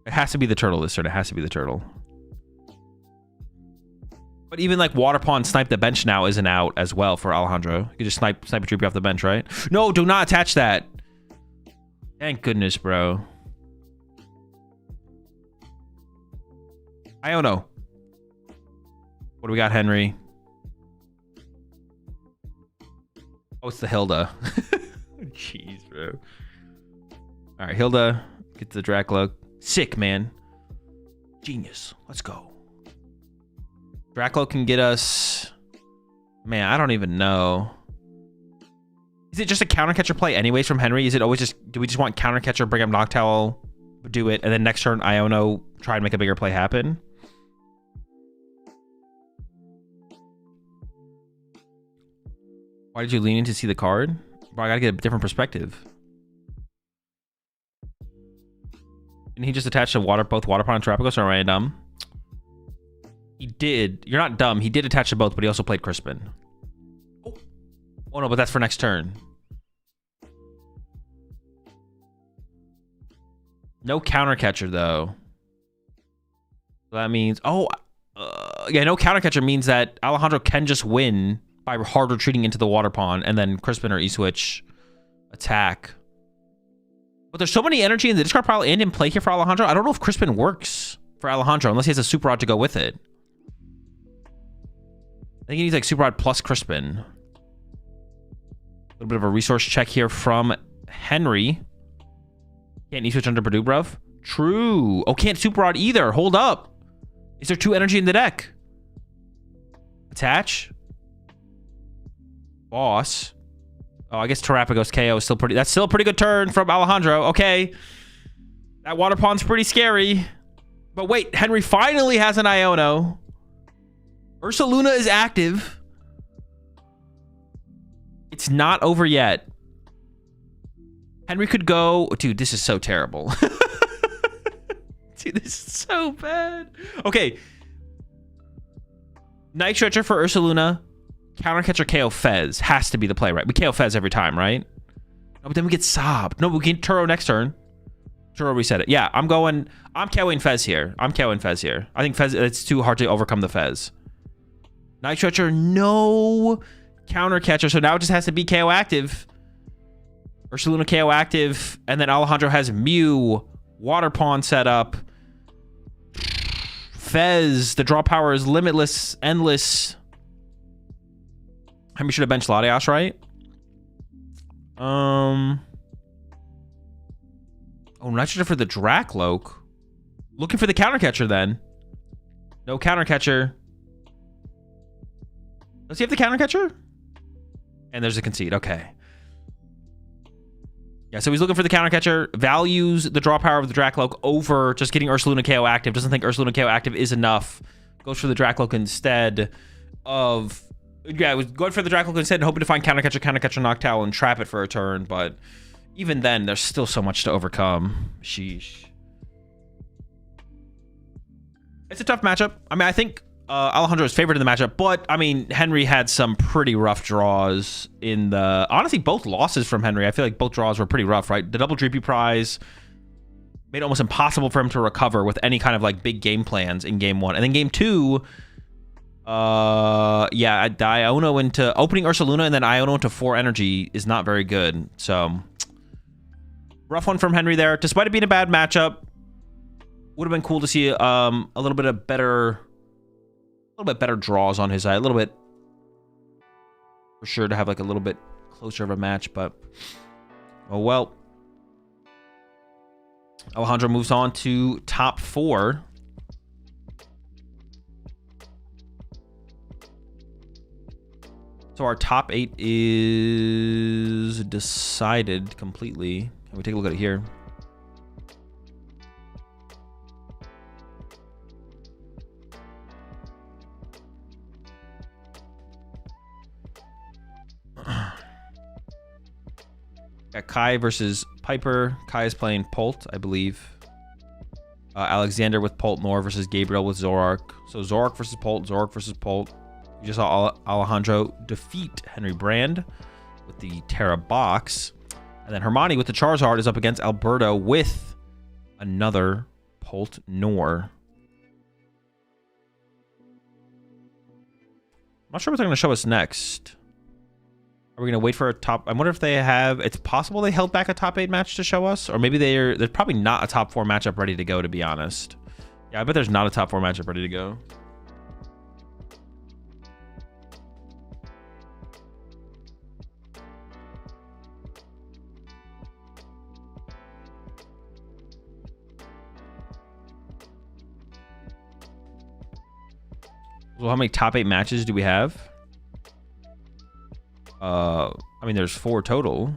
It has to be the Turtle this turn. It has to be the Turtle. But even like Water Pawn Snipe the bench now isn't out as well for Alejandro. You can just snipe a Droopy off the bench, right? No, do not attach that. Thank goodness, bro. I don't know. What do we got, Henry? Oh, it's the Hilda. Jeez, bro. All right, Hilda gets the Dracloak. Sick, man. Genius. Let's go. Dracloak can get us... Man, I don't even know. Is it just a counter catcher play anyways from Henry? Is it always just... Do we just want counter catcher, bring up Noctowl, do it, and then next turn Iono try and make a bigger play happen? Why did you lean in to see the card? Bro, I gotta get a different perspective. Didn't he just attach to both Water Pawn and Terapagos, or am I dumb? He did. You're not dumb. He did attach to both, but he also played Crispin. Oh no, but that's for next turn. No counter catcher though. That means... yeah, no counter catcher means that Alejandro can just win by hard retreating into the Water Pawn and then Crispin or E-Switch attack. But there's so many energy in the discard pile and in play here for Alejandro. I don't know if Crispin works for Alejandro unless he has a Super Rod to go with it. I think he needs like Super Rod plus Crispin. A little bit of a resource check here from Henry. Can't E-Switch under Purdue, bruv. True. Oh, can't Super Rod either. Hold up. Is there 2 energy in the deck? Attach. Boss. Oh, I guess Terapagos KO is still pretty... That's still a pretty good turn from Alejandro. Okay. That Water Pawn's pretty scary. But wait, Henry finally has an Iono. Ursaluna is active. It's not over yet. Henry could go... Dude, this is so terrible. Dude, this is so bad. Okay. Night Stretcher for Ursaluna. Counter catcher KO Fez has to be the play, right? We KO Fez every time, right? No, but then we get Sob. No, we get Turo next turn. Turo reset it. Yeah, I'm KOing Fez here. I think Fez, it's too hard to overcome the Fez. Night Stretcher, no counter catcher. So now it just has to be KO active. Ursaluna KO active. And then Alejandro has Mew. Water Pawn set up. Fez, the draw power is limitless, endless. We should have benched Latias, right? Oh, Nitrogen for the Dracloak. Looking for the counter catcher then. No counter catcher. Does he have the counter catcher? And there's a concede. Okay. Yeah, so he's looking for the counter catcher. Values the draw power of the Dracloak over just getting Ursaluna KO active. Doesn't think Ursaluna KO active is enough. Goes for the Dracloak instead of... Yeah, it was going for the Dracloak instead and hoping to find counter catcher, Noctowl, and trap it for a turn. But even then, there's still so much to overcome. Sheesh. It's a tough matchup. I mean, I think Alejandro is favored in the matchup, but I mean, Henry had some pretty rough draws in the... Honestly, both losses from Henry, I feel like both draws were pretty rough, right? The double Dreepy prize made it almost impossible for him to recover with any kind of like big game plans in game 1. And then game 2... yeah, Iono into opening Ursaluna and then Iono into 4 energy is not very good. So rough one from Henry there. Despite it being a bad matchup, would have been cool to see a little bit better draws on his side, a little bit for sure to have like a little bit closer of a match, but oh well. Alejandro moves on to top 4. So our top 8 is decided completely. Can we take a look at it here? Got Kai versus Piper. Kai is playing Polt, I believe. Alexander with Polt Nor versus Gabriel with Zorark. So Zorark versus Polt, Zorark versus Polt. You just saw Alejandro defeat Henry Brand with the Terra box. And then Hermione with the Charizard is up against Alberto with another Polt Nor. I'm not sure what they're going to show us next. Are we going to wait for a top? I wonder if they have... It's possible they held back a top 8 match to show us. Or maybe there's probably not a top 4 matchup ready to go, to be honest. Yeah, I bet there's not a top 4 matchup ready to go. So how many top 8 matches do we have? I mean, there's 4 total.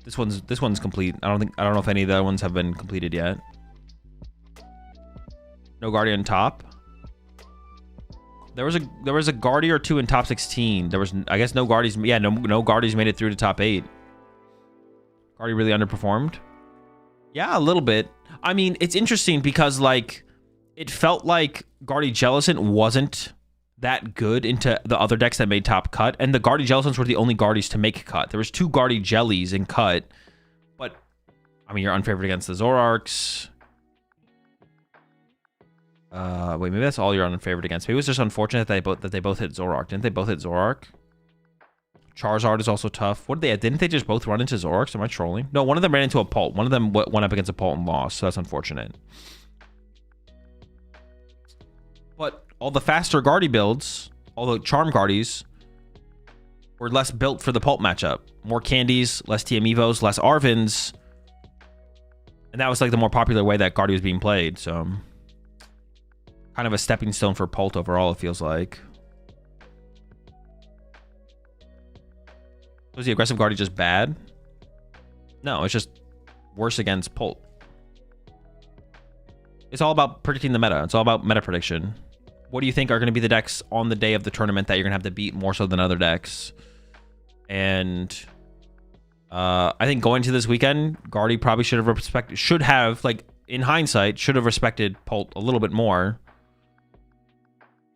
This one's complete. I don't know if any of the other ones have been completed yet. No Guardian top. There was a Guardy or 2 in top 16. There was, I guess, no Guardies. Yeah, no Guardies made it through to top 8. Guardy really underperformed. Yeah, a little bit. I mean, it's interesting because like it felt like Guardy Jellicent wasn't that good into the other decks that made top cut, and the Guardy Jellicents were the only Guardies to make cut. There was 2 Guardy Jellies in cut, but I mean, you're unfavored against the Zorarks. Wait, maybe that's all you're unfavored against. Maybe it was just unfortunate that they both hit Zorark. Didn't they both hit Zorark? Charizard is also tough. What did they? Didn't they just both run into Zorarks? Am I trolling? No, one of them ran into a Polt. One of them went up against a Polt and lost, so that's unfortunate. But all the faster Guardy builds, all the Charm Guardies, were less built for the Pulp matchup. More candies, less TM Evos, less Arvins. And that was like the more popular way that Guardy was being played. So kind of a stepping stone for Pult overall, it feels like. Was the aggressive Guardy just bad? No, it's just worse against Pult. It's all about predicting the meta. It's all about meta prediction. What do you think are going to be the decks on the day of the tournament that you're going to have to beat more so than other decks? And I think going to this weekend, Guardy probably should have, like, in hindsight, should have respected Pult a little bit more.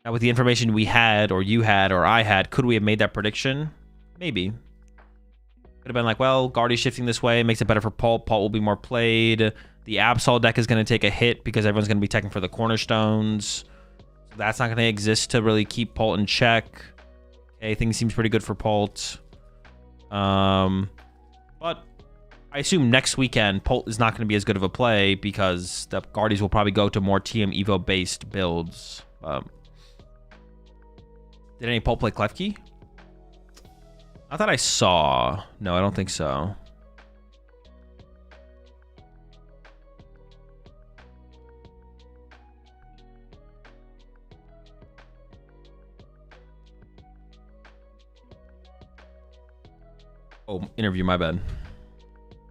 Now, with the information we had, or you had, or I had, could we have made that prediction? Maybe. Could have been like, well, Guardy's shifting this way, makes it better for Pult. Pult will be more played. The Absol deck is going to take a hit because everyone's going to be teching for the cornerstones. That's not going to exist to really keep Pult in check. Okay, things seems pretty good for Pult. But I assume next weekend, Pult is not going to be as good of a play because the Guardies will probably go to more TM Evo-based builds. Did any Pult play Klefki? Not that I saw. No, I don't think so. Oh, interview, my bad.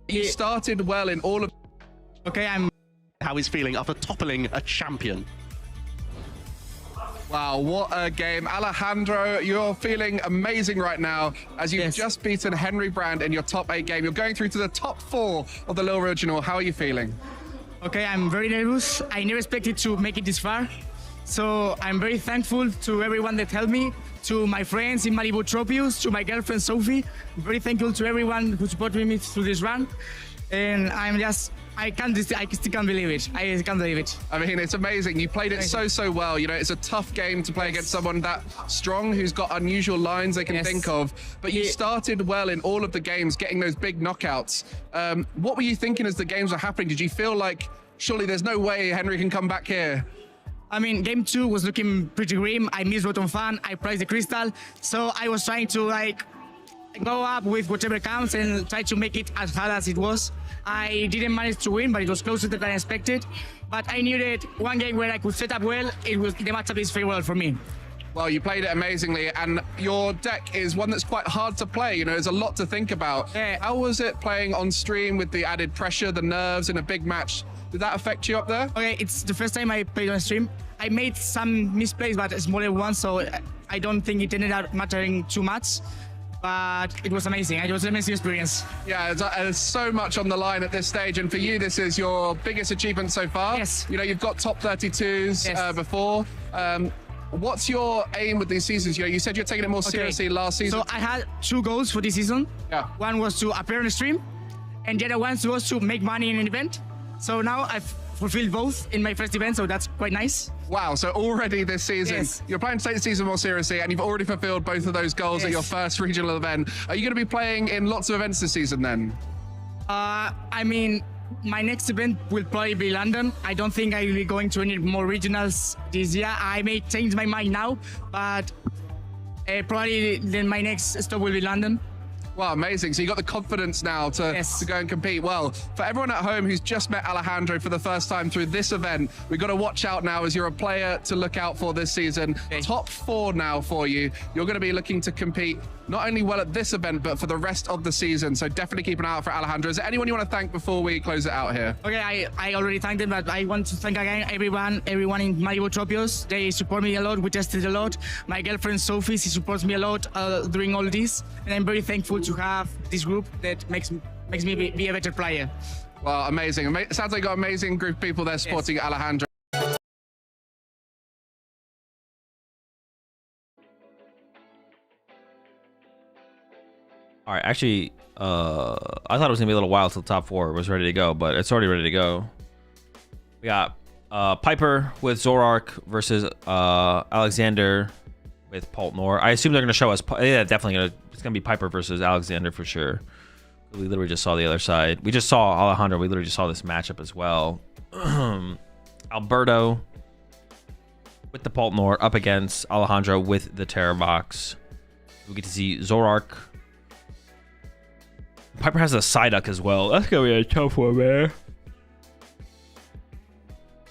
You started well in all of... Okay, how he's feeling after toppling a champion. Wow, what a game. Alejandro, you're feeling amazing right now as you've just beaten Henry Brand in your top 8 game. You're going through to the top 4 of the Lille Regional. How are you feeling? Okay, I'm very nervous. I never expected to make it this far. So I'm very thankful to everyone that helped me, to my friends in Malibu Tropius, to my girlfriend Sophie. I'm very thankful to everyone who supported me through this run. And I still can't believe it. I can't believe it. I mean, it's amazing. You played it so well. You know, it's a tough game to play against someone that strong who's got unusual lines they can think of. But you started well in all of the games, getting those big knockouts. What were you thinking as the games were happening? Did you feel like surely there's no way Henry can come back here. I mean, game 2 was looking pretty grim. I missed Rotom Fan. I priced the crystal. So I was trying to like go up with whatever counts and try to make it as hard as it was. I didn't manage to win, but it was closer than I expected. But I knew that one game where I could set up well, the matchup is favorable for me. Well, you played it amazingly, and your deck is one that's quite hard to play. You know, there's a lot to think about. Yeah. How was it playing on stream with the added pressure, the nerves in a big match? Did that affect you up there? Okay, it's the first time I played on stream. I made some misplays, but smaller ones, so I don't think it ended up mattering too much. But it was amazing. It was an amazing experience. Yeah, there's so much on the line at this stage, and for you, this is your biggest achievement so far. Yes. You know, you've got top 32s Yes. Before. What's your aim with these seasons? You know, you said you're taking it more seriously last season. So I had 2 goals for this season. Yeah. One was to appear on the stream, and the other one was to make money in an event. So now I've fulfilled both in my first event, so that's quite nice. Wow, so already this season, Yes. you're playing to take the season more seriously, and you've already fulfilled both of those goals at Yes. your first regional event. Are you going to be playing in lots of events this season then? I mean, my next event will probably be London. I don't think I will be going to any more regionals this year. I may change my mind now, but probably then my next stop will be London. Wow, amazing. So you got the confidence now to go and compete. Well, for everyone at home who's just met Alejandro for the first time through this event, we've got to watch out now as you're a player to look out for this season. Okay. Top 4 now for you. You're going to be looking to compete not only well at this event, but for the rest of the season. So definitely keep an eye out for Alejandro. Is there anyone you want to thank before we close it out here? Okay, I already thanked them, but I want to thank again everyone in Malibu Tropios. They support me a lot. We tested a lot. My girlfriend Sophie, she supports me a lot during all this, and I'm very thankful to have this group that makes me be a better player. Well, amazing. Sounds like you got an amazing group of people there supporting Alejandro. All right, actually, I thought it was gonna be a little while till top 4 was ready to go, but it's already ready to go. We got Piper with Zoroark versus Alexander with Poltnor. I assume they're gonna show us. Yeah, definitely gonna. It's gonna be Piper versus Alexander for sure. We literally just saw the other side. We just saw Alejandro. We literally just saw this matchup as well. Alberto with the Poltnor up against Alejandro with the Terror Box. We get to see Zoroark. Piper has a Psyduck as well. That's gonna be a tough one, man.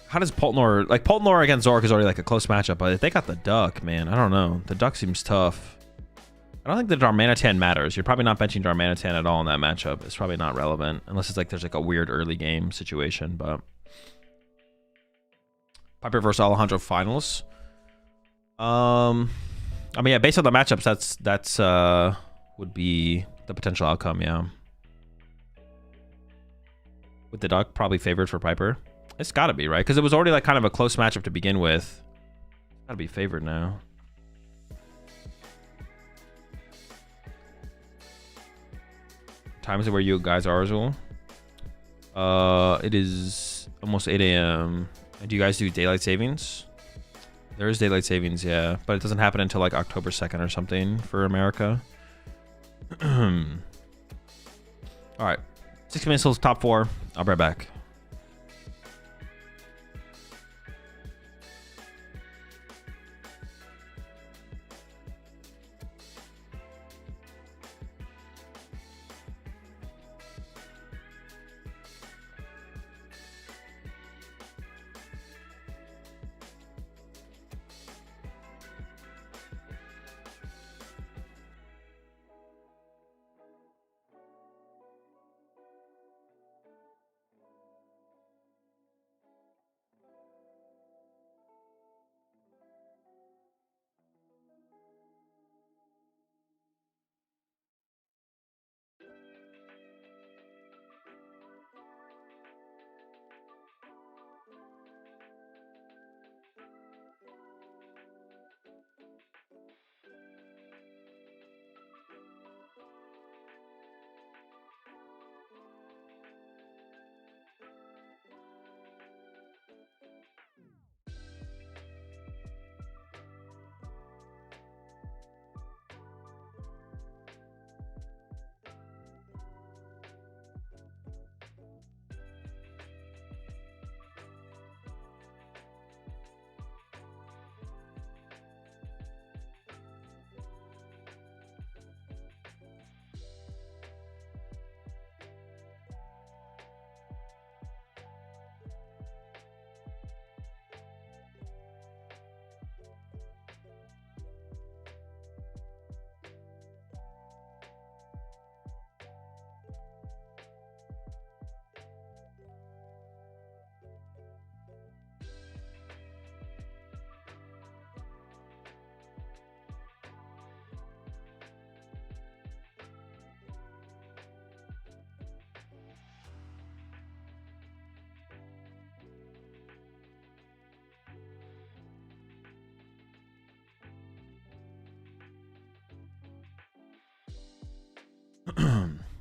How does Poltnor... Like, Poltnor against Zoroark is already like a close matchup, but if they got the Duck, man, I don't know. The Duck seems tough. I don't think the Darmanitan matters. You're probably not benching Darmanitan at all in that matchup. It's probably not relevant. Unless it's like there's like a weird early game situation, but... Piper versus Alejandro finals. I mean, yeah, based on the matchups, that's would be the potential outcome, yeah. With the Duck probably favored for Piper. It's got to be, right? Because it was already like kind of a close matchup to begin with. Got to be favored now. Time is it where you guys are, Azul? It is almost 8 a.m. Do you guys do daylight savings? There is daylight savings, yeah, but it doesn't happen until like October 2nd or something for America. All right, 6 minutes till top 4. I'll be right back.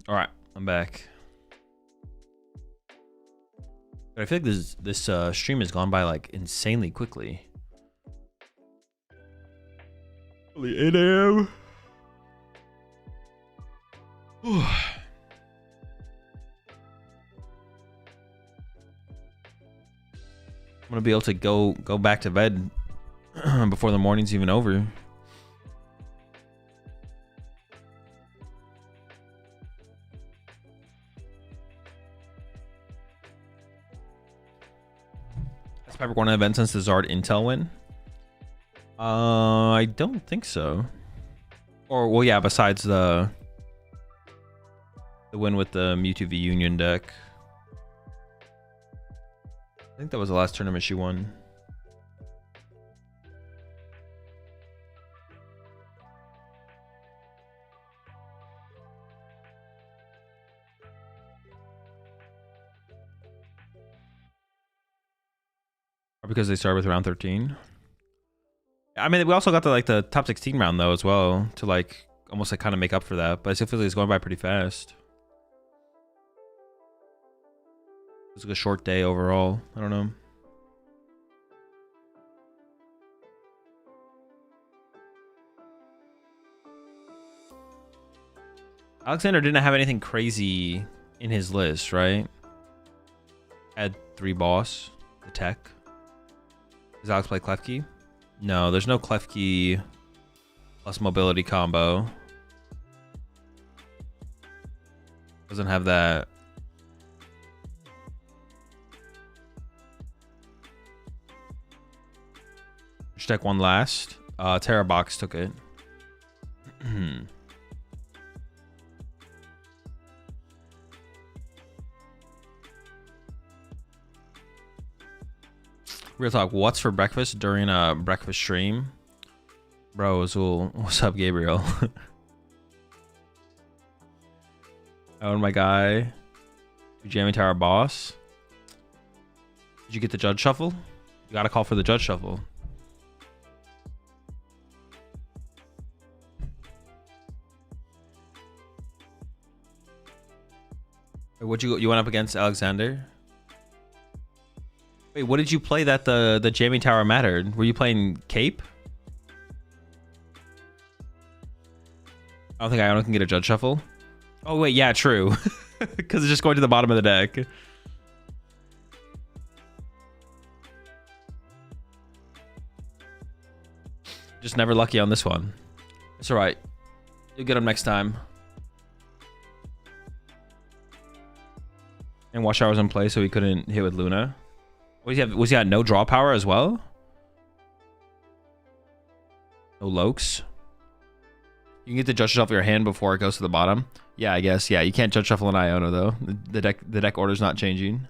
All right, I'm back. But I feel like this stream has gone by like insanely quickly. Only 8 a.m. I'm gonna be able to go back to bed before the morning's even over. Has Piper won an event since the Zard Intel win? I don't think so. Or well, yeah. Besides the win with the Mewtwo v Union deck, I think that was the last tournament she won. Or because they started with round 13. I mean, we also got the top 16 round though as well to like almost like kind of make up for that. But I still feel like it's going by pretty fast. It's like a short day overall. I don't know. Alexander didn't have anything crazy in his list, right? Had 3 boss, the tech. Does Alex play Klefki? No, there's no Klefki plus mobility combo. Doesn't have that. Which deck won last? Terra Box took it. Real talk, what's for breakfast during a breakfast stream? Bro, Azul, what's up, Gabriel? Oh, my guy. Jamming Tower boss. Did you get the judge shuffle? You gotta call for the judge shuffle. Wait, you went up against Alexander? Wait, what did you play that the jamming tower mattered? Were you playing Cape? I don't think Iona can get a judge shuffle. Oh wait, yeah, true. Because it's just going to the bottom of the deck. Just never lucky on this one. It's alright. You'll get them next time. And Watch Hour was in play, so he couldn't hit with Luna. Was he at no draw power as well? No Lokes? You can get the judge shuffle your hand before it goes to the bottom. Yeah, I guess. Yeah, you can't judge shuffle an Iona though. The deck order's not changing.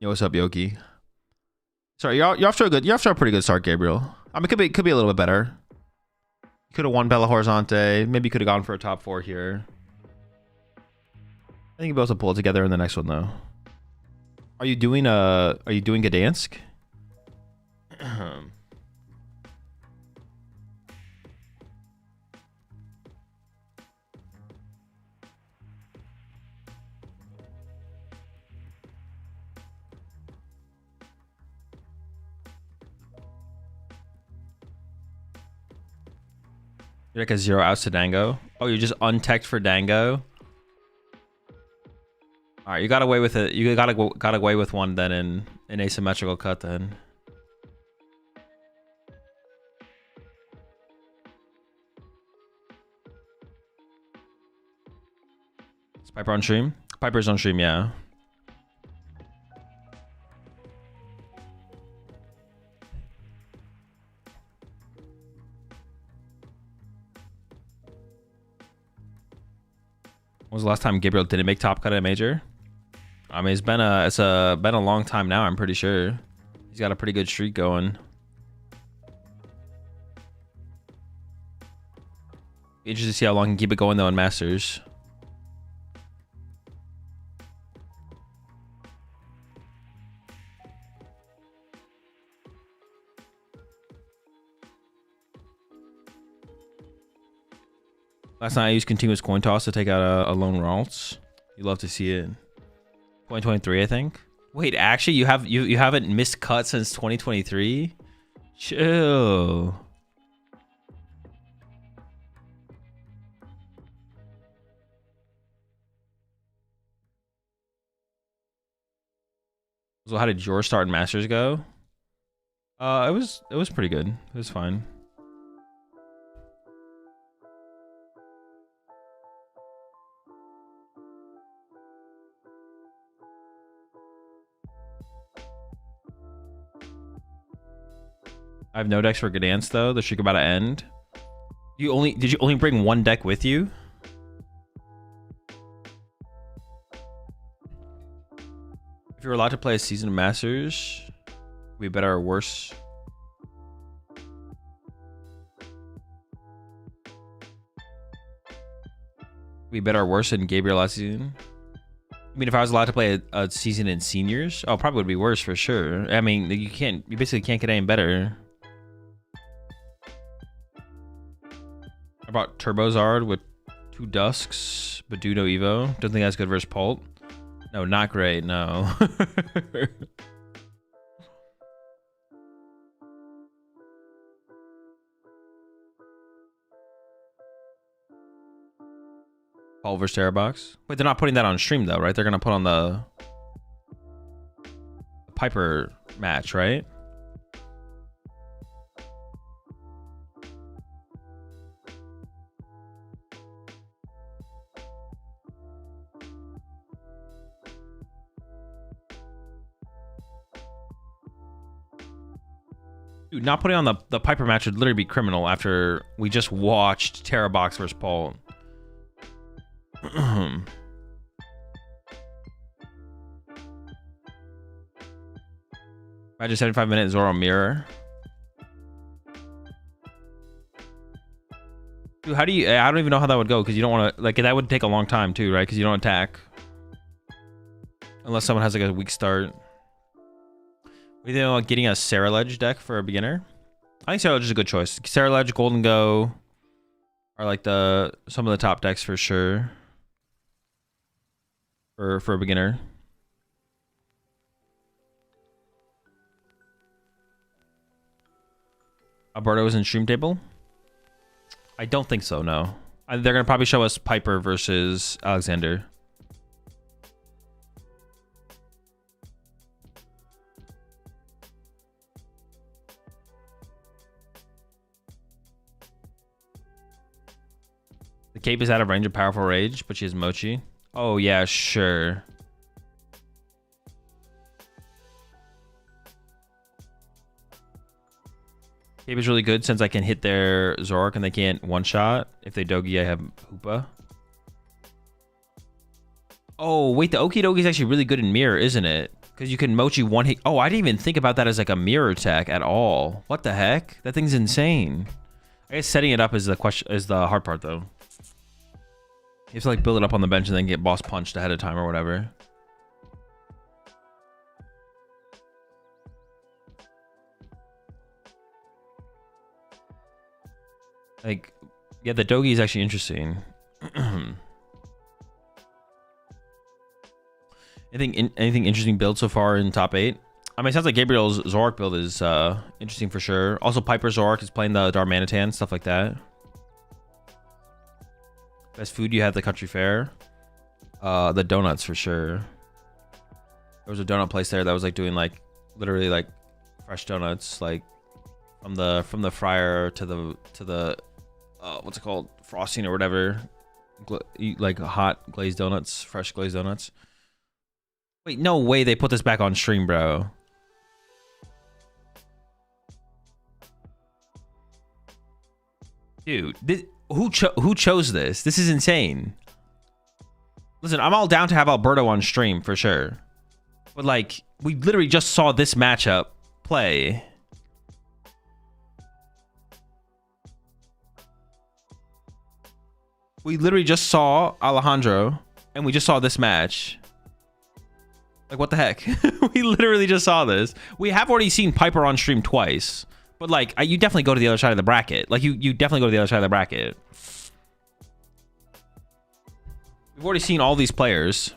Yo, what's up, Yoki? Sorry, you're off to a pretty good start, Gabriel. I mean, it could be a little bit better. You could have won Bella Horizonte. Maybe you could have gone for a top 4 here. I think you'll be able to pull it together in the next one though. Are you doing Gdansk? You're like a 0 outs to Dango. Oh, you're just unteched for Dango. All right, you got away with it. You got away with one then in an asymmetrical cut then. Is Piper on stream? Piper's on stream, yeah. When was the last time Gabriel didn't make top cut at a major? I mean, it's been a long time now. I'm pretty sure he's got a pretty good streak going. Be interested to see how long he can keep it going though in Masters. Last night I used continuous coin toss to take out a lone Ralts. You love to see it. 2023, I think. Wait, actually, you haven't missed cut since 2023? Chill. So how did your start in Masters go? It was pretty good. It was fine. I have no decks for Gdansk though. The streak about to end. Did you only bring one deck with you? If you're allowed to play a season of Masters, we better or worse. We better or worse than Gabriel last season. I mean, if I was allowed to play a season in seniors, oh, probably would be worse for sure. I mean, you basically can't get any better. I brought Turbozard with 2 Dusks, but do no Evo. Don't think that's good versus Pult. No, not great, no. Pult versus Terrabox. Wait, they're not putting that on stream though, right? They're gonna put on the Piper match, right? Dude, not putting on the Piper match would literally be criminal after we just watched Terrabox versus Paul. Imagine 75-minute Zoro mirror. Dude, how do you... I don't even know how that would go because you don't want to... Like, that would take a long time too, right? Because you don't attack. Unless someone has like a weak start. What do you think about getting a Saraledge deck for a beginner? I think Saraledge is a good choice. Saraledge, Golden Go are like some of the top decks for sure. For a beginner. Alberto is in stream table? I don't think so, no. They're gonna probably show us Piper versus Alexander. The cape is out of range of Powerful Rage, but she has Mochi. Oh yeah, sure. Cape is really good since I can hit their Zorak and they can't one-shot. If they Dogi, I have Hoopa. Oh, wait, the Okie Dokie is actually really good in Mirror, isn't it? Because you can Mochi one hit. Oh, I didn't even think about that as like a mirror attack at all. What the heck? That thing's insane. I guess setting it up is the hard part though. You have to like build it up on the bench and then get boss punched ahead of time or whatever. Like, yeah, the Dogi is actually interesting. Anything interesting build so far in top 8? I mean, it sounds like Gabriel's Zorak build is interesting for sure. Also, Piper Zorak is playing the Darmanitan, stuff like that. Best food you had at the country fair? The donuts for sure. There was a donut place there that was like doing like literally like fresh donuts, like from the fryer to the what's it called, frosting or whatever. Like hot glazed donuts, fresh glazed donuts. Wait, no way they put this back on stream, bro. Dude, who chose this? This is insane. Listen, I'm all down to have Alberto on stream for sure. But like, we literally just saw this matchup play. We literally just saw Alejandro and we just saw this match. Like, what the heck? We literally just saw this. We have already seen Piper on stream twice. But like, you definitely go to the other side of the bracket. Like, you definitely go to the other side of the bracket. We've already seen all these players.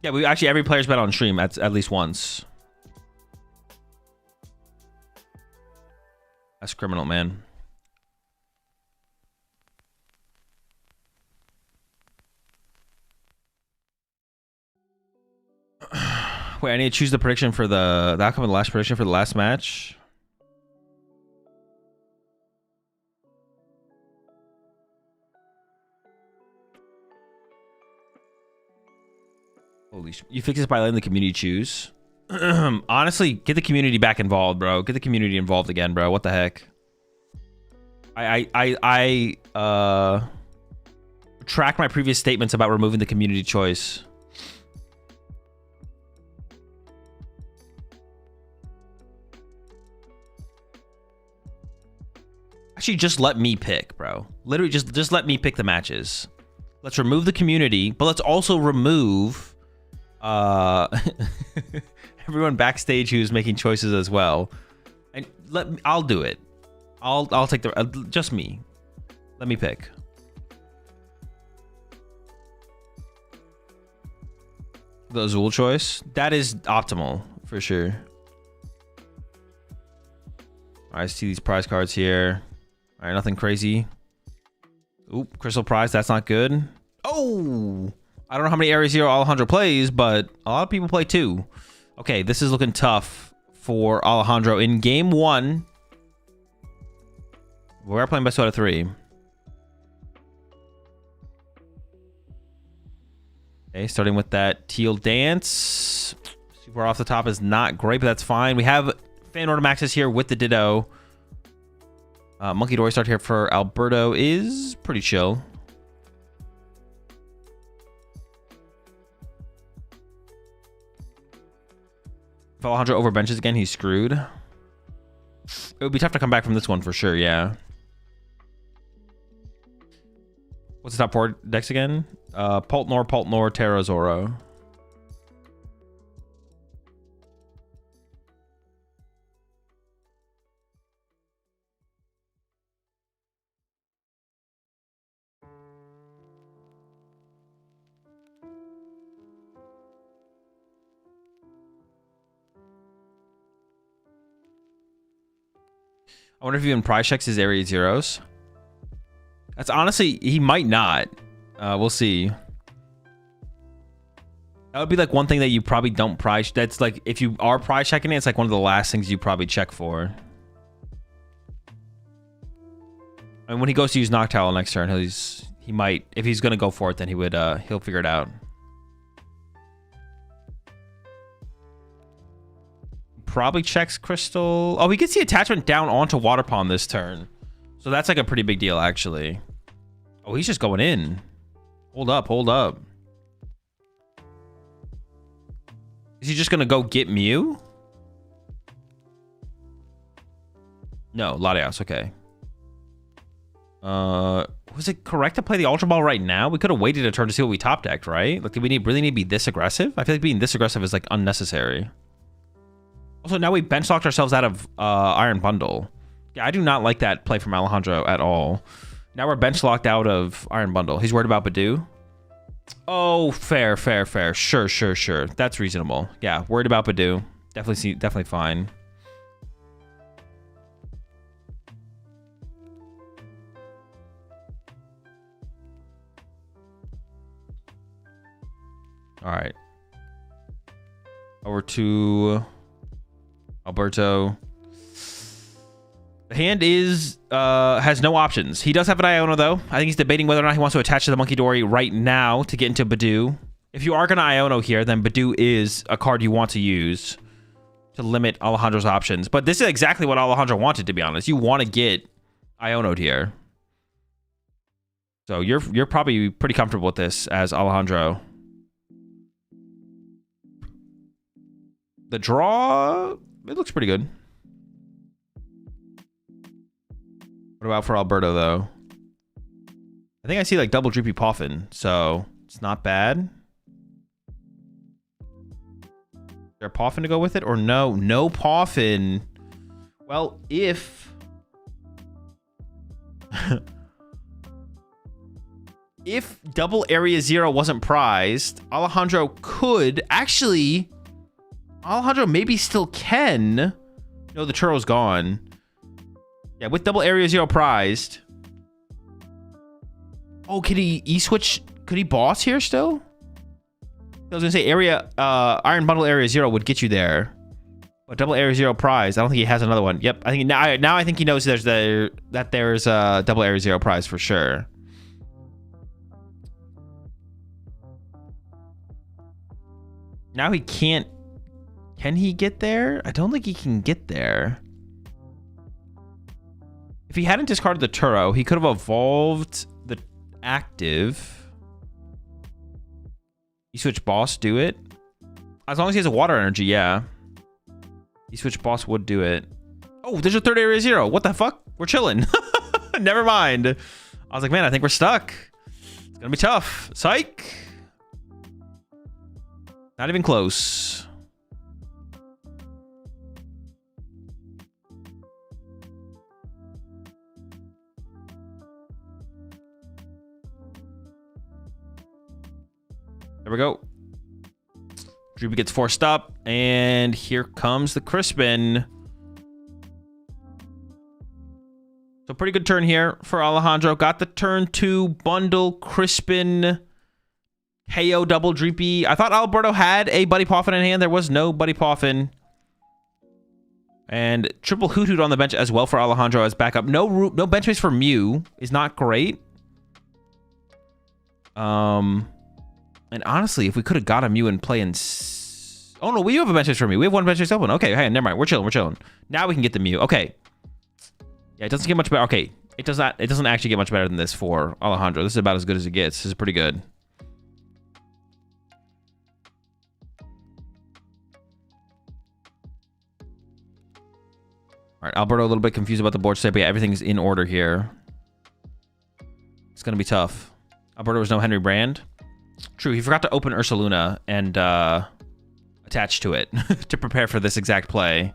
Yeah, we actually every player's been on stream at least once. That's criminal, man. Wait, I need to choose the prediction for the outcome of the last prediction for the last match. Holy sh! You fix this by letting the community choose. Honestly, get the community back involved, bro. Get the community involved again, bro. What the heck? I retract my previous statements about removing the community choice. Actually, just let me pick, bro. Literally, just let me pick the matches. Let's remove the community, but let's also remove everyone backstage who's making choices as well. And I'll do it. I'll take the just me. Let me pick. The Azul choice. That is optimal for sure. All right, see these prize cards here. All right, nothing crazy. Oop, crystal prize. That's not good. Oh, I don't know how many areas here Alejandro plays, but a lot of people play too. Okay, this is looking tough for Alejandro in game 1. We're playing best out of 3. Okay, starting with that teal dance. Super off the top is not great, but that's fine. We have fan order maxes here with the Ditto. Monkey Dory start here for Alberto is pretty chill. If Alejandro overbenches again, he's screwed. It would be tough to come back from this one for sure, yeah. What's the top 4 decks again? Poltnor, Terra, Zoro. I wonder if he even prize checks his area zeros. That's honestly, he might not. We'll see. That would be like one thing that you probably don't prize. That's like, if you are prize checking it, it's like one of the last things you probably check for. And when he goes to use Noctowl next turn, he might, if he's gonna go for it, then he'll figure it out. Probably checks Crystal. Oh, he gets the attachment down onto Water Pond this turn. So that's like a pretty big deal, actually. Oh, he's just going in. Hold up, hold up. Is he just going to go get Mew? No, Latias, okay. Was it correct to play the Ultra Ball right now? We could have waited a turn to see what we top decked, right? Like, do we really need to be this aggressive? I feel like being this aggressive is like unnecessary. Also, now we bench locked ourselves out of Iron Bundle. Yeah, I do not like that play from Alejandro at all. Now we're bench locked out of Iron Bundle. He's worried about Badu. Oh, fair. Sure. That's reasonable. Yeah, worried about Badu. Definitely fine. All right. Over to Alberto. The hand has no options. He does have an Iono though. I think he's debating whether or not he wants to attach to the Monkey Dory right now to get into Badu. If you are going to Iono here, then Badu is a card you want to use to limit Alejandro's options. But this is exactly what Alejandro wanted, to be honest. You want to get Iono'd here. So you're probably pretty comfortable with this as Alejandro. The draw, it looks pretty good. What about for Alberto, though? I think I see like double Droopy Poffin, so it's not bad. Is there a Poffin to go with it, or no? No Poffin. Well, if... if double area 0 wasn't prized, Alejandro could actually. Alejandro maybe still can. No, the churro's gone. Yeah, with double area 0 prized. Oh, could he E-switch? Could he boss here still? I was gonna say area, Iron Bundle area 0 would get you there. But double area 0 prize. I don't think he has another one. Yep, I think now I think he knows there's a double area 0 prize for sure. Now he can't. Can he get there? I don't think he can get there. If he hadn't discarded the Turo, he could have evolved the active. You switch boss, do it. As long as he has a water energy, yeah. You switch boss would do it. Oh, there's a third area 0. What the fuck? We're chilling. Never mind. I was like, man, I think we're stuck. It's gonna be tough. Psych. Not even close. There we go. Dreamy gets forced up, and here comes the Crispin. So pretty good turn here for Alejandro. Got the turn 2 bundle Crispin KO double Dreepy. I thought Alberto had a Buddy Poffin in hand. There was no Buddy Poffin. And triple Hoot Hoot on the bench as well for Alejandro as backup. No bench space for Mew is not great. And honestly, if we could have got a Mew in play and... Oh, no, we do have a bench space for Mew. We have one bench space open. Okay, hey, never mind. We're chilling. Now we can get the Mew. Okay. Yeah, it doesn't get much better. Okay, it doesn't actually get much better than this for Alejandro. This is about as good as it gets. This is pretty good. All right, Alberto a little bit confused about the board state, but yeah, everything's in order here. It's going to be tough. Alberto was no Henry Brand. True, he forgot to open Ursaluna and attach to it to prepare for this exact play.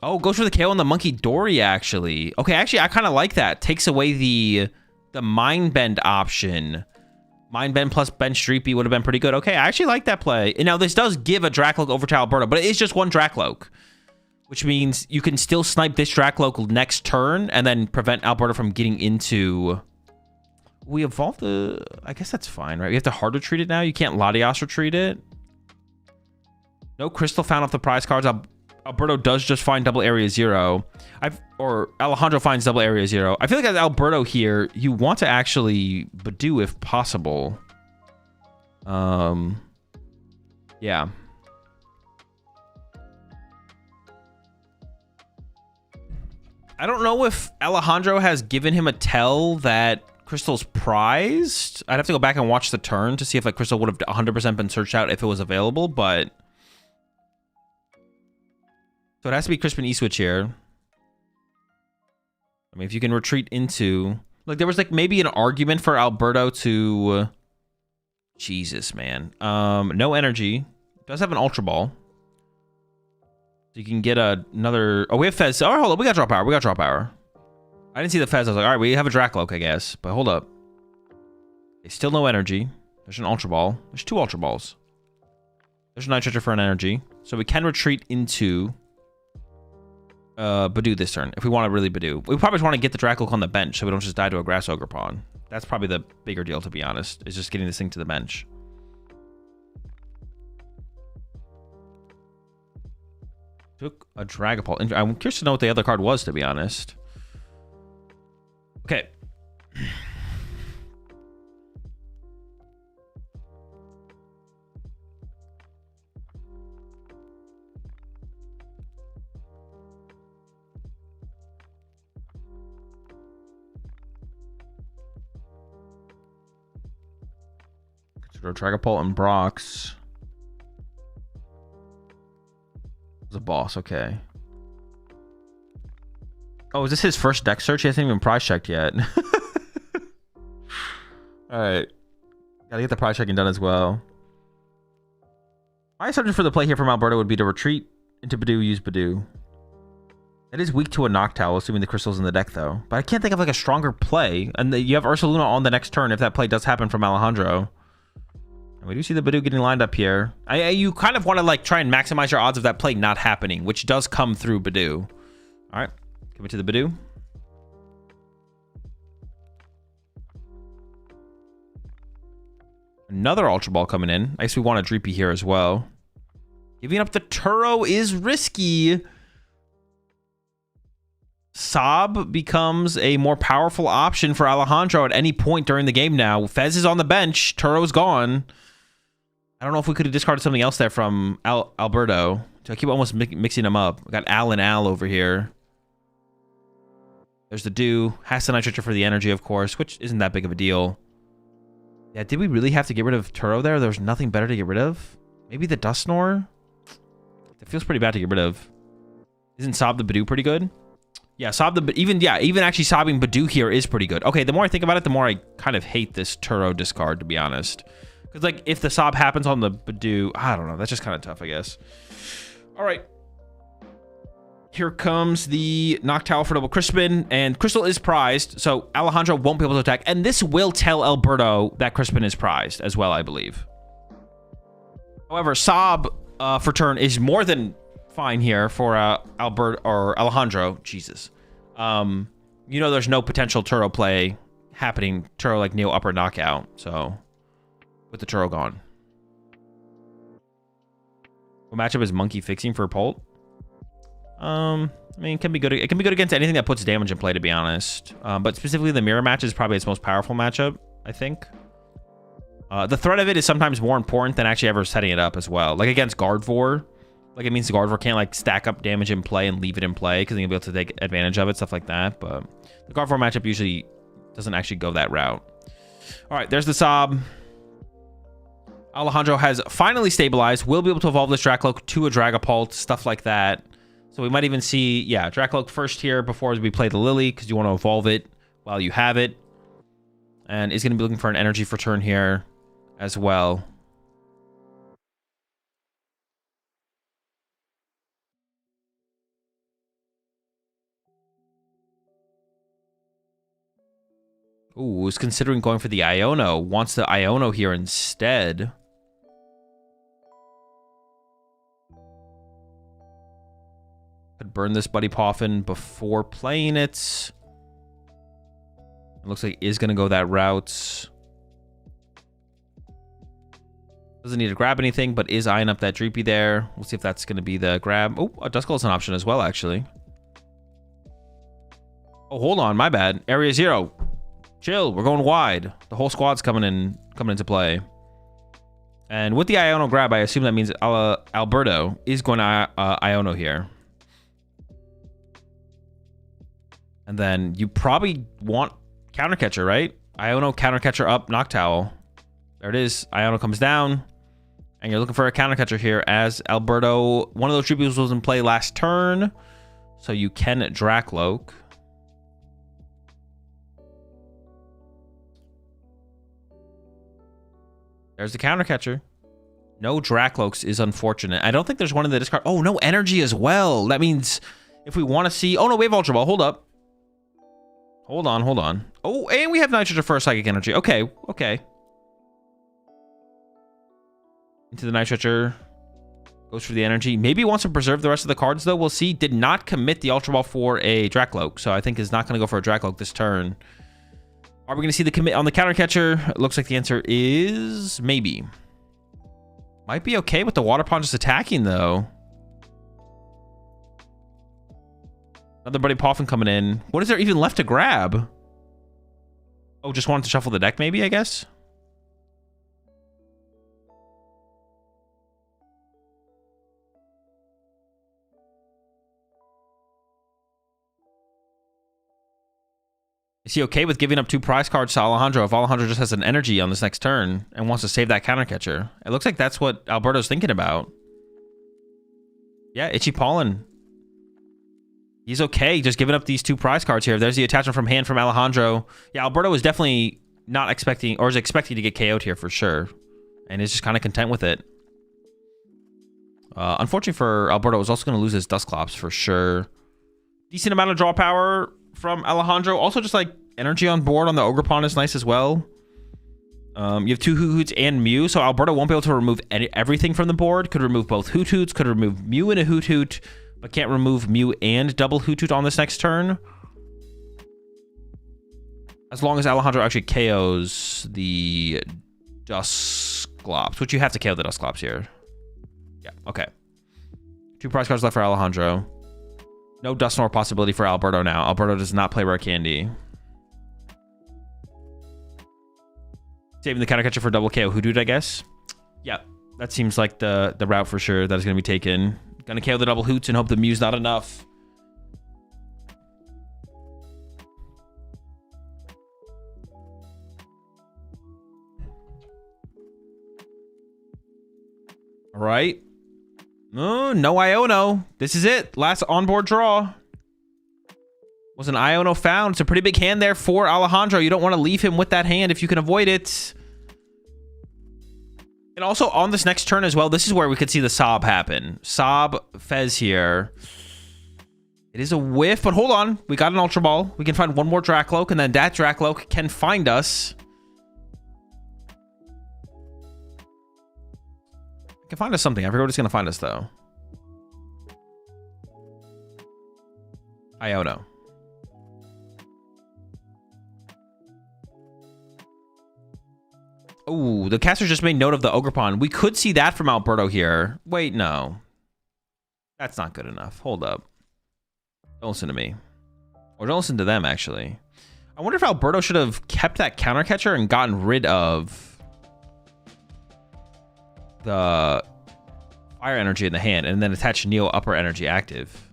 Oh, goes for the KO on the Monkey Dory, actually. Okay, actually, I kind of like that. Takes away the Mind Bend option. Mind Bend plus Bench Dreepy would have been pretty good. Okay, I actually like that play. And now this does give a Dracloak over to Alberto, but it is just one Dracloak, which means you can still snipe this Dracloak next turn and then prevent Alberto from getting into... We evolved the... I guess that's fine, right? We have to hard retreat it now. You can't Latios retreat it. No Crystal found off the prize cards. Alberto does just find double area 0. Or Alejandro finds double area 0. I feel like as Alberto here, you want to actually Badoo if possible. Yeah. I don't know if Alejandro has given him a tell that Crystal's prized. I'd have to go back and watch the turn to see if like Crystal would have 100% been searched out if it was available, but... So it has to be Crispin E-switch here. I mean, if you can retreat into... Like, there was, like, maybe an argument for Alberto to... Jesus, man. No energy. Does have an Ultra Ball. So you can get another... Oh, we have Fez. Oh, hold up. We got Draw Power. I didn't see the Fez. I was like, all right, we have a Dracloak, I guess. But hold up. Okay, still no energy. There's an Ultra Ball. There's 2 Ultra Balls. There's a Night Treasure for an energy. So we can retreat into... Badoo this turn, if we want to really Badoo. We probably just want to get the Dracloak on the bench so we don't just die to a Grass Ogre pawn. That's probably the bigger deal, to be honest, is just getting this thing to the bench. Took a Dragapult. I'm curious to know what the other card was, to be honest. Okay. Dragapult and Brox. It's a boss, okay. Oh, is this his first deck search? He hasn't even prize checked yet. Alright. Gotta get the prize checking done as well. My assumption for the play here from Alberto would be to retreat into Badoo, use Badoo. It is weak to a Noctowl, assuming the crystal's in the deck, though. But I can't think of like a stronger play. And you have Ursaluna on the next turn if that play does happen from Alejandro. And we do see the Badoo getting lined up here. You kind of want to like try and maximize your odds of that play not happening, which does come through Badoo. All right, give it to the Badoo. Another Ultra Ball coming in. I guess we want a Dreepy here as well. Giving up the Turo is risky. Sob becomes a more powerful option for Alejandro at any point during the game now. Fez is on the bench. Turo's gone. I don't know if we could have discarded something else there from Alberto. So I keep almost mixing them up. We got Al and Al over here. There's the Dew. Has the Nitrogen for the energy, of course, which isn't that big of a deal. Yeah, did we really have to get rid of Turo there? There's nothing better to get rid of? Maybe the Dusknoir? It feels pretty bad to get rid of. Isn't Sob the Badoo pretty good? Yeah, even actually sobbing Badoo here is pretty good. Okay, the more I think about it, the more I kind of hate this Turo discard, to be honest. Because, like, if the Sob happens on the Badoo, I don't know. That's just kind of tough, I guess. All right. Here comes the Noctowl for double Crispin, and Crystal is prized, so Alejandro won't be able to attack. And this will tell Alberto that Crispin is prized as well, I believe. However, Sob for turn is more than fine here for Alejandro. Jesus. You know there's no potential Turo play happening. Turo like Neo upper knockout, so with the Turo gone. What matchup is Monkey fixing for Polt? I mean, it can be good. It can be good against anything that puts damage in play, to be honest. But specifically, the mirror match is probably its most powerful matchup, I think. The threat of it is sometimes more important than actually ever setting it up as well. Like against Gardevoir, like it means the Gardevoir can't like stack up damage in play and leave it in play because you'll be able to take advantage of it, stuff like that. But the Gardevoir matchup usually doesn't actually go that route. All right, there's the Sob. Alejandro has finally stabilized. We'll be able to evolve this Dracloak to a Dragapult, stuff like that. So we might even see, yeah, Dracloak first here before we play the Lily, because you want to evolve it while you have it. And is going to be looking for an energy for turn here as well. Ooh, is considering going for the Iono. Wants the Iono here instead. Could burn this Buddy Poffin before playing it. It looks like is going to go that route. Doesn't need to grab anything, but is eyeing up that Dreepy there. We'll see if that's going to be the grab. Oh, a Duskull is an option as well, actually. Oh, hold on. My bad. Area 0. Chill. We're going wide. The whole squad's coming into play. And with the Iono grab, I assume that means Alberto is going to Iono here. And then you probably want Countercatcher, right? Iono, Countercatcher up, Noctowl. There it is. Iono comes down. And you're looking for a Countercatcher here as Alberto. One of those tributes was in play last turn. So you can Dracloak. There's the Countercatcher. No Dracloaks is unfortunate. I don't think there's one in the discard. Oh, no energy as well. That means if we want to see... Oh, no, we have Ultra Ball. Hold up. Hold on. Oh, and we have Nitrogen for Psychic Energy. Okay. Into the Nitrogen. Goes for the energy. Maybe wants to preserve the rest of the cards, though. We'll see. Did not commit the Ultra Ball for a Dracloak, so I think is not going to go for a Dracloak this turn. Are we going to see the commit on the Countercatcher? It looks like the answer is maybe. Might be okay with the Water Pond just attacking, though. Another Buddy Poffin coming in. What is there even left to grab? Oh, just wanted to shuffle the deck, maybe, I guess? Is he okay with giving up 2 prize cards to Alejandro if Alejandro just has an energy on this next turn and wants to save that Countercatcher? It looks like that's what Alberto's thinking about. Yeah, Itchy Pollen. He's okay just giving up these 2 prize cards here. There's the attachment from hand from Alejandro. Yeah, Alberto is definitely not expecting, or is expecting to get KO'd here for sure. And is just kind of content with it. Unfortunately for Alberto, is also going to lose his Dusclops for sure. Decent amount of draw power from Alejandro. Also, just like energy on board on the Ogre Pawn is nice as well. You have 2 Hoot-Hoots and Mew, so Alberto won't be able to remove everything from the board. Could remove both Hoot-Hoots, could remove Mew and a Hoot-Hoot, but can't remove Mew and double Hoot-Hoot on this next turn. As long as Alejandro actually KOs the Dusclops, which you have to KO the Dusclops here. Yeah, okay. 2 prize cards left for Alejandro. No Dusknoir possibility for Alberto now. Alberto does not play Rare Candy. Saving the counter catcher for double KO Hoodoo, I guess. Yeah, that seems like the route for sure that is going to be taken. Gonna KO the double Hoots and hope the Mew's not enough. All right. Oh, no Iono. This is it. Last onboard draw. Was an Iono found. It's a pretty big hand there for Alejandro. You don't want to leave him with that hand if you can avoid it. And also on this next turn as well, this is where we could see the Sob happen. Sob Fez here. It is a whiff, but hold on. We got an Ultra Ball. We can find one more Dracloak, and then that Dracloak can find us. It can find us something. I forget what it's going to find us, though. Iono. Oh, the caster just made note of the Ogre Pawn. We could see that from Alberto here. Wait, no. That's not good enough. Hold up. Don't listen to me. Or don't listen to them, actually. I wonder if Alberto should have kept that counter catcher and gotten rid of the fire energy in the hand and then attach Neo upper energy active.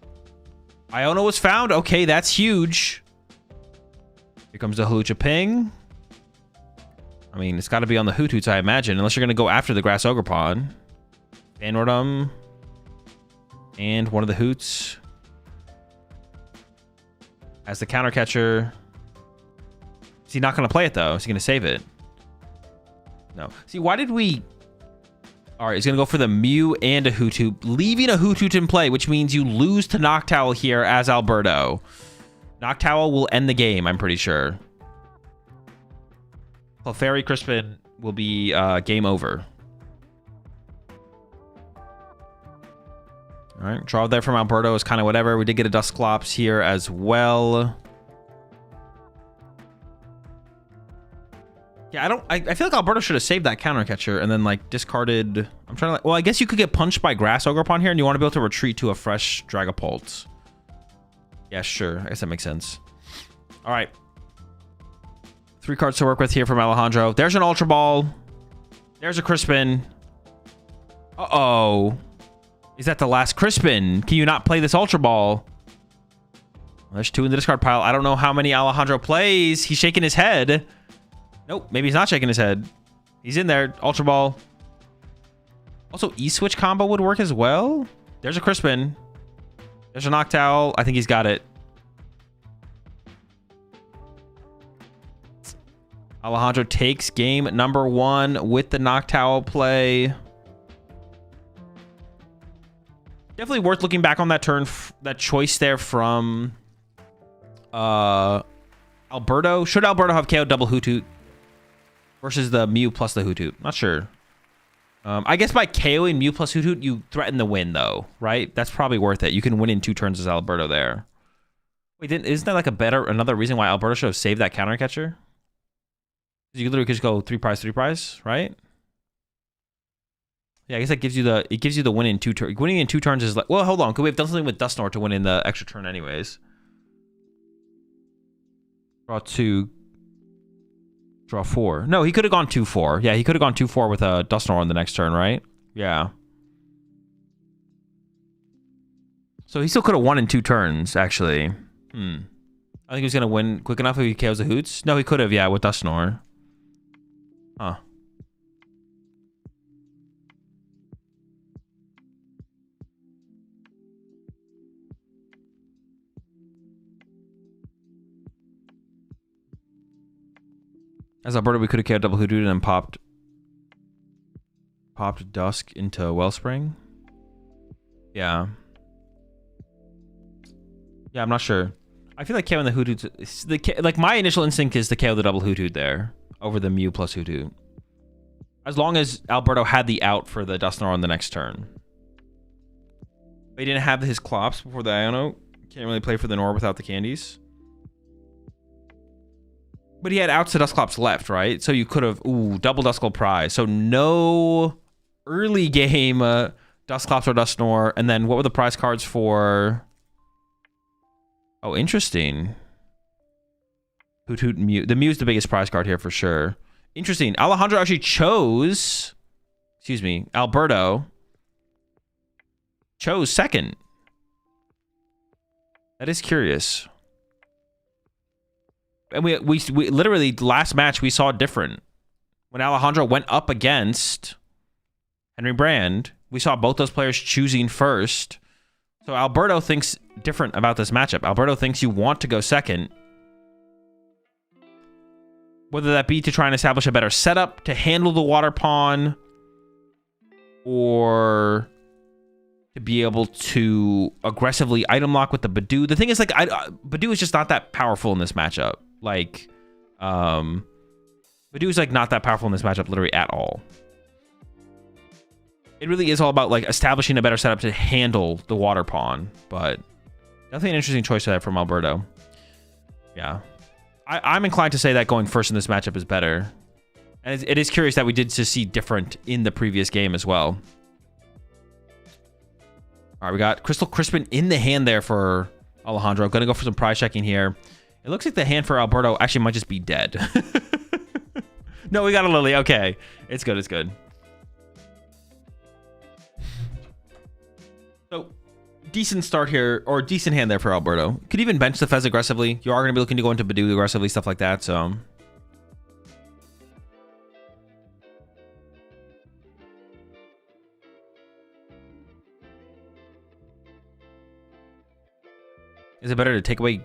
Iono was found. Okay, that's huge. Here comes the Halucha Ping. I mean, it's got to be on the Hoot-Hoots, I imagine, unless you're going to go after the Grass Ogre Pawn. Vanordum. And one of the Hoots. As the counter catcher. Is he not going to play it, though? Is he going to save it? No. See, why did we... All right, he's going to go for the Mew and a Hoot-Hoot, leaving a Hoot-Hoot in play, which means you lose to Noctowl here as Alberto. Noctowl will end the game, I'm pretty sure. Clefairy Crispin will be game over. All right, draw there from Alberto is kind of whatever. We did get a Dusclops here as well. Yeah, I feel like Alberto should have saved that counter catcher and then like discarded. I'm trying to like, well, I guess you could get punched by Grass Ogre Pawn here and you want to be able to retreat to a fresh Dragapult. Yeah, sure. I guess that makes sense. All right. 3 cards to work with here from Alejandro. There's an Ultra Ball. There's a Crispin. Uh-oh. Is that the last Crispin? Can you not play this Ultra Ball? Well, there's 2 in the discard pile. I don't know how many Alejandro plays. He's shaking his head. Nope, maybe he's not shaking his head. He's in there. Ultra Ball. Also, E-Switch combo would work as well. There's a Crispin. There's a Noctowl. I think he's got it. Alejandro takes game number 1 with the Noctowl play. Definitely worth looking back on that turn, that choice there from Alberto. Should Alberto have KO'd double Hoot-Hoot versus the Mew plus the Hoot-Hoot? Not sure. I guess by KOing Mew plus Hoot-Hoot, you threaten the win, though, right? That's probably worth it. You can win in 2 turns as Alberto there. Wait, isn't that like another reason why Alberto should have saved that counter catcher? You literally could just go 3 prize, right? Yeah, I guess that gives you the win in 2 turns. Winning in 2 turns is like, well, hold on. Could we have done something with Dusknoir to win in the extra turn anyways? Draw 2. Draw 4. No, he could have gone 2-4. Yeah, he could have gone 2-4 with a Dusknoir on the next turn, right? Yeah. So he still could have won in 2 turns, actually. I think he was going to win quick enough if he KOs the Hoots. No, he could have, yeah, with Dusknoir. Huh. As Alberto, we could have KO'd double Hoodoo and then popped Dusk into Wellspring. Yeah. Yeah, I'm not sure. I feel like KO and the Hoot. Like my initial instinct is to KO the double Hoot there over the Mew plus Hoot. As long as Alberto had the out for the Dusknoir on the next turn. But he didn't have his Clops before the Iono. Can't really play for the Nor without the candies. But he had outs to Dusclops left, right? So you could have... Ooh, double Duskull prize. So no early game Dusclops or Dusknoir. And then what were the prize cards for... Oh, interesting. Hoot Hoot Mew. The Mew's the biggest prize card here for sure. Interesting. Alejandro actually chose... Excuse me. Alberto chose second. That is curious. And we literally, last match, we saw different. When Alejandro went up against Henry Brand, we saw both those players choosing first. So Alberto thinks different about this matchup. Alberto thinks you want to go second. Whether that be to try and establish a better setup to handle the water pawn, or to be able to aggressively item lock with the Badoo. The thing is, like, Badoo is just not that powerful in this matchup. Like, Badoo is like not that powerful in this matchup, literally at all. It really is all about like establishing a better setup to handle the water pawn. But definitely an interesting choice there from Alberto. Yeah, I'm inclined to say that going first in this matchup is better. And it is curious that we did just see different in the previous game as well. All right, we got Crystal Crispin in the hand there for Alejandro. Gonna go for some prize checking here. It looks like the hand for Alberto actually might just be dead. No, we got a Lily. Okay. It's good. It's good. So, decent start here, or decent hand there for Alberto. Could even bench the Fez aggressively. You are going to be looking to go into Badoo aggressively, stuff like that, so... Is it better to take away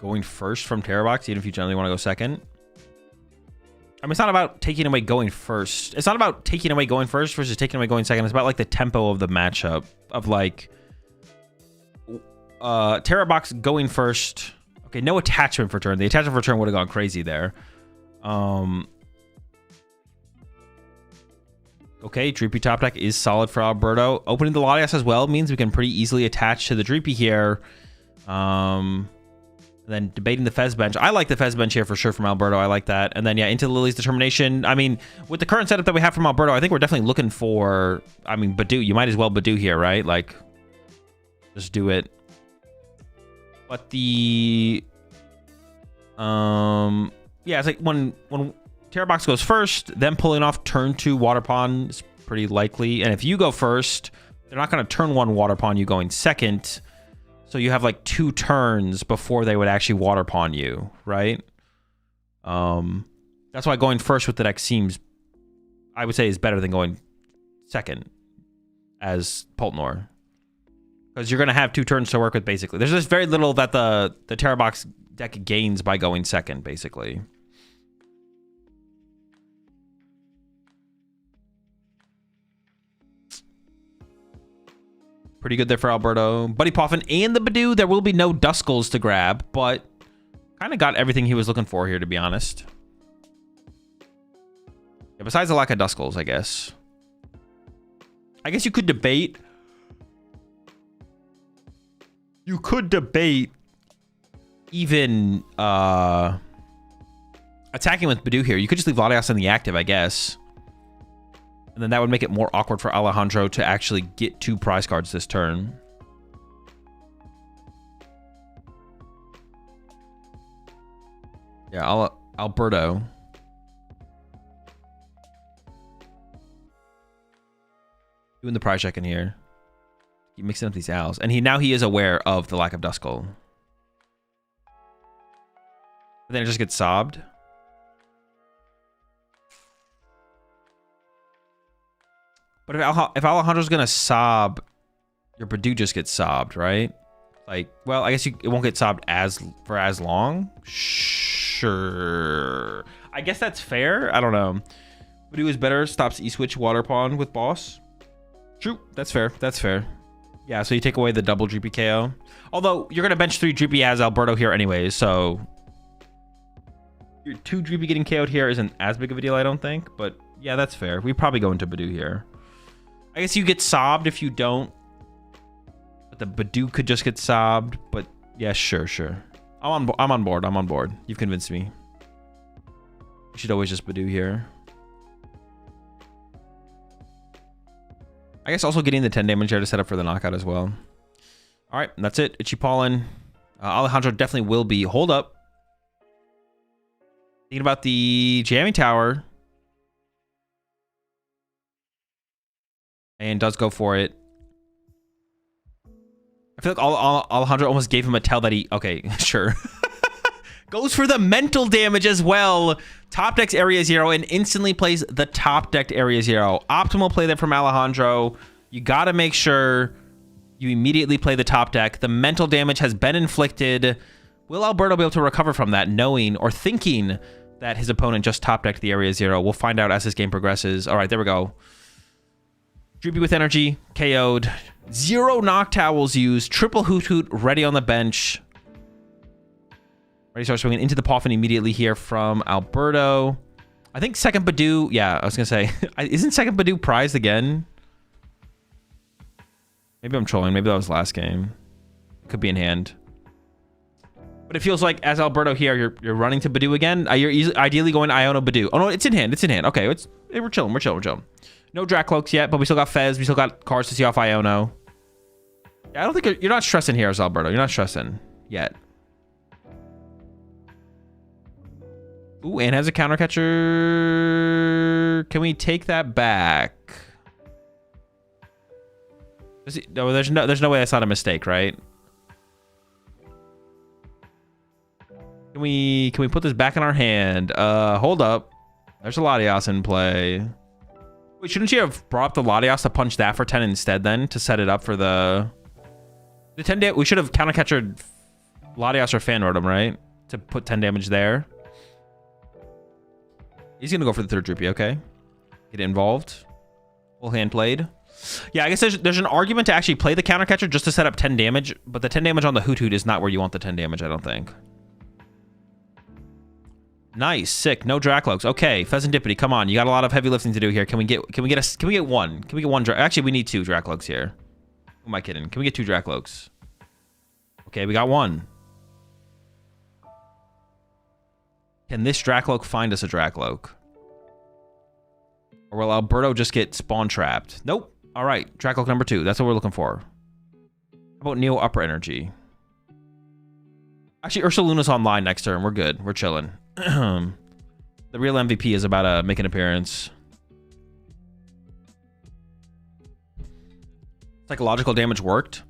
going first from Terrorbox, even if you generally want to go second? I mean, it's not about taking away going first. It's not about taking away going first versus taking away going second. It's about, like, the tempo of the matchup. Of, like, Terrorbox going first. Okay, no attachment for turn. The attachment for turn would have gone crazy there. Okay, Dreepy top deck is solid for Alberto. Opening the Latias as well means we can pretty easily attach to the Dreepy here. Then debating the Fez bench. I like the Fez bench here for sure from Alberto. I like that. And then, yeah, into Lily's Determination. I mean, with the current setup that we have from Alberto, I think we're definitely looking for... I mean, Badoo. You might as well Badoo here, right? Like, just do it. But the... Yeah, it's like when Terrorbox goes first, then pulling off turn 2 Water Pawn is pretty likely. And if you go first, they're not going to turn 1 Water Pawn you going second. So you have like 2 turns before they would actually water pawn you, right? That's why going first with the deck seems, I would say, is better than going second as Poltnor. Because you're going to have 2 turns to work with, basically. There's just very little that the Terrorbox deck gains by going second, basically. Pretty good there for Alberto. Buddy Poffin and the Badoo. There will be no Duskulls to grab, but kind of got everything he was looking for here, to be honest. Yeah, besides the lack of Duskulls, I guess. I guess you could debate. You could debate even attacking with Badoo here. You could just leave Latias in the active, I guess. And then that would make it more awkward for Alejandro to actually get 2 prize cards this turn. Yeah, Alberto. Doing the prize check in here. Keep mixing up these Als. And now he is aware of the lack of Duskull. But then it just gets sobbed. But if Alejandro's gonna sob, your Badoo just gets sobbed, right? Like, well, I guess it won't get sobbed for as long. Sure, I guess that's fair. I don't know. Badoo is better. Stops E-switch water pawn with boss. True, that's fair. That's fair. Yeah, so you take away the double GP KO. Although you're gonna bench 3 Droopy as Alberto here anyways, so your 2 Droopy getting KO'd here isn't as big of a deal, I don't think. But yeah, that's fair. We probably go into Badoo here. I guess you get sobbed if you don't. But the Badoo could just get sobbed. But yeah, sure. I'm on board. You've convinced me. You should always just Badoo here. I guess also getting the 10 damage here to set up for the knockout as well. All right, that's it. Itchy Pollen. Alejandro definitely will be. Hold up. Thinking about the jamming tower. And does go for it. I feel like Alejandro almost gave him a tell that he... Okay, sure. Goes for the mental damage as well. Top decks area 0 and instantly plays the top decked area 0. Optimal play there from Alejandro. You got to make sure you immediately play the top deck. The mental damage has been inflicted. Will Alberto be able to recover from that, knowing or thinking that his opponent just top decked the area 0? We'll find out as this game progresses. All right, there we go. Droopy with energy, KO'd. 0 knock towels used. Triple Hoot Hoot ready on the bench. Ready to start swinging into the Poffin immediately here from Alberto. I think second Badoo... Yeah, I was going to say... Isn't second Badoo prized again? Maybe I'm trolling. Maybe that was last game. Could be in hand. But it feels like as Alberto here, you're running to Badoo again. You're ideally going Iono Badoo. Oh, no, it's in hand. It's in hand. Okay, we're chilling. We're chilling. No Dracloaks yet, but we still got Fez. We still got cards to see off Iono. Yeah, I don't think you're not stressing here as Alberto. You're not stressing yet. Ooh, and has a counter catcher. Can we take that back? No, there's no way that's not a mistake, right? Can we put this back in our hand? Hold up. There's a Latias in play. Wait, shouldn't you have brought up the Latias to punch that for 10 instead then to set it up for the 10 damage? We should have counter catchered Latias or Fan Rotom, right? To put 10 damage there. He's gonna go for the third Droopy, okay. Get involved. Full hand played. Yeah, I guess there's an argument to actually play the counter catcher just to set up 10 damage, but the 10 damage on the Hoot Hoot is not where you want the 10 damage, I don't think. Nice, sick. No Dracloaks. Okay, Pheasantipity, come on. You got a lot of heavy lifting to do here. Can we get one? Can we get one? Actually, we need 2 Dracloaks here. Who am I kidding? Can we get 2 Dracloaks? Okay, we got 1. Can this Dracloak find us a Dracloak? Or will Alberto just get spawn trapped? Nope. All right, Dracloak number 2. That's what we're looking for. How about Neo Upper Energy? Actually, Ursaluna's online next turn. We're good. We're chilling. The real MVP is about to make an appearance. Psychological damage worked.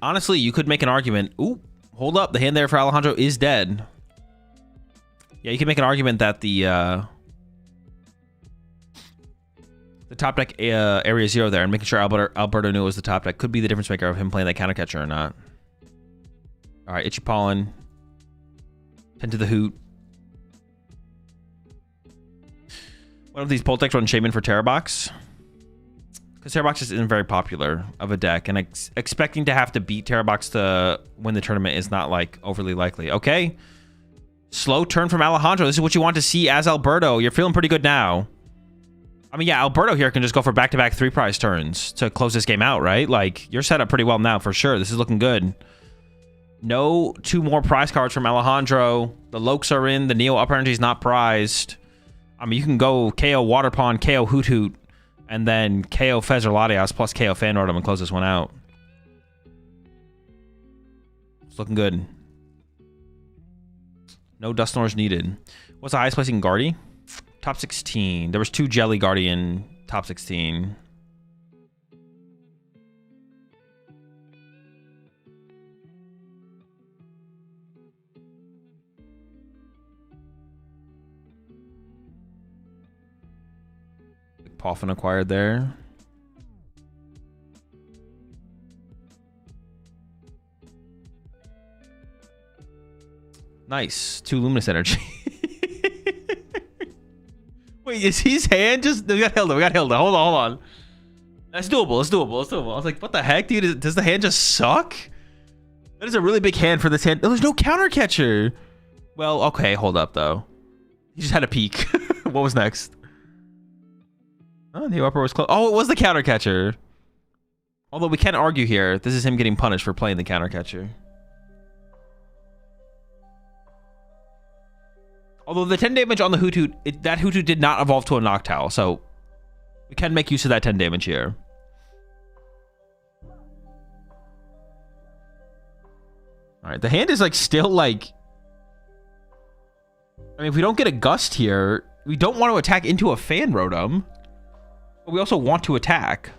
Honestly, you could make an argument. Ooh, hold up. The hand there for Alejandro is dead. Yeah, you can make an argument that the top deck area 0 there and making sure Alberto knew it was the top deck could be the difference maker of him playing that counter catcher or not. All right, Itchy Pollen. 10 to the Hoot. One of these Poltex run Shaman for Terrabox. Because Terrabox just isn't very popular of a deck. And expecting to have to beat Terrabox to win the tournament is not like overly likely. Okay. Slow turn from Alejandro. This is what you want to see as Alberto. You're feeling pretty good now. I mean, yeah, Alberto here can just go for back-to-back 3 prize turns to close this game out, right? Like, you're set up pretty well now for sure. This is looking good. No 2 more prize cards from Alejandro. The Lokes are in. The Neo Upper Energy is not prized. I mean, you can go KO Water Pond, KO Hoot Hoot, and then KO Fez or Latias plus KO Fan Rotom and close this one out. It's looking good. No Dusknoirs needed. What's the highest placing Guardy? Top 16. There was 2 Jelly Guardian top 16. Poffin acquired there. Nice. 2 Luminous Energy. Wait, is his hand just... We got Hilda. Hold on. That's doable. I was like, what the heck, dude? Does the hand just suck? That is a really big hand for this hand. Oh, there's no counter catcher. Well, okay, hold up though. He just had a peek. What was next? Oh, the upper was close. Oh, it was the counter catcher. Although we can argue here, this is him getting punished for playing the counter catcher. Although the 10 damage on the Hoothoot, that Hoothoot did not evolve to a Noctowl, so we can make use of that 10 damage here. All right, the hand is like still like... I mean, if we don't get a Gust here, we don't want to attack into a Fan Rotom, but we also want to attack.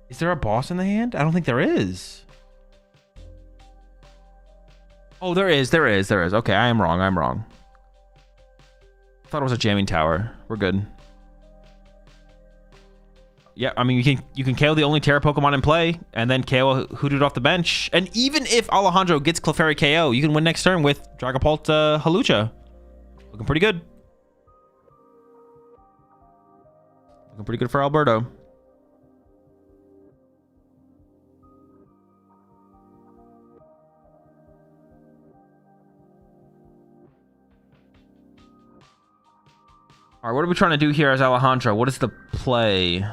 Is there a boss in the hand? I don't think there is. Oh, there is. Okay, I am wrong. I thought it was a jamming tower. We're good. Yeah, I mean, you can KO the only Terra Pokemon in play, and then KO Hoothoot off the bench. And even if Alejandro gets Clefairy KO, you can win next turn with Dragapult Hawlucha. Looking pretty good. Looking pretty good for Alberto. All right, what are we trying to do here as Alejandro? What is the play?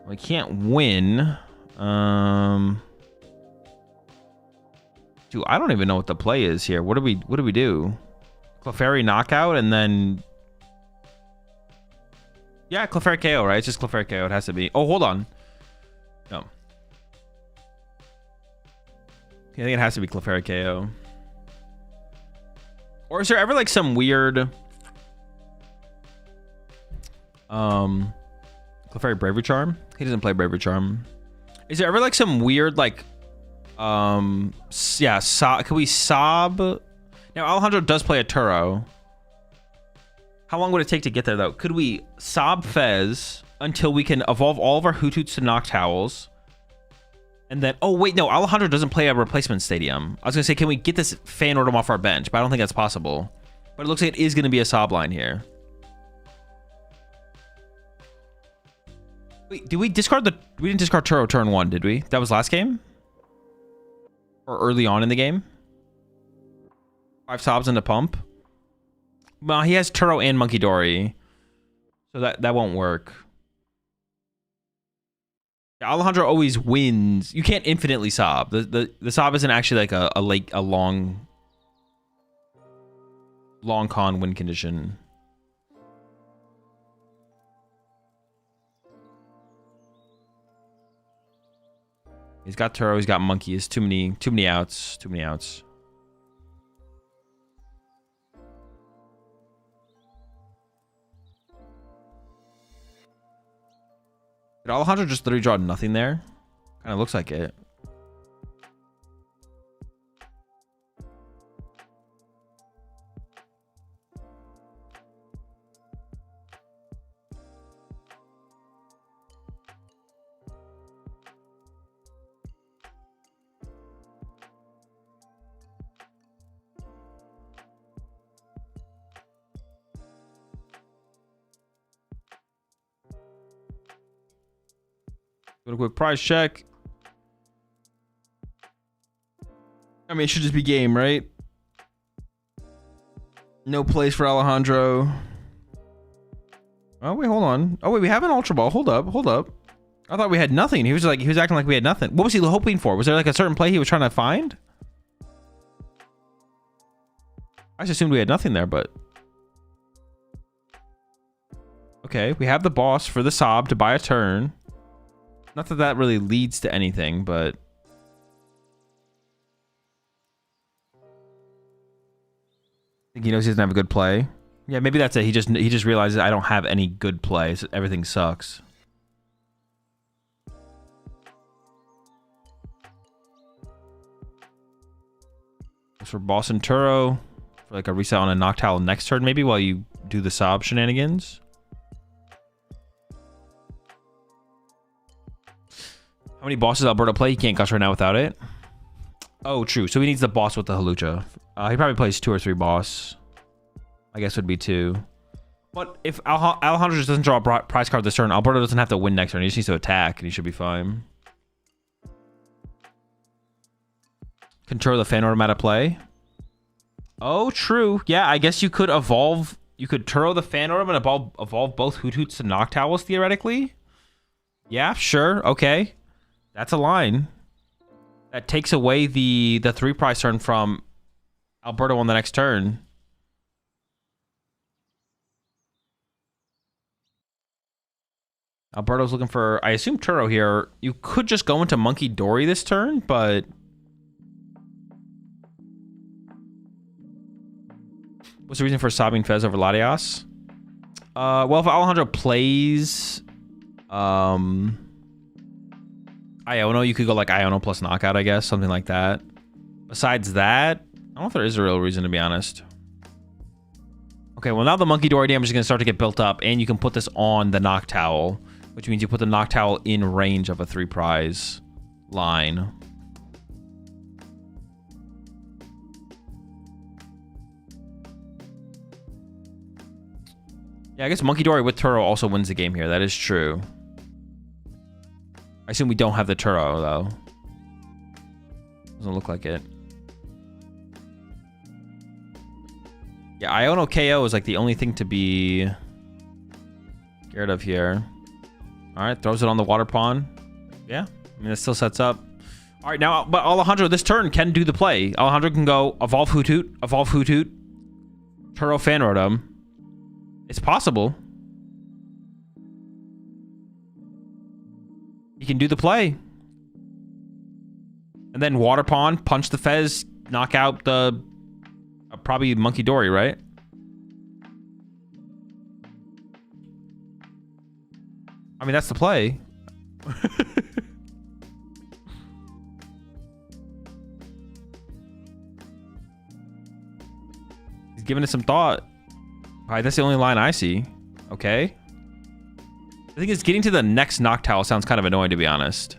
We can't win. Dude, I don't even know what the play is here. What do we do? Clefairy knockout and then... Yeah, Clefairy KO, right? It's just Clefairy KO. It has to be. Oh, hold on. No. I think it has to be Clefairy KO. Or is there ever like some weird... Clefairy Bravery Charm? He doesn't play Bravery Charm. Is there ever like some weird like yeah, can we sob? Now Alejandro does play a Turo. How long would it take to get there though? Could we sob Fez until we can evolve all of our Hootoots to Noctowls? And then, oh wait, no, Alejandro doesn't play a replacement stadium. I was gonna say, can we get this Fan Rotom off our bench? But I don't think that's possible. But it looks like it is gonna be a sob line here. Wait, did we discard we didn't discard Turo turn 1, did we? That was last game? Or early on in the game? 5 sobs into pump? Well, he has Turo and Monkey Dory. So that won't work. Yeah, Alejandro always wins. You can't infinitely sob. The sob isn't actually like a long con win condition. He's got Turo, he's got Monkey. It's too many outs. Too many outs. Did Alejandro just literally draw nothing there? Kind of looks like it. Do a quick price check. I mean, it should just be game, right? No place for Alejandro. Oh, wait, hold on. Oh, wait, we have an Ultra Ball. Hold up. I thought we had nothing. He was acting like we had nothing. What was he hoping for? Was there like a certain play he was trying to find? I just assumed we had nothing there, but... Okay, we have the boss for the sob to buy a turn. Not that that really leads to anything, but... I think he knows he doesn't have a good play. Yeah, maybe that's it. He just realizes I don't have any good plays. Everything sucks. For boss and Turo, for like a reset on a Noctowl next turn, maybe while you do the sob shenanigans. How many bosses Alberto play? He can't gush right now without it. Oh, true. So he needs the boss with the Hawlucha. He probably plays 2 or 3 boss. I guess would be 2. But if Alejandro just doesn't draw a prize card this turn, Alberto doesn't have to win next turn. He just needs to attack, and he should be fine. Control the fan order out play. Oh, true. Yeah, I guess you could evolve. You could Turo the fan orb and evolve both Hoot Hoots to Noctowls, theoretically. Yeah, sure. Okay. That's a line. That takes away the 3 prize turn from Alberto on the next turn. Alberto's looking for, I assume, Turo here. You could just go into Monkey Dory this turn, but... What's the reason for sobbing Fez over Latias? Well, if Alejandro plays Iono, you could go like Iono plus knockout, I guess, something like that. Besides that, I don't know if there is a real reason, to be honest. Okay, well, now the Monkey Dory damage is going to start to get built up, and you can put this on the Noctowl, which means you put the Noctowl in range of a 3 prize line. Yeah, I guess Monkey Dory with Turo also wins the game here. That is true. I assume we don't have the Turo, though. Doesn't look like it. Yeah, Iono KO is like the only thing to be scared of here. All right, throws it on the water pond. Yeah, I mean, it still sets up. All right, now, but Alejandro this turn can do the play. Alejandro can go evolve Hoot Hoot, Turo fan Rotom. It's possible. He can do the play. And then Water Pond, punch the Fez, knock out the... probably Monkey Dory, right? I mean, that's the play. He's giving it some thought. All right, that's the only line I see. Okay. I think it's getting to the next Noctowl sounds kind of annoying, to be honest.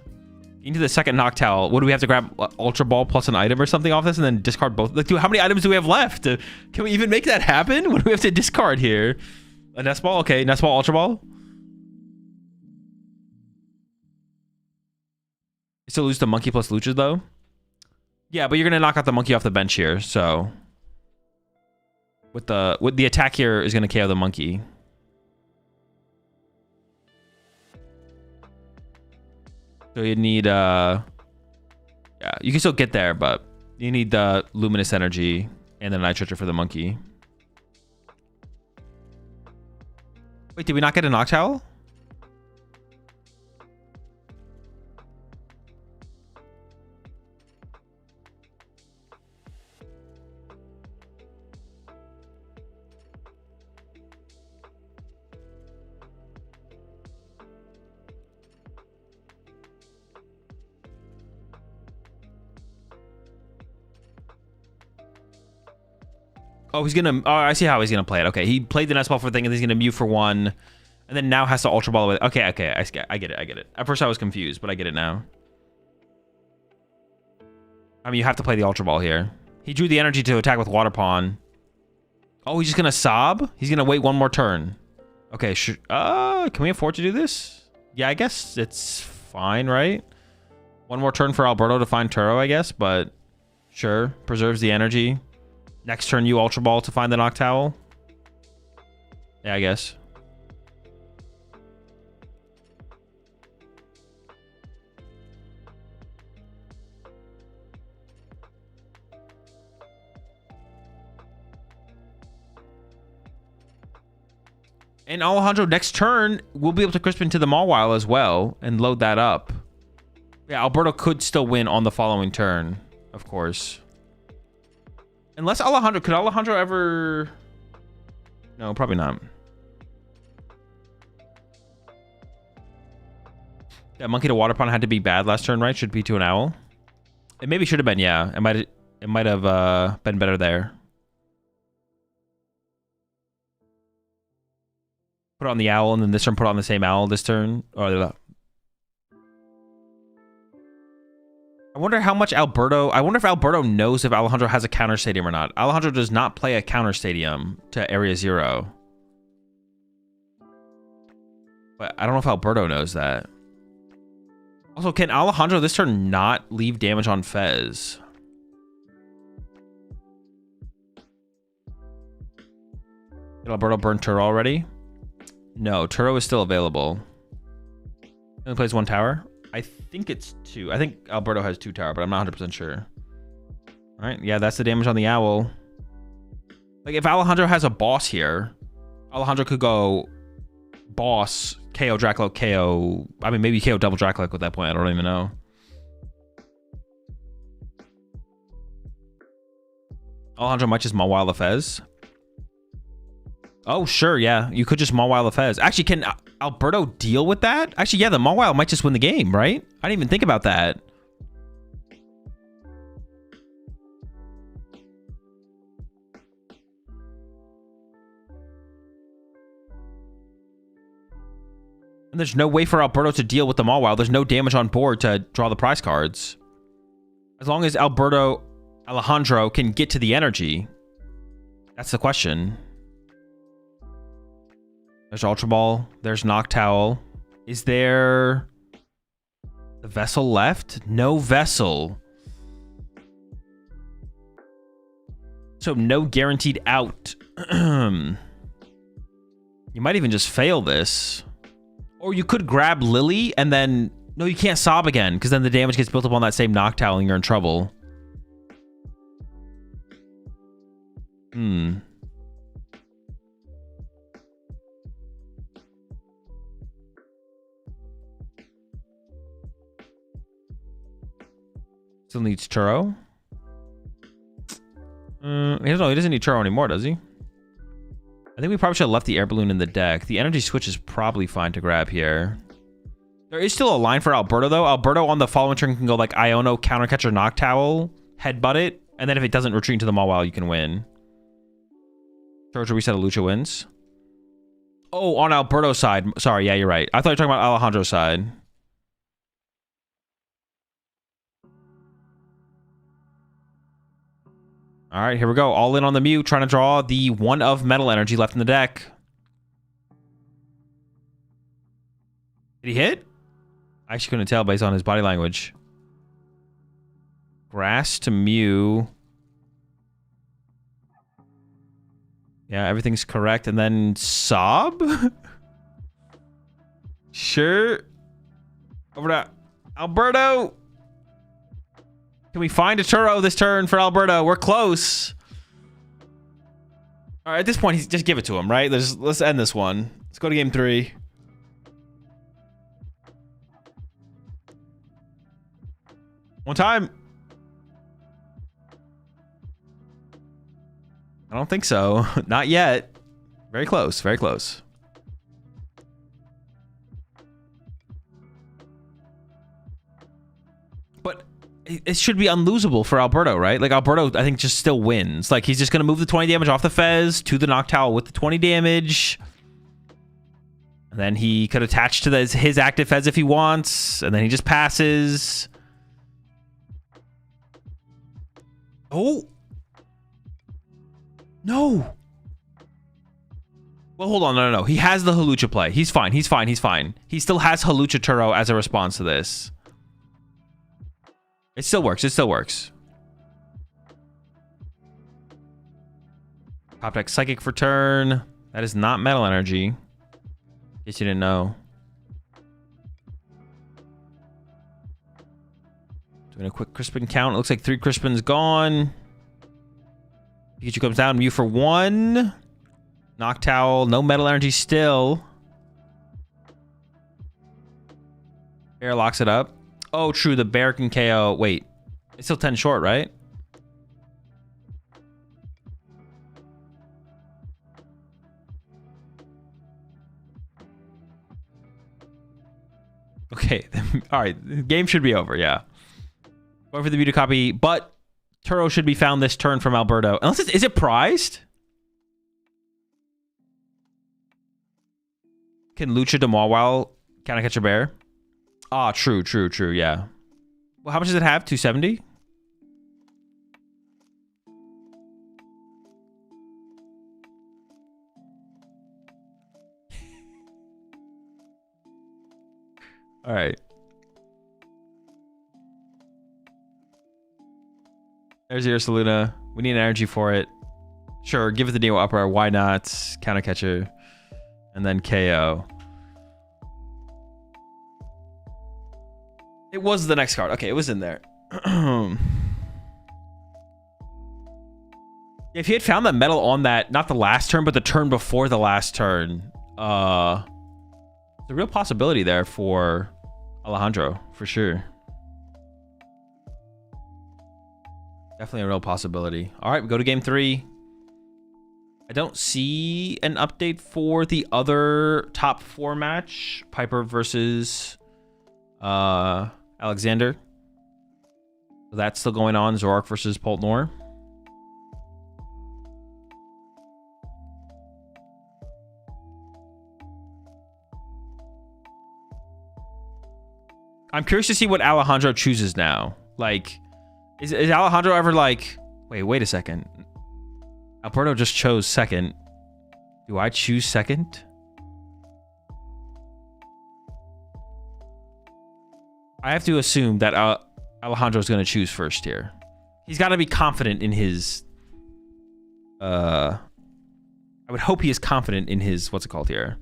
Getting to the second Noctowl, what do we have to grab? Ultra Ball plus an item or something off this and then discard both? Like, dude, how many items do we have left? Can we even make that happen? What do we have to discard here? A Nest Ball? Okay, Nest Ball, Ultra Ball. You still lose the Monkey plus Luchas, though? Yeah, but you're going to knock out the Monkey off the bench here, so... With the attack here is going to KO the Monkey. So you need yeah, you can still get there, but you need the Luminous Energy and the Nitrate for the Monkey. Wait, did we not get a Noctowl? Oh, he's gonna... Oh, I see how he's gonna play it. Okay, he played the Nest Ball for a thing, and he's gonna Mew for 1, and then now has to Ultra Ball with... Okay, I get it. At first I was confused, but I get it now. I mean, you have to play the Ultra Ball here. He drew the energy to attack with Water Pond. Oh, he's just gonna sob? He's gonna wait 1 more turn. Okay, sure. Can we afford to do this? Yeah, I guess it's fine, right? 1 more turn for Alberto to find Turo, I guess, but sure. Preserves the energy. Next turn, you Ultra Ball to find the Noctowl. Yeah, I guess. And Alejandro, next turn, we'll be able to crisp into the Mawile as well and load that up. Yeah, Alberto could still win on the following turn, of course. Unless Alejandro... Could Alejandro ever... No, probably not. That Monkey to Water Pond had to be bad last turn, right? Should be to an Owl. It maybe should have been, yeah. It might have been better there. Put on the Owl, and then this turn put on the same Owl this turn. Or I wonder how much Alberto... I wonder if Alberto knows if Alejandro has a counter stadium or not. Alejandro does not play a counter stadium to Area 0. But I don't know if Alberto knows that. Also, can Alejandro this turn not leave damage on Fez? Did Alberto burn Turo already? No, Turo is still available. He only plays 1 tower. I think it's 2. I think Alberto has 2 tower, but I'm not 100% sure. All right, yeah, that's the damage on the owl. Like, if Alejandro has a boss here, Alejandro could go boss, KO Dracula, KO... I mean, maybe KO double Dracula at that point. I don't even know. Alejandro might just Mawile the Fez. Oh, sure, yeah. You could just Mawile the Fez. Actually, can Alberto deal with that? Actually, yeah, the Mawile might just win the game, right? I didn't even think about that. And there's no way for Alberto to deal with the Mawile. There's no damage on board to draw the prize cards. As long as Alejandro can get to the energy. That's the question. There's Ultra Ball. There's Noctowl. Is there the Vessel left? No Vessel. So no guaranteed out. You might even just fail this. Or you could grab Lily and then... No, you can't sob again, because then the damage gets built up on that same Noctowl and you're in trouble. Still needs Turo. He doesn't need Turo anymore, does he? I think we probably should have left the air balloon in the deck. The energy switch is probably fine to grab here. There is still a line for Alberto, though. Alberto on the following turn can go like Iono, Countercatcher, Noctowl, Headbutt it, and then if it doesn't retreat into the Mawile, you can win. Georgia reset a Lucha wins. Oh, on Alberto's side. Sorry, yeah, you're right. I thought you were talking about Alejandro's side. All right, here we go. All in on the Mew, trying to draw the 1 of metal energy left in the deck. Did he hit? I actually couldn't tell based on his body language. Grass to Mew. Yeah, everything's correct. And then Sob? Sure. Over to Alberto. Can we find a Turo this turn for Alberto? We're close. All right, at this point, just give it to him, right? Let's end this one. Let's go to game 3. One time. I don't think so. Not yet. Very close. Very close. But it should be unlosable for Alberto, right? Like, Alberto, I think, just still wins. Like, he's just going to move the 20 damage off the Fez to the Noctowl with the 20 damage. And then he could attach to his active Fez if he wants. And then he just passes. Oh. No. Well, hold on. No. He has the Halucha play. He's fine. He's fine. He's fine. He still has Halucha Turo as a response to this. It still works. It still works. Top deck Psychic for turn. That is not Metal Energy. In case you didn't know. Doing a quick Crispin count. It looks like 3 Crispins gone. Pikachu comes down. Mew for 1. Noctowl. No Metal Energy still. Bear locks it up. Oh, true. The bear can KO. Wait. It's still 10 short, right? Okay. All right. The game should be over. Yeah. Going for the Mew to copy. But Turo should be found this turn from Alberto. Unless is it prized? Can Lucha to Mawile can I catch a bear? Ah, true, yeah. Well, how much does it have? 270? All right. There's your Saluna. We need energy for it. Sure, give it the Neo Upper. Why not? Counter Catcher. And then KO. It was the next card. Okay, it was in there. If he had found that metal on that, not the last turn, but the turn before the last turn, there's a real possibility there for Alejandro, for sure. Definitely a real possibility. All right, we go to game 3. I don't see an update for the other top 4 match, Piper versus Alexander. So that's still going on, Zoroark versus Poltnor. I'm curious to see what Alejandro chooses now. Like, is Alejandro ever like, wait a second. Alberto just chose second. Do I choose second? I have to assume that Alejandro is going to choose first here. He's got to be confident in his... I would hope he is confident in his... What's it called here?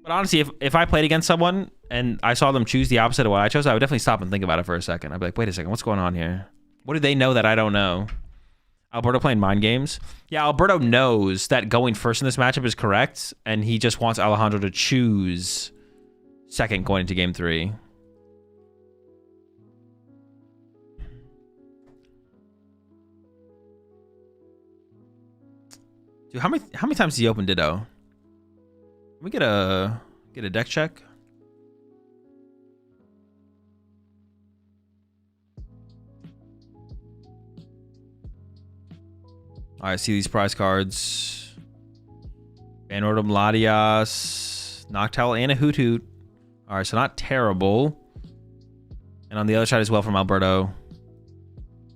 But honestly, if I played against someone and I saw them choose the opposite of what I chose, I would definitely stop and think about it for a second. I'd be like, wait a second, what's going on here? What do they know that I don't know? Alberto playing mind games? Yeah, Alberto knows that going first in this matchup is correct, and he just wants Alejandro to choose second going into game 3. Dude, how many times did he open Ditto? Can we get a deck check? All right, see these prize cards. Banordum, Latias, Noctowl, and a Hoot Hoot. All right, so not terrible. And on the other side as well from Alberto.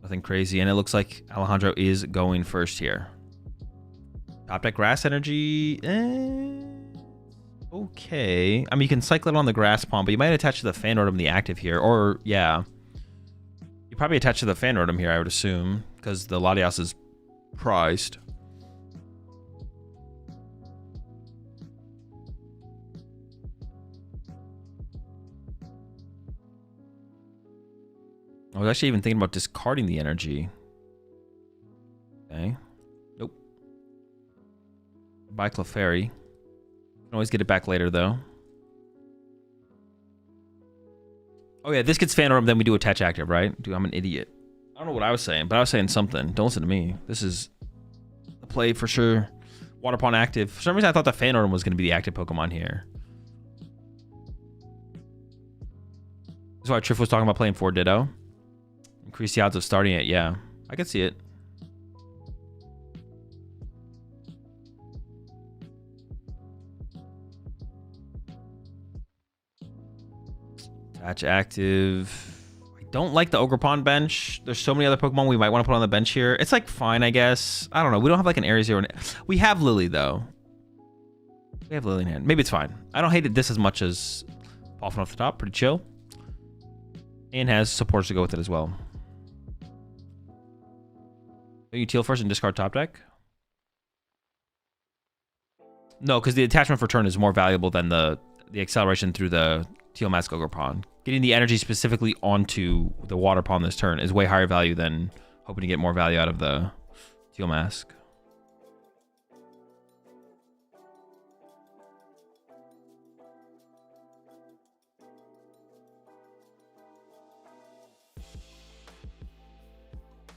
Nothing crazy. And it looks like Alejandro is going first here. Top deck Grass Energy. Okay. I mean, you can cycle it on the Grass Palm, but you might attach to the Fanordum the active here. Or, yeah. You probably attach to the Fanordum here, I would assume, because the Latias is prized. I was actually even thinking about discarding the energy. Okay. Nope. Buy Clefairy. Can always get it back later, though. Oh, yeah, this gets Fanordum, then we do attach active, right? Dude, I'm an idiot. I don't know what I was saying, but I was saying something. Don't listen to me. This is a play for sure. Water Pond active. For some reason, I thought the Fanordum was going to be the active Pokemon here. That's why Triff was talking about playing 4 Ditto. Increase the odds of starting it. Yeah, I could see it. Attach active. I don't like the Ogerpon bench. There's so many other Pokemon we might want to put on the bench here. It's like fine, I guess. I don't know. We don't have like an Area Zero. We have Lily though. We have Lily in hand. Maybe it's fine. I don't hate it this as much as Poffin off the top. Pretty chill. And has supports to go with it as well. Are you teal first and discard top deck? No, because the attachment for turn is more valuable than the acceleration through the Teal Mask Ogerpon. Getting the energy specifically onto the Water Pond this turn is way higher value than hoping to get more value out of the Teal Mask.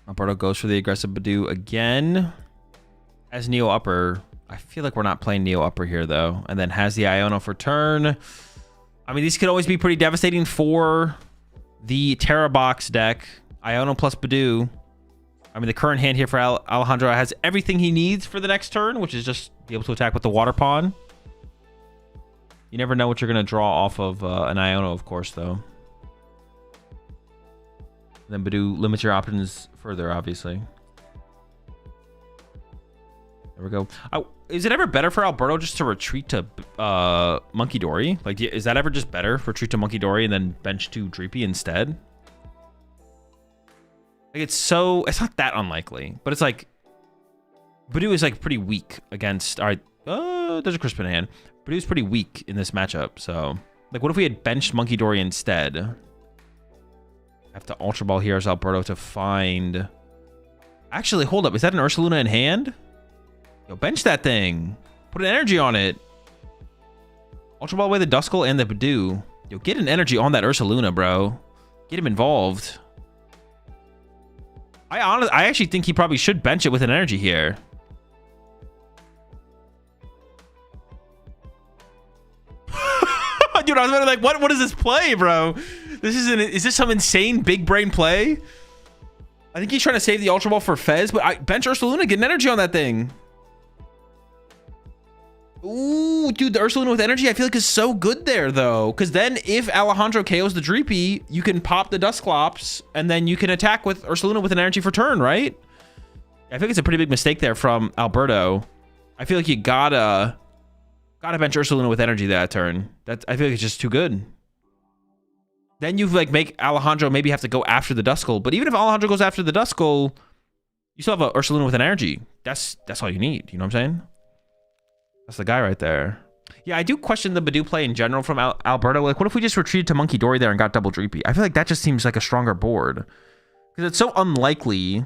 Alberto goes for the aggressive Badoo again. As Neo Upper, I feel like we're not playing Neo Upper here though. And then has the Iono for turn. I mean, these could always be pretty devastating for the Terra Box deck. Iono plus Badoo. I mean, the current hand here for Alejandro has everything he needs for the next turn, which is just be able to attack with the Water Pond. You never know what you're going to draw off of an Iono, of course, though. Then Badoo limits your options further, obviously. There we go. is it ever better for Alberto just to retreat to Monkey Dory? Like, is that ever just better? Retreat to Monkey Dory and then bench to Dreepy instead? Like, it's not that unlikely, but it's like Badoo is like pretty weak against. All right, there's a Crispin hand. Badoo's pretty weak in this matchup, so like, what if we had benched Monkey Dory instead? I have to Ultra Ball here as Alberto to find. Actually, hold up, is that an Ursaluna in hand? Yo, bench that thing. Put an energy on it. Ultra Ball away the Duskull and the Badoo. Yo, get an energy on that Ursaluna, bro. Get him involved. I actually think he probably should bench it with an energy here. Dude, I was like, what is this play, bro? Is this some insane big brain play? I think he's trying to save the Ultra Ball for Fez, but bench Ursaluna, get an energy on that thing. Ooh, dude, the Ursaluna with energy, I feel like is so good there, though. Because then if Alejandro KOs the Dreepy, you can pop the Dusclops, and then you can attack with Ursaluna with an energy for turn, right? I think it's a pretty big mistake there from Alberto. I feel like you gotta bench Ursaluna with energy that turn. I feel like it's just too good. Then you like make Alejandro maybe have to go after the Duskull. But even if Alejandro goes after the Duskull, you still have a Ursaluna with an energy. That's all you need. You know what I'm saying? That's the guy right there. Yeah, I do question the Badoo play in general from Alberto. Like, what if we just retreated to Monkey Dory there and got double Dreepy? I feel like that just seems like a stronger board. Because it's so unlikely.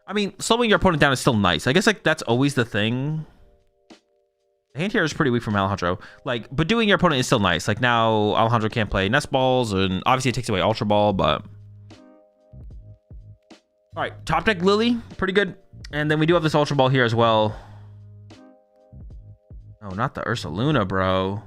I mean, slowing your opponent down is still nice. I guess like that's always the thing. The hand here is pretty weak from Alejandro. Like, but doing your opponent is still nice. Like, now Alejandro can't play Nest Balls, and obviously it takes away Ultra Ball, but... Alright, top deck Lily, pretty good. And then we do have this Ultra Ball here as well. Oh, not the Ursaluna, bro.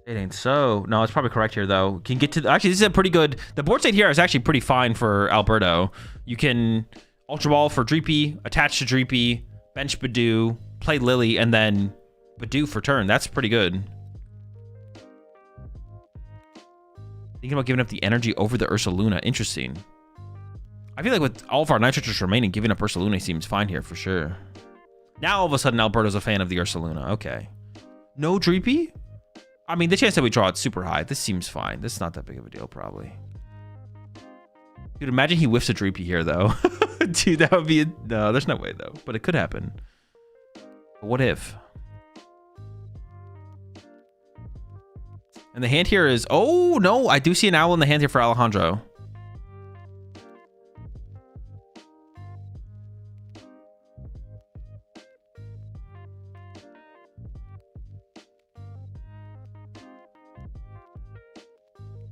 It ain't so. No, it's probably correct here, though. Can get to... Actually, this is a pretty good... The board state here is actually pretty fine for Alberto. You can Ultra Ball for Dreepy, attach to Dreepy, bench Badoo, play Lily, and then... Badoo for turn. That's pretty good. Thinking about giving up the energy over the Ursaluna. Interesting. I feel like with all of our Nitrotrus remaining, giving up Ursaluna seems fine here for sure. Now all of a sudden Alberto's a fan of the Ursaluna. Okay. No Dreepy? I mean, the chance that we draw it super high. This seems fine. This is not that big of a deal, probably. Dude, imagine he whiffs a Dreepy here, though. Dude, that would be... No, there's no way, though. But it could happen. But what if... And the hand here is... Oh, no. I do see an owl in the hand here for Alejandro.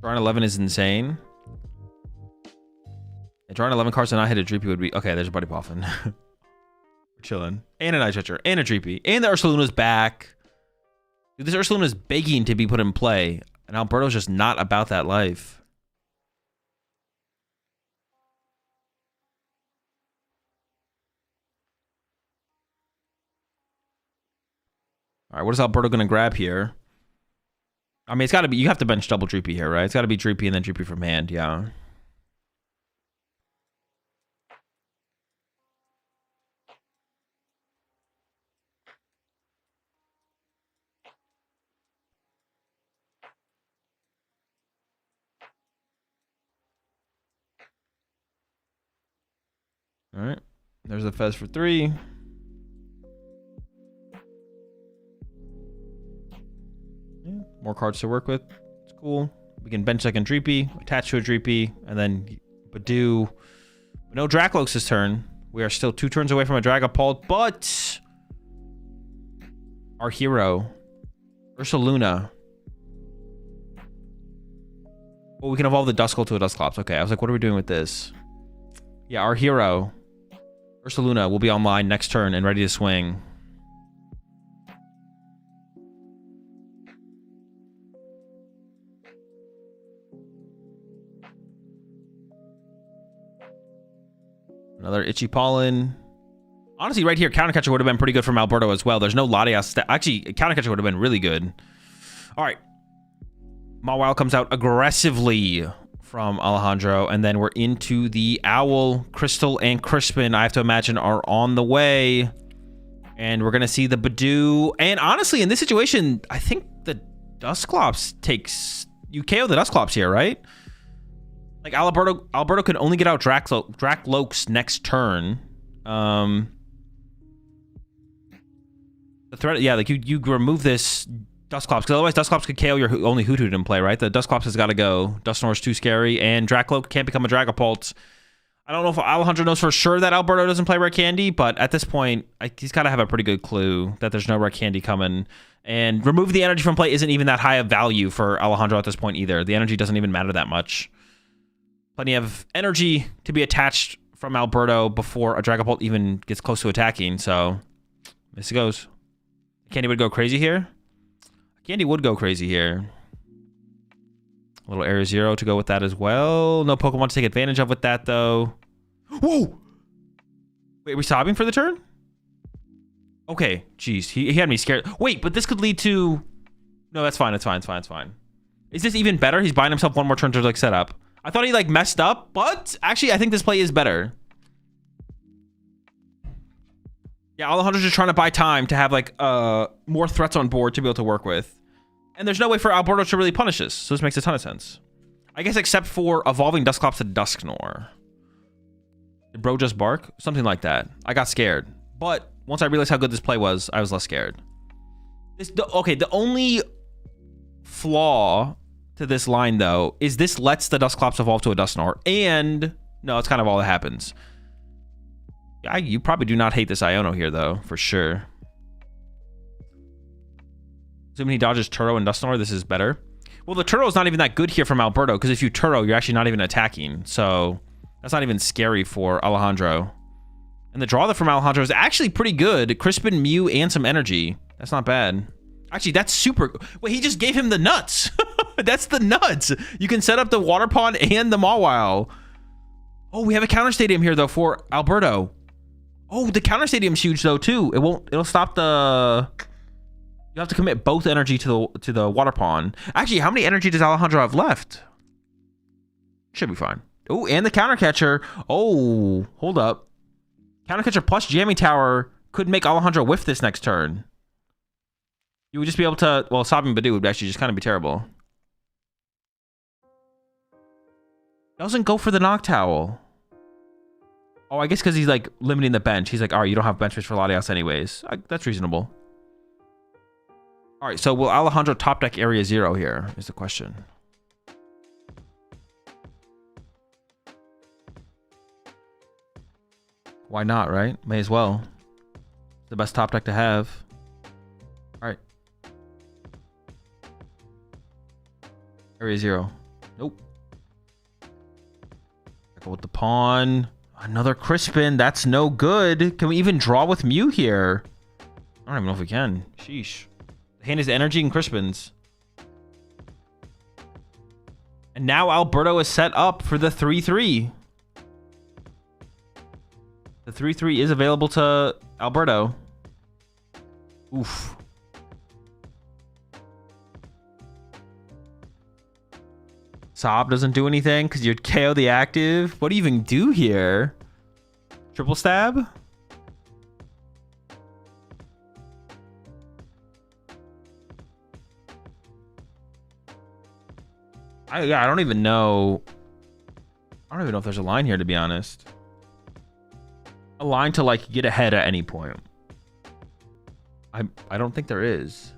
Drawing 11 is insane. Yeah, drawing 11 cards and not hit a Dreepy would be... Okay, there's a Buddy Boffin. We're chilling. And a Night Stretcher. And a Dreepy. And the Ursaluna's back. Dude, this Ursaluna is begging to be put in play, and Alberto's just not about that life. All right, what is Alberto going to grab here? I mean, it's got to be... You have to bench double Dreepy here, right? It's got to be Dreepy and then Dreepy from hand, yeah. All right, there's a Fez for 3. Yeah, more cards to work with. It's cool. We can bench second Dreepy, attach to a Dreepy, and then Badoo. No Dracloaks this turn. We are still 2 turns away from a Dragapult, but our hero, Ursaluna. Well, we can evolve the Duskull to a Dusclops. Okay, I was like, what are we doing with this? Yeah, our hero, Ursaluna, will be online next turn and ready to swing. Another Itchy Pollen. Honestly, right here, Countercatcher would have been pretty good from Alberto as well. There's no Latias. Actually, Countercatcher would have been really good. All right. Mawile comes out aggressively from Alejandro, and then we're into the Owl. Crystal and Crispin, I have to imagine, are on the way. And we're going to see the Badoo. And honestly, in this situation, I think the Dusclops takes... You KO the Dusclops here, right? Like, Alberto can only get out Drakloaks next turn. The threat... Yeah, like, you remove this Dusclops, because otherwise Dusclops could KO your only Hoothoot in play, right? The Dusclops has got to go. Dusknoir's too scary, and Drakloak can't become a Dragapult. I don't know if Alejandro knows for sure that Alberto doesn't play Rare Candy, but at this point, he's got to have a pretty good clue that there's no Rare Candy coming. And remove the energy from play isn't even that high of value for Alejandro at this point either. The energy doesn't even matter that much. Plenty of energy to be attached from Alberto before a Dragapult even gets close to attacking, so this goes. Candy would go crazy here. Candy would go crazy here. A little Area Zero to go with that as well. No Pokemon to take advantage of with that, though. Whoa! Wait, are we sobbing for the turn? Okay, jeez. He had me scared. Wait, but this could lead to... No, that's fine. It's fine. It's fine. It's fine. Is this even better? He's buying himself one more turn to, like, set up. I thought he, like, messed up, but actually, I think this play is better. Yeah, Alejandro's just trying to buy time to have, like, more threats on board to be able to work with. And there's no way for Alberto to really punish this, so this makes a ton of sense. I guess except for evolving Dusclops to Dusknoir. Did bro just bark? Something like that. I got scared. But once I realized how good this play was, I was less scared. Okay, the only flaw to this line, though, is this lets the Dusclops evolve to a Dusknoir. And, no, it's kind of all that happens. Yeah, you probably do not hate this Iono here, though, for sure. Assuming he dodges Turo and Dusknoir, this is better. Well, the Turo is not even that good here from Alberto, because if you Turo, you're actually not even attacking. So that's not even scary for Alejandro. And the draw from Alejandro is actually pretty good. Crispin, Mew, and some energy. That's not bad. Actually, that's super... Wait, he just gave him the nuts. That's the nuts. You can set up the Water Pond and the Mawile. Oh, we have a counter stadium here, though, for Alberto. Oh, the counter stadium's huge, though, too. It'll stop the... You have to commit both energy to the Water Pond. Actually, how many energy does Alejandro have left? Should be fine. Oh, and the counter catcher. Oh, hold up. Counter catcher plus Jamming Tower could make Alejandro whiff this next turn. You would just be able to... Well, Sobbing Badoo would actually just kind of be terrible. Doesn't go for the Noctowl. Oh, I guess because he's, like, limiting the bench. He's like, all right, you don't have bench space for Latias anyways. That's reasonable. All right, so will Alejandro top deck Area Zero here is the question. Why not, right? May as well. It's the best top deck to have. All right. Area Zero. Nope. Go with the pawn. Another Crispin. That's no good. Can we even draw with Mew here? I don't even know if we can. Sheesh. The hand is energy and Crispins. And now Alberto is set up for the 3-3. The 3-3 is available to Alberto. Oof. Sob doesn't do anything because you'd KO the active. What do you even do here? Triple stab? I don't even know. I don't even know if there's a line here, to be honest. A line to, like, get ahead at any point. I don't think there is.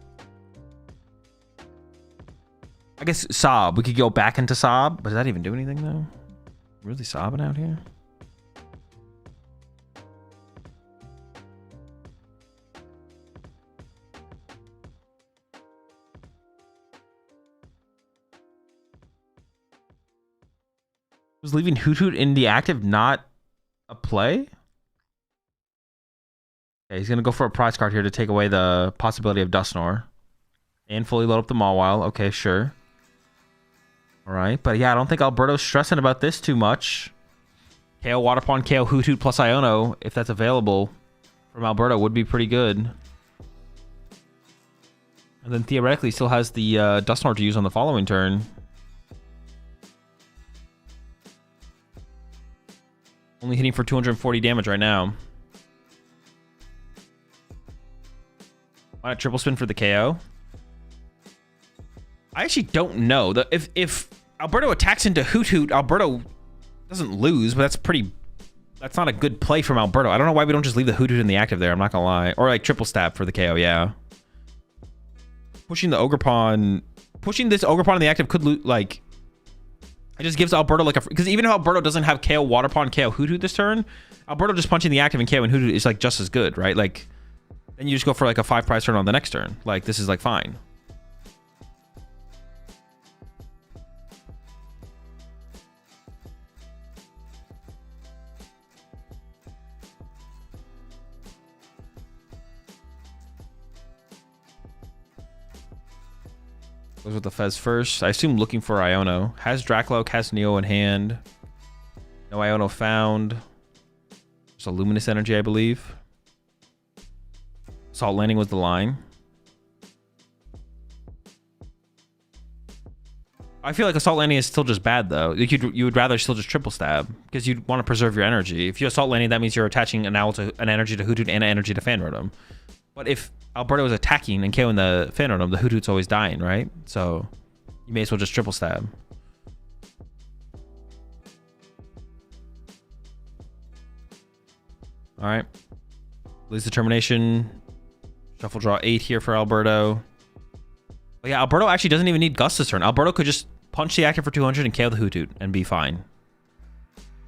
I guess Sob. We could go back into Sob. But does that even do anything, though? Really sobbing out here? Was leaving Hoothoot in the active not a play? Okay, he's going to go for a prize card here to take away the possibility of Dusknoir. And fully load up the Mawile. Okay, sure. Alright, but yeah, I don't think Alberto's stressing about this too much. KO Water Pond, KO Hoothoot plus Iono, if that's available from Alberto, would be pretty good. And then theoretically, he still has the Dusknoir to use on the following turn. Only hitting for 240 damage right now. On a triple spin for the KO. I actually don't know. If Alberto attacks into Hoot Hoot, Alberto doesn't lose, but that's not a good play from Alberto. I don't know why we don't just leave the Hoot Hoot in the active there. I'm not gonna lie. Or like triple stab for the KO, yeah. Pushing the Ogre Pawn, pushing this Ogre Pawn in the active could like, it just gives Alberto like because even if Alberto doesn't have KO Water Pawn, KO Hoot Hoot this turn, Alberto just punching the active and KO and Hoot Hoot is like just as good, right? Like, then you just go for like a 5 prize turn on the next turn. Like, this is like fine. Goes with the Fez first. I assume looking for Iono. Has Dracloak, has Neo in hand. No Iono found. Just a Luminous Energy, I believe. Salt Landing was the line. I feel like Assault Landing is still just bad, though. Like you would rather still just triple stab because you'd want to preserve your energy. If you Assault Landing, that means you're attaching an energy to Hoot Hoot and an energy to Fan Rotom. But if Alberto is attacking and KOing the Fan Rotom, the Hoot Hoot's always dying, right? So you may as well just triple stab. All right. Lose Determination. Shuffle draw 8 here for Alberto. But yeah, Alberto actually doesn't even need Gust this turn. Alberto could just punch the active for 200 and KO the Hoot Hoot and be fine.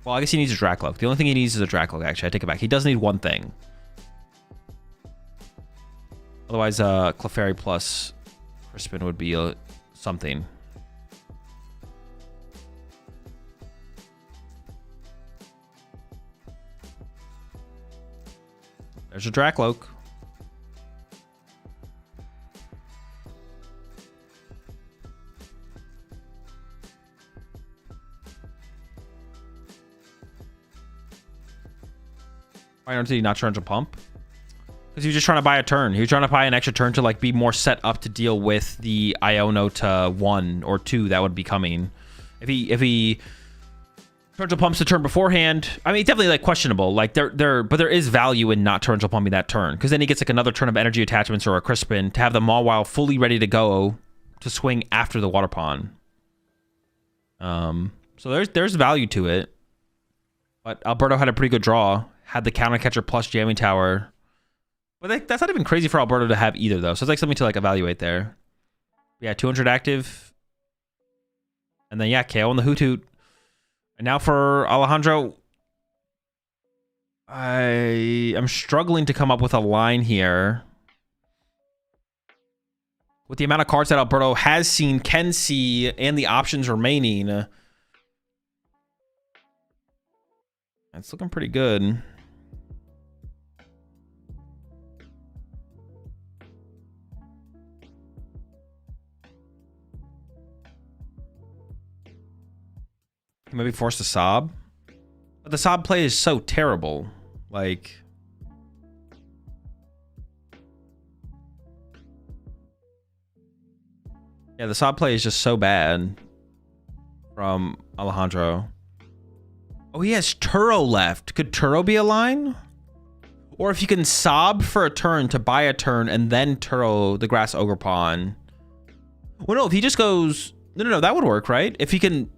Well, I guess he needs a Dracloak. The only thing he needs is a Dracloak, actually. I take it back. He does need one thing. Otherwise, Clefairy plus Crispin would be something. There's a Dracloak. Why did he not turn to pump? Because he was just trying to buy a turn. He was trying to buy an extra turn to like be more set up to deal with the Iono to 1 or 2 that would be coming. If he turns to pumps the turn beforehand, I mean, it's definitely like questionable. Like but there is value in not turn to pumping that turn because then he gets like another turn of energy attachments or a Crispin to have the Mawile fully ready to go to swing after the Water Pawn. So there's value to it. But Alberto had a pretty good draw. Had the counter catcher plus jamming tower. But that's not even crazy for Alberto to have either, though. So it's like something to like evaluate there. Yeah, 200 active. And then, yeah, KO on the Hoot Hoot. And now for Alejandro. I am struggling to come up with a line here. With the amount of cards that Alberto has seen, can see, and the options remaining. It's looking pretty good. He might be forced to sob. But the sob play is so terrible. Like... yeah, the sob play is just so bad. From Alejandro. Oh, he has Turo left. Could Turo be a line? Or if you can sob for a turn to buy a turn and then Turo the Grass Ogre Pawn. Well, no, if he just goes... No, that would work, right? If he can...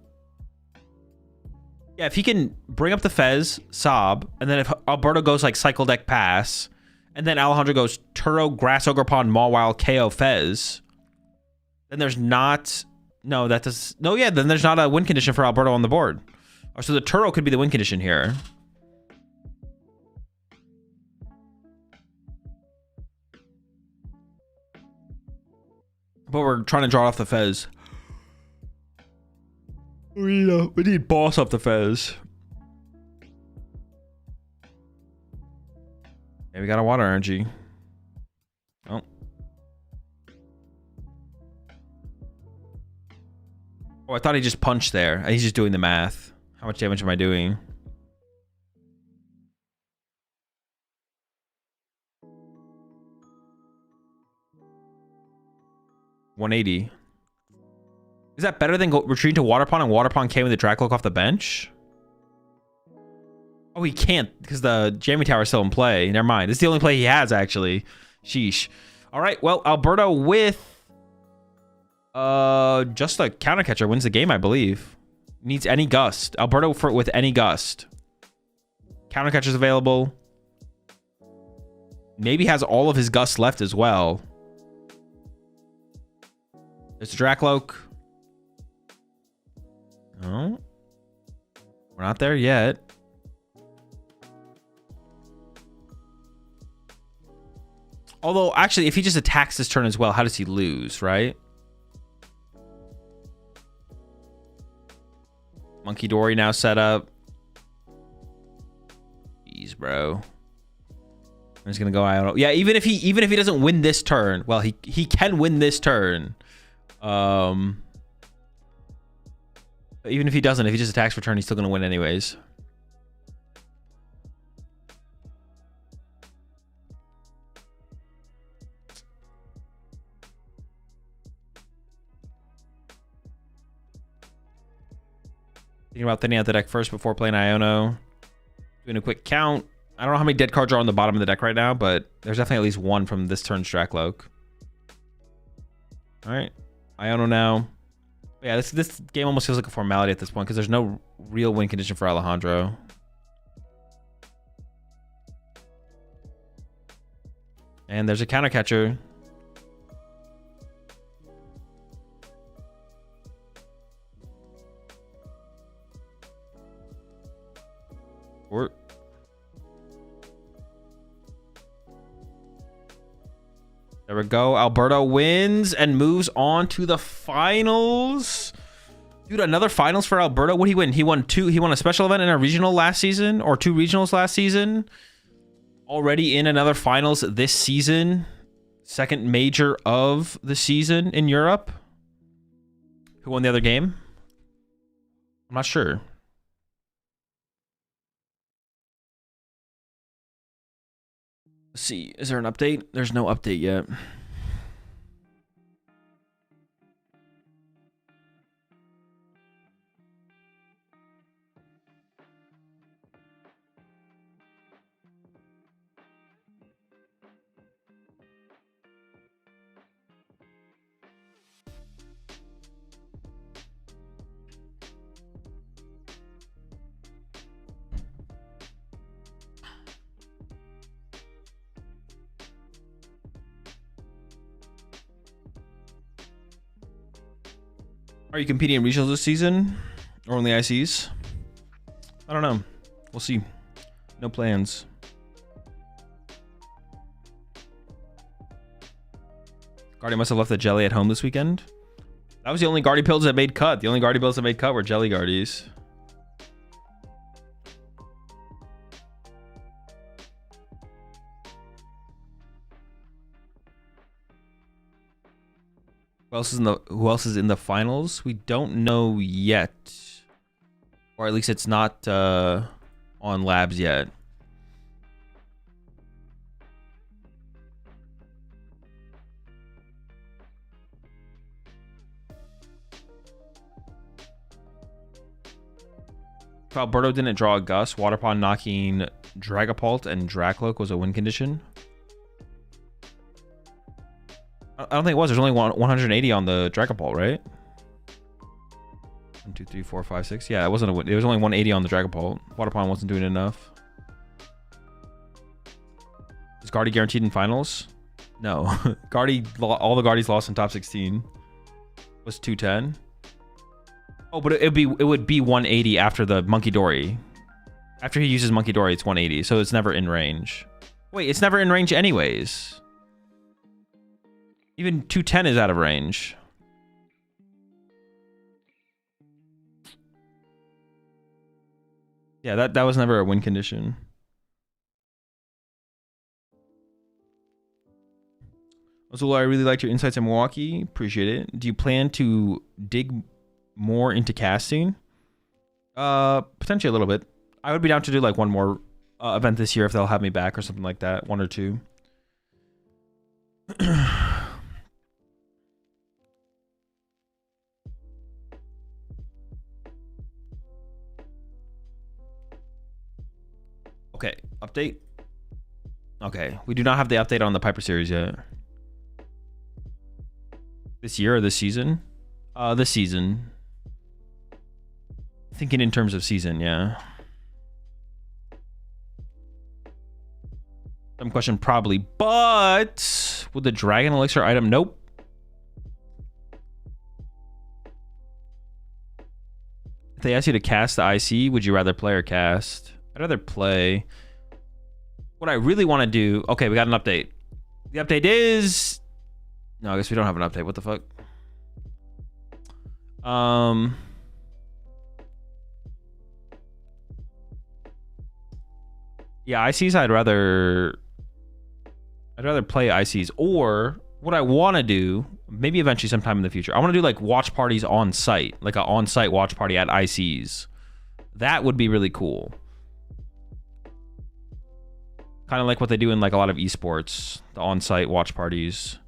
yeah, if he can bring up the Fez, sob, and then if Alberto goes like Cycle Deck Pass, and then Alejandro goes Turo, Grass Ogre Pawn, Mawile, KO, Fez, then there's not... no, that does... no, yeah, then there's not a win condition for Alberto on the board. So the Turo could be the win condition here. But we're trying to draw off the Fez. We need boss off the Fez. Yeah, we got a water energy. Oh. Oh, I thought he just punched there. He's just doing the math. How much damage am I doing? $180. Is that better than retreating to Water Pawn and Water Pawn K with the Dracloak off the bench? Oh, he can't because the jamming tower is still in play. Never mind. This is the only play he has, actually. Sheesh. All right, well, Alberto with just a counter catcher wins the game, I believe. Needs any gust. Alberto with any gust. Counter catcher's available. Maybe has all of his gusts left as well. There's a Dracloak. No. We're not there yet. Although, actually, if he just attacks this turn as well, how does he lose, right? Monkey Dory now set up. Jeez, bro. I'm just gonna go. I don't know. Yeah, even if he doesn't win this turn, well, he can win this turn. But even if he doesn't, if he just attacks for turn, he's still gonna win anyways. Thinking about thinning out the deck first before playing Iono. Doing a quick count. I don't know how many dead cards are on the bottom of the deck right now, but there's definitely at least one from this turn's Dracloak. All right, Iono now. But yeah, this game almost feels like a formality at this point because there's no real win condition for Alejandro. And there's a counter catcher. There we go. Alberto wins and moves on to the finals. Dude, another finals for Alberto. What did he win? He won two. He won a special event and a regional last season, or two regionals last season. Already in another finals this season. Second major of the season in Europe. Who won the other game? I'm not sure. Let's see. Is there an update? There's no update yet. Are you competing in regionals this season? Or only ICs? I don't know. We'll see. No plans. Guardian must have left the jelly at home this weekend. That was the only Guardy builds that made cut. The only Guardy builds that made cut were jelly Guardies. Who else is in the finals? We don't know yet. Or at least it's not on labs yet. If Alberto didn't draw a Gus, Waterpond knocking Dragapult and Dracloak was a win condition. I don't think it was. There's only 180 on the Dragapult, right? 1, 2, 3, 4, 5, 6. Yeah, it wasn't a win. There was only 180 on the Dragapult. Waterpond wasn't doing enough. Is Guardy guaranteed in finals? No. Guardy, all the Guardies lost in top 16. Was 210. Oh, but it would be 180 after the Monkey Dory. After he uses Monkey Dory, it's 180. So it's never in range. Wait, it's never in range anyways. Even 210 is out of range. Yeah, that was never a win condition. Azul, I really liked your insights in Milwaukee. Appreciate it. Do you plan to dig more into casting? Potentially a little bit. I would be down to do like one more event this year if they'll have me back or something like that. 1 or 2. Okay, update. Okay, we do not have the update on the Piper series yet. This year or this season? This season. Thinking in terms of season, yeah. Dumb question, probably. But with the Dragon Elixir item, nope. If they ask you to cast the IC, would you rather play or cast? I'd rather play. What I really want to do... Okay, we got an update. The update is... No, I guess we don't have an update. What the fuck? Yeah, ICs I'd rather play ICs. Or what I want to do, maybe eventually sometime in the future, I want to do like watch parties on site, like an on-site watch party at ICs. That would be really cool. Kind of like what they do in like a lot of esports, the on-site watch parties.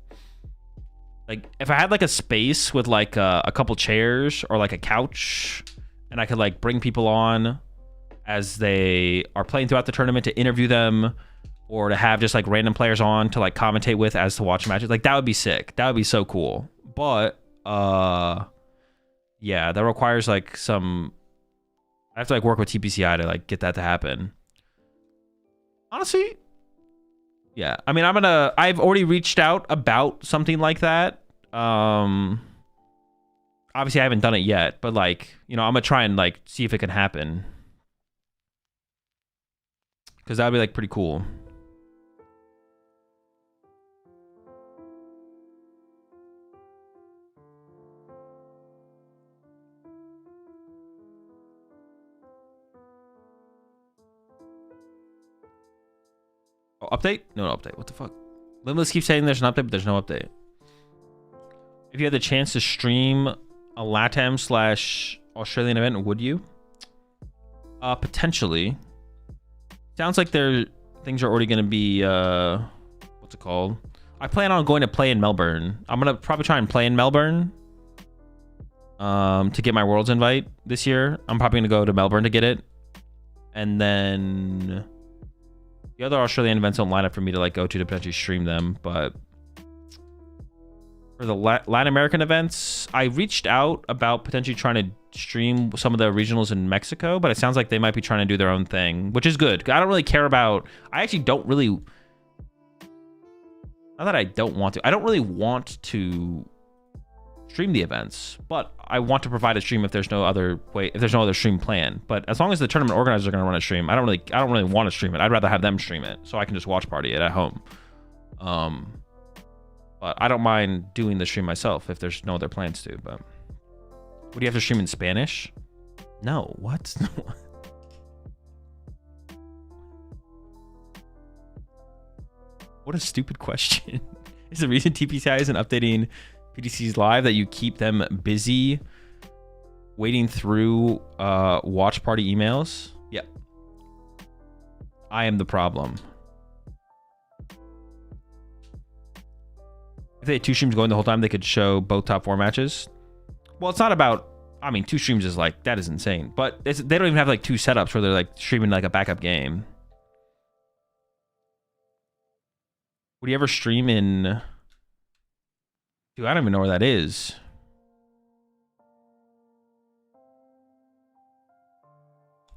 Like if I had like a space with like a couple chairs or like a couch, and I could like bring people on as they are playing throughout the tournament to interview them, or to have just like random players on to like commentate with as to watch matches, like that would be sick. That would be so cool. But yeah, that requires like some... I have to like work with TPCI to like get that to happen. Honestly, yeah. I mean, I've already reached out about something like that. Obviously I haven't done it yet, but like, you know, I'm gonna try and like see if it can happen. Because that would be like pretty cool. Oh, update? No update. What the fuck? Limitless keeps saying there's an update, but there's no update. If you had the chance to stream a LATAM/Australian event, would you? Potentially. Sounds like things are already going to be, what's it called? I plan on going to play in Melbourne. I'm going to probably try and play in Melbourne to get my Worlds invite this year. I'm probably going to go to Melbourne to get it. And then the other Australian events don't line up for me to like go to potentially stream them. But for the Latin American events, I reached out about potentially trying to stream some of the regionals in Mexico, but it sounds like they might be trying to do their own thing, which is good. I don't really care about... I actually don't really... Not that I don't want to. I don't really want to stream the events, but I want to provide a stream if there's no other way, if there's no other stream plan. But as long as the tournament organizers are going to run a stream, I don't really want to stream it. I'd rather have them stream it so I can just watch party it at home. But I don't mind doing the stream myself if there's no other plans to. But would you have to stream in Spanish? No. What? What a stupid question. Is the reason TPCI isn't updating PTCs live that you keep them busy waiting through watch party emails? Yep. I am the problem. If they had 2 streams going the whole time, they could show both top 4 matches. Well, it's not about... I mean, 2 streams is like... That is insane. But they don't even have like 2 setups where they're like streaming like a backup game. Would you ever stream in... Dude, I don't even know where that is.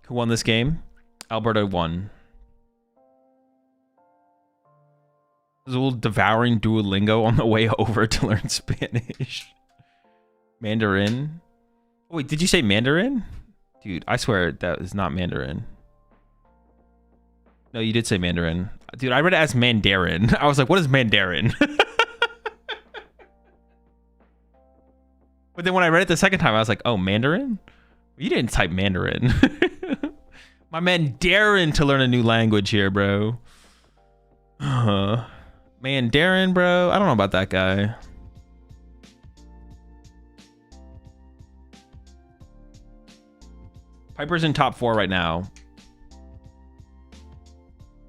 Who won this game? Alberta won. Azul devouring Duolingo on the way over to learn Spanish. Mandarin? Oh, wait, did you say Mandarin? Dude, I swear that is not Mandarin. No, you did say Mandarin. Dude, I read it as Mandarin. I was like, what is Mandarin? But then when I read it the second time, I was like, oh, Mandarin? You didn't type Mandarin. My man Darren to learn a new language here, bro. Man, Darren, bro. I don't know about that guy. Piper's in top 4 right now.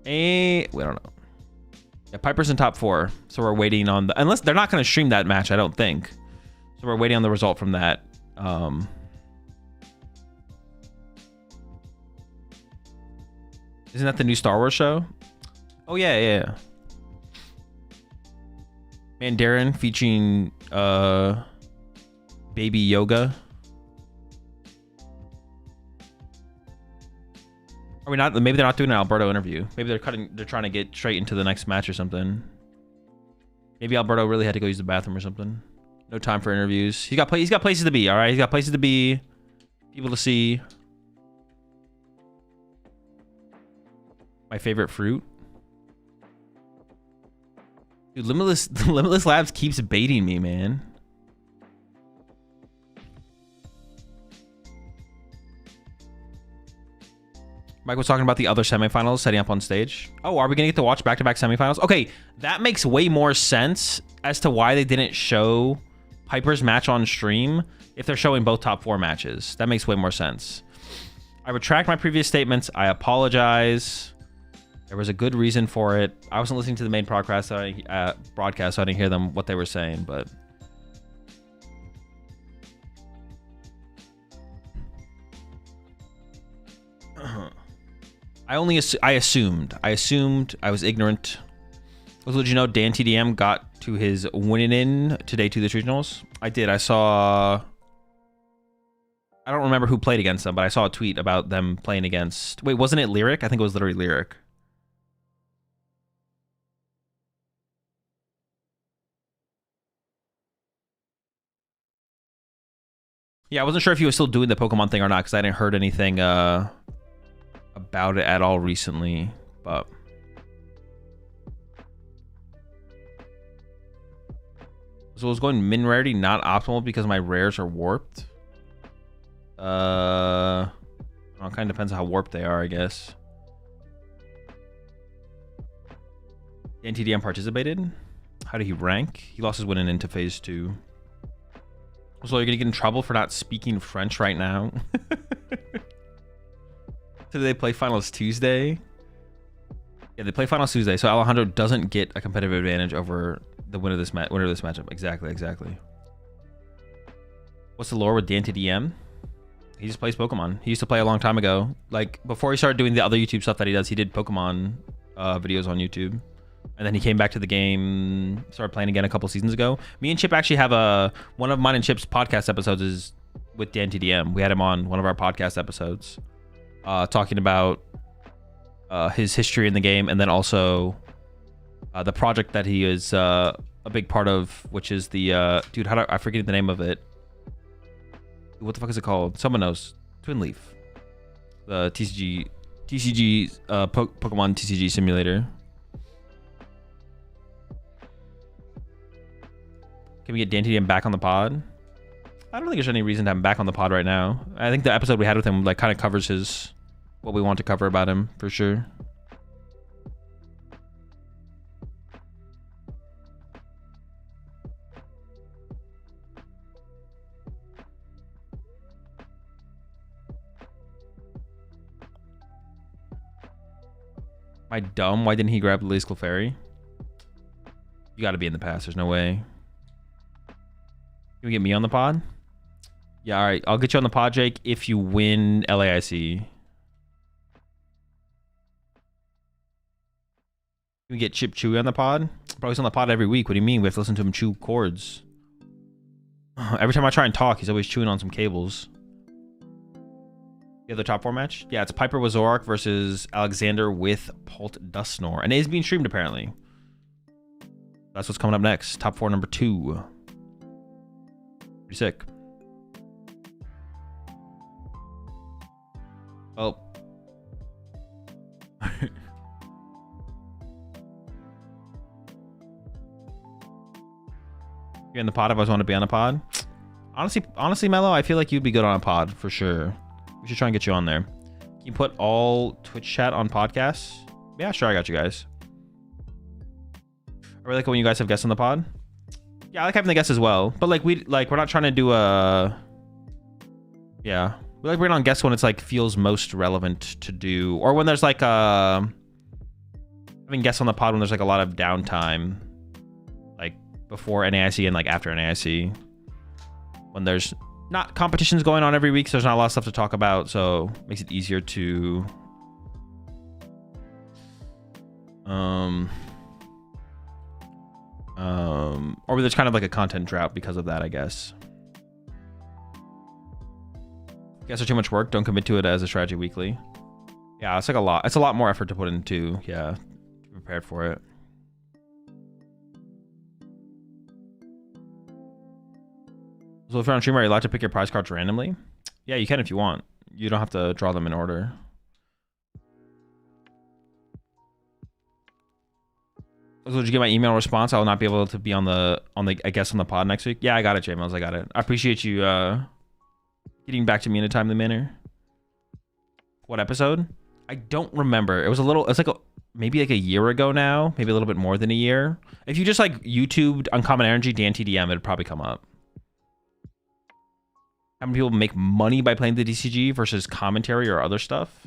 We don't know. Yeah, Piper's in top 4. So we're waiting on the... Unless they're not going to stream that match, I don't think. So we're waiting on the result from that. Isn't that the new Star Wars show? Oh, yeah. Mandarin featuring Baby Yoga. Are we not? Maybe they're not doing an Alberto interview. Maybe they're trying to get straight into the next match or something. Maybe Alberto really had to go use the bathroom or something. No time for interviews. He's got places to be. All right, he's got places to be. People to see. My favorite fruit. Dude, Limitless Labs keeps baiting me, man. Mike was talking about the other semifinals setting up on stage. Oh, are we gonna get to watch back-to-back semifinals? Okay, that makes way more sense as to why they didn't show Piper's match on stream if they're showing both top 4 matches. That makes way more sense. I retract my previous statements. I apologize. There was a good reason for it. I wasn't listening to the main broadcast, so I didn't hear them what they were saying, but I assumed. I was ignorant. Also, did you know Dan TDM got to his winning in today to the regionals? I did. I don't remember who played against them, but I saw a tweet about them playing against... Wait, wasn't it Lyric? I think it was literally Lyric. Yeah, I wasn't sure if he was still doing the Pokemon thing or not because I didn't heard anything about it at all recently, but... So it was going min rarity, not optimal because my rares are warped. It kind of depends on how warped they are, I guess. The NTDM participated. How did he rank? He lost his winning into phase 2. So you're gonna get in trouble for not speaking French right now. So they play finals Tuesday. Yeah, they play finals Tuesday. So Alejandro doesn't get a competitive advantage over the winner of this matchup. Exactly. What's the lore with Dan TDM? He just plays Pokemon. He used to play a long time ago. Like before he started doing the other YouTube stuff that he does, he did Pokemon videos on YouTube. And then he came back to the game, started playing again a couple seasons ago. Me and Chip actually have one of mine and Chip's podcast episodes is with Dan TDM. We had him on one of our podcast episodes, talking about his history in the game, and then also the project that he is a big part of, which is the dude. I forget the name of it. What the fuck is it called? Someone knows. Twin Leaf, the TCG Pokemon TCG simulator. Can we get Dan TDM back on the pod? I don't think there's any reason to have him back on the pod right now. I think the episode we had with him like kind of covers what we want to cover about him for sure. Am I dumb? Why didn't he grab Liz Clefairy? You got to be in the past. There's no way. Can we get me on the pod? Yeah, all right. I'll get you on the pod, Jake, if you win LAIC. Can we get Chip Chewy on the pod? Bro, he's on the pod every week. What do you mean? We have to listen to him chew cords. Every time I try and talk, he's always chewing on some cables. The other top 4 match? Yeah, it's Piper with Zoroark versus Alexander with Pult Dusknoir. And it is being streamed, apparently. That's what's coming up next. Top 4 number 2. Pretty sick. Well. You're in the pod if I want to be on a pod? Honestly, Mello, I feel like you'd be good on a pod for sure. We should try and get you on there. Can you put all Twitch chat on podcasts? Yeah, sure, I got you guys. I really like it when you guys have guests on the pod. Yeah, I like having the guests as well. But we're not trying to do a... Yeah. We like bringing on guests when it's feels most relevant to do. Or when there's having guests on the pod when there's a lot of downtime. Before NAIC and after NAIC. When there's not competitions going on every week, so there's not a lot of stuff to talk about, so it makes it easier to Or there's kind of like a content drought because of that, I guess. Guess are too much work. Don't commit to it as a strategy weekly. Yeah, it's like a lot. It's a lot more effort to put into. Yeah, to be prepared for it. So if you're on stream, are you allowed to pick your prize cards randomly? Yeah, you can if you want. You don't have to draw them in order. So did you get my email response? I will not be able to be on the I guess on the pod next week. Yeah, I got it, J-Mills. I got it. I appreciate you getting back to me in a timely manner. What episode? I don't remember. It was like maybe like a year ago now, maybe a little bit more than a year. If you just like YouTubed Uncommon Energy DNTDM, it'd probably come up. How many people make money by playing the DCG versus commentary or other stuff?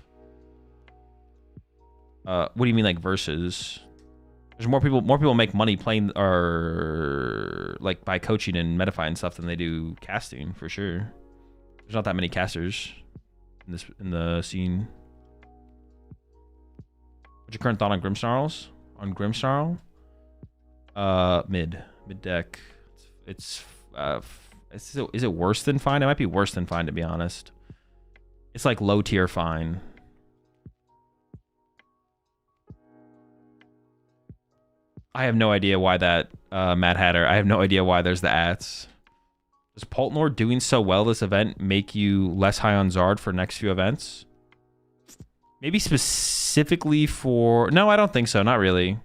What do you mean like versus? There's more people make money playing or like by coaching and Metafy and stuff than they do casting for sure. There's not that many casters in the scene. What's your current thought on Grimmsnarls? On Grimmsnarl? Mid deck. Is it worse than fine? It might be worse than fine, to be honest. It's like low tier fine. I have no idea why that Mad Hatter. I have no idea why there's the ads. Does Poltnor doing so well this event make you less high on Zard for next few events? Maybe specifically for... No, I don't think so. Not really.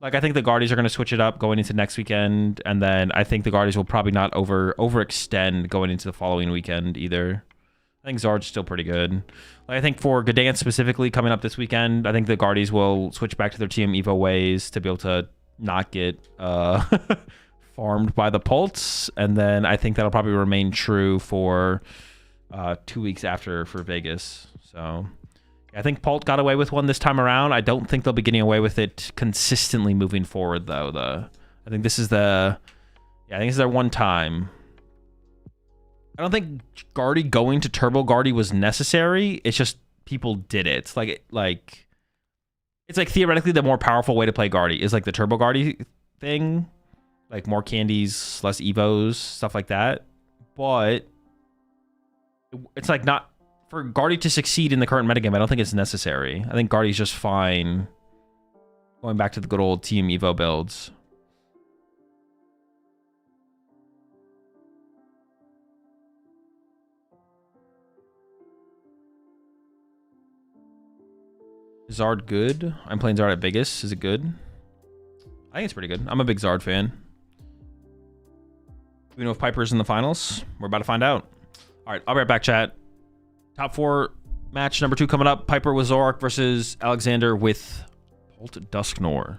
Like, I think the Guardies are going to switch it up going into next weekend. And then I think the Guardies will probably not overextend going into the following weekend either. I think Zard's still pretty good. Like, I think for Gdansk specifically coming up this weekend, I think the Guardies will switch back to their TM Evo ways to be able to not get farmed by the Pults. And then I think that'll probably remain true for 2 weeks after for Vegas. So I think Pult got away with one this time around. I don't think they'll be getting away with it consistently moving forward, though. I think this is I think this is their one time. I don't think Guardy going to Turbo Guardy was necessary. It's just people did it. It's like theoretically the more powerful way to play Guardy is like the Turbo Guardy thing, like more candies, less evos, stuff like that. But it's like not for Guardy to succeed in the current metagame. I don't think it's necessary. I think Guardy's just fine going back to the good old Team Evo builds. Is Zard good? I'm playing Zard at Vegas. Is it good? I think it's pretty good. I'm a big Zard fan. Do we know if Piper's in the finals? We're about to find out. All right, I'll be right back, chat. Top 4 match number 2 coming up. Piper with Zorak versus Alexander with Bolt Dusknor.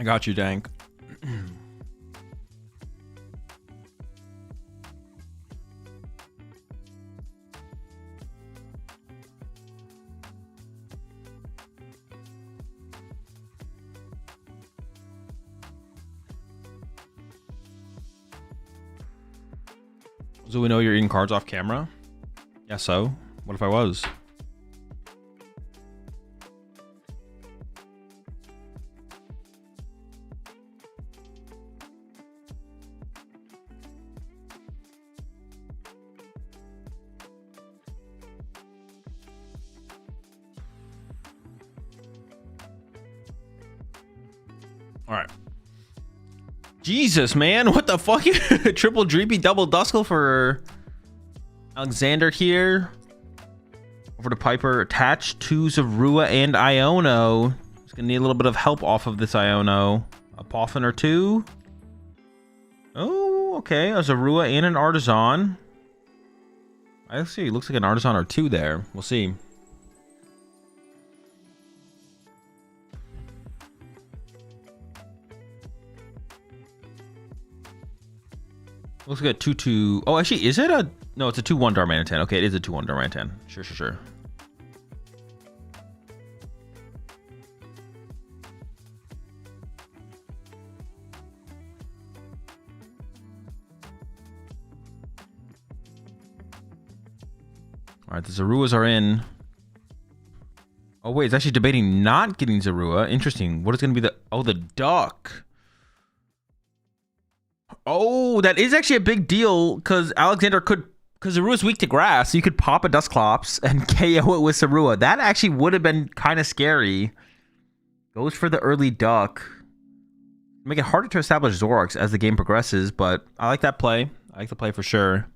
I got you, Dank. So we know you're eating cards off camera? Yeah, so? What if I was? All right. Jesus, man. What the fuck? Triple Dreepy, double Duskull for Alexander here. Over to Piper. Attached to Zorua and Iono. He's going to need a little bit of help off of this Iono. A Poffin or two. Oh, okay. A Zorua and an Artisan. I see. Looks like an Artisan or two there. We'll see. Looks like a 2-2. Oh, actually, is it a... No, it's a 2-1 Darmanitan. Okay, it is a 2-1 Darmanitan. Sure. All right, the Zoruas are in. Oh, wait, it's actually debating not getting Zorua. Interesting. What is going to be the... Oh, the Duck. Oh, that is actually a big deal because Alexander could, because Zorua's weak to grass, so you could pop a Dusclops and KO it with Zorua. That actually would have been kind of scary. Goes for the early Duck. Make it harder to establish Zoroarks as the game progresses, but I like that play. I like the play for sure.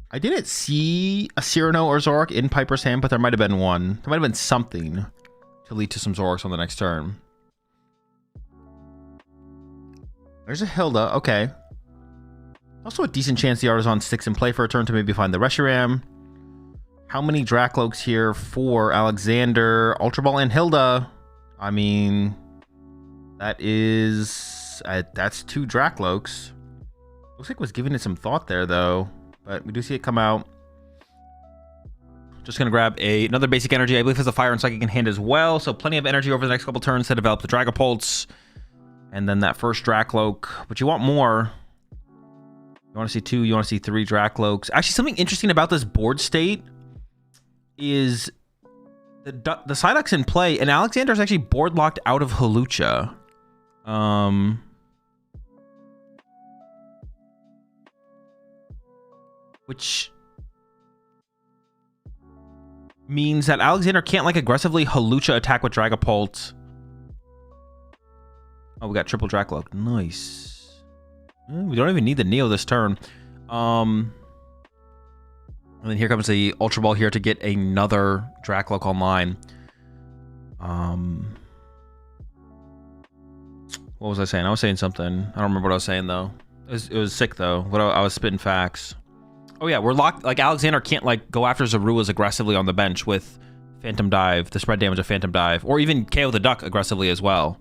I didn't see a Cyrano or Zoroark in Piper's hand, but there might have been one. There might have been something to lead to some Zoroarks on the next turn. There's a Hilda. Okay. Also a decent chance the Artisan sticks in play for a turn to maybe find the Reshiram. How many Dracloaks here for Alexander, Ultra Ball, and Hilda? I mean, that is... that's 2 Dracloaks. Looks like was giving it some thought there, though. But we do see it come out. Just going to grab another basic energy. I believe has a Fire and Psychic in hand as well. So plenty of energy over the next couple turns to develop the Dragapults. And then that first Dracloak. But you want more. You want to see 2. You want to see 3 Dracloaks. Actually, something interesting about this board state is the Psyduck's in play. And Alexander's actually board locked out of Hawlucha. Which... means that Alexander can't like aggressively Hawlucha attack with Dragapult. Oh, we got triple Dracloak. Nice. We don't even need the Neo this turn. And then here comes the Ultra Ball here to get another Dracloak online. What was I saying? I was saying something. I don't remember what I was saying though. It was sick though. I was spitting facts. Oh yeah, we're locked. Like Alexander can't like go after Zoruas aggressively on the bench with Phantom Dive, the spread damage of Phantom Dive, or even KO the Duck aggressively as well,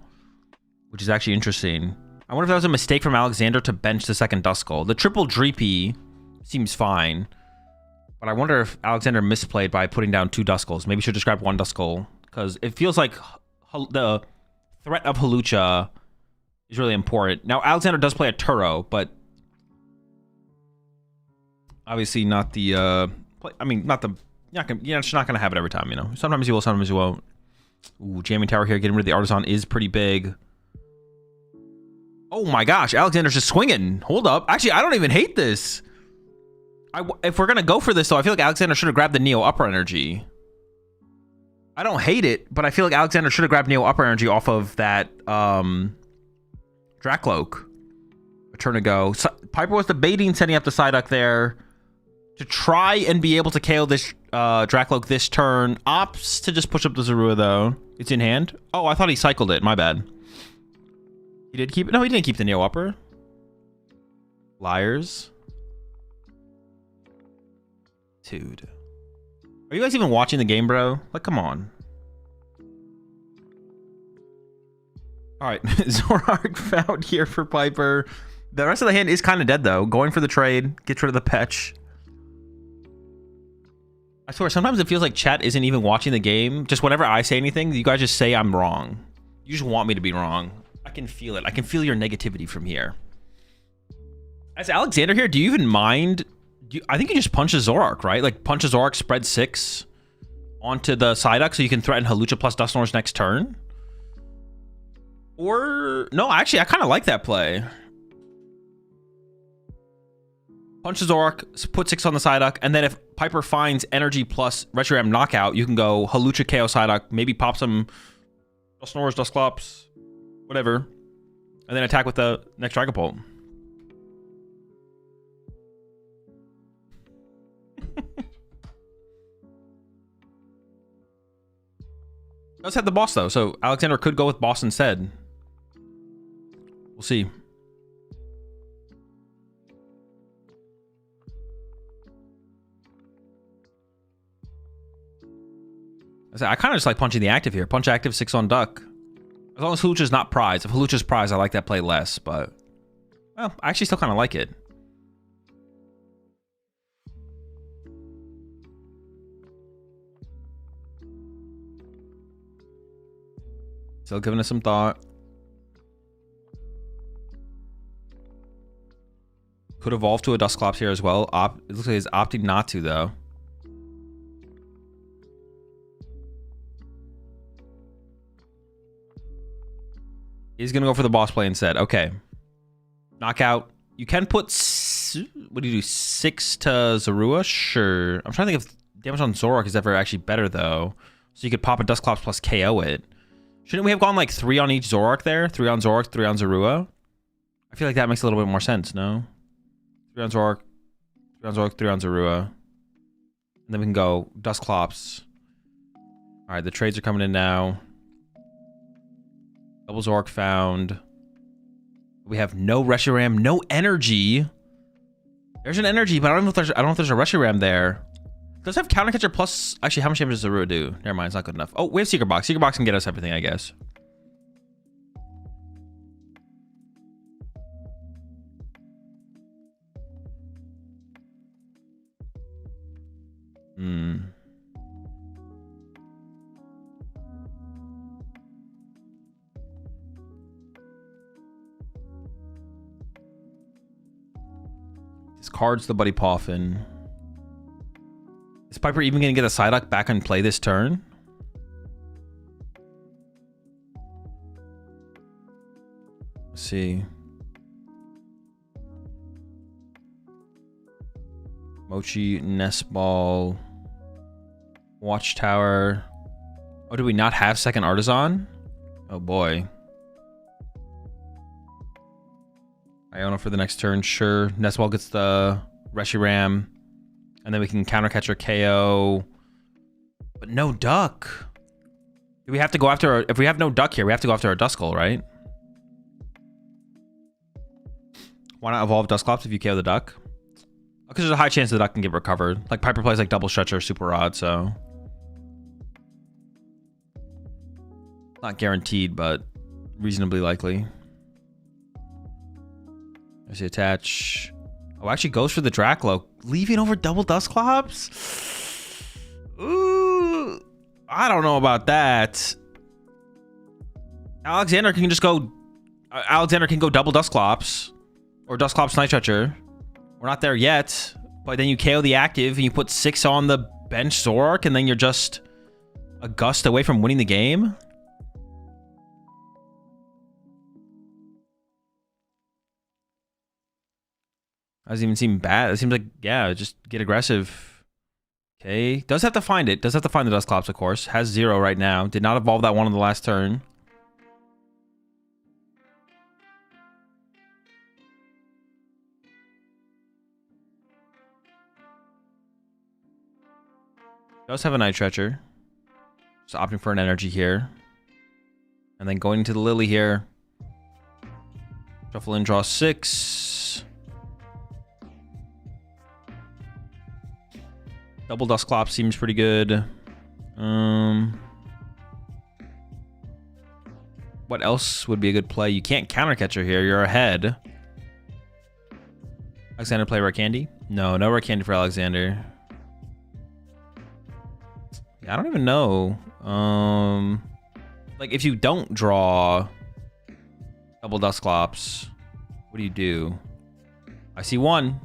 which is actually interesting. I wonder if that was a mistake from Alexander to bench the second Duskull. The triple Dreepy seems fine, but I wonder if Alexander misplayed by putting down 2 Duskulls. Maybe should just grab 1 Duskull because it feels like the threat of Hawlucha is really important. Now Alexander does play a Turo, but obviously not the I mean not the you're just not gonna have it every time, you know. Sometimes you will, sometimes you won't. Ooh, jamming tower here, getting rid of the Artisan is pretty big. Oh my gosh, Alexander's just swinging. Hold up. Actually, I don't even hate this. If we're gonna go for this though, I feel like Alexander should have grabbed the Neo Upper Energy. I don't hate it, but I feel like Alexander should have grabbed Neo Upper Energy off of that Dracloak a turn ago. So, Piper was debating setting up the Psyduck there to try and be able to KO this Dracloak this turn. Opts to just push up the Zorua though. It's in hand. Oh, I thought he cycled it. My bad. He did keep it. No, he didn't keep the Neo Upper. Liars. Dude. Are you guys even watching the game, bro? Like, come on. All right, Zoroark found here for Piper. The rest of the hand is kind of dead, though. Going for the trade, gets rid of the Petch. I swear, sometimes it feels like chat isn't even watching the game. Just whenever I say anything, you guys just say I'm wrong. You just want me to be wrong. I can feel it. I can feel your negativity from here. As Alexander here, do you even mind? I think you just punch a Zoroark, right? Like, punch a Zoroark, spread 6 onto the Psyduck so you can threaten Hawlucha plus Dusknoir's next turn. Or, no, actually, I kind of like that play. Punch the Zoroark, put 6 on the Psyduck, and then if Piper finds Energy plus Reshiram knockout, you can go Hawlucha KO Psyduck, maybe pop some Dusknoirs, Dusclops, whatever, and then attack with the next Dragapult. Does have the boss though, so Alexander could go with boss instead. We'll see. I kind of just like punching the active here. Punch active, 6 on Duck. As long as Hawlucha's not prize. If Hawlucha's prize, I like that play less, but well, I actually still kind of like it. Still giving us some thought. Could evolve to a Dusclops here as well. It looks like he's opting not to, though. He's going to go for the boss play instead. Okay. Knockout. You can put... What do you do? 6 to Zorua? Sure. I'm trying to think if damage on Zoroark is ever actually better, though. So you could pop a Dusclops plus KO it. Shouldn't we have gone like 3 on each Zoroark there? 3 on Zoroark, 3 on Zorua? I feel like that makes a little bit more sense, no? 3 on Zoroark, 3 on Zoroark, 3 on Zorua. And then we can go Dusclops. Alright, the trades are coming in now. Double Zoroark found. We have no Reshiram, no energy. There's an energy, but I don't know if there's a Reshiram there. Does it have counter catcher plus... Actually, how much damage does Zorua do? Never mind, it's not good enough. Oh, we have Secret Box. Secret Box can get us everything, I guess. Discards the Buddy Poffin. Is Piper even going to get a Psyduck back and play this turn? Let's see. Mochi, Nest Ball, Watchtower. Oh, do we not have second Artisan? Oh boy. Iona for the next turn, sure. Nest Ball gets the Reshiram. And then we can counter catcher KO. But no Duck. Do we have to go after our... If we have no Duck here, we have to go after our Duskull, right? Why not evolve Dusclops if you KO the Duck? Because there's a high chance the Duck can get recovered. Like, Piper plays like Double Stretcher, Super Odd, so... Not guaranteed, but reasonably likely. There's the attach. Oh, actually goes for the Draclo. Leaving over double Dusclops? Ooh, I don't know about that. Alexander can just go... Alexander can go double Dusclops. Or Dusclops Night Stretcher. We're not there yet. But then you KO the active and you put 6 on the bench Zoroark and then you're just a gust away from winning the game. Doesn't even seem bad. It seems like, yeah, just get aggressive. Okay. Does have to find it. Does have to find the Dusclops, of course. Has 0 right now. Did not evolve that one on the last turn. Does have a Night Stretcher. Just opting for an energy here. And then going to the Lily here. Shuffle in, draw 6. Double Dusclops seems pretty good. What else would be a good play? You can't counter catcher here. You're ahead. Alexander play Rare Candy? No, no Rare Candy for Alexander. Yeah, I don't even know. Like if you don't draw double Dusclops, what do? I see one.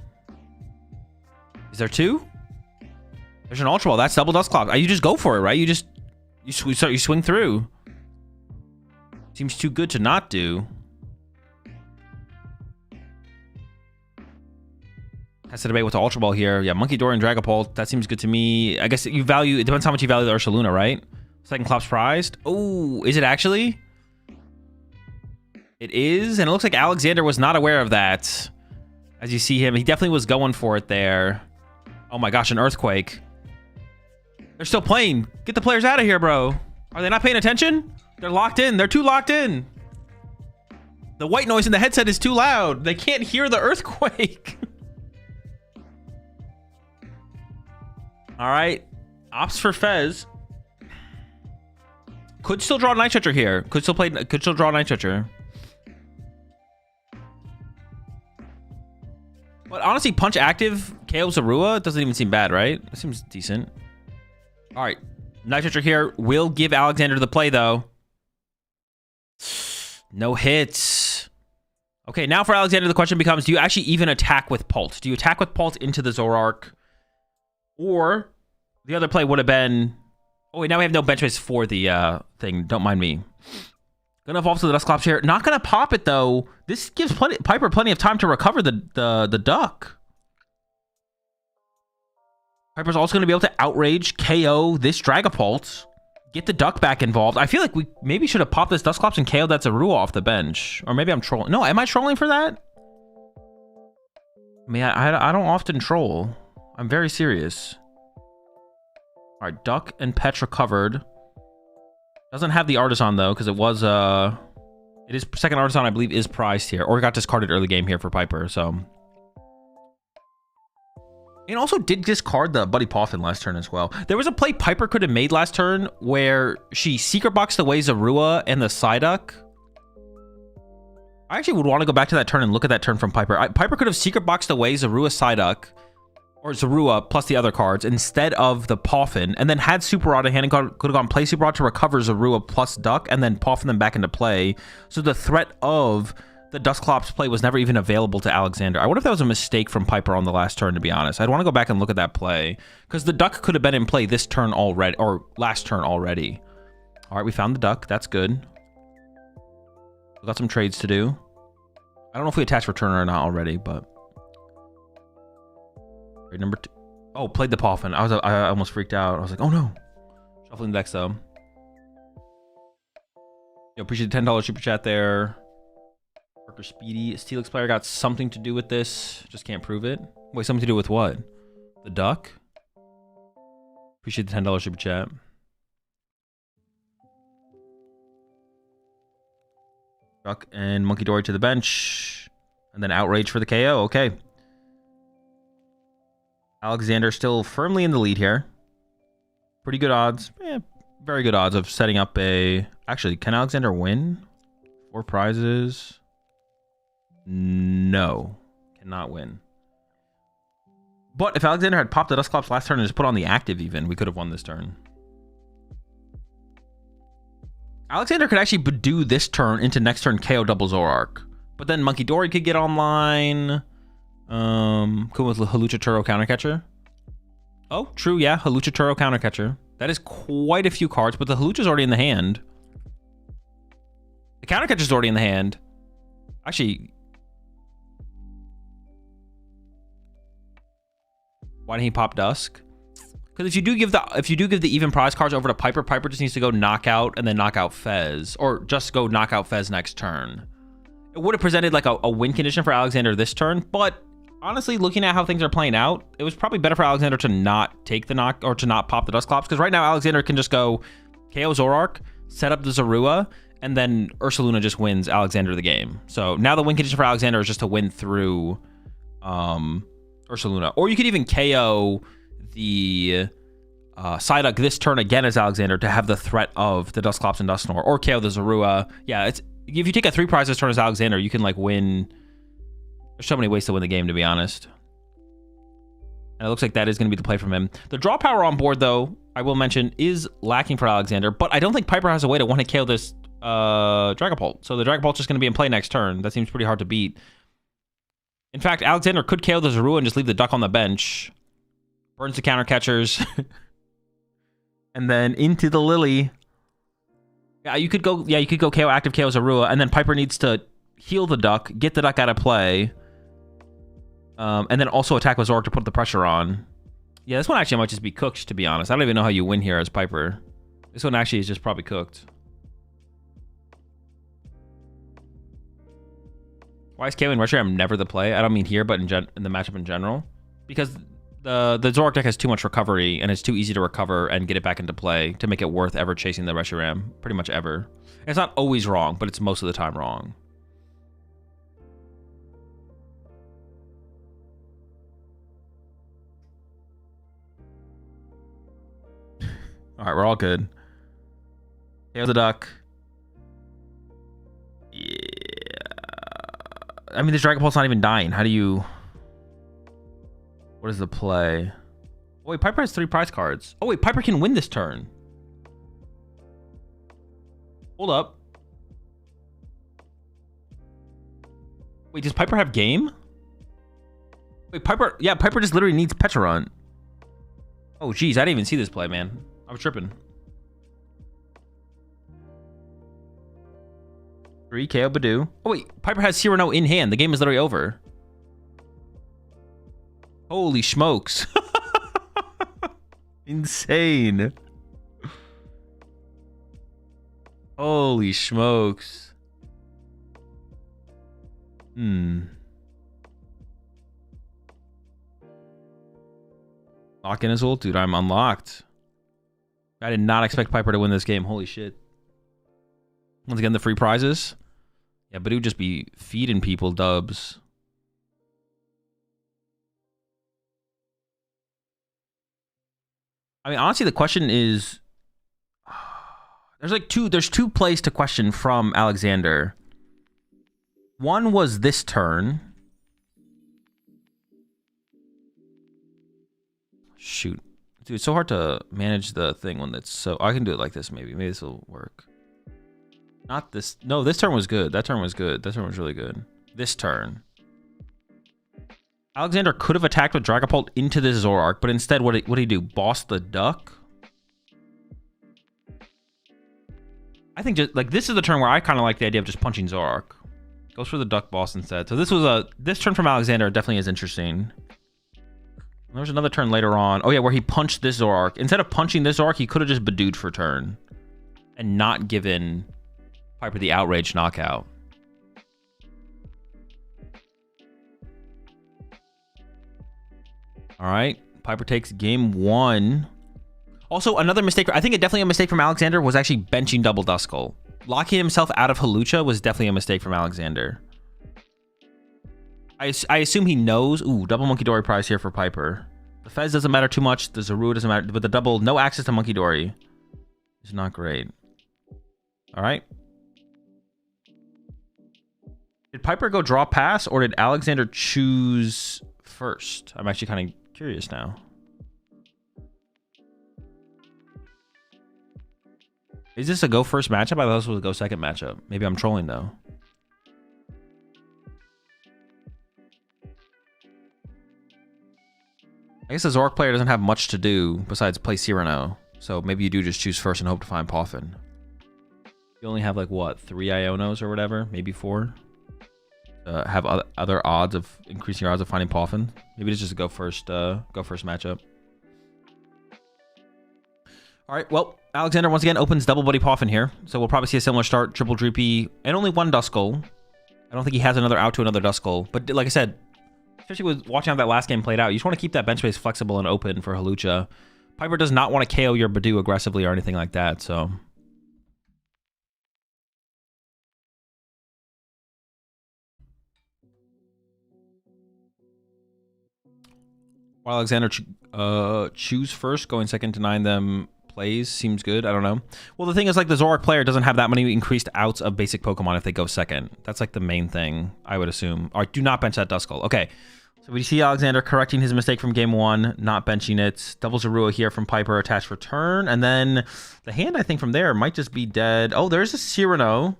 Is there two? There's an Ultra Ball. That's double Dusclops. You just go for it, right? You swing through. Seems too good to not do. Has to debate with the Ultra Ball here. Yeah, Monkey Dory and Dragapult. That seems good to me. I guess it depends how much you value the Ursaluna, right? Second Clops prized. Oh, is it actually? It is, and it looks like Alexander was not aware of that. As you see him, he definitely was going for it there. Oh my gosh, an Earthquake. They're still playing. Get the players out of here, bro. Are they not paying attention? They're locked in. They're too locked in. The white noise in the headset is too loud. They can't hear the Earthquake. All right. Ops for Fez. Could still draw Night Stretcher here. Could still draw Night Stretcher. But honestly, Punch active KO Zorua doesn't even seem bad, right? That seems decent. All right. Night Stretcher here will give Alexander the play, though. No hits. Okay, now for Alexander, the question becomes, do you actually even attack with Pult? Do you attack with Pult into the Zoroark? Or the other play would have been... Oh, wait, now we have no bench space for the thing. Don't mind me. Gonna evolve to the Dusclops here. Not gonna pop it, though. This gives Piper plenty of time to recover the duck. Piper's also gonna be able to Outrage, KO this Dragapult. Get the duck back involved. I feel like we maybe should have popped this Dusclops and KO'd that Zorua off the bench. Or maybe I'm trolling. No, am I trolling for that? I mean, I don't often troll. I'm very serious. All right, Duck and Petra covered. Doesn't have the Artisan, though, because it was... It is second Artisan, I believe, is prized here. Or got discarded early game here for Piper, so... And also did discard the Buddy Poffin last turn as well. There was a play Piper could have made last turn where she Secret Boxed away Zorua and the Psyduck. I actually would want to go back to that turn and look at that turn from Piper. Piper could have Secret Boxed away Zorua Psyduck, or Zorua plus the other cards, instead of the Poffin, and then had Super Rod in hand and could have gone play Super Rod to recover Zorua plus Duck, and then Poffin them back into play. So the threat of the Dusclops play was never even available to Alexander. I wonder if that was a mistake from Piper on the last turn, to be honest. I'd want to go back and look at that play, because the Duck could have been in play this turn already, or last turn already. All right, we found the Duck. That's good. We got some trades to do. I don't know if we attached Returner or not already, but... Trade number 2. Oh, played the Poffin. I almost freaked out. I was like, oh no. Shuffling the decks, though. Yo, appreciate the $10 super chat there. Parker Speedy. Steelix player got something to do with this. Just can't prove it. Wait, something to do with what? The Duck? Appreciate the $10 super chat. Duck and Monkey Dory to the bench. And then Outrage for the KO. Okay. Alexander still firmly in the lead here. Pretty good odds. Very good odds of setting up a... Actually, can Alexander win? 4 prizes. No. Cannot win. But if Alexander had popped the Dusclops last turn and just put on the active even, we could have won this turn. Alexander could actually do this turn into next turn KO double Zoroark. But then Monkey Dory could get online. Cool with Halucha-Turo Countercatcher. Oh, true, yeah. Halucha-Turo Countercatcher. That is quite a few cards, but the Halucha's already in the hand. The Countercatcher's already in the hand. Actually... Why didn't he pop Dusk? Because if you do give the even prize cards over to Piper, Piper just needs to go knockout and then knock out Fez. Or just go knock out Fez next turn. It would have presented like a win condition for Alexander this turn, but honestly, looking at how things are playing out, it was probably better for Alexander to not take the knock or to not pop the Dusclops, because right now Alexander can just go KO Zoroark, set up the Zorua, and then Ursaluna just wins Alexander the game. So now the win condition for Alexander is just to win through Ursaluna. Or you could even KO the Psyduck this turn again as Alexander to have the threat of the Dusclops and Dusknoir, or KO the Zorua. Yeah, it's if you take a 3 prize this turn as Alexander, you can like win. There's so many ways to win the game, to be honest. And it looks like that is going to be the play from him. The draw power on board, though, I will mention, is lacking for Alexander, but I don't think Piper has a way to one-hit KO this Dragapult. So the Dragapult's just going to be in play next turn. That seems pretty hard to beat. In fact, Alexander could KO the Zorua and just leave the Duck on the bench. Burns the counter catchers. And then into the Lily. Yeah, you could go KO active KO Zorua, and then Piper needs to heal the Duck, get the Duck out of play. And then also attack with Zoroark to put the pressure on. Yeah, this one actually might just be cooked, to be honest. I don't even know how you win here as Piper. This one actually is just probably cooked. Why is KO in Reshiram never the play? I don't mean here, but in the matchup in general. Because the Zoroark deck has too much recovery, and it's too easy to recover and get it back into play to make it worth ever chasing the Reshiram. Pretty much ever. And it's not always wrong, but it's most of the time wrong. All right, we're all good. KO the Duck. Yeah. I mean, this Dragon Pulse not even dying. How do you... What is the play? Oh, wait, Piper has 3 prize cards. Oh, wait, Piper can win this turn. Hold up. Wait, does Piper have game? Wait, Piper... Yeah, Piper just literally needs Pecharunt. Oh, geez, I didn't even see this play, man. I was tripping. 3 KO Badoo. Oh wait, Piper has Cyrano in hand. The game is literally over. Holy smokes. Insane. Holy smokes. Lock in his ult? Dude, I'm unlocked. I did not expect Piper to win this game. Holy shit. Once again, the free prizes. Yeah, but it would just be feeding people dubs. I mean, honestly, the question is... There's two plays to question from Alexander. One was this turn. Shoot. Dude, it's so hard to manage the thing when it's so... I can do it like this, maybe. Maybe this will work. Not this... No, this turn was good. That turn was good. That turn was really good. This turn. Alexander could have attacked with Dragapult into this Zoroark, but instead, what did he do? Boss the Duck? I think just... Like, this is the turn where I kind of like the idea of just punching Zoroark. Goes for the Duck boss instead. So this was a... This turn from Alexander definitely is interesting. There's another turn later on. Oh, yeah, where he punched this Zoroark. Instead of punching this Zoroark, he could have just Badooed for turn. And not given Piper the Outrage knockout. All right. Piper takes game 1. Also, another mistake. I think definitely a mistake from Alexander was actually benching Double Duskull. Locking himself out of Hawlucha was definitely a mistake from Alexander. I assume he knows. Ooh, double Monkey Dory prize here for Piper. The Fez doesn't matter too much. The Zorua doesn't matter. But the double, no access to Monkey Dory is not great. All right. Did Piper go draw pass, or did Alexander choose first? I'm actually kind of curious now. Is this a go first matchup? I thought this was a go second matchup. Maybe I'm trolling though. I guess the Zoroark player doesn't have much to do besides play Cyrano. So maybe you do just choose first and hope to find Poffin. You only have like what, 3 Ionos or whatever, maybe 4. Have other odds of increasing your odds of finding Poffin. Maybe it's just a go first matchup. All right, well, Alexander once again opens double Buddy Poffin here. So we'll probably see a similar start, triple Droopy, and only 1 Duskull. I don't think he has another out to another Duskull. But like I said, especially with watching how that last game played out, you just want to keep that bench space flexible and open for Hawlucha. Piper does not want to KO your Badoo aggressively or anything like that, so... While Alexander Choose first, going second, denying them plays seems good. I don't know. Well, the thing is, like, the Zoroark player doesn't have that many increased outs of basic Pokemon if they go second. That's like the main thing, I would assume. All right, do not bench that Duskull. Okay, so we see Alexander correcting his mistake from game 1, not benching it. Double Zorua here from Piper, attached for turn. And then the hand, I think, from there might just be dead. Oh, there's a Cyrano.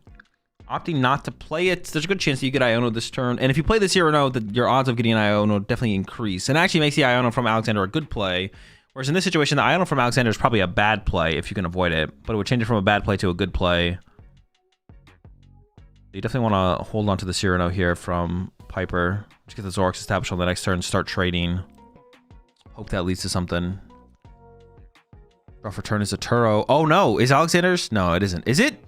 Opting not to play it. There's a good chance that you get Iono this turn. And if you play the Cyrano, your odds of getting an Iono definitely increase. And actually makes the Iono from Alexander a good play. Whereas in this situation, the Iono from Alexander is probably a bad play if you can avoid it. But it would change it from a bad play to a good play. You definitely want to hold on to the Cyrano here from Piper. Just get the Zoroarks established on the next turn. Start trading. Hope that leads to something. Draw for turn is a Turo. Oh no, is Alexander's? No, it isn't. Is it?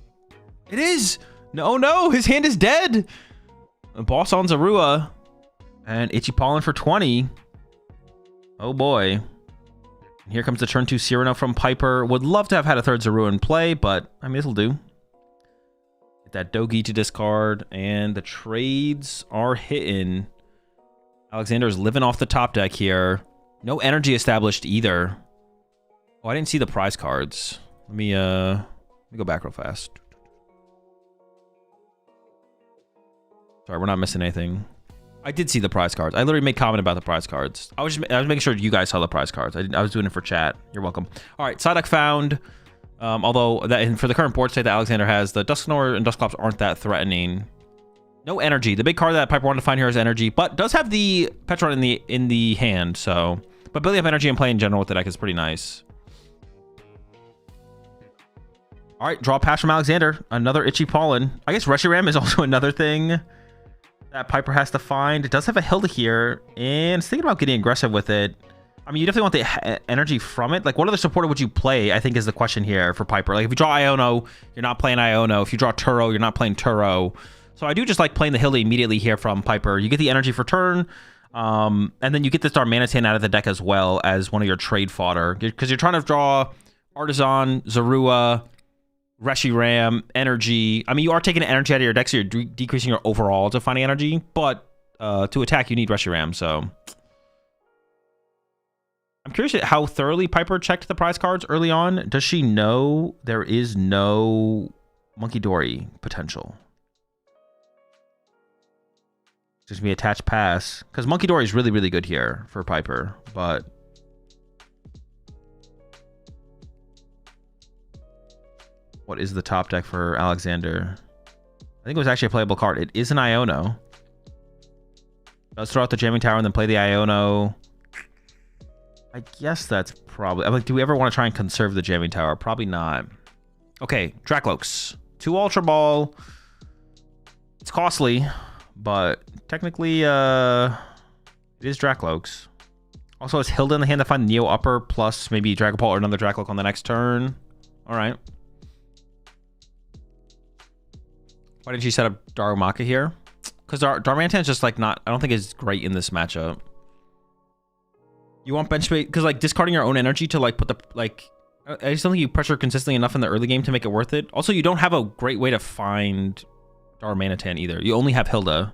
It is! No, his hand is dead! A boss on Zorua. And Itchy Pollen for 20. Oh boy. Here comes the turn 2 Cyrano from Piper. Would love to have had a third Zorua in play, but I mean, it'll do. Get that Dogi to discard, and the trades are hitting. Alexander's living off the top deck here. No energy established either. Oh, I didn't see the prize cards. Let me go back real fast. Sorry, we're not missing anything. I did see the prize cards. I literally made comment about the prize cards. I was making sure you guys saw the prize cards. I was doing it for chat. You're welcome. All right, side deck found. Although for the current board state that Alexander has, the Dusknoir and Dusclops aren't that threatening. No energy. The big card that Piper wanted to find here is energy, but does have the Petron in the hand. So, but building up energy and play in general with the deck is pretty nice. All right, draw a pass from Alexander. Another Itchy Pollen. I guess Reshiram is also another thing that Piper has to find. It does have a Hilda here, and it's thinking about getting aggressive with it. I mean, you definitely want the energy from it. Like, what other supporter would you play, I think, is the question here for Piper. Like, if you draw Iono, you're not playing Iono. If you draw Turo, you're not playing Turo. So I do just like playing the Hilda immediately here from Piper. You get the energy for turn, and then you get this Darmanitan out of the deck as well as one of your trade fodder. Because you're trying to draw Artisan, Zorua, Reshiram, energy. I mean, you are taking energy out of your deck, so you're decreasing your overall to finding energy. But to attack, you need Reshiram, so... I'm curious how thoroughly Piper checked the prize cards early on. Does she know there is no Monkey Dory potential? Just me attached pass. Because Monkey Dory is really, really good here for Piper, but... What is the top deck for Alexander? I think it was actually a playable card. It is an Iono. Does throw out the Jamming Tower and then play the Iono. I guess that's probably... I'm like, do we ever want to try and conserve the Jamming Tower? Probably not. Okay, Dracloaks. 2 Ultra Ball. It's costly, but technically, it is Dracloaks. Also, it's Hilda in the hand to find Neo Upper, plus maybe Dragapult or another Dracloak on the next turn. All right. Why didn't she set up Darumaka here? Because Darmanitan is just like not... I don't think it's great in this matchup. You want bench bait because like discarding your own energy to like put the like I just don't think you pressure consistently enough in the early game to make it worth it. Also, you don't have a great way to find Darmanitan either. You only have Hilda,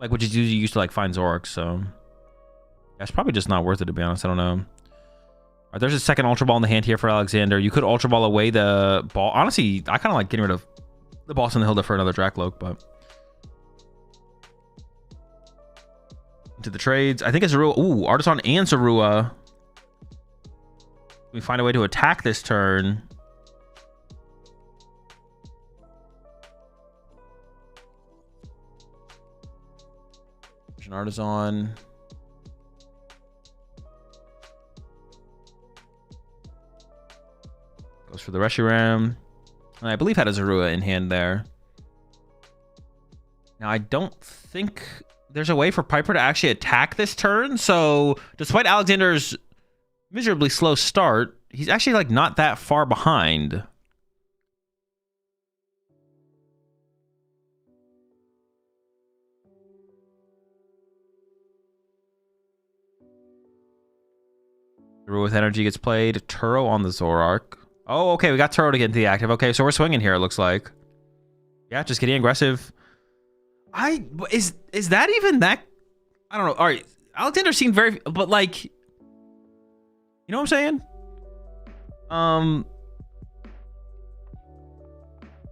like which is usually used to like find Zoroark. So that's probably just not worth it, to be honest. I don't know. All right, there's a second Ultra Ball in the hand here for Alexander. You could Ultra Ball away the ball. Honestly, I kind of like getting rid of the boss and the Hilda for another Dracloak, but. To the trades. I think it's Zorua. Ooh, Artisan and Zorua. We find a way to attack this turn. There's an Artisan. Goes for the Reshiram. I believe had a Zorua in hand there. Now, I don't think... there's a way for Piper to actually attack this turn. So despite Alexander's miserably slow start, he's actually like not that far behind. Zorua with energy gets played. Turo on the Zoroark. Oh, okay. We got Turo to get into the active. Okay, so we're swinging here, it looks like. Yeah, just getting aggressive. Is that even that? I don't know. All right, Alexander seemed very, but like, You know what I'm saying?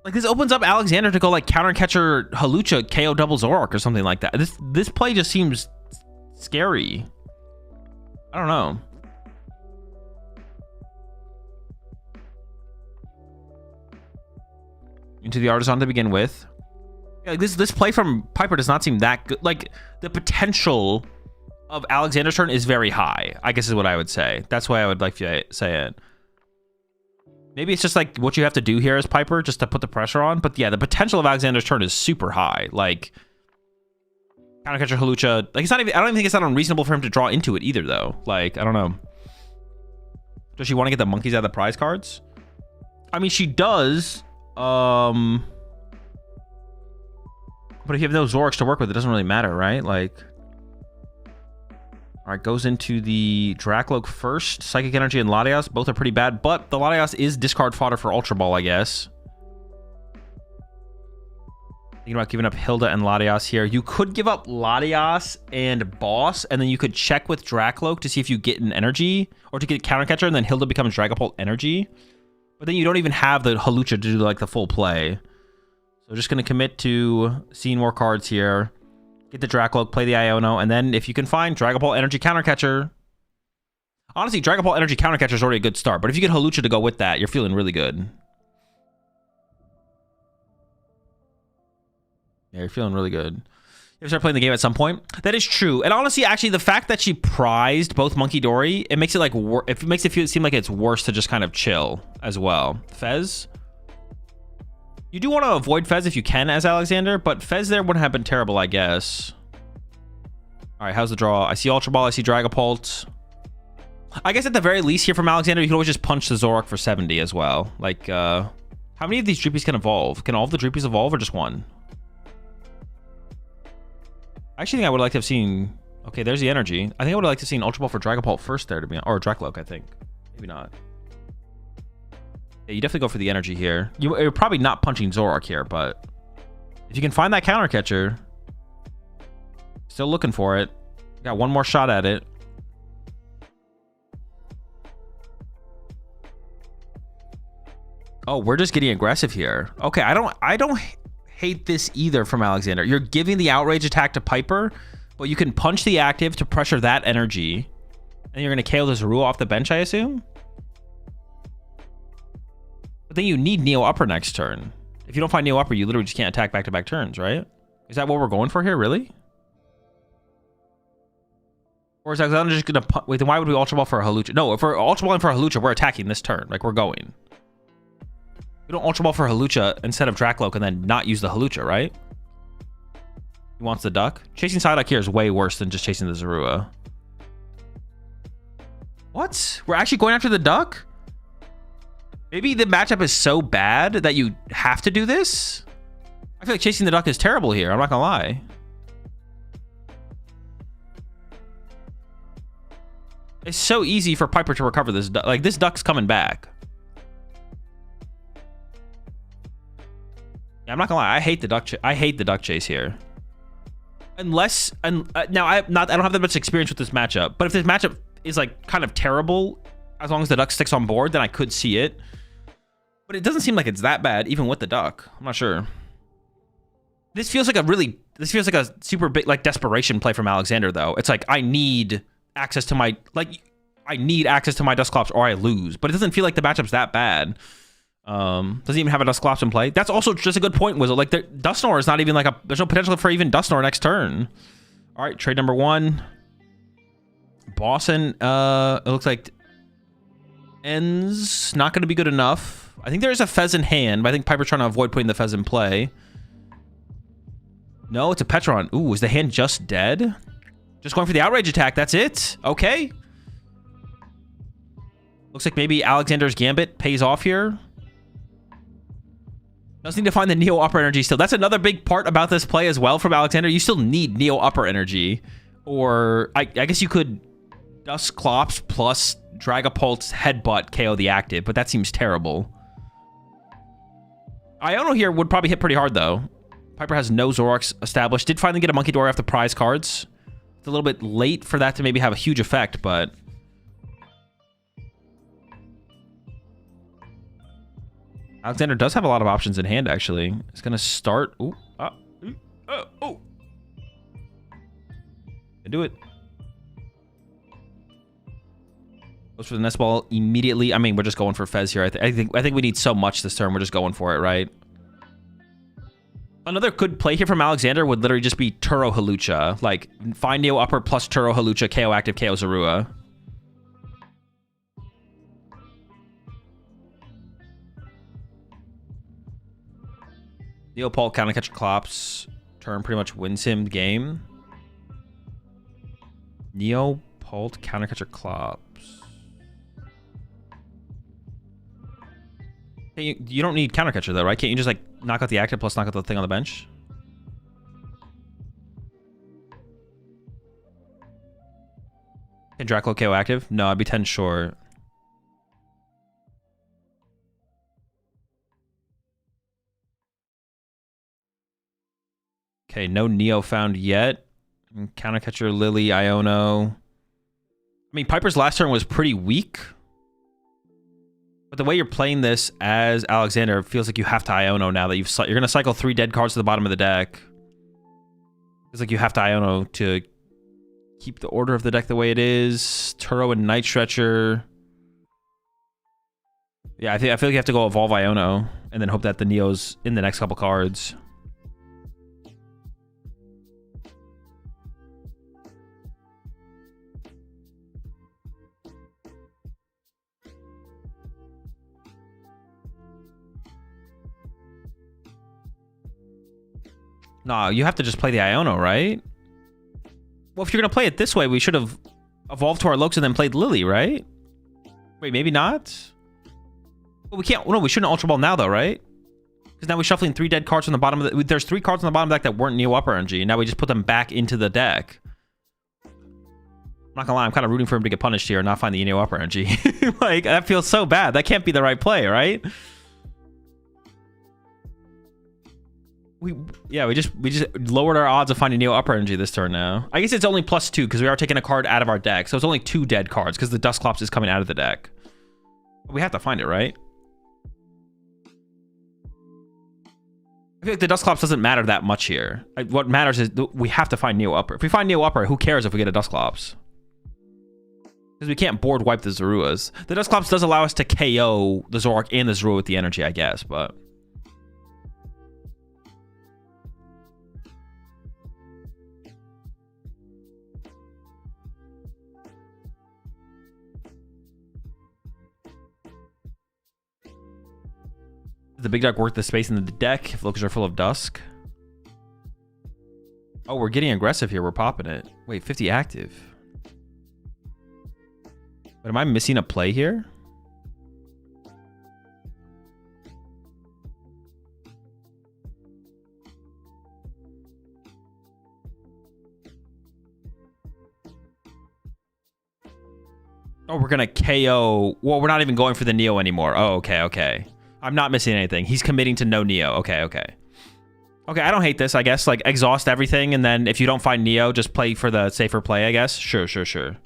Like this opens up Alexander to go like counter catcher Halucha KO double Zoroark or something like that. This play just seems scary. I don't know. Into the Artisan to begin with. Yeah, like this play from Piper does not seem that good. Like the potential of Alexander's turn is very high, I guess is what I would say. That's why I would like to say it. Maybe it's just like what you have to do here as Piper just to put the pressure on. But yeah, the potential of Alexander's turn is super high. Like counter catcher Halucha. Like it's not even, I don't even think it's that unreasonable for him to draw into it either though. Like, I don't know. Does she want to get the monkeys out of the prize cards? I mean, she does. But if you have no Zoroarks to work with, it doesn't really matter, right? Like, all right, goes into the Dracloak first. Psychic Energy and Latias, both are pretty bad, but the Latias is discard fodder for Ultra Ball, I guess. Thinking about giving up Hilda and Latias here. You could give up Latias and Boss, and then you could check with Dracloak to see if you get an energy, or to get Counter Catcher, and then Hilda becomes Dragapult Energy. But then you don't even have the Halucha to do like the full play. So just going to commit to seeing more cards here. Get the Dracloak, play the Iono, and then if you can find Dragapult Energy Counter Catcher. Honestly, Dragapult Energy Counter Catcher is already a good start, but if you get Halucha to go with that, you're feeling really good. Yeah, you're feeling really good. You start playing the game at some point. That is true. And honestly, actually, the fact that she prized both Monkey Dory, it makes it like it makes it seem like it's worse to just kind of chill as well. Fez. You do want to avoid Fez if you can as Alexander, but Fez there wouldn't have been terrible, I guess. All right, how's the draw? I see Ultra Ball, I see Dragapult. I guess at the very least here from Alexander, you can always just punch the Zoroark for 70 as well. Like, how many of these Droopies can evolve? Can all of the Droopies evolve or just one? I actually think I would like to have seen... Okay, there's the energy. I think I would like to have seen Ultra Ball for Dragapult first there, to be honest. Or Dracloak, I think. Maybe not. Yeah, you definitely go for the energy here. You're probably not punching Zoroark here, but if you can find that counter catcher, still looking for it. Got one more shot at it. Oh, we're just getting aggressive here. Okay, I don't hate this either from Alexander. You're giving the outrage attack to Piper, but you can punch the active to pressure that energy, and you're gonna KO this Rule off the bench, I assume. But then you need Neo Upper next turn. If you don't find Neo Upper, you literally just can't attack back-to-back turns, right? Is that what we're going for here, really? Or is Alexander just gonna... Wait, then why would we Ultra Ball for a Halucha? No, if we're Ultra Balling for a Halucha, we're attacking this turn. Like, we're going. We don't Ultra Ball for Halucha instead of Dracloak and then not use the Halucha, right? He wants the Duck. Chasing Psyduck here is way worse than just chasing the Zorua. What? We're actually going after the Duck? Maybe the matchup is so bad that you have to do this? I feel like chasing the Duck is terrible here. I'm not gonna lie. It's so easy for Piper to recover this Duck. Like, this Duck's coming back. Yeah, I'm not gonna lie. I hate the Duck chase here. Unless, now I don't have that much experience with this matchup. But if this matchup is like kind of terrible, as long as the Duck sticks on board, then I could see it. But it doesn't seem like it's that bad, even with the Duck. I'm not sure. This feels like a super big like desperation play from Alexander, though. It's like I need access to my Dusclops or I lose. But it doesn't feel like the matchup's that bad. Doesn't even have a Dusclops in play. That's also just a good point, Wizzle. Like, Dusknoir is not even like there's no potential for even Dusknoir next turn. All right, trade number 1. Boston, it looks like ends not going to be good enough. I think there's a Fez in hand, but I think Piper's trying to avoid putting the Fez in play. No, it's a Petron. Ooh, is the hand just dead? Just going for the outrage attack. That's it. Okay. Looks like maybe Alexander's Gambit pays off here. Does need to find the Neo Upper Energy still. That's another big part about this play as well from Alexander. You still need Neo Upper Energy. Or I guess you could Dusclops plus Dragapult's Headbutt KO the active, but that seems terrible. Iono here would probably hit pretty hard, though. Piper has no Zoroarks established. Did finally get a Monkey Dory off the prize cards. It's a little bit late for that to maybe have a huge effect, but... Alexander does have a lot of options in hand, actually. It's going to start. Ooh, oh. Do it. Goes for the nest ball immediately. I mean, we're just going for Fez here. I think we need so much this turn. We're just going for it, right? Another good play here from Alexander would literally just be Turo Halucha. Like, find Neo Upper plus Turo Halucha, KO active, KO Zorua. Neopalt counter catcher Clops. Turn pretty much wins him the game. Neopalt counter catcher Clops. You don't need counter catcher though, right? Can't you just like knock out the active plus knock out the thing on the bench? Can Dracula KO active? No, I'd be 10 short. Okay, no Neo found yet. Counter catcher Lily, Iono. I mean, Piper's last turn was pretty weak. But the way you're playing this as Alexander, it feels like you have to Iono now that you're going to cycle 3 dead cards to the bottom of the deck. It's like you have to Iono to keep the order of the deck the way it is. Turo and Night Stretcher. Yeah, I feel like you have to go evolve Iono and then hope that the Neo's in the next couple cards. No, you have to just play the Iono, right? Well, if you're going to play it this way, we should have evolved to our Lokes and then played Lily, right? Wait, maybe not? Well, we can't. No, we shouldn't Ultra Ball now, though, right? Because now we're shuffling 3 dead cards from the bottom of the... There's 3 cards on the bottom of the deck that weren't Neo Upper Energy, and now we just put them back into the deck. I'm not gonna lie, I'm kind of rooting for him to get punished here and not find the Neo Upper Energy. Like, that feels so bad. That can't be the right play, right? We just lowered our odds of finding Neo Upper Energy this turn now. I guess it's only +2 because we are taking a card out of our deck. So it's only 2 dead cards because the Dusclops is coming out of the deck. But we have to find it, right? I feel like the Dusclops doesn't matter that much here. What matters is we have to find Neo Upper. If we find Neo Upper, who cares if we get a Dusclops? Because we can't board wipe the Zoruas. The Dusclops does allow us to KO the Zoroark and the Zorua with the energy, I guess, but... Does the big dog work the space in the deck if Lokes are full of Dusk? Oh, we're getting aggressive here. We're popping it. Wait, 50 active. But am I missing a play here? Oh, we're going to KO. Well, we're not even going for the Neo anymore. Oh, okay. I'm not missing anything. He's committing to no Neo. Okay. Okay, I don't hate this, I guess. Like, exhaust everything, and then if you don't find Neo, just play for the safer play, I guess. Sure.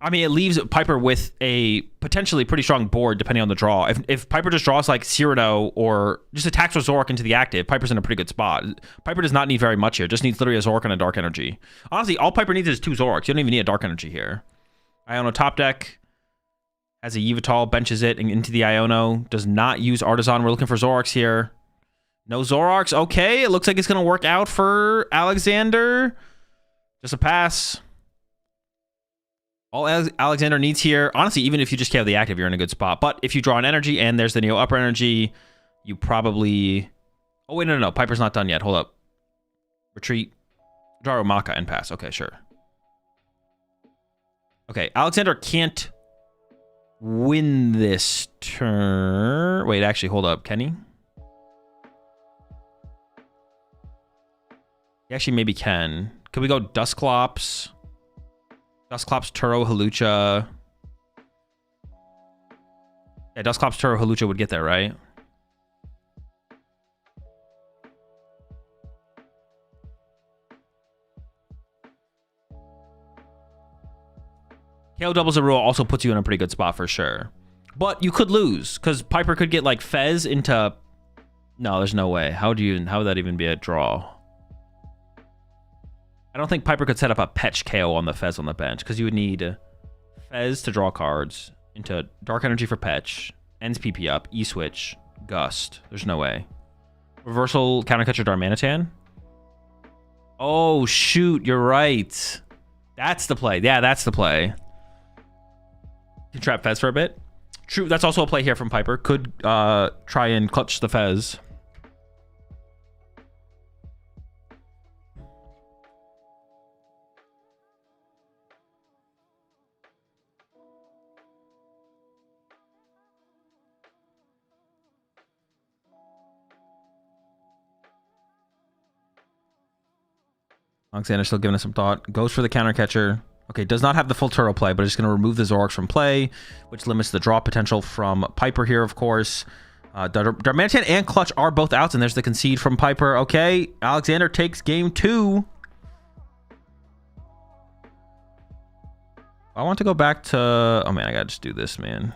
I mean, it leaves Piper with a potentially pretty strong board, depending on the draw. If Piper just draws, like, Cyrano or just attacks with Zoroark into the active, Piper's in a pretty good spot. Piper does not need very much here. Just needs literally a Zoroark and a Dark Energy. Honestly, all Piper needs is 2 Zoroarks. You don't even need a Dark Energy here. Iono top deck. Has a Yveltal, benches it into the Iono. Does not use Artisan. We're looking for Zoroarks here. No Zoroarks. Okay, it looks like it's going to work out for Alexander. Just a pass. All Alexander needs here, honestly, even if you just KO the active, you're in a good spot. But if you draw an energy and there's the Neo Upper Energy, you probably... Oh, wait, no. Piper's not done yet. Hold up. Retreat. Draw Maka and pass. Okay, sure. Okay, Alexander can't win this turn. Wait, actually, hold up. Can he? He actually maybe can. Could we go Dusclops? Dusclops, Turo, Halucha. Yeah, Dusclops, Turo, Halucha would get there, right? KO doubles a rule also puts you in a pretty good spot for sure. But you could lose because Piper could get like Fez into. No, there's no way. How would that even be a draw? I don't think Piper could set up a Petch KO on the Fez on the bench because you would need Fez to draw cards into Dark Energy for Petch, ends PP up, E-Switch, Gust. There's no way. Reversal Countercatcher Darmanitan. Oh, shoot. You're right. That's the play. Yeah, that's the play. You trap Fez for a bit. True. That's also a play here from Piper. Could try and clutch the Fez. Alexander still giving us some thought. Goes for the counter catcher. Okay, does not have the full turtle play, but is going to remove the Zoroarks from play, which limits the draw potential from Piper here, of course. Darmanitan and Clutch are both outs, and there's the concede from Piper. Okay, Alexander takes game 2. I want to go back to... Oh, man, I got to just do this, man.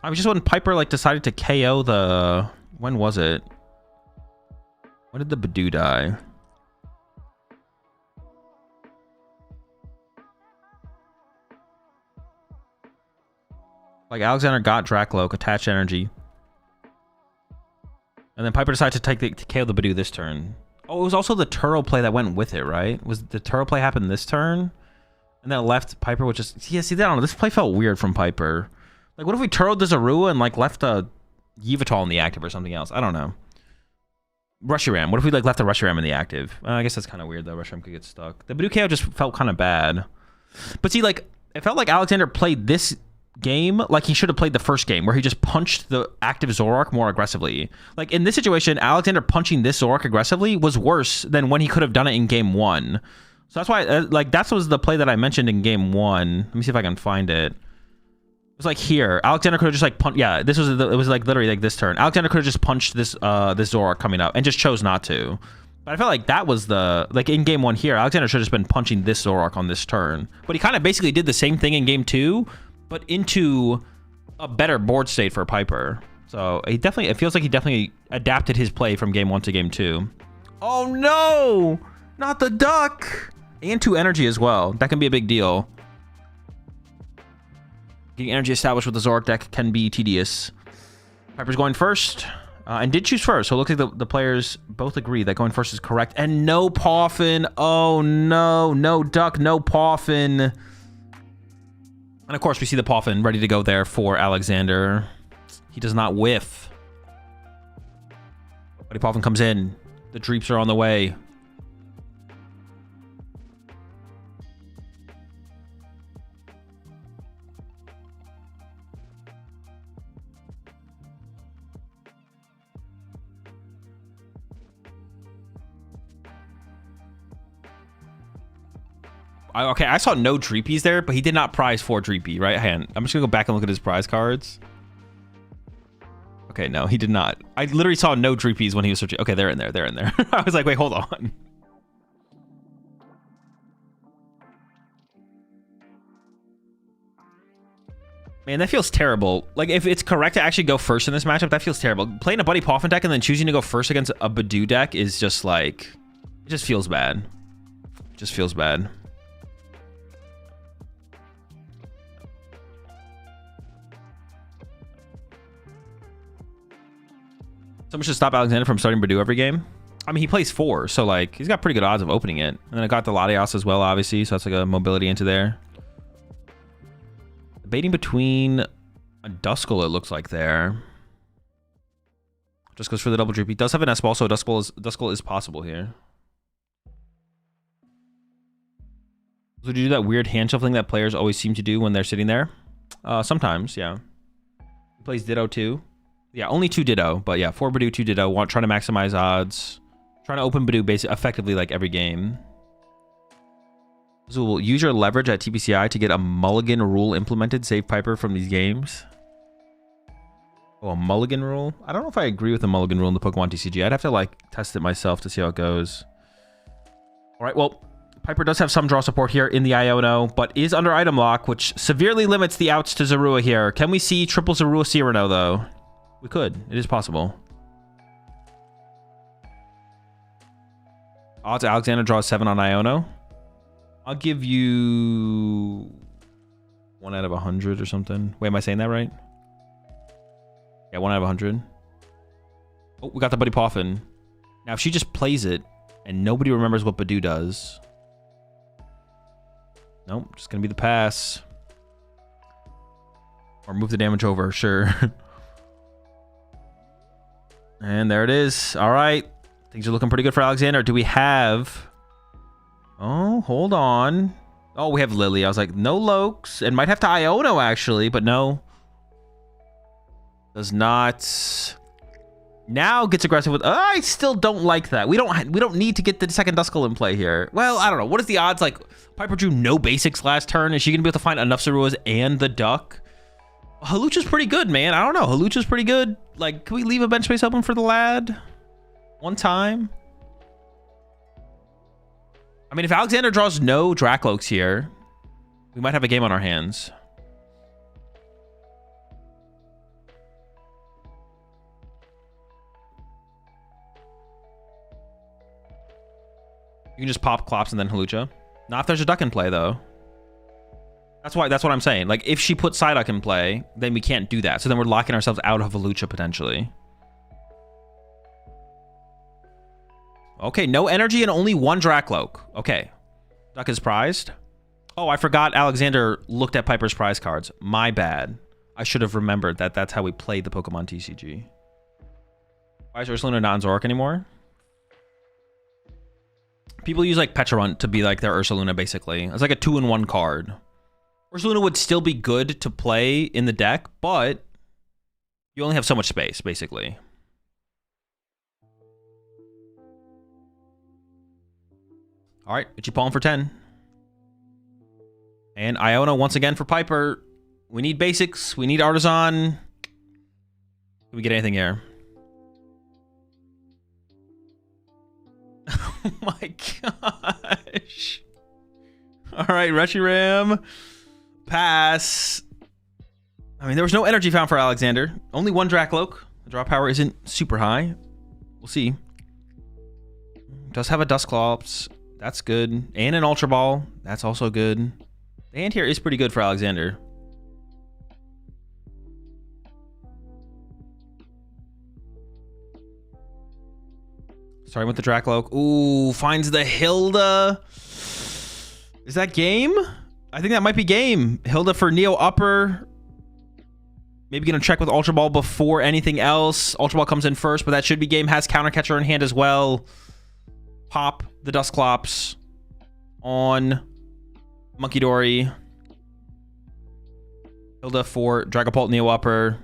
I was just when Piper, like, decided to KO the... When was it? When did the Badoo die? Like, Alexander got Dracloak, attached energy. And then Piper decided to KO the Badoo this turn. Oh, it was also the Turo play that went with it, right? Was the Turo play happen this turn? And then left Piper with just... Yeah, see, I don't know. This play felt weird from Piper. Like, what if we Turo'd the Zorua and, like, left a Yveltal in the active or something else? I don't know. Reshiram. What if we like left the Reshiram in the active? I guess that's kind of weird though. Reshiram could get stuck. The Badoo KO just felt kind of bad. But see, like, it felt like Alexander played this game like he should have played the first game where he just punched the active Zoroark more aggressively. Like, in this situation, Alexander punching this Zoroark aggressively was worse than when he could have done it in game 1. So that's why, like, that was the play that I mentioned in game 1. Let me see if I can find it. It was like here. Alexander could have just like punched. Yeah, it was like literally like this turn. Alexander could have just punched this this Zoroark coming up and just chose not to. But I felt like that was the, like in game 1 here, Alexander should have just been punching this Zoroark on this turn. But he kind of basically did the same thing in game 2, but into a better board state for Piper. So he definitely, it feels like he definitely adapted his play from game 1 to game 2. Oh no, not the duck. And 2 energy as well. That can be a big deal. Getting energy established with the Zoroark deck can be tedious. Piper's going first, and did choose first. So it looks like the players both agree that going first is correct. And no Poffin. Oh no, no duck, no Poffin. And of course, we see the Poffin ready to go there for Alexander. He does not whiff. But Poffin comes in. The Dreeps are on the way. Okay, I saw no Dreepies there, but he did not prize 4 Dreepy, right hand. I'm just gonna go back and look at his prize cards. Okay, no, he did not. I literally saw no Dreepies when he was searching. Okay, they're in there, they're in there. I was like, wait, hold on. Man, that feels terrible. Like, if it's correct to actually go first in this matchup, that feels terrible. Playing a Buddy Poffin deck and then choosing to go first against a Badoo deck is just like, it just feels bad. It just feels bad. Someone should stop Alexander from starting Badoo every game. I mean, he plays 4, so like he's got pretty good odds of opening it. And then I got the Latios as well, obviously, so that's like a mobility into there. Debating between a Duskull, it looks like there. Just goes for the double Droop. He does have an S-Ball, so Duskull is possible here. Would you do that weird hand shuffling that players always seem to do when they're sitting there? Sometimes, yeah. He plays Ditto too. Yeah, only 2 Ditto, but yeah, 4 Badoo, 2 Ditto. Trying to maximize odds. Trying to open Badoo basically effectively like every game. So we'll use your leverage at TPCI to get a mulligan rule implemented. Save Piper from these games. Oh, a mulligan rule? I don't know if I agree with the mulligan rule in the PokemonTCG. I'd have to like test it myself to see how it goes. All right, well, Piper does have some draw support here in the Iono, but is under item lock, which severely limits the outs to Zorua here. Can we see triple Zorua Cyrano, though? We could. It is possible. Odds Alexander draws 7 on Iono. I'll give you 1 out of 100 or something. Wait, am I saying that right? Yeah, 1 out of 100. Oh, we got the Buddy Poffin. Now, if she just plays it and nobody remembers what Badu does. Nope, just gonna be the pass. Or move the damage over, sure. And there it is. All right. Things are looking pretty good for Alexander. Do we have... Oh, hold on. Oh, we have Lily. I was like, no Lokes. And might have to Iono, actually, but no. Does not. Now gets aggressive with... I still don't like that. We don't need to get the second Duskull in play here. Well, I don't know. What is the odds? Like, Piper drew no basics last turn. Is she going to be able to find enough Zoruas and the duck? Halucha's pretty good, man. I don't know. Halucha's pretty good. Like, can we leave a bench space open for the lad? One time? I mean, if Alexander draws no Drakloaks here, we might have a game on our hands. You can just pop Klops and then Halucha. Not if there's a duck in play, though. That's what I'm saying. Like, if she puts Psyduck in play, then we can't do that. So then we're locking ourselves out of Halucha, potentially. Okay, no energy and only 1 Drakloak. Okay. Duck is prized. Oh, I forgot Alexander looked at Piper's prize cards. My bad. I should have remembered that that's how we played the Pokemon TCG. Why is Ursaluna not in Zoroark anymore? People use, like, Pecharunt to be, like, their Ursaluna, basically. It's like a 2-in-1 card. Ursaluna would still be good to play in the deck, but you only have so much space, basically. All right, Ichipalm for 10. And Iono once again for Piper. We need basics. We need Artisan. Can we get anything here? Oh my gosh. All right, Reshiram. Pass. I mean, there was no energy found for Alexander. Only 1 Drakloak. The draw power isn't super high. We'll see. Does have a Dusclops. That's good. And an Ultra Ball. That's also good. The hand here is pretty good for Alexander. Starting with the Drakloak. Ooh, finds the Hilda. Is that game? I think that might be game. Hilda for Neo Upper. Maybe gonna check with Ultra Ball before anything else. Ultra Ball comes in first, but that should be game. Has Counter Catcher in hand as well. Pop the Dusclops on Monkey Dory. Hilda for Dragapult Neo Upper.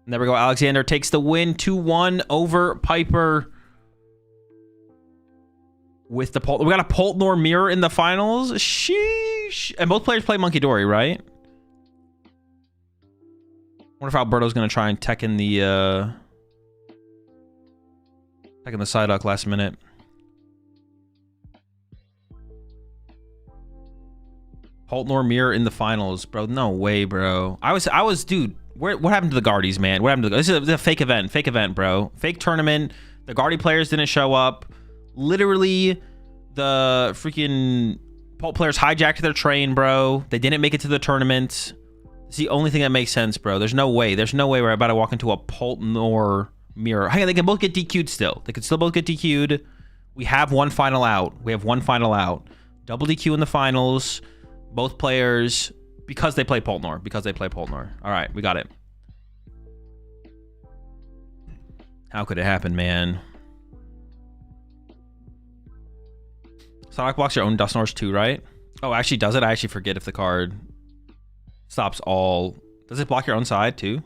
And there we go. Alexander takes the win 2-1 over Piper. With the we got a Poltnor mirror in the finals. Sheesh. And both players play Monkey Dory, right? Wonder if Alberto's gonna try and tech in the Psyduck last minute. Poltnor mirror in the finals, bro. No way, bro. I was, dude. What happened to the Guardies, man? What happened to this is a fake event, bro. Fake tournament. The Guardy players didn't show up. Literally, the freaking Polt players hijacked their train, bro. They didn't make it to the tournament. It's the only thing that makes sense, bro. There's no way. There's no way we're about to walk into a Poltnor mirror. Hang on, they can both get DQ'd still. They could still both get DQ'd. We have one final out. Double DQ in the finals. Both players, because they play Poltnor. All right, we got it. How could it happen, man? Sonic blocks your own Dusknoirs too, right? Oh, actually does it? I actually forget if the card stops all. Does it block your own side too?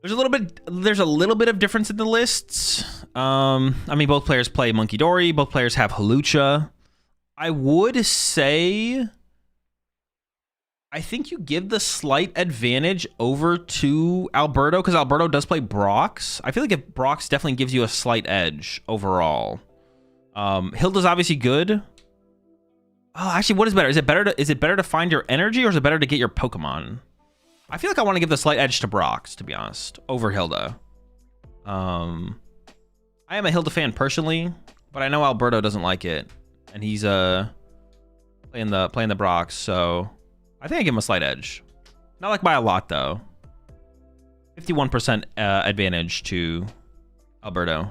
There's a little bit of difference in the lists. I mean, both players play Monkey Dory. Both players have Halucha. I would say I think you give the slight advantage over to Alberto because Alberto does play Brox. I feel like if Brox definitely gives you a slight edge overall. Hilda's obviously good. Oh, actually, what is better? Is it better to find your energy or is it better to get your Pokemon? I feel like I want to give the slight edge to Brox, to be honest, over Hilda. I am a Hilda fan personally, but I know Alberto doesn't like it, and he's playing the Brox, so I think I give him a slight edge. Not like by a lot though. 51% advantage to Alberto.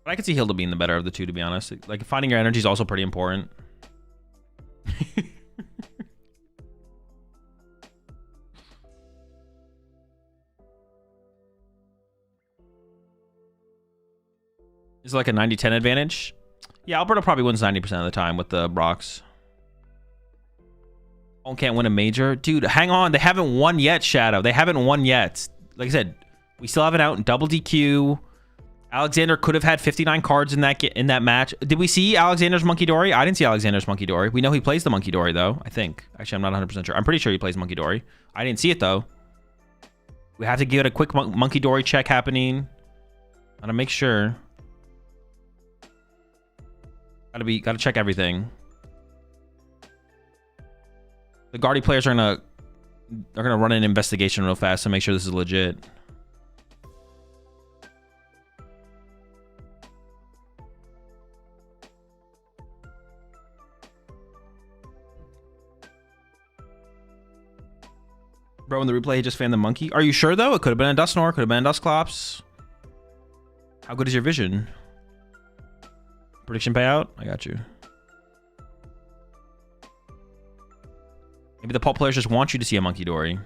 But I could see Hilda being the better of the two, to be honest. Like, finding your energy is also pretty important. Is it like a 90-10 advantage? Yeah, Alberto probably wins 90% of the time with the Brox. Oh, can't win a major? Dude, hang on. They haven't won yet, Shadow. They haven't won yet. Like I said, we still have it out in double DQ. Alexander could have had 59 cards in that match. Did we see Alexander's Monkey Dory? I didn't see Alexander's Monkey Dory. We know he plays the Monkey Dory, though, I think. Actually, I'm not 100% sure. I'm pretty sure he plays Monkey Dory. I didn't see it, though. We have to give it a quick Monkey Dory check happening. Gotta make sure. Gotta check everything. The Guardy players are gonna run an investigation real fast to make sure this is legit. Bro, in the replay, he just fanned the monkey. Are you sure, though? It could have been a Dusknoir, could have been a Dusclops. How good is your vision? Prediction payout? I got you. Maybe the Pulp players just want you to see a Monkey Dory.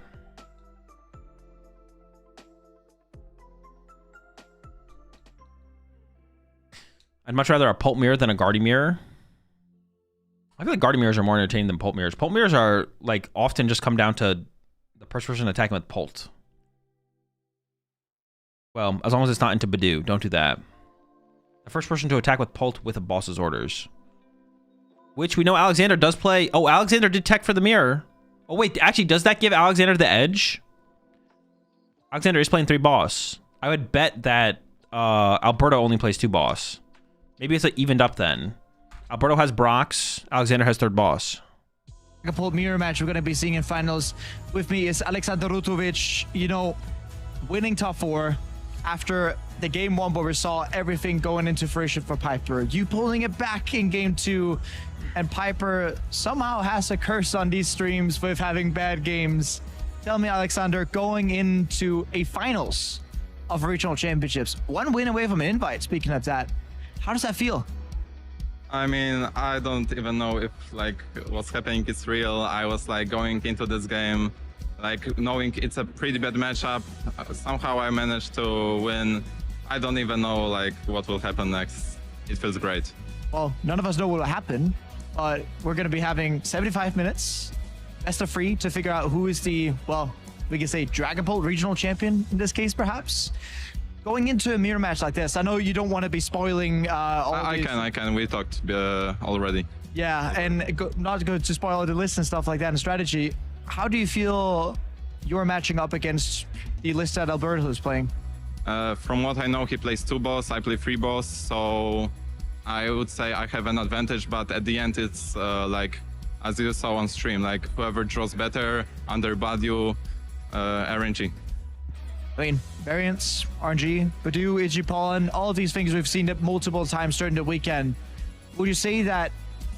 I'd much rather a Pulp Mirror than a Guardy Mirror. I feel like Guardy Mirrors are more entertaining than Pulp Mirrors. Pulp Mirrors are, like, often just come down to the first person attacking with Pult. Well, as long as it's not into Badoo. Don't do that. The first person to attack with Pult with a boss's orders. Which we know Alexander does play. Oh, Alexander did tech for the mirror. Oh, wait. Actually, does that give Alexander the edge? Alexander is playing 3 boss. I would bet that Alberto only plays 2 boss. Maybe it's like evened up then. Alberto has Brox. Alexander has 3rd boss. A Pult mirror match we're going to be seeing in finals. With me is Alexander Rutovic, you know, winning top 4 after the game 1 where we saw everything going into fruition for Piper. You pulling it back in game 2, and Piper somehow has a curse on these streams with having bad games. Tell me, Alexander, going into a finals of regional championships, 1 win away from an invite, speaking of that, how does that feel? I mean, I don't even know if like what's happening is real. I was like going into this game like knowing it's a pretty bad matchup. Somehow I managed to win. I don't even know like what will happen next. It feels great. Well, none of us know what will happen, but we're going to be having 75 minutes, best of 3, to figure out who is the, well, we can say Dragapult regional champion in this case, perhaps. Going into a mirror match like this, I know you don't want to be spoiling I can. We talked already. Yeah, and not going to spoil the list and stuff like that and strategy. How do you feel you're matching up against the list that Alberto is playing? From what I know, he plays 2 boss, I play 3 boss, so I would say I have an advantage, but at the end it's like, as you saw on stream, like whoever draws better, under Badu, RNG. I mean, variants, RNG, Badoo, Igipollen, all of these things we've seen it multiple times during the weekend. Would you say that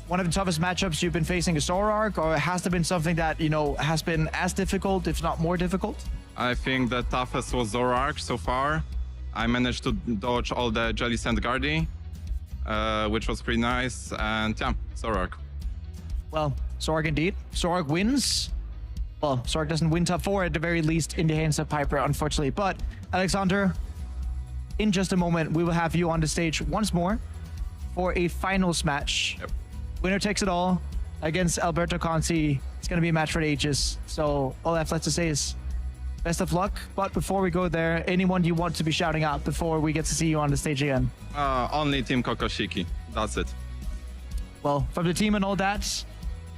one of the toughest matchups you've been facing is Zoroark, or has there been something that, you know, has been as difficult, if not more difficult? I think the toughest was Zoroark so far. I managed to dodge all the Jellicent Guardy, which was pretty nice, and yeah, Zoroark. Well, Zoroark indeed. Zoroark wins. Well, Zoroark doesn't win top 4 at the very least in the hands of Piper, unfortunately. But, Alexander, in just a moment, we will have you on the stage once more for a finals match. Yep. Winner takes it all against Alberto Conti. It's going to be a match for the ages. So, all I have left to say is best of luck. But before we go there, anyone you want to be shouting out before we get to see you on the stage again? Only Team Kokoshiki. That's it. Well, from the team and all that,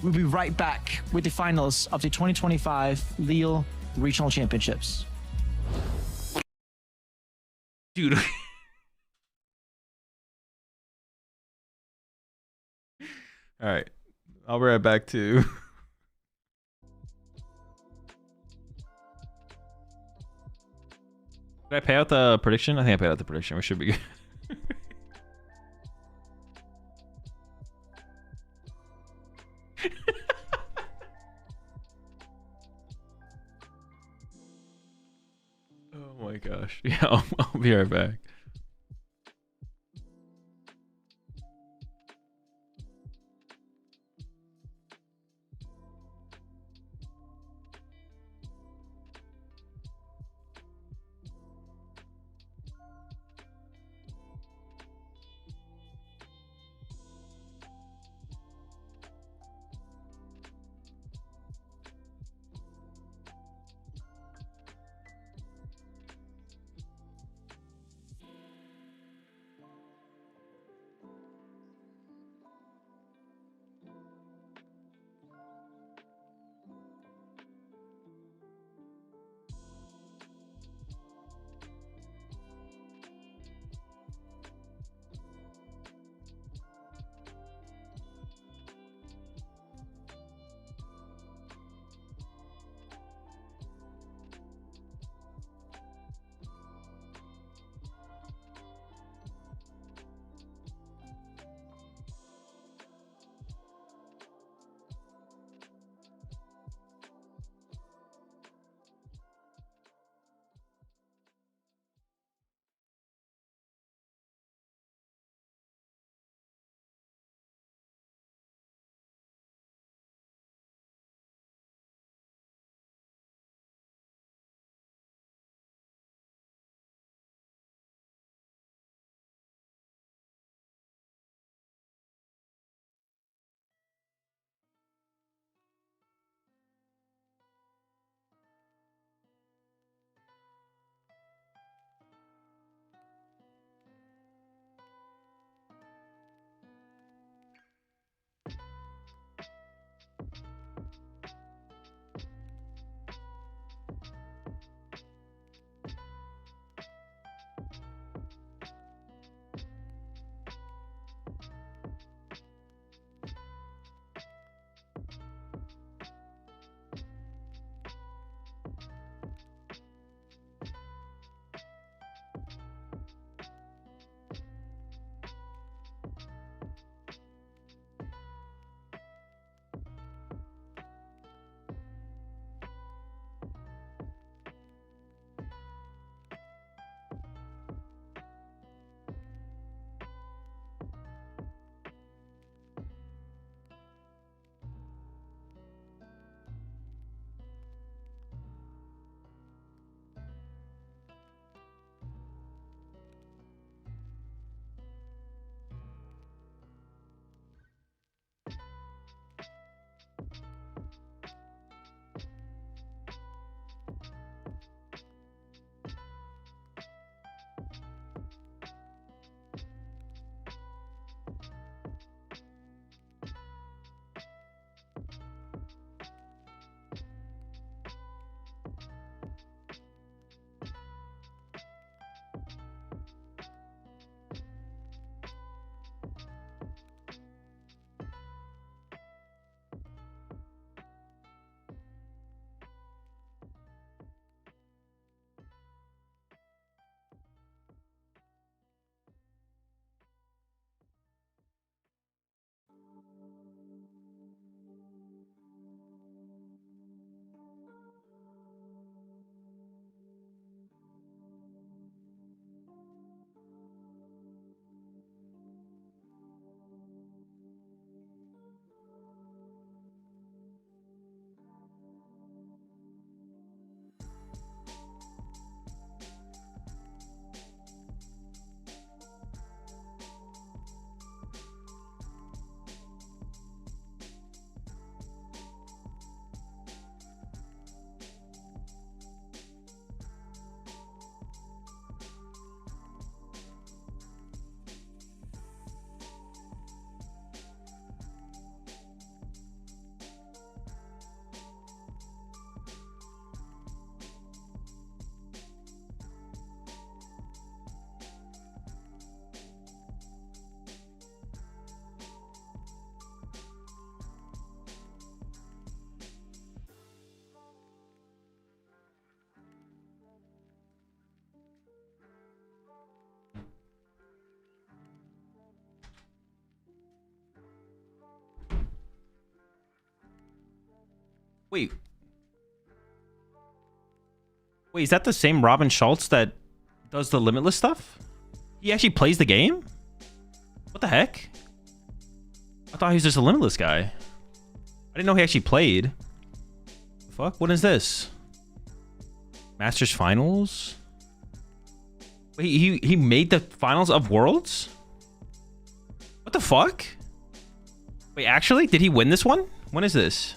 we'll be right back with the finals of the 2025 Lille Regional Championships. Dude. All right. I'll be right back too. Did I pay out the prediction? I think I paid out the prediction. We should be good. Oh my gosh. Yeah, I'll be right back. Wait. Wait, is that the same Robin Schultz that does the Limitless stuff? He actually plays the game? What the heck? I thought he was just a Limitless guy. I didn't know he actually played. The fuck? What is this? Masters Finals? Wait, he made the Finals of Worlds? What the fuck? Wait, actually? Did he win this one? When is this?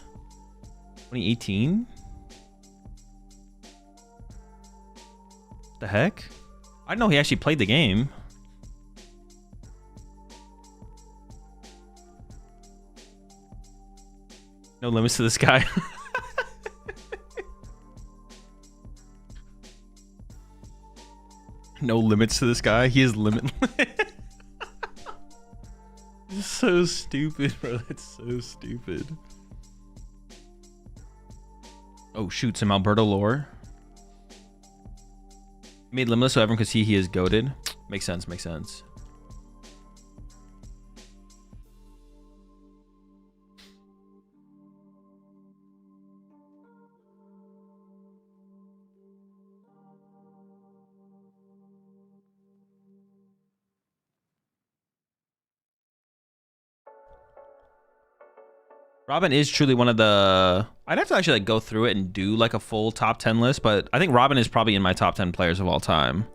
2018? The heck? I didn't know he actually played the game. No limits to this guy. No limits to this guy. He is limitless. It's so stupid, bro. That's so stupid. Oh, shoot. Some Alberto lore. He made limitless so everyone could see he is goated. Makes sense. Makes sense. Robin is truly one of the... I'd have to actually like go through it and do like a full top 10 list, but I think Robin is probably in my top 10 players of all time.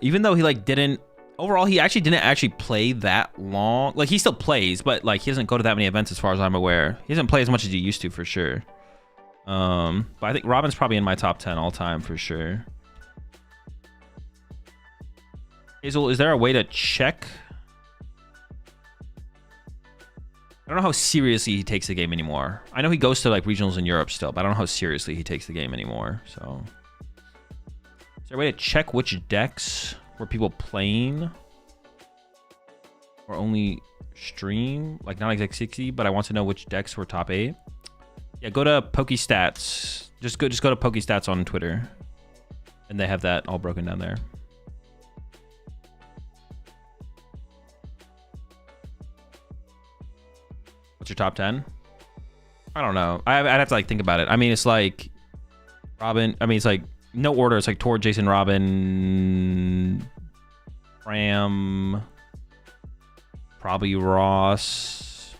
Even though he like didn't... Overall, he actually didn't actually play that long. Like he still plays, but like he doesn't go to that many events as far as I'm aware. He doesn't play as much as he used to for sure. But I think Robin's probably in my top 10 all time for sure. Hazel, is there a way to check... I don't know how seriously he takes the game anymore. I know he goes to like regionals in Europe still, but I don't know how seriously he takes the game anymore. So, is there a way to check which decks were people playing or only stream? Like not exact 60, but I want to know which decks were top 8. Yeah, go to PokeStats. Just go to PokeStats on Twitter, and they have that all broken down there. What's your top 10? I don't know. I'd have to like think about it. I mean, it's like Robin. I mean, it's like no order. It's like Tor, Jason, Robin, Ram, probably Ross.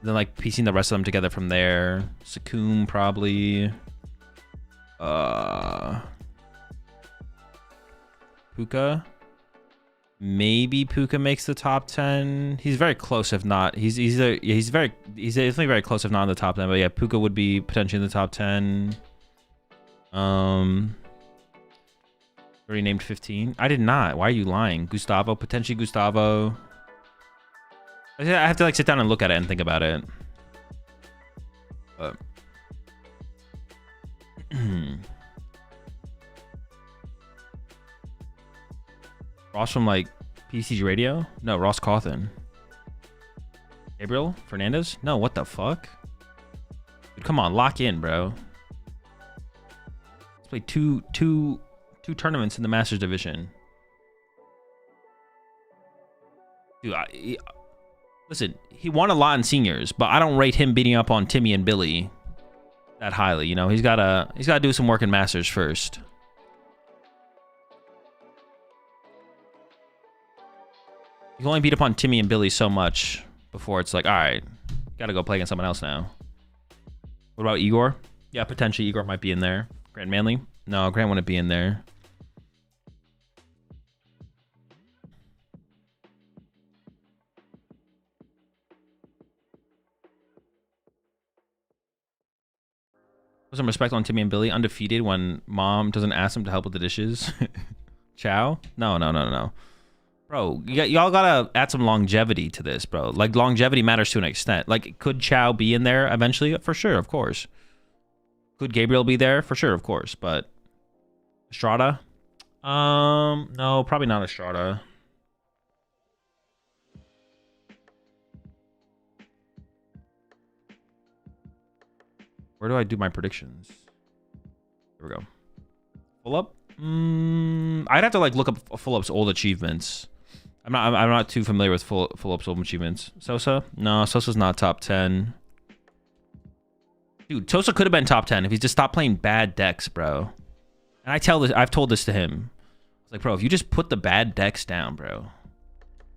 Then like piecing the rest of them together from there. Sakum probably. Puka. Maybe Puka makes the top 10. He's very close, if not. He's definitely very close, if not in the top 10. But yeah, Puka would be potentially in the top 10. Already named 15. I did not. Why are you lying? Gustavo, potentially Gustavo. I have to like sit down and look at it and think about it. But Ross from like PCG Radio? No, Ross Cawthon. Gabriel Fernandez? No, what the fuck? Dude, come on, lock in, bro. Let's play two tournaments in the Masters division. Dude, listen, he won a lot in seniors, but I don't rate him beating up on Timmy and Billy that highly. You know, he's gotta do some work in Masters first. You can only beat up on Timmy and Billy so much before it's like, all right, gotta go play against someone else now. What about Igor? Yeah, potentially Igor might be in there. Grant Manley? No, Grant wouldn't be in there. Put some respect on Timmy and Billy. Undefeated when mom doesn't ask them to help with the dishes. Chow? No. Bro, y'all gotta add some longevity to this, bro. Like, longevity matters to an extent. Like, could Chow be in there eventually? For sure, of course. Could Gabriel be there? For sure, of course. But Estrada? No, probably not Estrada. Where do I do my predictions? Here we go. Full up? I'd have to like look up Full Up's old achievements. I'm not too familiar with Full Up's old achievements. Sosa? No, Sosa's not top 10. Dude, Tosa could have been top 10 if he just stopped playing bad decks, bro. And I've told this to him. It's like, bro, if you just put the bad decks down, bro.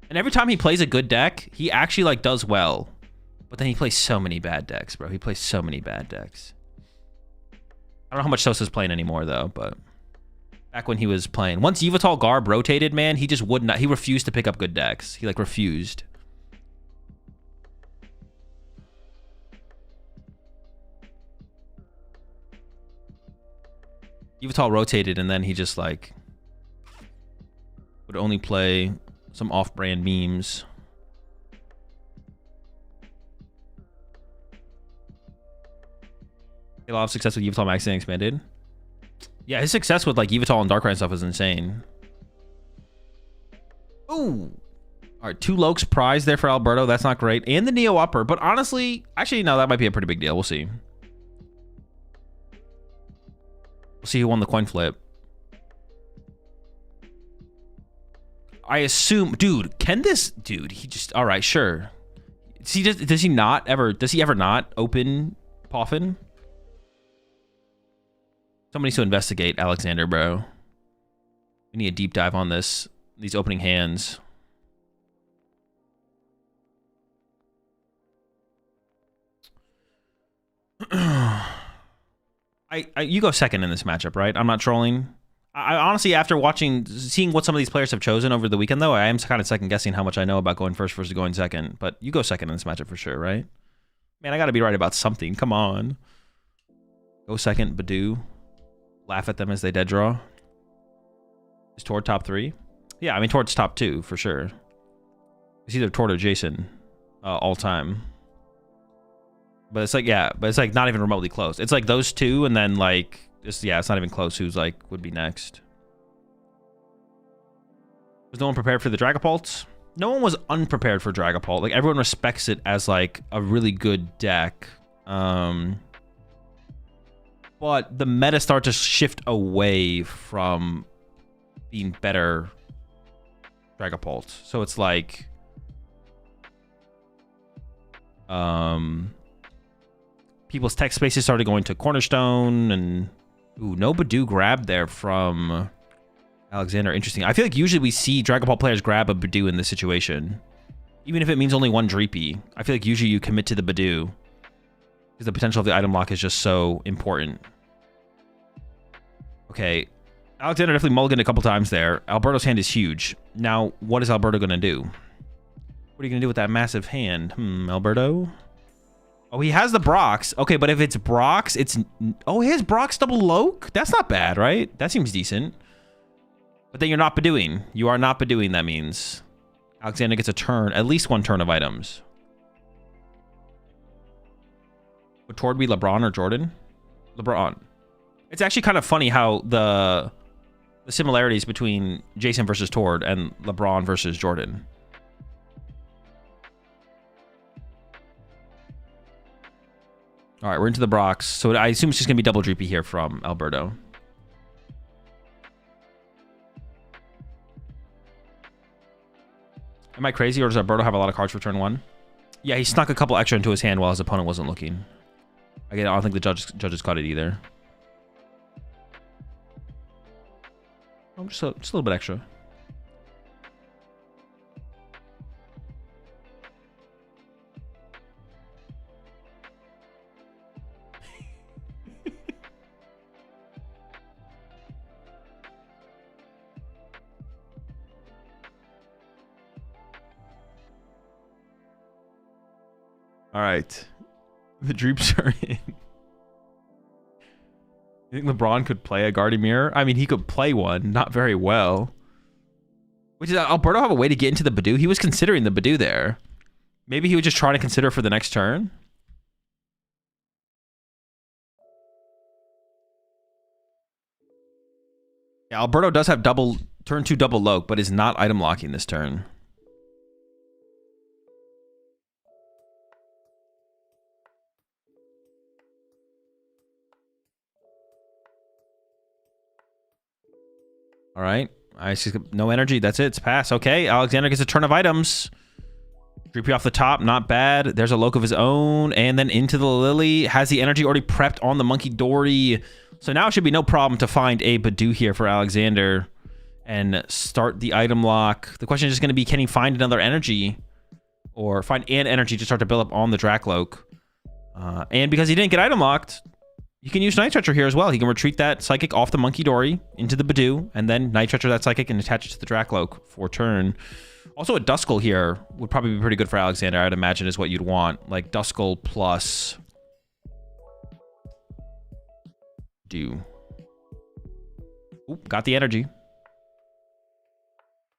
And every time he plays a good deck, he actually like does well. But then he plays so many bad decks, bro. He plays so many bad decks. I don't know how much Tosa's playing anymore though, but back when he was playing. Once Yveltal Garb rotated, man, he just would not. He refused to pick up good decks. He like refused. Yveltal rotated and then he just like would only play some off-brand memes. A lot of success with Yveltal maxing expanded. Yeah, his success with like Yveltal and Darkrai and stuff is insane. Ooh. All right, 2 Lokes prize there for Alberto. That's not great. And the Neo Upper. But honestly, actually, no, that might be a pretty big deal. We'll see. We'll see who won the coin flip. I assume, dude, can this dude, he just, all right, sure. Does he ever not open Poffin? Somebody needs to investigate Alexander, bro. We need a deep dive on these opening hands. You go second in this matchup, right? I'm not trolling. I honestly, after seeing what some of these players have chosen over the weekend, though, I am kind of second guessing how much I know about going first versus going second. But you go second in this matchup for sure, right? Man, I got to be right about something. Come on. Go second, Badoo. Laugh at them as they dead draw. Is Tord top 3? Yeah, I mean, Tord's top 2 for sure. It's either Tord or Jason all time. But it's like, yeah, but it's like not even remotely close. It's like those two, and then like, just, yeah, it's not even close who's like would be next. Was no one prepared for the Dragapult? No one was unprepared for Dragapult. Like everyone respects it as like a really good deck. But the meta started to shift away from being better Dragapult. So it's like people's tech spaces started going to Cornerstone, and ooh, no Badoo grab there from Alexander. Interesting. I feel like usually we see Dragapult players grab a Badoo in this situation. Even if it means only one Dreepy. I feel like usually you commit to the Badoo because the potential of the item lock is just so important. Okay. Alexander definitely mulliganed a couple times there. Alberto's hand is huge. Now, what is Alberto going to do? What are you going to do with that massive hand? Alberto? Oh, he has the Brox. Okay, but if it's Brox, it's... Oh, he has Brox double Loke? That's not bad, right? That seems decent. But then you're not Badooing. You are not Badooing, that means. Alexander gets a turn, at least one turn of items. Would Tord be LeBron or Jordan? LeBron. It's actually kind of funny how the similarities between Jason versus Tord and LeBron versus Jordan. All right, we're into the Brox. So I assume it's just going to be double Dreepy here from Alberto. Am I crazy, or does Alberto have a lot of cards for turn 1? Yeah, he snuck a couple extra into his hand while his opponent wasn't looking. Again, I don't think the judges caught it either. Oh, just a little bit extra. All right. The Dreeps are in. You think LeBron could play a Guardian Mirror? I mean, he could play one. Not very well. Which is, Alberto have a way to get into the Badoo? He was considering the Badoo there. Maybe he was just trying to consider for the next turn? Yeah, Alberto does have turn 2 double Loke, but is not item locking this turn. All right. I see no energy. That's it. It's pass. Okay. Alexander gets a turn of items. Creepy off the top, not bad. There's a Loke of his own, and then into the Lily. Has the energy already prepped on the Monkey Dory. So now it should be no problem to find a Badoo here for Alexander and start the item lock. The question is just going to be, can he find another energy or find an energy to start to build up on the Drakloak? And because he didn't get item locked, you can use Night Stretcher here as well. He can retreat that Psychic off the Monkey Dory into the Badoo, and then Night Stretcher that Psychic and attach it to the Drakloak for turn. Also, a Duskull here would probably be pretty good for Alexander, I'd imagine is what you'd want. Like Duskull plus... Oop, got the energy.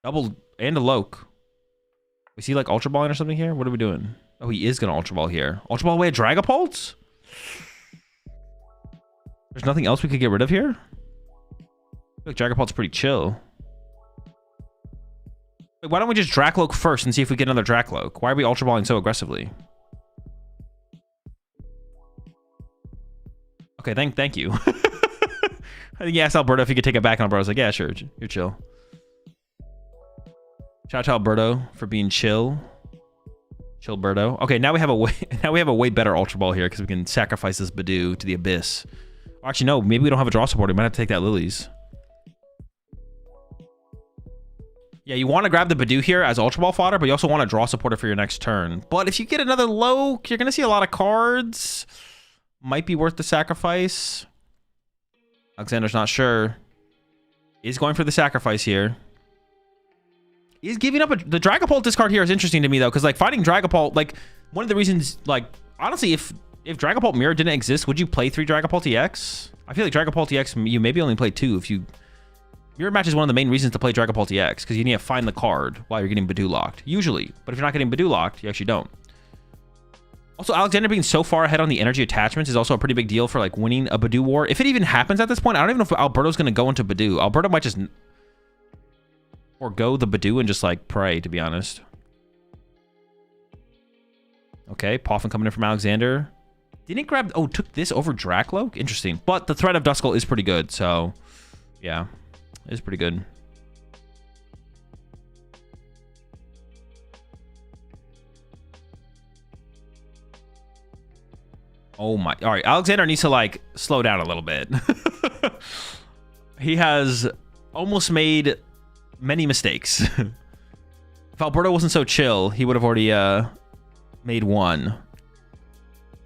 Double and a Loke. Was he like Ultra Balling or something here? What are we doing? Oh, he is going to Ultra Ball here. Ultra Ball away a Dragapult? There's nothing else we could get rid of here? I feel like Dragapult's pretty chill. Wait, why don't we just Drakloak first and see if we get another Drakloak? Why are we Ultra Balling so aggressively? Okay, thank you. I think he asked Alberto if he could take it back, and Alberto's like, yeah, sure, you're chill. Shout out to Alberto for being chill. Chillberto. Okay, now we have a way better Ultra Ball here because we can sacrifice this Badoo to the abyss. Actually, no, maybe we don't have a draw support. We might have to take that Lilies. Yeah, you want to grab the Badoo here as Ultra Ball fodder, but you also want to draw supporter for your next turn. But if you get another Loke, you're going to see a lot of cards. Might be worth the sacrifice. Alexander's not sure. He's going for the sacrifice here. He's giving up the Dragapult discard here is interesting to me though, because like fighting Dragapult, like one of the reasons, like honestly, if Dragapult Mirror didn't exist, would you play 3 Dragapult EX? I feel like Dragapult EX, you maybe only play 2 if you... Mirror Match is one of the main reasons to play Dragapult EX, because you need to find the card while you're getting Badoo locked, usually. But if you're not getting Badoo locked, you actually don't. Also, Alexander being so far ahead on the energy attachments is also a pretty big deal for like winning a Badoo war. If it even happens at this point, I don't even know if Alberto's going to go into Badoo. Alberto might just forgo the Badoo and just like pray, to be honest. Okay, Poffin coming in from Alexander. Didn't grab... Oh, took this over Drakloak? Interesting. But the threat of Duskull is pretty good, so... Yeah, it is pretty good. Oh my... All right, Alexander needs to, like, slow down a little bit. He has almost made many mistakes. If Alberto wasn't so chill, he would have already made one.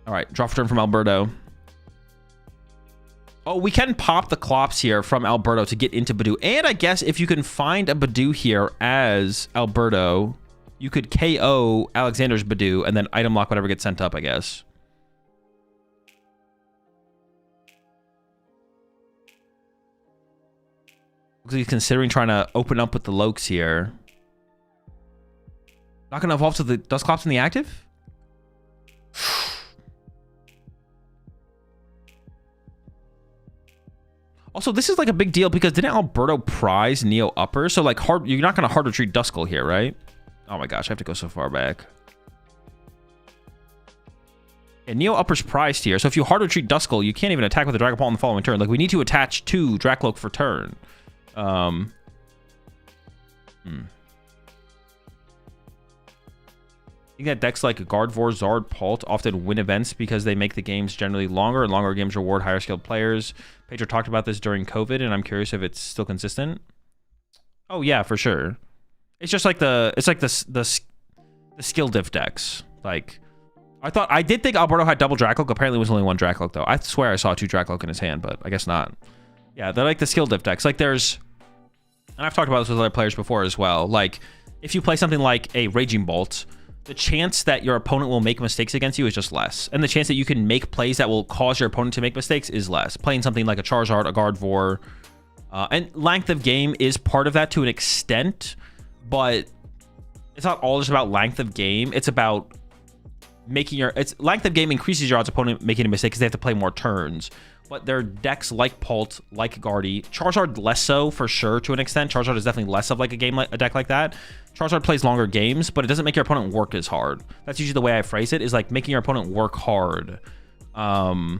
All right, draw for turn from Alberto. Oh, we can pop the Clops here from Alberto to get into Badoo. And I guess if you can find a Badoo here as Alberto, you could KO Alexander's Badoo and then item lock whatever gets sent up, I guess. Looks like he's considering trying to open up with the Lokes here. Not going to evolve to the Dusclops in the active? Also, this is like a big deal because didn't Alberto prize Neo Upper? So like you're not going to hard retreat Duskull here, right? Oh my gosh, I have to go so far back. And Neo Upper's prized here. So if you hard retreat Duskull, you can't even attack with the Dragapult on the following turn. Like we need to attach 2 Drakloak for turn. I think that decks like Gardevoir, Zard, Pult often win events because they make the games generally longer, and longer games reward higher skilled players. Pedro talked about this during COVID, and I'm curious if it's still consistent. Oh yeah, for sure. It's just like the skill diff decks. Like I did think Alberto had double Drakloak. Apparently it was only 1 Drakloak though. I swear I saw 2 Drakloak in his hand, but I guess not. Yeah, they're like the skill diff decks. Like there's, and I've talked about this with other players before as well. Like if you play something like a Raging Bolt, the chance that your opponent will make mistakes against you is just less. And the chance that you can make plays that will cause your opponent to make mistakes is less. Playing something like a Charizard, a Gardevoir, and length of game is part of that to an extent, but it's not all just about length of game. It's about making length of game increases your odds opponent making a mistake because they have to play more turns. But there are decks like Pult, like Guardy, Charizard less so for sure to an extent. Charizard is definitely less of like a deck like that. Charizard plays longer games, but it doesn't make your opponent work as hard. That's usually the way I phrase it, is like making your opponent work hard. The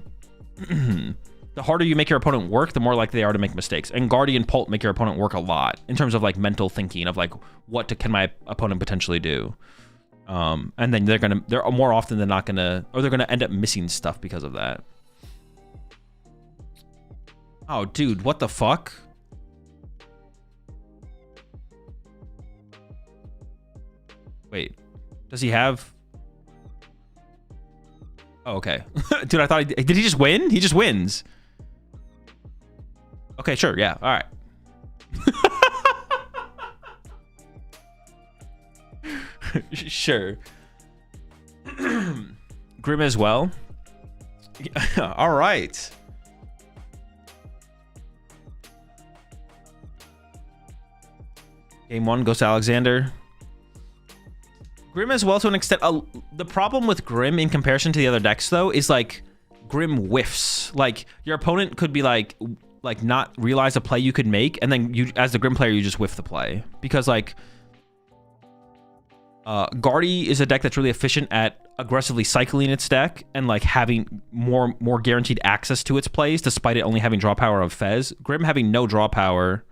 harder you make your opponent work, the more likely they are to make mistakes. And Guardy and Pult make your opponent work a lot in terms of like mental thinking of like can my opponent potentially do. And then they're more often than not gonna, or they're gonna end up missing stuff because of that. Oh, dude, what the fuck? Wait, does he have? Oh, okay. Dude, I thought did he just win? He just wins. Okay, sure, yeah, all right. Sure. Grim as well. All right. Game 1 goes to Alexander. Grim as well to an extent. The problem with Grim in comparison to the other decks, though, is like Grim whiffs. Like your opponent could be like not realize a play you could make, and then you, as the Grim player, you just whiff the play because like Guardy is a deck that's really efficient at aggressively cycling its deck and like having more guaranteed access to its plays, despite it only having draw power of Fez. Grim having no draw power,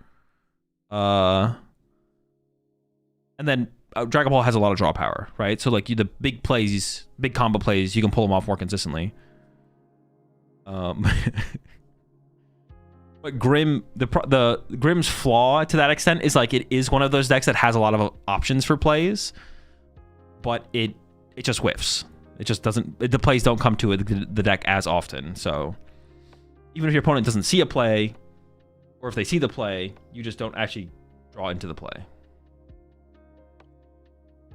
and then Dragon Ball has a lot of draw power, right? So like the big plays, big combo plays, you can pull them off more consistently. But Grim, the Grim's flaw to that extent is like it is one of those decks that has a lot of options for plays, but it just whiffs. It just doesn't. The plays don't come to the deck as often. So even if your opponent doesn't see a play, or if they see the play, you just don't actually draw into the play.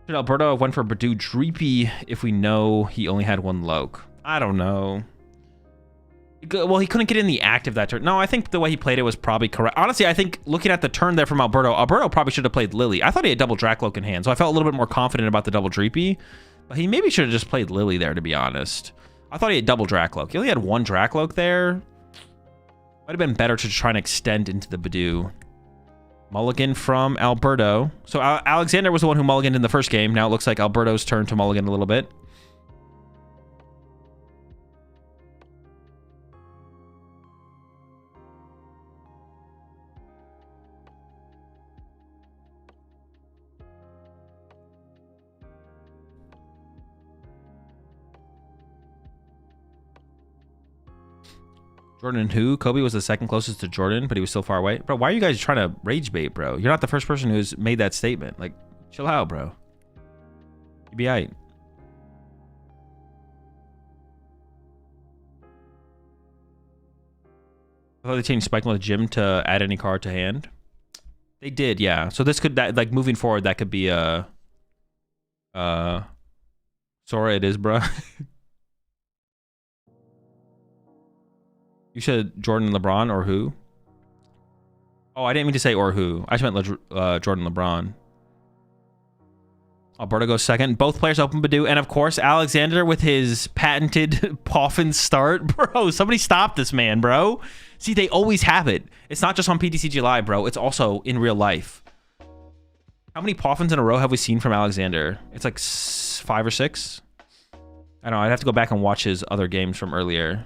Should Alberto have went for Badu Dreepy if we know he only had one Loke? I don't know. Well, he couldn't get in the active that turn. No, I think the way he played it was probably correct. Honestly, I think looking at the turn there from Alberto probably should have played Lily. I thought he had double Dracloak in hand, so I felt a little bit more confident about the double Dreepy. But he maybe should have just played Lily there, to be honest. I thought he had double Dracloak. He only had one Dracloak there. Might have been better to try and extend into the Badu. Mulligan from Alberto. So Alexander was the one who mulliganed in the first game. Now it looks like Alberto's turn to mulligan a little bit. Jordan who? Kobe was the second closest to Jordan, but he was still far away. Bro, why are you guys trying to rage bait, bro? You're not the first person who's made that statement. Like, chill out, bro. You be aight. I thought they changed Spike with Jim to add any card to hand. They did, yeah. So this could, like, moving forward, that could be a... Sora, it is, bro. You said Jordan LeBron or who? Oh, I didn't mean to say or who. I just meant Jordan LeBron. Alberto goes second. Both players open Badu. And of course, Alexander with his patented Poffin start. Bro, somebody stop this man, bro. See, they always have it. It's not just on PTCG Live, bro. It's also in real life. How many Poffins in a row have we seen from Alexander? It's like 5 or 6. I don't know. I'd have to go back and watch his other games from earlier.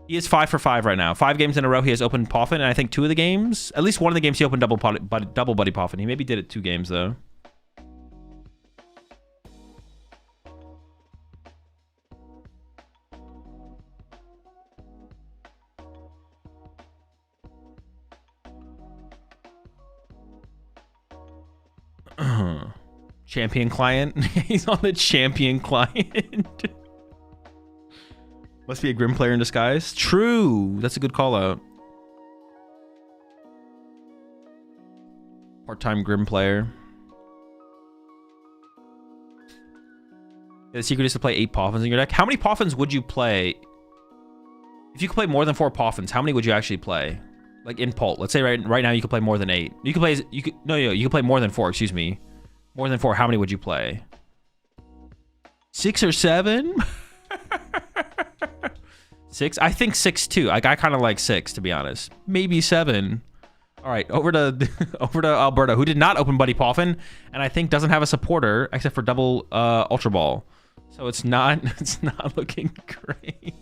He is 5 for 5 right now. 5 games in a row he has opened Poffin, and I think 2 of the games, at least one of the games he opened double Buddy Poffin. He maybe did it 2 games though. Champion client. He's on the champion client. Must be a Grim player in disguise. True. That's a good call out. Part-time Grim player. The secret is to play 8 Poffins in your deck. How many Poffins would you play? If you could play more than 4 Poffins, how many would you actually play? Like in Pult. Let's say right now you could play more than 8. You could play more than 4, excuse me. More than 4, how many would you play? 6 or 7? 6? I think 6 too. Like, I kind of like 6 to be honest. Maybe 7. All right, over to Alberto, who did not open Buddy Poffin, and I think doesn't have a supporter except for double Ultra Ball. So it's not looking great.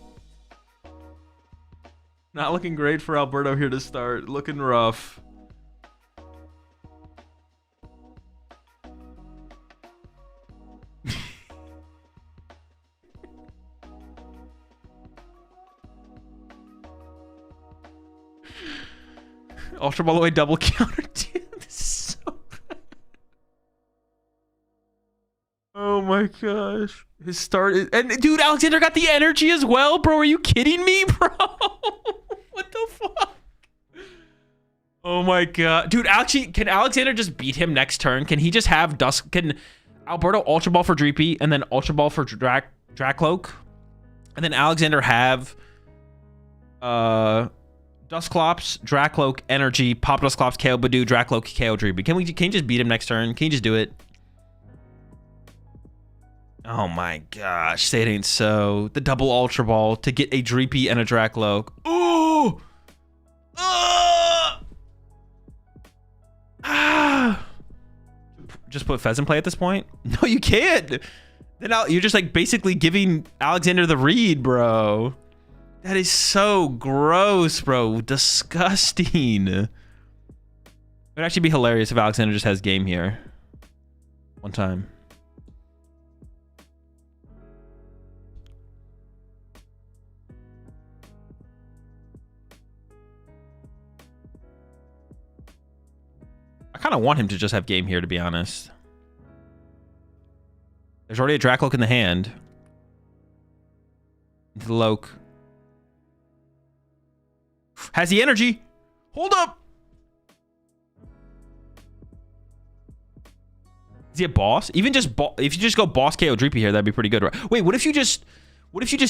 Not looking great for Alberto here to start. Looking rough. Ultra Ball away double counter. Dude, this is so bad. Oh my gosh. His start is, and dude, Alexander got the energy as well, bro. Are you kidding me, bro? What the fuck? Oh my god. Dude, actually, can Alexander just beat him next turn? Can he just have Dusk? Can Alberto Ultra Ball for Dreepy and then Ultra Ball for Dracloak? And then Alexander have Dusclops, Dracloak, Energy, Pop Dusclops, KO Badoo, Dracloak, KO Dreepy. Can you just beat him next turn? Can you just do it? Oh my gosh, say it ain't so. The double Ultra Ball to get a Dreepy and a Dracloak. Ooh! Just put Fez in play at this point? No, you can't. Then you're just like basically giving Alexander the read, bro. That is so gross, bro. Disgusting. It would actually be hilarious if Alexander just has game here. One time. I kind of want him to just have game here, to be honest. There's already a Dracloak in the hand. Into the Loke. Has the energy. Hold up. Is he a boss? Even just if you just go boss KO Dreepy here, that'd be pretty good. Right? Wait, what if you just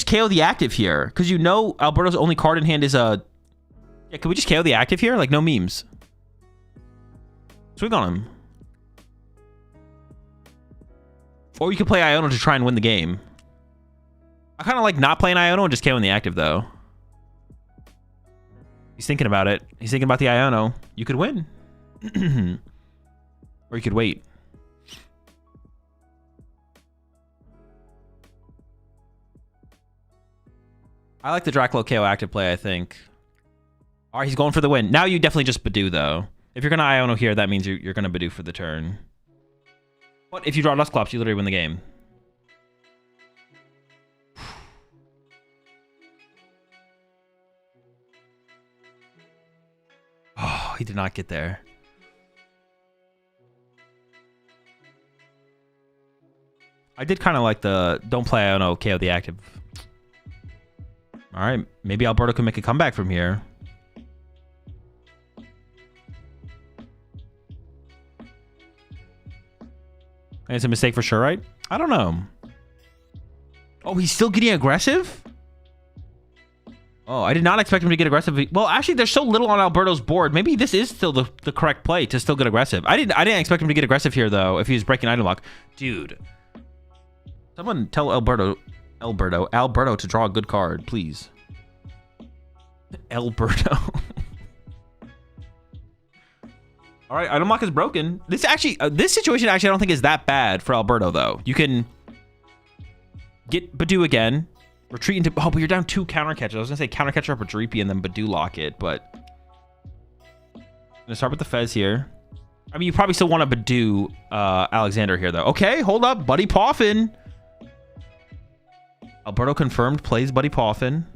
KO the active here? Because you know Alberto's only card in hand is a. Yeah, can we just KO the active here? Like no memes. Swing on him. Or you could play Iono to try and win the game. I kind of like not playing Iono and just KOing the active, though. He's thinking about it. He's thinking about the Iono. You could win. Or you could wait. I like the Draclo KO active play, I think. All right, he's going for the win. Now you definitely just Badoo, though. If you're going to Iono here, that means you're going to Badoo for the turn. But if you draw Dusclops, you literally win the game. Oh, he did not get there. I did kind of like the don't play Iono, KO the active. All right, maybe Alberto can make a comeback from here. And it's a mistake for sure, right? I don't know. Oh, he's still getting aggressive? Oh, I did not expect him to get aggressive. Well, actually, there's so little on Alberto's board. Maybe this is still the correct play to still get aggressive. I didn't expect him to get aggressive here, though, if he was breaking item lock. Dude. Someone tell Alberto to draw a good card, please. Alberto. All right, item lock is broken. This situation actually I don't think is that bad for Alberto, though. You can get Badoo again, retreat into... Oh, but you're down 2 counter catchers. I was going to say counter catcher up a Dreepy and then Badoo lock it, but... I'm going to start with the Fez here. I mean, you probably still want to Badoo Alexander here, though. Okay, hold up. Buddy Poffin. Alberto confirmed plays Buddy Poffin.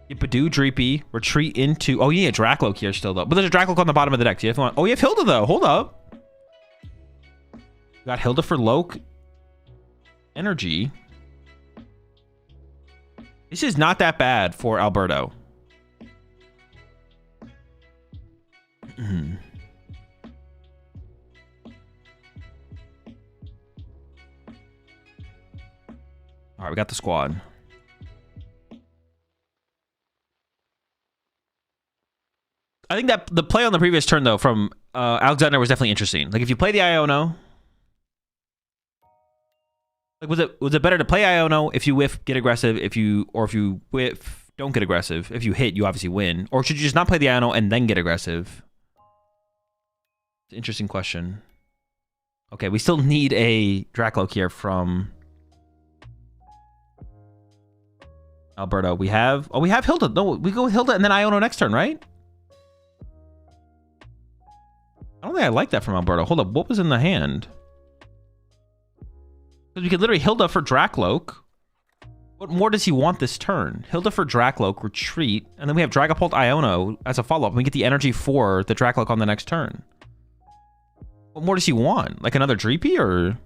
Get Badoo, Dreepy, retreat into... Oh, you need a Dracloak here still, though. But there's a Dracloak on the bottom of the deck. So you have to want... Oh, you have Hilda, though. Hold up. You got Hilda for Loke. Energy. This is not that bad for Alberto. All right, we got the squad. I think that the play on the previous turn, though, from Alexander was definitely interesting. Like, if you play the Iono, like, was it better to play Iono if you whiff, get aggressive, if you whiff, don't get aggressive. If you hit, you obviously win. Or should you just not play the Iono and then get aggressive? It's an interesting question. Okay, we still need a Dracloak here from Alberto. We have Hilda. No, we go with Hilda and then Iono next turn, right? I don't think I like that from Alberto. Hold up, what was in the hand? Because we could literally Hilda for Dracloak. What more does he want this turn? Hilda for Dracloak, retreat, and then we have Dragapult Iono as a follow-up. We get the energy for the Dracloak on the next turn. What more does he want? Like another Dreepy, or...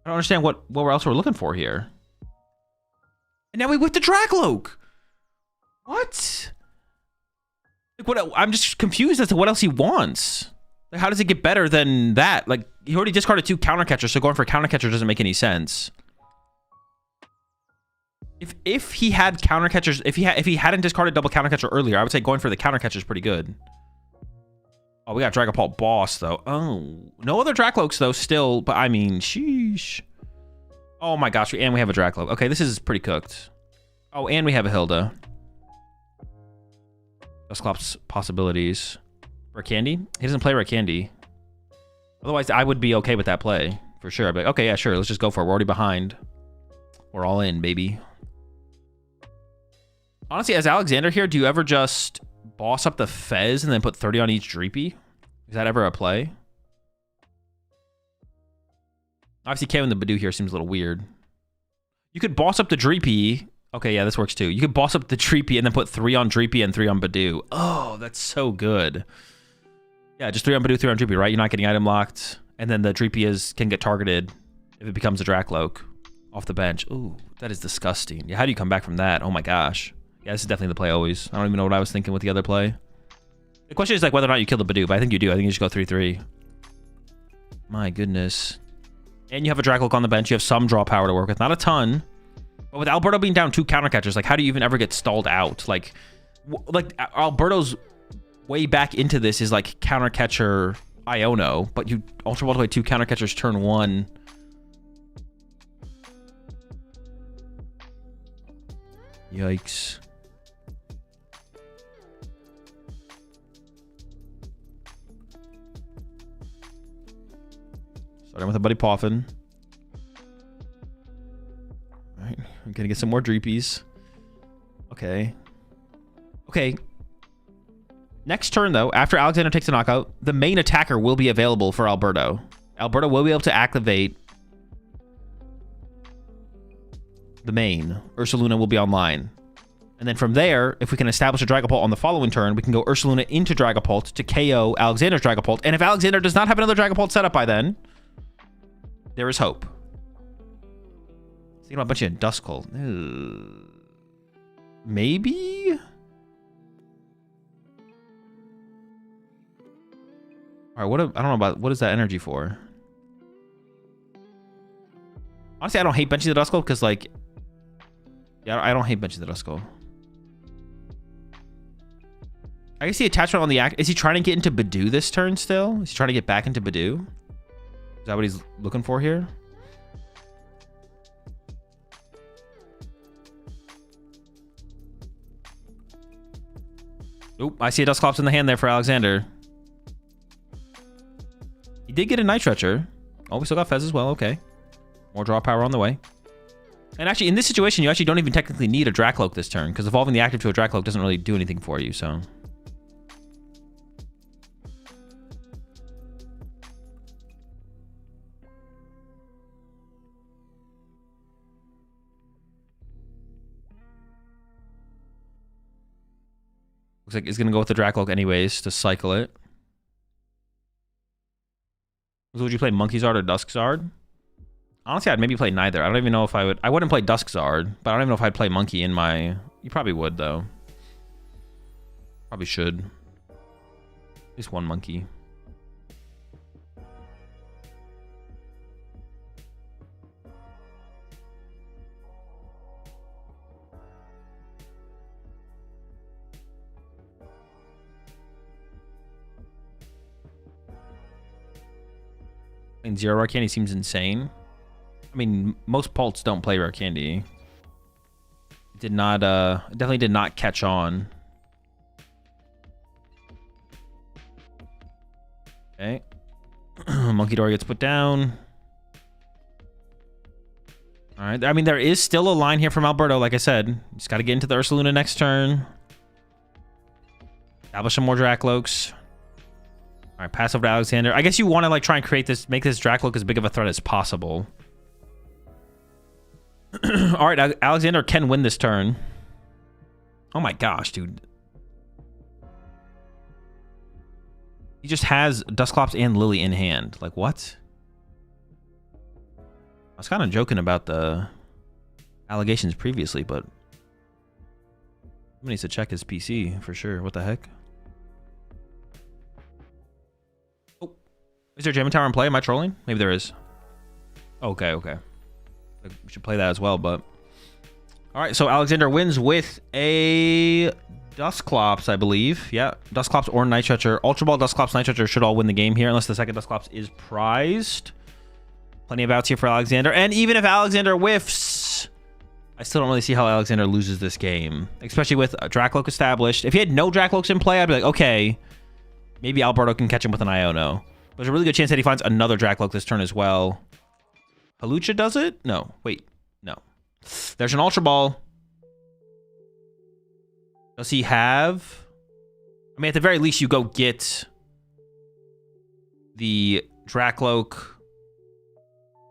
I don't understand what else we're looking for here. And now we whip the Dracloak! What? Like what? I'm just confused as to what else he wants. Like, how does it get better than that? Like, he already discarded 2 counter catchers, so going for counter catcher doesn't make any sense. If he had counter catchers, if he hadn't discarded double counter catcher earlier, I would say going for the counter catcher is pretty good. Oh, we got Dragapult Boss though. Oh, no other Dracloaks though still, but I mean, sheesh. Oh my gosh, and we have a Dracloak. Okay, this is pretty cooked. Oh, and we have a Hilda. Dusclops possibilities. Rare Candy? He doesn't play Rare Candy. Otherwise, I would be okay with that play for sure. I'd be like, okay, yeah, sure, let's just go for it. We're already behind. We're all in, baby. Honestly, as Alexander here, do you ever just boss up the Fez and then put 30 on each Dreepy? Is that ever a play? Obviously, KOing the Badoo here seems a little weird. You could boss up the Dreepy. Okay, yeah, this works too. You could boss up the Dreepy and then put 3 on Dreepy and 3 on Badoo. Oh, that's so good. Yeah, just 3 on Badoo, 3 on Dreepy, right? You're not getting item locked. And then the Dreepy can get targeted if it becomes a Dracloak off the bench. Ooh, that is disgusting. Yeah, how do you come back from that? Oh my gosh. Yeah, this is definitely the play always. I don't even know what I was thinking with the other play. The question is like whether or not you kill the Badoo, but I think you do. I think you just go 3-3. My goodness. And you have a Dracloak on the bench. You have some draw power to work with. Not a ton. But with Alberto being down 2 counter catchers, like how do you even ever get stalled out? Like Alberto's way back into this is like counter catcher Iono, but you Ultra Ball away 2 counter catchers turn 1. Yikes. Starting with a Buddy Poffin. Alright, we're gonna get some more Dreepies. Okay. Okay. Next turn, though, after Alexander takes a knockout, the main attacker will be available for Alberto. Alberto will be able to activate the main. Ursaluna will be online. And then from there, if we can establish a Dragapult on the following turn, we can go Ursaluna into Dragapult to KO Alexander's Dragapult. And if Alexander does not have another Dragapult set up by then, there is hope. Thinking about a bunch of Duskull. Maybe? All right, I don't know about, what is that energy for? Honestly, I don't hate benching the Duskull because, like, yeah, I don't hate benching the Duskull. I guess the attachment on the act. Is he trying to get into Badoo this turn still? Is he trying to get back into Badoo? Is that what he's looking for here? Oop, I see a Dusclops in the hand there for Alexander. He did get a Night Stretcher. Oh, we still got Fez as well. Okay. More draw power on the way. And actually, in this situation, you actually don't even technically need a Dracloak this turn, because evolving the active to a Dracloak doesn't really do anything for you, so... Looks like he's going to go with the Dracloak anyways to cycle it. So would you play Monkey Zard or Dusk Zard? Honestly, I'd maybe play neither. I don't even know if I would. I wouldn't play Dusk Zard, but I don't even know if I'd play Monkey in my... You probably would, though. Probably should. At least one Monkey. I mean, 0 Rare Candy seems insane. I mean, most Pults don't play Rare Candy. It did not, it definitely did not catch on. Okay. Monkey Door gets put down. All right. I mean, there is still a line here from Alberto, like I said. Just got to get into the Ursaluna next turn. Establish some more Dracloaks. All right, pass over to Alexander. I guess you want to like try and create this, make this Dracloak as big of a threat as possible. All right, Alexander can win this turn. Oh my gosh, dude. He just has Dusclops and Lily in hand. Like, what? I was kind of joking about the allegations previously, but somebody needs to check his PC for sure. What the heck? Oh, is there Jamming Tower in play? Am I trolling? Maybe there is. Okay, okay. We should play that as well, but... All right, so Alexander wins with a Dusclops, I believe. Yeah, Dusclops or Night Stretcher. Ultra Ball, Dusclops, Night Stretcher should all win the game here, unless the second Dusclops is prized. Plenty of outs here for Alexander. And even if Alexander whiffs, I still don't really see how Alexander loses this game, especially with Dracloak established. If he had no Dracloaks in play, I'd be like, okay, maybe Alberto can catch him with an Iono. There's a really good chance that he finds another Dracloak this turn as well. Halucha does it? No, wait, no. There's an Ultra Ball. Does he have... I mean, at the very least, you go get the Dracloak.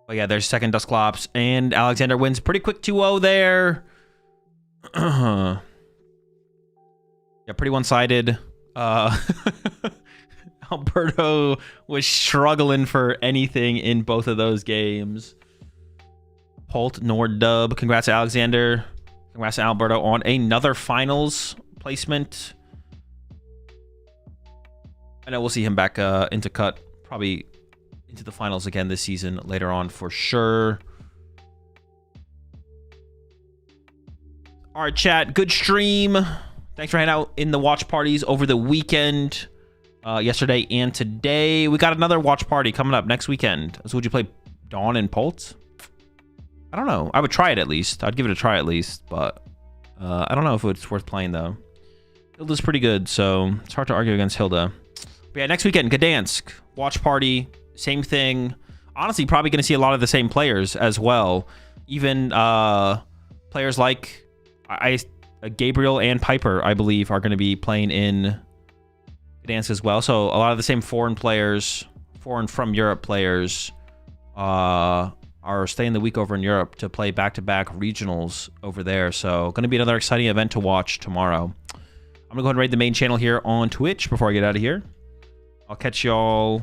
Oh, yeah, there's second Dusclops. And Alexander wins pretty quick 2-0 there. Yeah, pretty one-sided. Alberto was struggling for anything in both of those games. Holt, Nord dub. Congrats to Alexander. Congrats to Alberto on another finals placement. I know we'll see him back into cut, probably into the finals again this season later on for sure. All right, chat. Good stream. Thanks for hanging out in the watch parties over the weekend, yesterday and today. We got another watch party coming up next weekend. So would you play Dawn and Pult? I don't know. I would try it at least. I'd give it a try at least, but I don't know if it's worth playing though. Hilda's pretty good, so it's hard to argue against Hilda. But yeah, next weekend, Gdansk, watch party, same thing. Honestly, probably going to see a lot of the same players as well. Even players like Gabriel and Piper, I believe, are going to be playing in Gdansk as well. So a lot of the same foreign players, foreign from Europe players, are staying the week over in Europe to play back-to-back regionals over there. So going to be another exciting event to watch tomorrow. I'm going to go ahead and raid the main channel here on Twitch before I get out of here. I'll catch y'all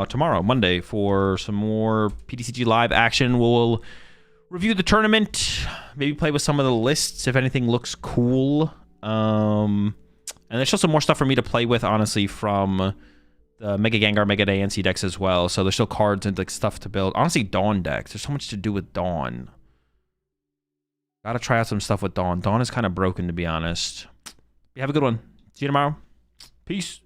tomorrow, Monday, for some more PTCG live action. We'll review the tournament, maybe play with some of the lists if anything looks cool. And there's still some more stuff for me to play with, honestly, from the Mega Gengar, Mega ANC decks as well. So there's still cards and like stuff to build. Honestly, Dawn decks. There's so much to do with Dawn. Gotta try out some stuff with Dawn. Dawn is kind of broken, to be honest. You have a good one. See you tomorrow. Peace.